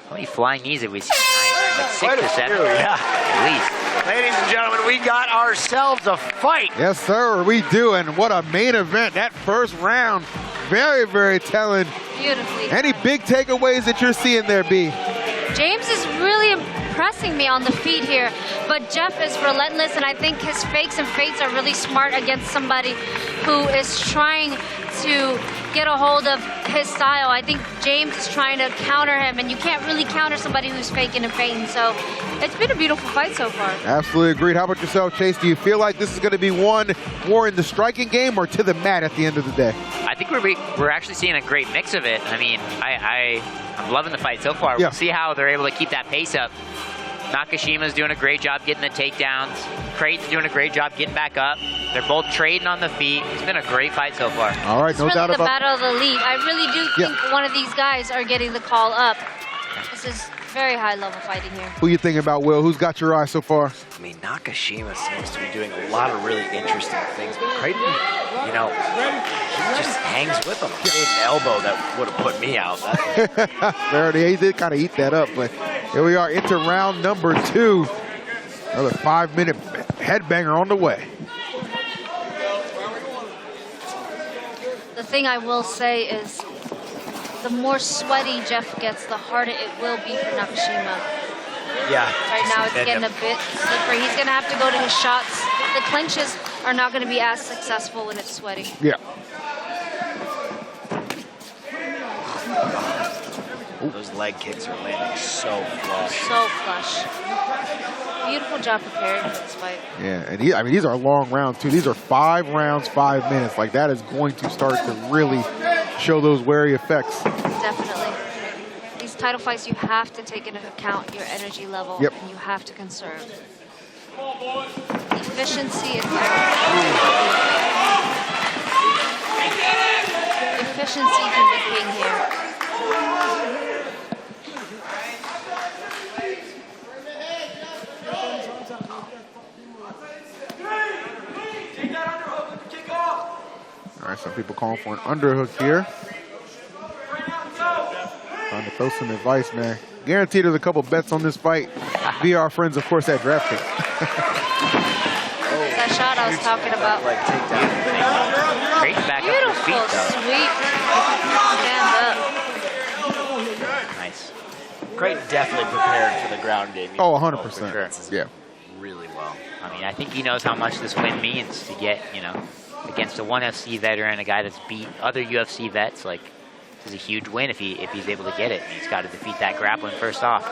How many flying knees have we seen tonight? Like 6 or 7? Yeah. At least. Ladies and gentlemen, we got ourselves a fight. Yes, sir, we do. And what a main event. That first round, very, very telling. Beautifully. Any big takeaways that you're seeing there, B? James is really impressing me on the feet here, but Jeff is relentless, and I think his fakes and feints are really smart against somebody who is trying to get a hold of his style. I think James is trying to counter him, and you can't really counter somebody who's faking and feinting, so it's been a beautiful fight so far. Absolutely agreed. How about yourself, Chase? Do you feel like this is going to be one more in the striking game or to the mat at the end of the day? I think we're actually seeing a great mix of it. I mean, I'm loving the fight so far. Yeah. We'll see how they're able to keep that pace up. Nakashima's doing a great job getting the takedowns. Creighton's doing a great job getting back up. They're both trading on the feet. It's been a great fight so far. All right, no really doubt the about battle of the elite. I really do think one of these guys are getting the call up. This is very high-level fighting here. Who you thinking about, Will? Who's got your eye so far? I mean, Nakashima seems to be doing a lot of really interesting things, but Creighton, you know, he just hangs with him. He made an elbow that would have put me out. He did kind of eat that up, but here we are into round number 2. Another 5-minute headbanger on the way. The thing I will say is the more sweaty Jeff gets, the harder it will be for Nakashima. Yeah. Right now it's getting a bit slippery. He's going to have to go to his shots. The clinches are not going to be as successful when it's sweaty. Yeah. Those leg kicks are landing so flush. So flush. Beautiful job preparing for this fight. Yeah, and I mean, these are long rounds, too. These are 5 rounds, 5 minutes. Like, that is going to start to really show those wary effects. Definitely. These title fights, you have to take into account your energy level, Yep. and you have to conserve. Efficiency is efficiency can be king here. All right, some people calling for an underhook here. Trying to throw some advice, man. Guaranteed there's a couple bets on this fight via our friends, of course, at DraftKings. That shot I was talking about. Great back up to his feet, though. Sweet. Stand up. Nice. Creighton definitely prepared for the ground game. Oh, 100%. Sure. Yeah. Really well. I mean, I think he knows how much this win means to get, you know, against a ONE FC veteran, a guy that's beat other UFC vets. Like, this is a huge win if he's able to get it. He's got to defeat that grappling first off.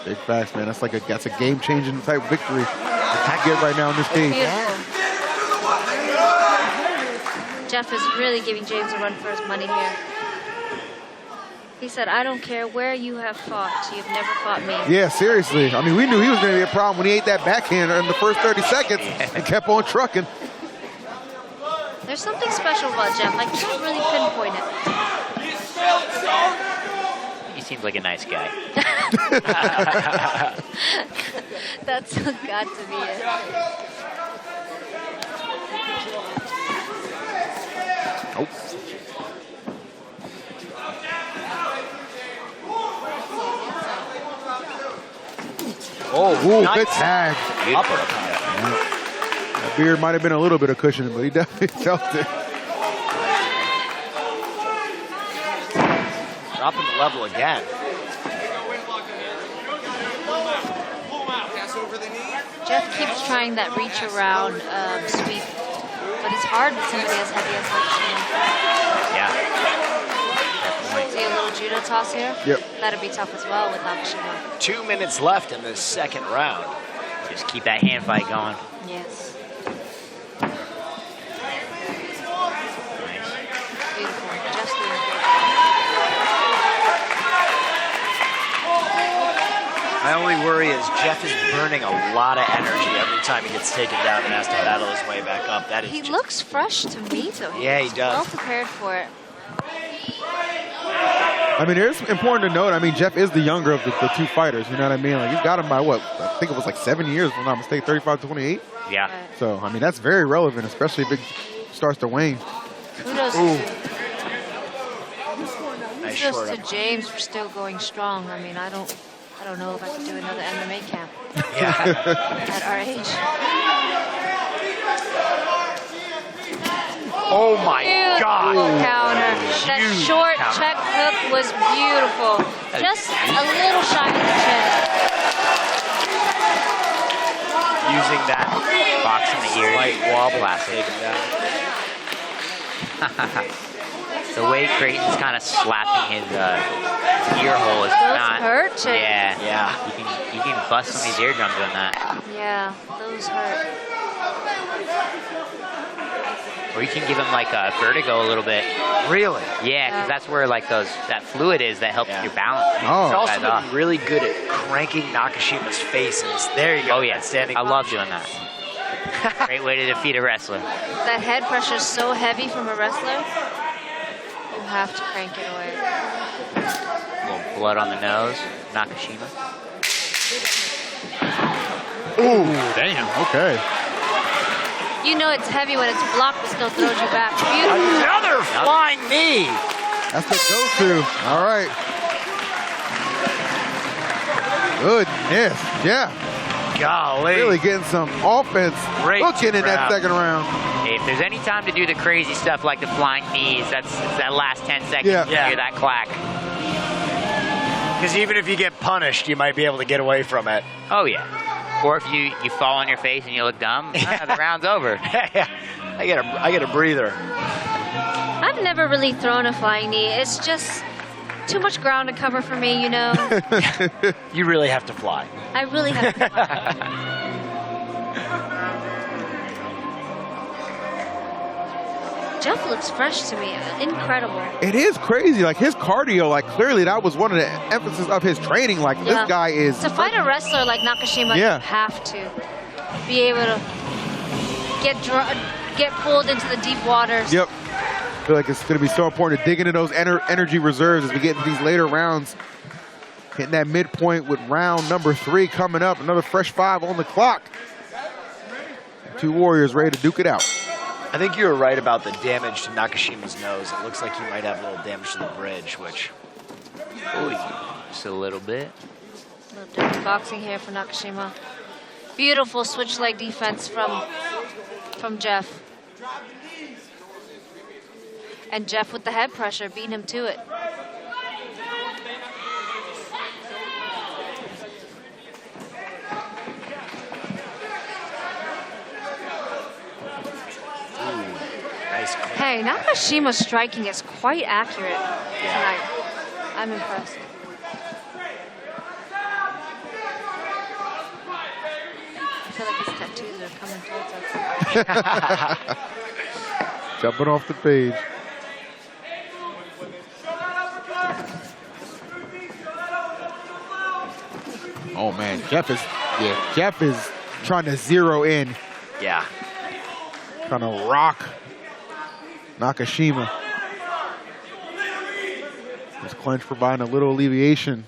Big facts, man. That's a game-changing type victory that you get right now in this cage. Jeff is really giving James a run for his money here. He said, I don't care where you have fought. You've never fought me. Yeah, seriously. I mean, we knew he was going to be a problem when he ate that backhand in the first 30 seconds and kept on trucking. There's something special about Jeff. I can't really pinpoint it. He seems like a nice guy. That's got to be it. Nope. Oh, ooh, nice. good tag. That beard might have been a little bit of cushion, but he definitely felt it. Dropping the level again. Jeff keeps trying that reach around sweep, but it's hard with somebody as heavy as Nakashima. Yeah. See a little judo toss here? Yep. That'd be tough as well with Nakashima. 2 minutes left in the second round. Just keep that hand fight going. Yes. Beautiful. Jeff's doing a great My only worry is Jeff is burning a lot of energy every time he gets taken down and has to battle his way back up. That is He looks fresh to me, though. Yeah, he does. Well prepared for it. I mean, it's important to note, I mean, Jeff is the younger of the two fighters, you know what I mean? Like, he's got him by what? I think it was like 7 years, if I'm not mistaken, 35-28. Yeah. So, I mean, that's very relevant, especially if it starts to wane. Kudos Nice Kudos short to up. James for still going strong. I mean, I don't know if I could do another MMA camp at our age. Oh my God. Counter. That short check hook was beautiful. Just a little shy of the chin. Using that box in the ear. Slight wobble. Classic. Taking down. The way Creighton's kind of slapping his ear hole is Those not. hurt. Yeah. You can bust some of his eardrums on that. Yeah, those hurt. Or you can give him like a vertigo a little bit. Really? Yeah, because that's where like that fluid is that helps your balance. Oh. He's also been really good at cranking Nakashima's face. There you go. Oh yeah, standing. I love doing that. Great way to defeat a wrestler. That head pressure is so heavy from a wrestler. You have to crank it away. A little blood on the nose. Nakashima. Ooh, damn. Okay. You know it's heavy when it's blocked, but still throws you back. Beautiful. Another flying knee. That's the go-to. All right. Goodness. Yeah. Golly. Really getting some offense Great looking in that round. second round. Hey, if there's any time to do the crazy stuff like the flying knees, that's that last 10 seconds. Yeah. You hear that clack. Because even if you get punished, you might be able to get away from it. Oh yeah. Or if you fall on your face and you look dumb, the round's over. I get a breather. I've never really thrown a flying knee. It's just too much ground to cover for me, you know. You really have to fly. I really have to fly. Jeff looks fresh to me. Incredible. It is crazy. Like his cardio, like clearly that was one of the emphasis of his training. Like this guy is. To fight a wrestler like Nakashima, you have to be able to get pulled into the deep waters. Yep. I feel like it's going to be so important to dig into those energy reserves as we get into these later rounds. Hitting that midpoint with round number 3 coming up. Another fresh 5 on the clock. Two warriors ready to duke it out. I think you were right about the damage to Nakashima's nose. It looks like he might have a little damage to the bridge, which... Ooh, just a little bit. A little dirty boxing here for Nakashima. Beautiful switch leg defense from Jeff. And Jeff with the head pressure, beating him to it. Hey, Nakashima's striking is quite accurate tonight. I'm impressed. I feel like his tattoos are coming towards us. Jumping off the page. Oh man, Jeff is trying to zero in. Yeah. Trying to rock Nakashima. This clinch providing a little alleviation.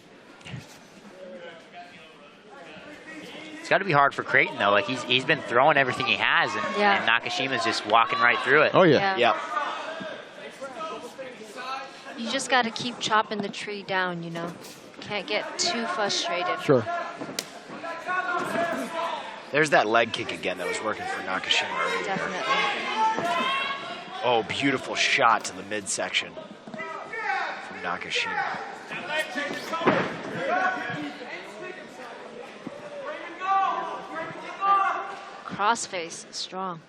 It's got to be hard for Creighton though. Like he's been throwing everything he has, and Nakashima's just walking right through it. Oh yeah. Yep. You just got to keep chopping the tree down, you know. Can't get too frustrated. Sure. There's that leg kick again that was working for Nakashima earlier. Definitely. Oh, beautiful shot to the midsection from Nakashima. Crossface, strong.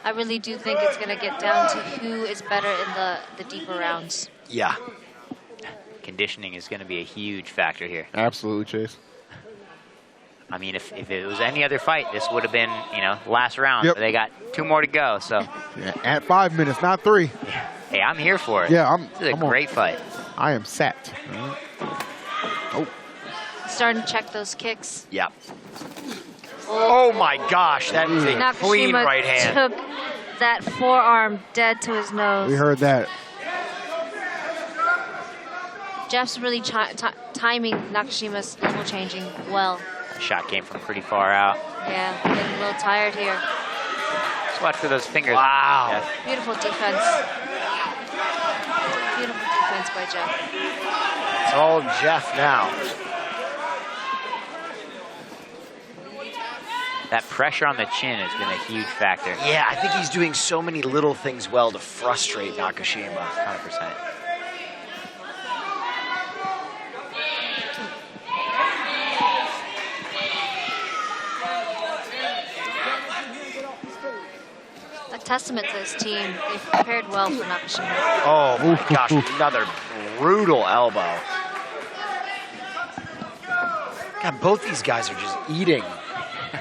I really do think it's going to get down to who is better in the deeper rounds. Yeah. Conditioning is going to be a huge factor here. Absolutely, Chase. I mean, if it was any other fight, this would have been, last round. Yep. But they got 2 more to go, so. Yeah, at 5 minutes, not 3. Hey, I'm here for it. Yeah, this is a great fight. I am set. Oh. Starting to check those kicks. Yep. Oh my gosh, that is a clean Nakashima right hand. took that forearm dead to his nose. We heard that. Jeff's really timing Nakashima's level changing well. Shot came from pretty far out. Yeah, getting a little tired here. Just watch for those fingers. Wow. Yeah. Beautiful defense. Beautiful defense by Jeff. It's all Jeff now. That pressure on the chin has been a huge factor. Yeah, I think he's doing so many little things well to frustrate Nakashima. 100%. A testament to this team. They've prepared well for Nakashima. Oh my gosh, another brutal elbow. God, both these guys are just eating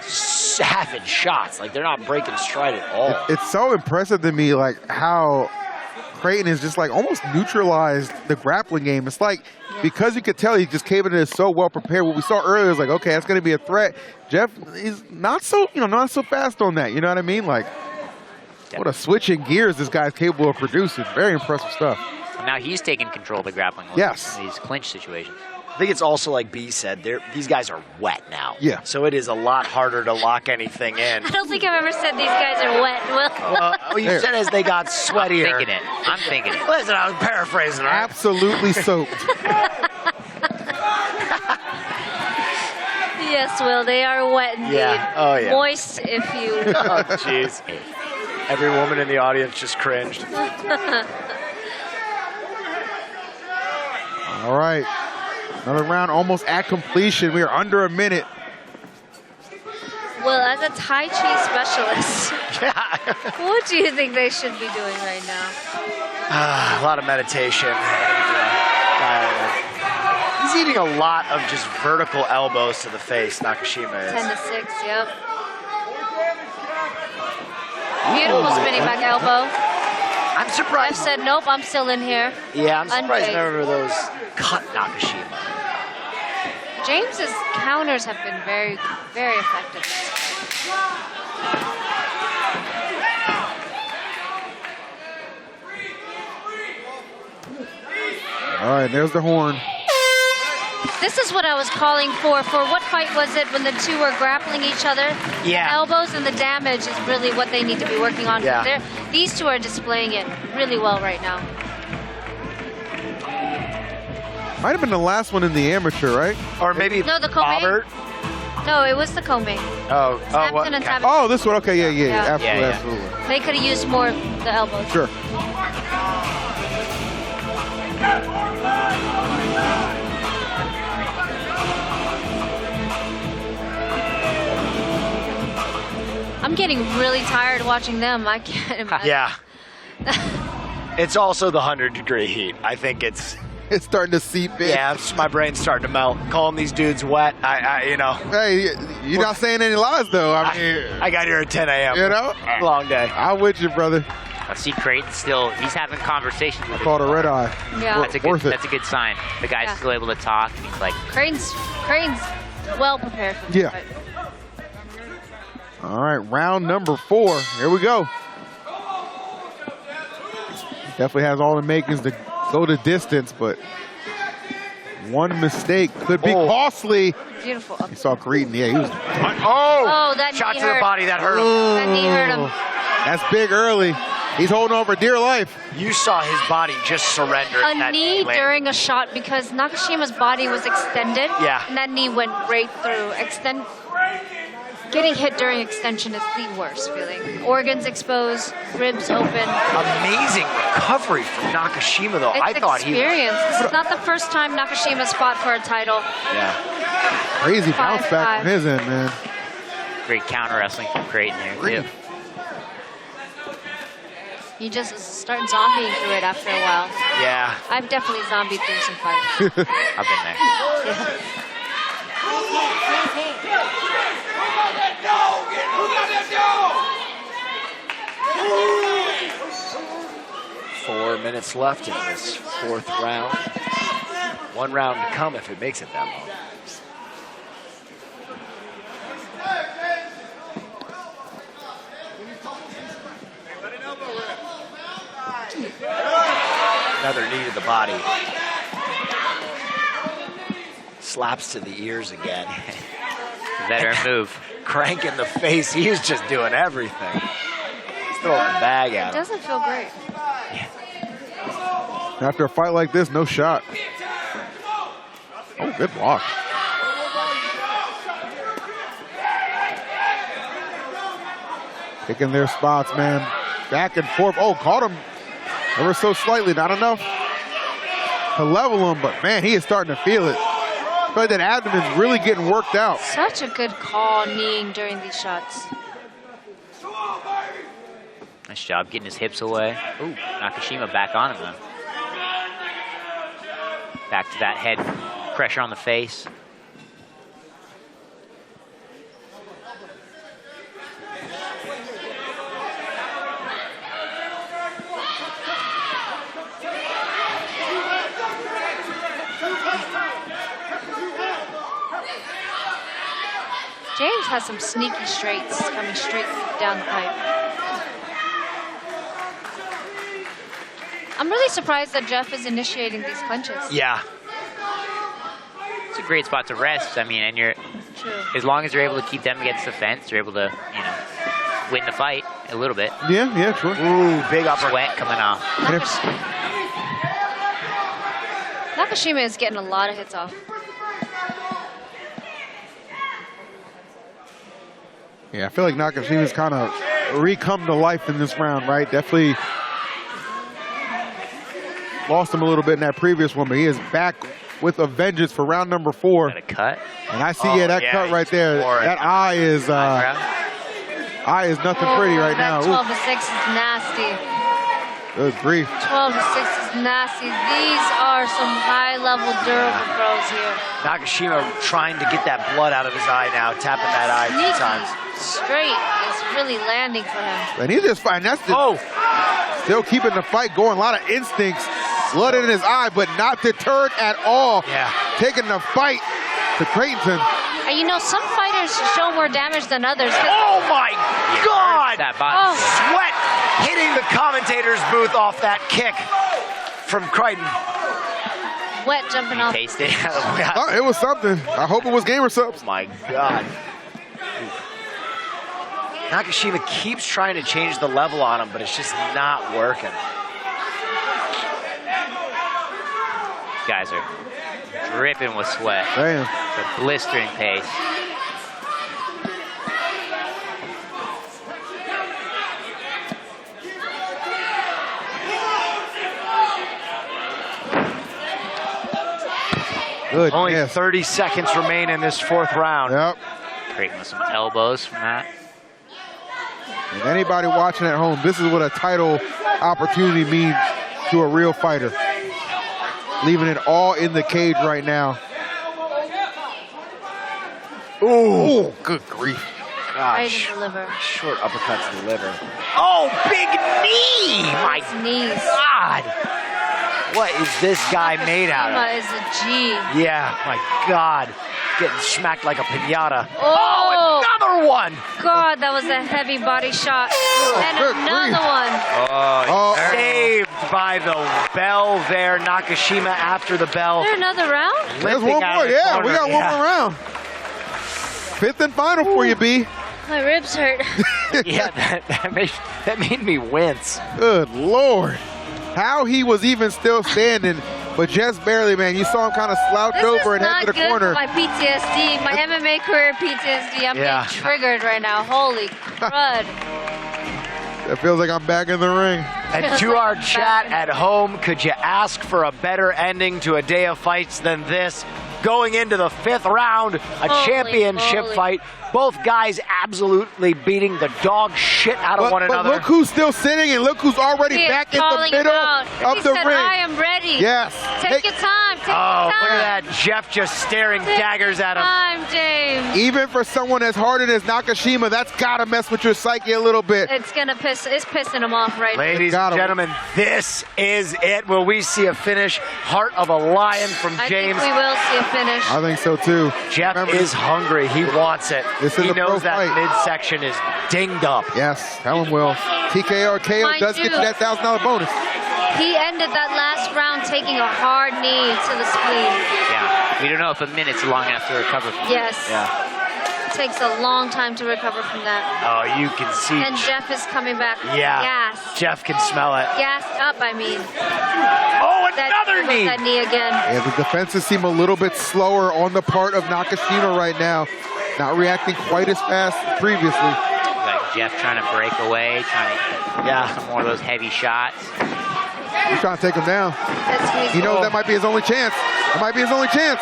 savage shots. Like, they're not breaking stride at all. It's so impressive to me, like, how Creighton has just, like, almost neutralized the grappling game. It's like, because you could tell he just came in there so well prepared. What we saw earlier was like, okay, that's going to be a threat. Jeff is not so fast on that. You know what I mean? Like, what a switch in gears this guy's capable of producing. Very impressive stuff. Now he's taking control of the grappling. Yes. In these clinch situations. I think it's also like B said, these guys are wet now. Yeah. So it is a lot harder to lock anything in. I don't think I've ever said these guys are wet. Well, you said as they got sweatier. I'm thinking it. Listen, I was paraphrasing, right? Absolutely soaked. Yes, Will, they are wet indeed. Yeah. Oh, yeah. Moist, if you... Oh, jeez. Every woman in the audience just cringed. All right. Another round almost at completion. We are under a minute. Well, as a Tai Chi specialist, what do you think they should be doing right now? A lot of meditation. He's eating a lot of just vertical elbows to the face, Nakashima is. 10 to 6, yep. Beautiful spinning back elbow. I'm surprised. Jeff said, nope, I'm still in here. Yeah, I'm surprised Unfazed. none of those cut Nakashima. James's counters have been very, very effective. All right, there's the horn. This is what I was calling for. For what fight was it when the two were grappling each other? Yeah. The elbows and the damage is really what they need to be working on. Yeah. These two are displaying it really well right now. Might have been the last one in the amateur, right? Or maybe No, the Kobe. No, it was the Kobe. Oh, Sampson and Sampson. Oh, this one. Okay, yeah. Yeah. Absolutely, Yeah. absolutely. They could have used more of the elbows. Sure. I'm getting really tired watching them. I can't imagine. Yeah. It's also the 100-degree heat. I think it's starting to seep in. Yeah, my brain's starting to melt. Calling these dudes wet, you know. Hey, you're not saying any lies, though. I mean, I got here at 10 a.m. You know? Long day. I'm with you, brother. I see Creighton still, he's having conversations with Called a red eye. Yeah. That's a good, Worth it. that's a good sign. The guy's Yeah. still able to talk. And he's like, Creighton's well prepared for this Yeah. fight. All right, round number 4. Here we go. Definitely has all the makings to go the distance, but one mistake could be costly. Beautiful. You saw Creighton, yeah, he was. Oh, that Shot knee to the hurt. body, that hurt him. That knee hurt him. That's big early. He's holding on for dear life. You saw his body just surrender. A that knee landed. during a shot because Nakashima's body was extended. Yeah. And that knee went right through. Getting hit during extension is the worst feeling. Organs exposed, ribs open. Amazing recovery from Nakashima, though. It's I thought experience. This is not the first time Nakashima's fought for a title. Yeah. Crazy bounce back from his end, man. great counter wrestling from Creighton here, too. You just start zombieing through it after a while. Yeah. I've definitely zombied through some fights. I've been there. Yeah. 4 minutes left in this 4th round. 1 round to come if it makes it that long. Another knee to the body. Slaps to the ears again. Veteran move. Crank in the face. He was just doing everything. He's throwing the bag It at him. doesn't feel great. After a fight like this, no shot. Oh, good block. Picking their spots, man. Back and forth. Oh, caught him ever so slightly. Not enough to level him, but man, he is starting to feel it. I feel like that abdomen's really getting worked out. Such a good call kneeing during these shots. Nice job getting his hips away. Ooh, Nakashima back on him, though. Back to that head pressure on the face. James has some sneaky straights coming straight down the pipe. I'm really surprised that Jeff is initiating these punches. Yeah. It's a great spot to rest. I mean, and you're, True. as long as you're able to keep them against the fence, you're able to, you know, win the fight a little bit. Yeah, true. Ooh, big upper sweat coming off. Nakashima is getting a lot of hits off. Yeah, I feel like Nakashima's kind of re-come to life in this round, right? Definitely lost him a little bit in that previous one, but he is back with a vengeance for round number 4. Got a cut. And I see, that cut right there. That eye is nothing pretty right now. That 12-6 is nasty. Good grief. 12-6 is nasty. These are some high-level durable throws here. Nakashima trying to get that blood out of his eye now, tapping that eye a few times. Straight is really landing for him. And he's just fine. That's the, still keeping the fight going. A lot of instincts. Blood in his eye, but not deterred at all. Yeah. Taking the fight to Creighton. And you know, some fighters show more damage than others. Oh my God! That body. Sweat hitting the commentator's booth off that kick from Creighton. Wet jumping off. Taste it. It was something. I hope it was gamer subs. Oh my God. Nakashima keeps trying to change the level on him, but it's just not working. Guys are dripping with sweat. Damn. At a blistering pace. Good. Only 30 seconds remain in this 4th round. Yep. Creighton with some elbows from that. And anybody watching at home, this is what a title opportunity means to a real fighter. Leaving it all in the cage right now. Ooh, good grief. Right in the liver. Short uppercut to the liver. Oh, big knee! My knees. God. What is this guy made out of? Nakashima is a G. Yeah, my God. Getting smacked like a piñata. Oh, another one! God, that was a heavy body shot. And another one. Saved by the bell there. Nakashima after the bell. Is there another round? There's one more, yeah. We got one more round. 5th and final for you, B. My ribs hurt. Yeah, that made me wince. Good Lord. How he was even still standing, but just barely, man. You saw him kind of slouch over and head to the corner. This is not good for my PTSD, my MMA career PTSD. I'm getting triggered right now. Holy crud. It feels like I'm back in the ring. And to our chat at home, could you ask for a better ending to a day of fights than this? Going into the 5th round, a championship fight. Both guys absolutely beating the dog shit out of one another. But look who's still sitting and look who's already back in the middle of the ring. I am ready. Yes. Take your time. Take your time. Look at that. Jeff just staring daggers at him. Time, James. Even for someone as hardened as Nakashima, that's got to mess with your psyche a little bit. It's pissing him off right now. Ladies and gentlemen, this is it. Will we see a finish? Heart of a lion from James. I think we will see a finish. I think so too. Jeff is hungry. He wants it. He knows that fight. midsection is dinged up. Yes, tell him will. TKO or KO does get you that $1,000 bonus. He ended that last round taking a hard knee to the spleen. Yeah. We don't know if a minute's long enough to recover from Yes. Yeah. It takes a long time to recover from that. Oh, you can see. And Jeff is coming back. Yeah. Gassed. Jeff can smell it. Gassed up, I mean. Oh, another knee. That knee again. Yeah, the defenses seem a little bit slower on the part of Nakashima right now. Not reacting quite as fast as previously. Like Jeff trying to break away, trying to get some more of those heavy shots. He's trying to take him down. He knows that might be his only chance. That might be his only chance.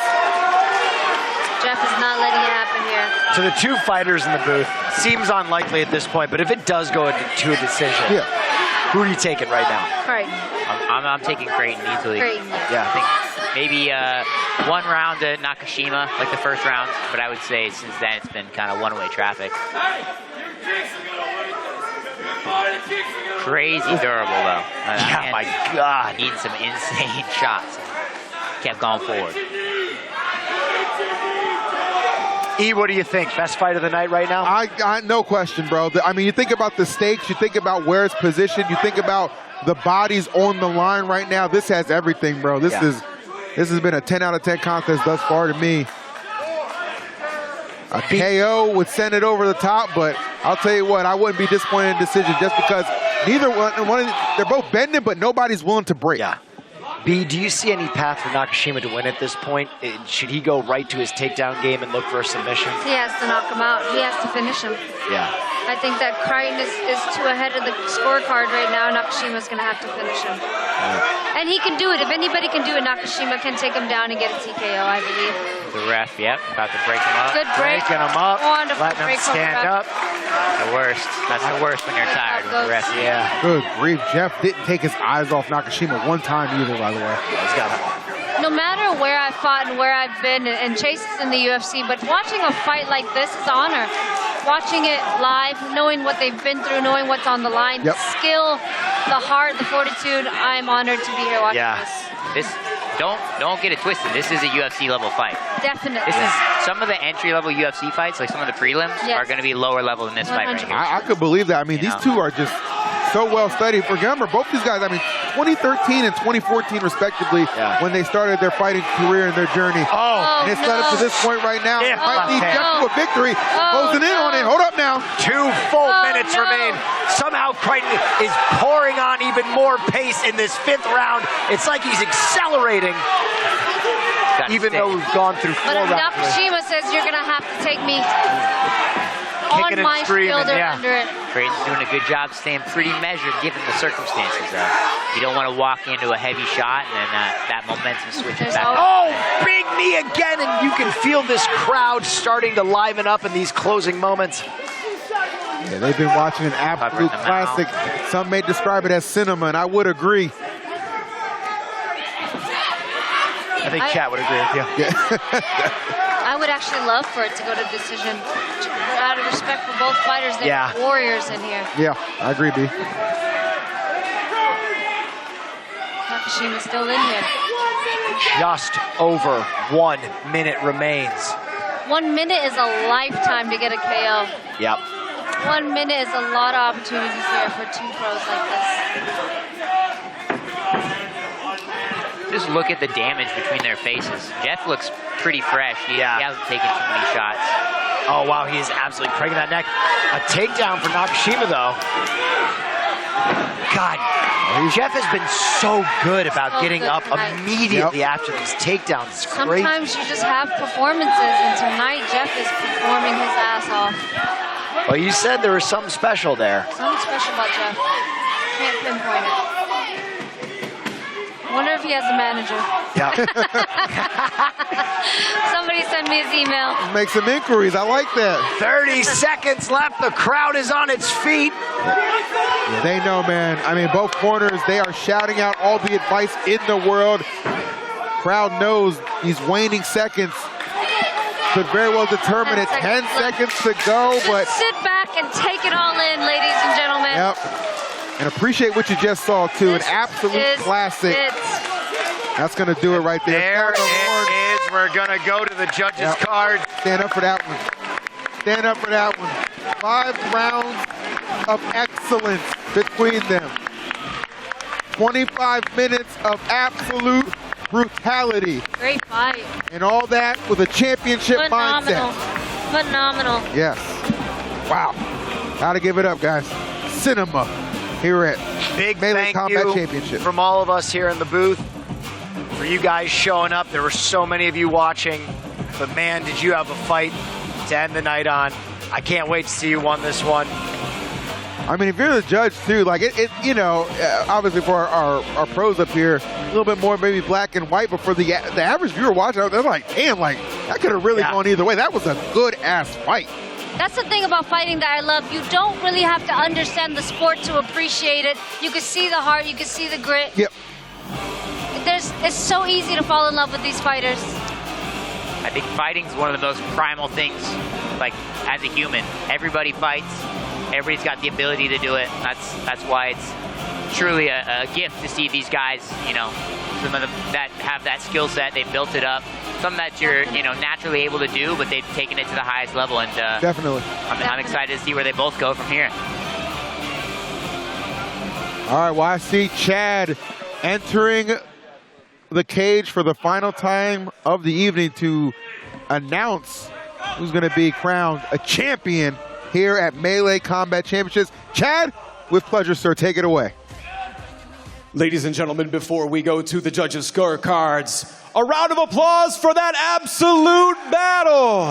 Jeff is not letting it happen here. To the two fighters in the booth, seems unlikely at this point, but if it does go to a decision, who are you taking right now? Creighton. I'm taking Creighton easily. Creighton. Yeah. I think maybe one round to Nakashima, like the first round, but I would say since then it's been kind of one-way traffic. Crazy durable, though. Yeah, my God. Needing some insane shots. Kept going forward. E, what do you think? Best fight of the night right now? I no question, bro. I mean, you think about the stakes, you think about where it's positioned, you think about the bodies on the line right now. This has everything, bro. This has been a 10 out of 10 contest thus far to me. A KO would send it over the top, but I'll tell you what, I wouldn't be disappointed in the decision just because neither one they're both bending, but nobody's willing to break. Yeah. B, do you see any path for Nakashima to win at this point? Should he go right to his takedown game and look for a submission? He has to knock him out. He has to finish him. Yeah. I think that Crichton is too ahead of the scorecard right now. Nakashima's going to have to finish him. And he can do it. If anybody can do it, Nakashima can take him down and get a TKO, I believe. The ref, yep, about to break him up. Good break. Breaking him up. Wonderful letting break him stand from the ref. up. The worst. That's the worst when you're tired with the ref. Yeah. Good grief. Jeff didn't take his eyes off Nakashima one time either, by the way. He's got it. No matter where I've fought and where I've been, and Chase is in the UFC, but watching a fight like this is an honor. Watching it live, knowing what they've been through, knowing what's on the line, the skill, the heart, the fortitude, I'm honored to be here watching this. Don't get it twisted. This is a UFC level fight. Definitely. This is some of the entry level UFC fights, like some of the prelims, are going to be lower level than this fight right here. I could believe that. I mean, these two are just so well studied. Remember, both these guys, I mean, 2013 and 2014 respectively, when they started their fighting career and their journey. And it's led up to this point right now. Might lead Jeff to a victory. Closing in on it. Hold up now. 2 full minutes remain. Somehow Crichton is pouring on even more pace in this 5th round. It's like he's accelerating, even though we've gone through 4 But if rounds. Nakashima says you're going to have to take me Kicking on and my screaming, shield or yeah. under it. Crichton's doing a good job staying pretty measured given the circumstances. You don't want to walk into a heavy shot and then that momentum switches back. Oh, big knee again, and you can feel this crowd starting to liven up in these closing moments. Yeah, they've been watching an absolute classic. Some may describe it as cinema, and I would agree. I think Chad would agree with you. I would actually love for it to go to decision. Out of respect for both fighters, they're warriors in here. Yeah, I agree, B. Nakashima's still in here. Just over 1 minute remains. 1 minute is a lifetime to get a KO. Yep. 1 minute is a lot of opportunities here for 2 pros like this. Just look at the damage between their faces. Jeff looks pretty fresh. He hasn't taken too many shots. Oh, wow, he is absolutely breaking that neck. A takedown for Nakashima, though. God, Jeff has been so good about getting up immediately after these takedowns. It's crazy. Sometimes you just have performances, and tonight Jeff is performing his ass off. Well, you said there was something special there. Something special about Jeff. Can't pinpoint it. Wonder if he has a manager. Yeah. Somebody send me his email. Make some inquiries. I like that. 30 seconds left. The crowd is on its feet. Yeah, they know, man. I mean, both corners, they are shouting out all the advice in the world. Crowd knows these waning seconds could very well determine it. 10 seconds to go, but sit back and take it all in, ladies and gentlemen. yep. And appreciate what you just saw, too. An absolute classic. That's going to do it right there. There it is. We're going to go to the judges' card. Stand up for that one. Stand up for that one. 5 rounds of excellence between them. 25 minutes of absolute brutality. Great fight. And all that with a championship Phenomenal. mindset. Phenomenal. Yes. Wow. Gotta give it up, guys. Cinema here at Big Melee thank Combat you Championship. from all of us here in the booth for you guys showing up. There were so many of you watching, but man, did you have a fight to end the night on. I can't wait to see who won this one. I mean, if you're the judge too, like it you know, obviously for our pros up here, a little bit more maybe black and white, but for the average viewer watching, they're like, damn, like that could have really gone either way. That was a good ass fight. That's the thing about fighting that I love. You don't really have to understand the sport to appreciate it. You can see the heart, you can see the grit. Yep. It's so easy to fall in love with these fighters. I think fighting's one of the most primal things, like as a human. Everybody fights. Everybody's got the ability to do it. That's why it's truly a gift to see these guys, you know, some of them that have that skill set, they've built it up. Some that you're, you know, naturally able to do, but they've taken it to the highest level. And definitely. I'm excited to see where they both go from here. All right, well, I see Chad entering the cage for the final time of the evening to announce who's going to be crowned a champion here at Melee Combat Championships. Chad, with pleasure, sir. Take it away. Ladies and gentlemen, before we go to the judges' scorecards, a round of applause for that absolute battle.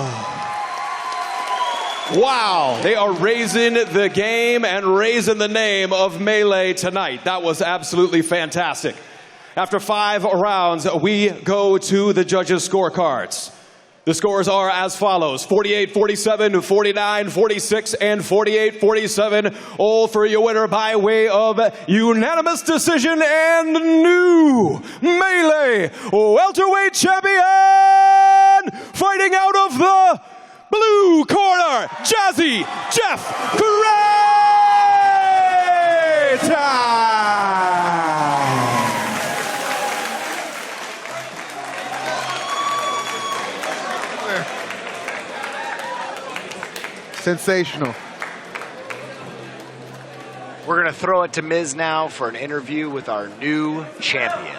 Wow, they are raising the game and raising the name of Melee tonight. That was absolutely fantastic. After 5 rounds, we go to the judges' scorecards. The scores are as follows: 48-47, 49-46, and 48-47. All for your winner by way of unanimous decision and new Melee welterweight champion, fighting out of the blue corner, Jazzy Jeff Greta. Sensational. We're going to throw it to Miz now for an interview with our new champion.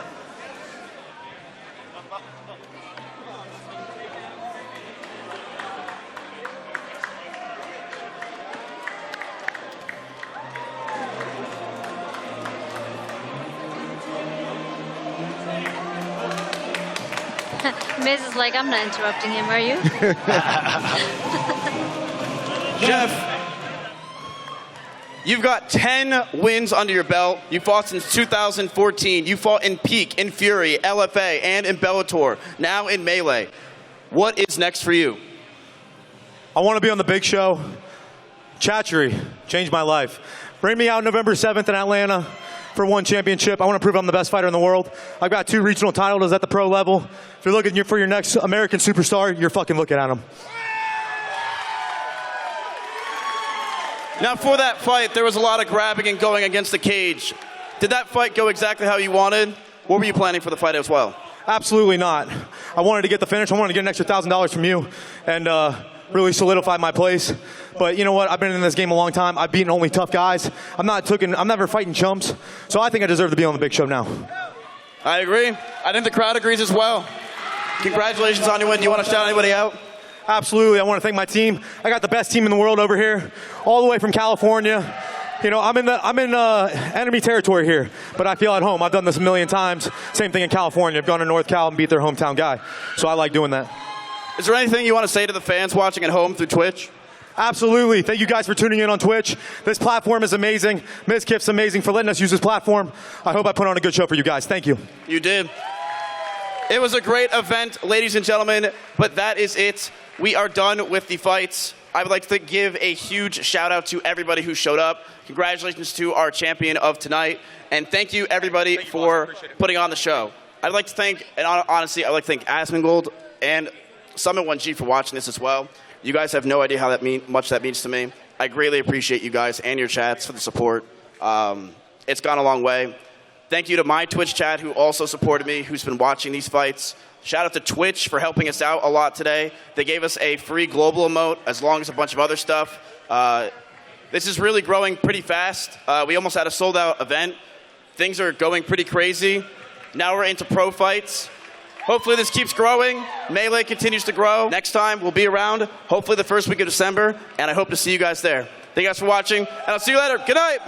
Miz is like, I'm not interrupting him, are you? Jeff, you've got 10 wins under your belt. You fought since 2014. You fought in Peak, in Fury, LFA, and in Bellator. Now in Melee. What is next for you? I want to be on the big show. Chatchery changed my life. Bring me out November 7th in Atlanta for one championship. I want to prove I'm the best fighter in the world. I've got 2 regional titles at the pro level. If you're looking for your next American superstar, you're fucking looking at him. Now, for that fight, there was a lot of grabbing and going against the cage. Did that fight go exactly how you wanted? What were you planning for the fight as well? Absolutely not. I wanted to get the finish. I wanted to get an extra $1,000 from you and really solidify my place. But you know what? I've been in this game a long time. I've beaten only tough guys. I'm never fighting chumps. So I think I deserve to be on the big show now. I agree. I think the crowd agrees as well. Congratulations on your win. Do you want to shout anybody out? Absolutely. I want to thank my team. I got the best team in the world over here, all the way from California. You know, I'm in enemy territory here, but I feel at home. I've done this a million times. Same thing in California. I've gone to North Cal and beat their hometown guy. So I like doing that. Is there anything you want to say to the fans watching at home through Twitch? Absolutely. Thank you guys for tuning in on Twitch. This platform is amazing. Mizkif's amazing for letting us use this platform. I hope I put on a good show for you guys. Thank you. You did. It was a great event, ladies and gentlemen, but that is it. We are done with the fights. I would like to give a huge shout out to everybody who showed up. Congratulations to our champion of tonight. And thank you everybody for putting on the show. I'd like to thank, and honestly, I'd like to thank Asmongold and Summit 1G for watching this as well. You guys have no idea how much that means to me. I greatly appreciate you guys and your chats for the support. It's gone a long way. Thank you to my Twitch chat who also supported me, who's been watching these fights. Shout out to Twitch for helping us out a lot today. They gave us a free global emote as long as a bunch of other stuff. This is really growing pretty fast. We almost had a sold-out event. Things are going pretty crazy. Now we're into pro fights. Hopefully this keeps growing. Melee continues to grow. Next time we'll be around, hopefully the first week of December, and I hope to see you guys there. Thank you guys for watching, and I'll see you later. Good night.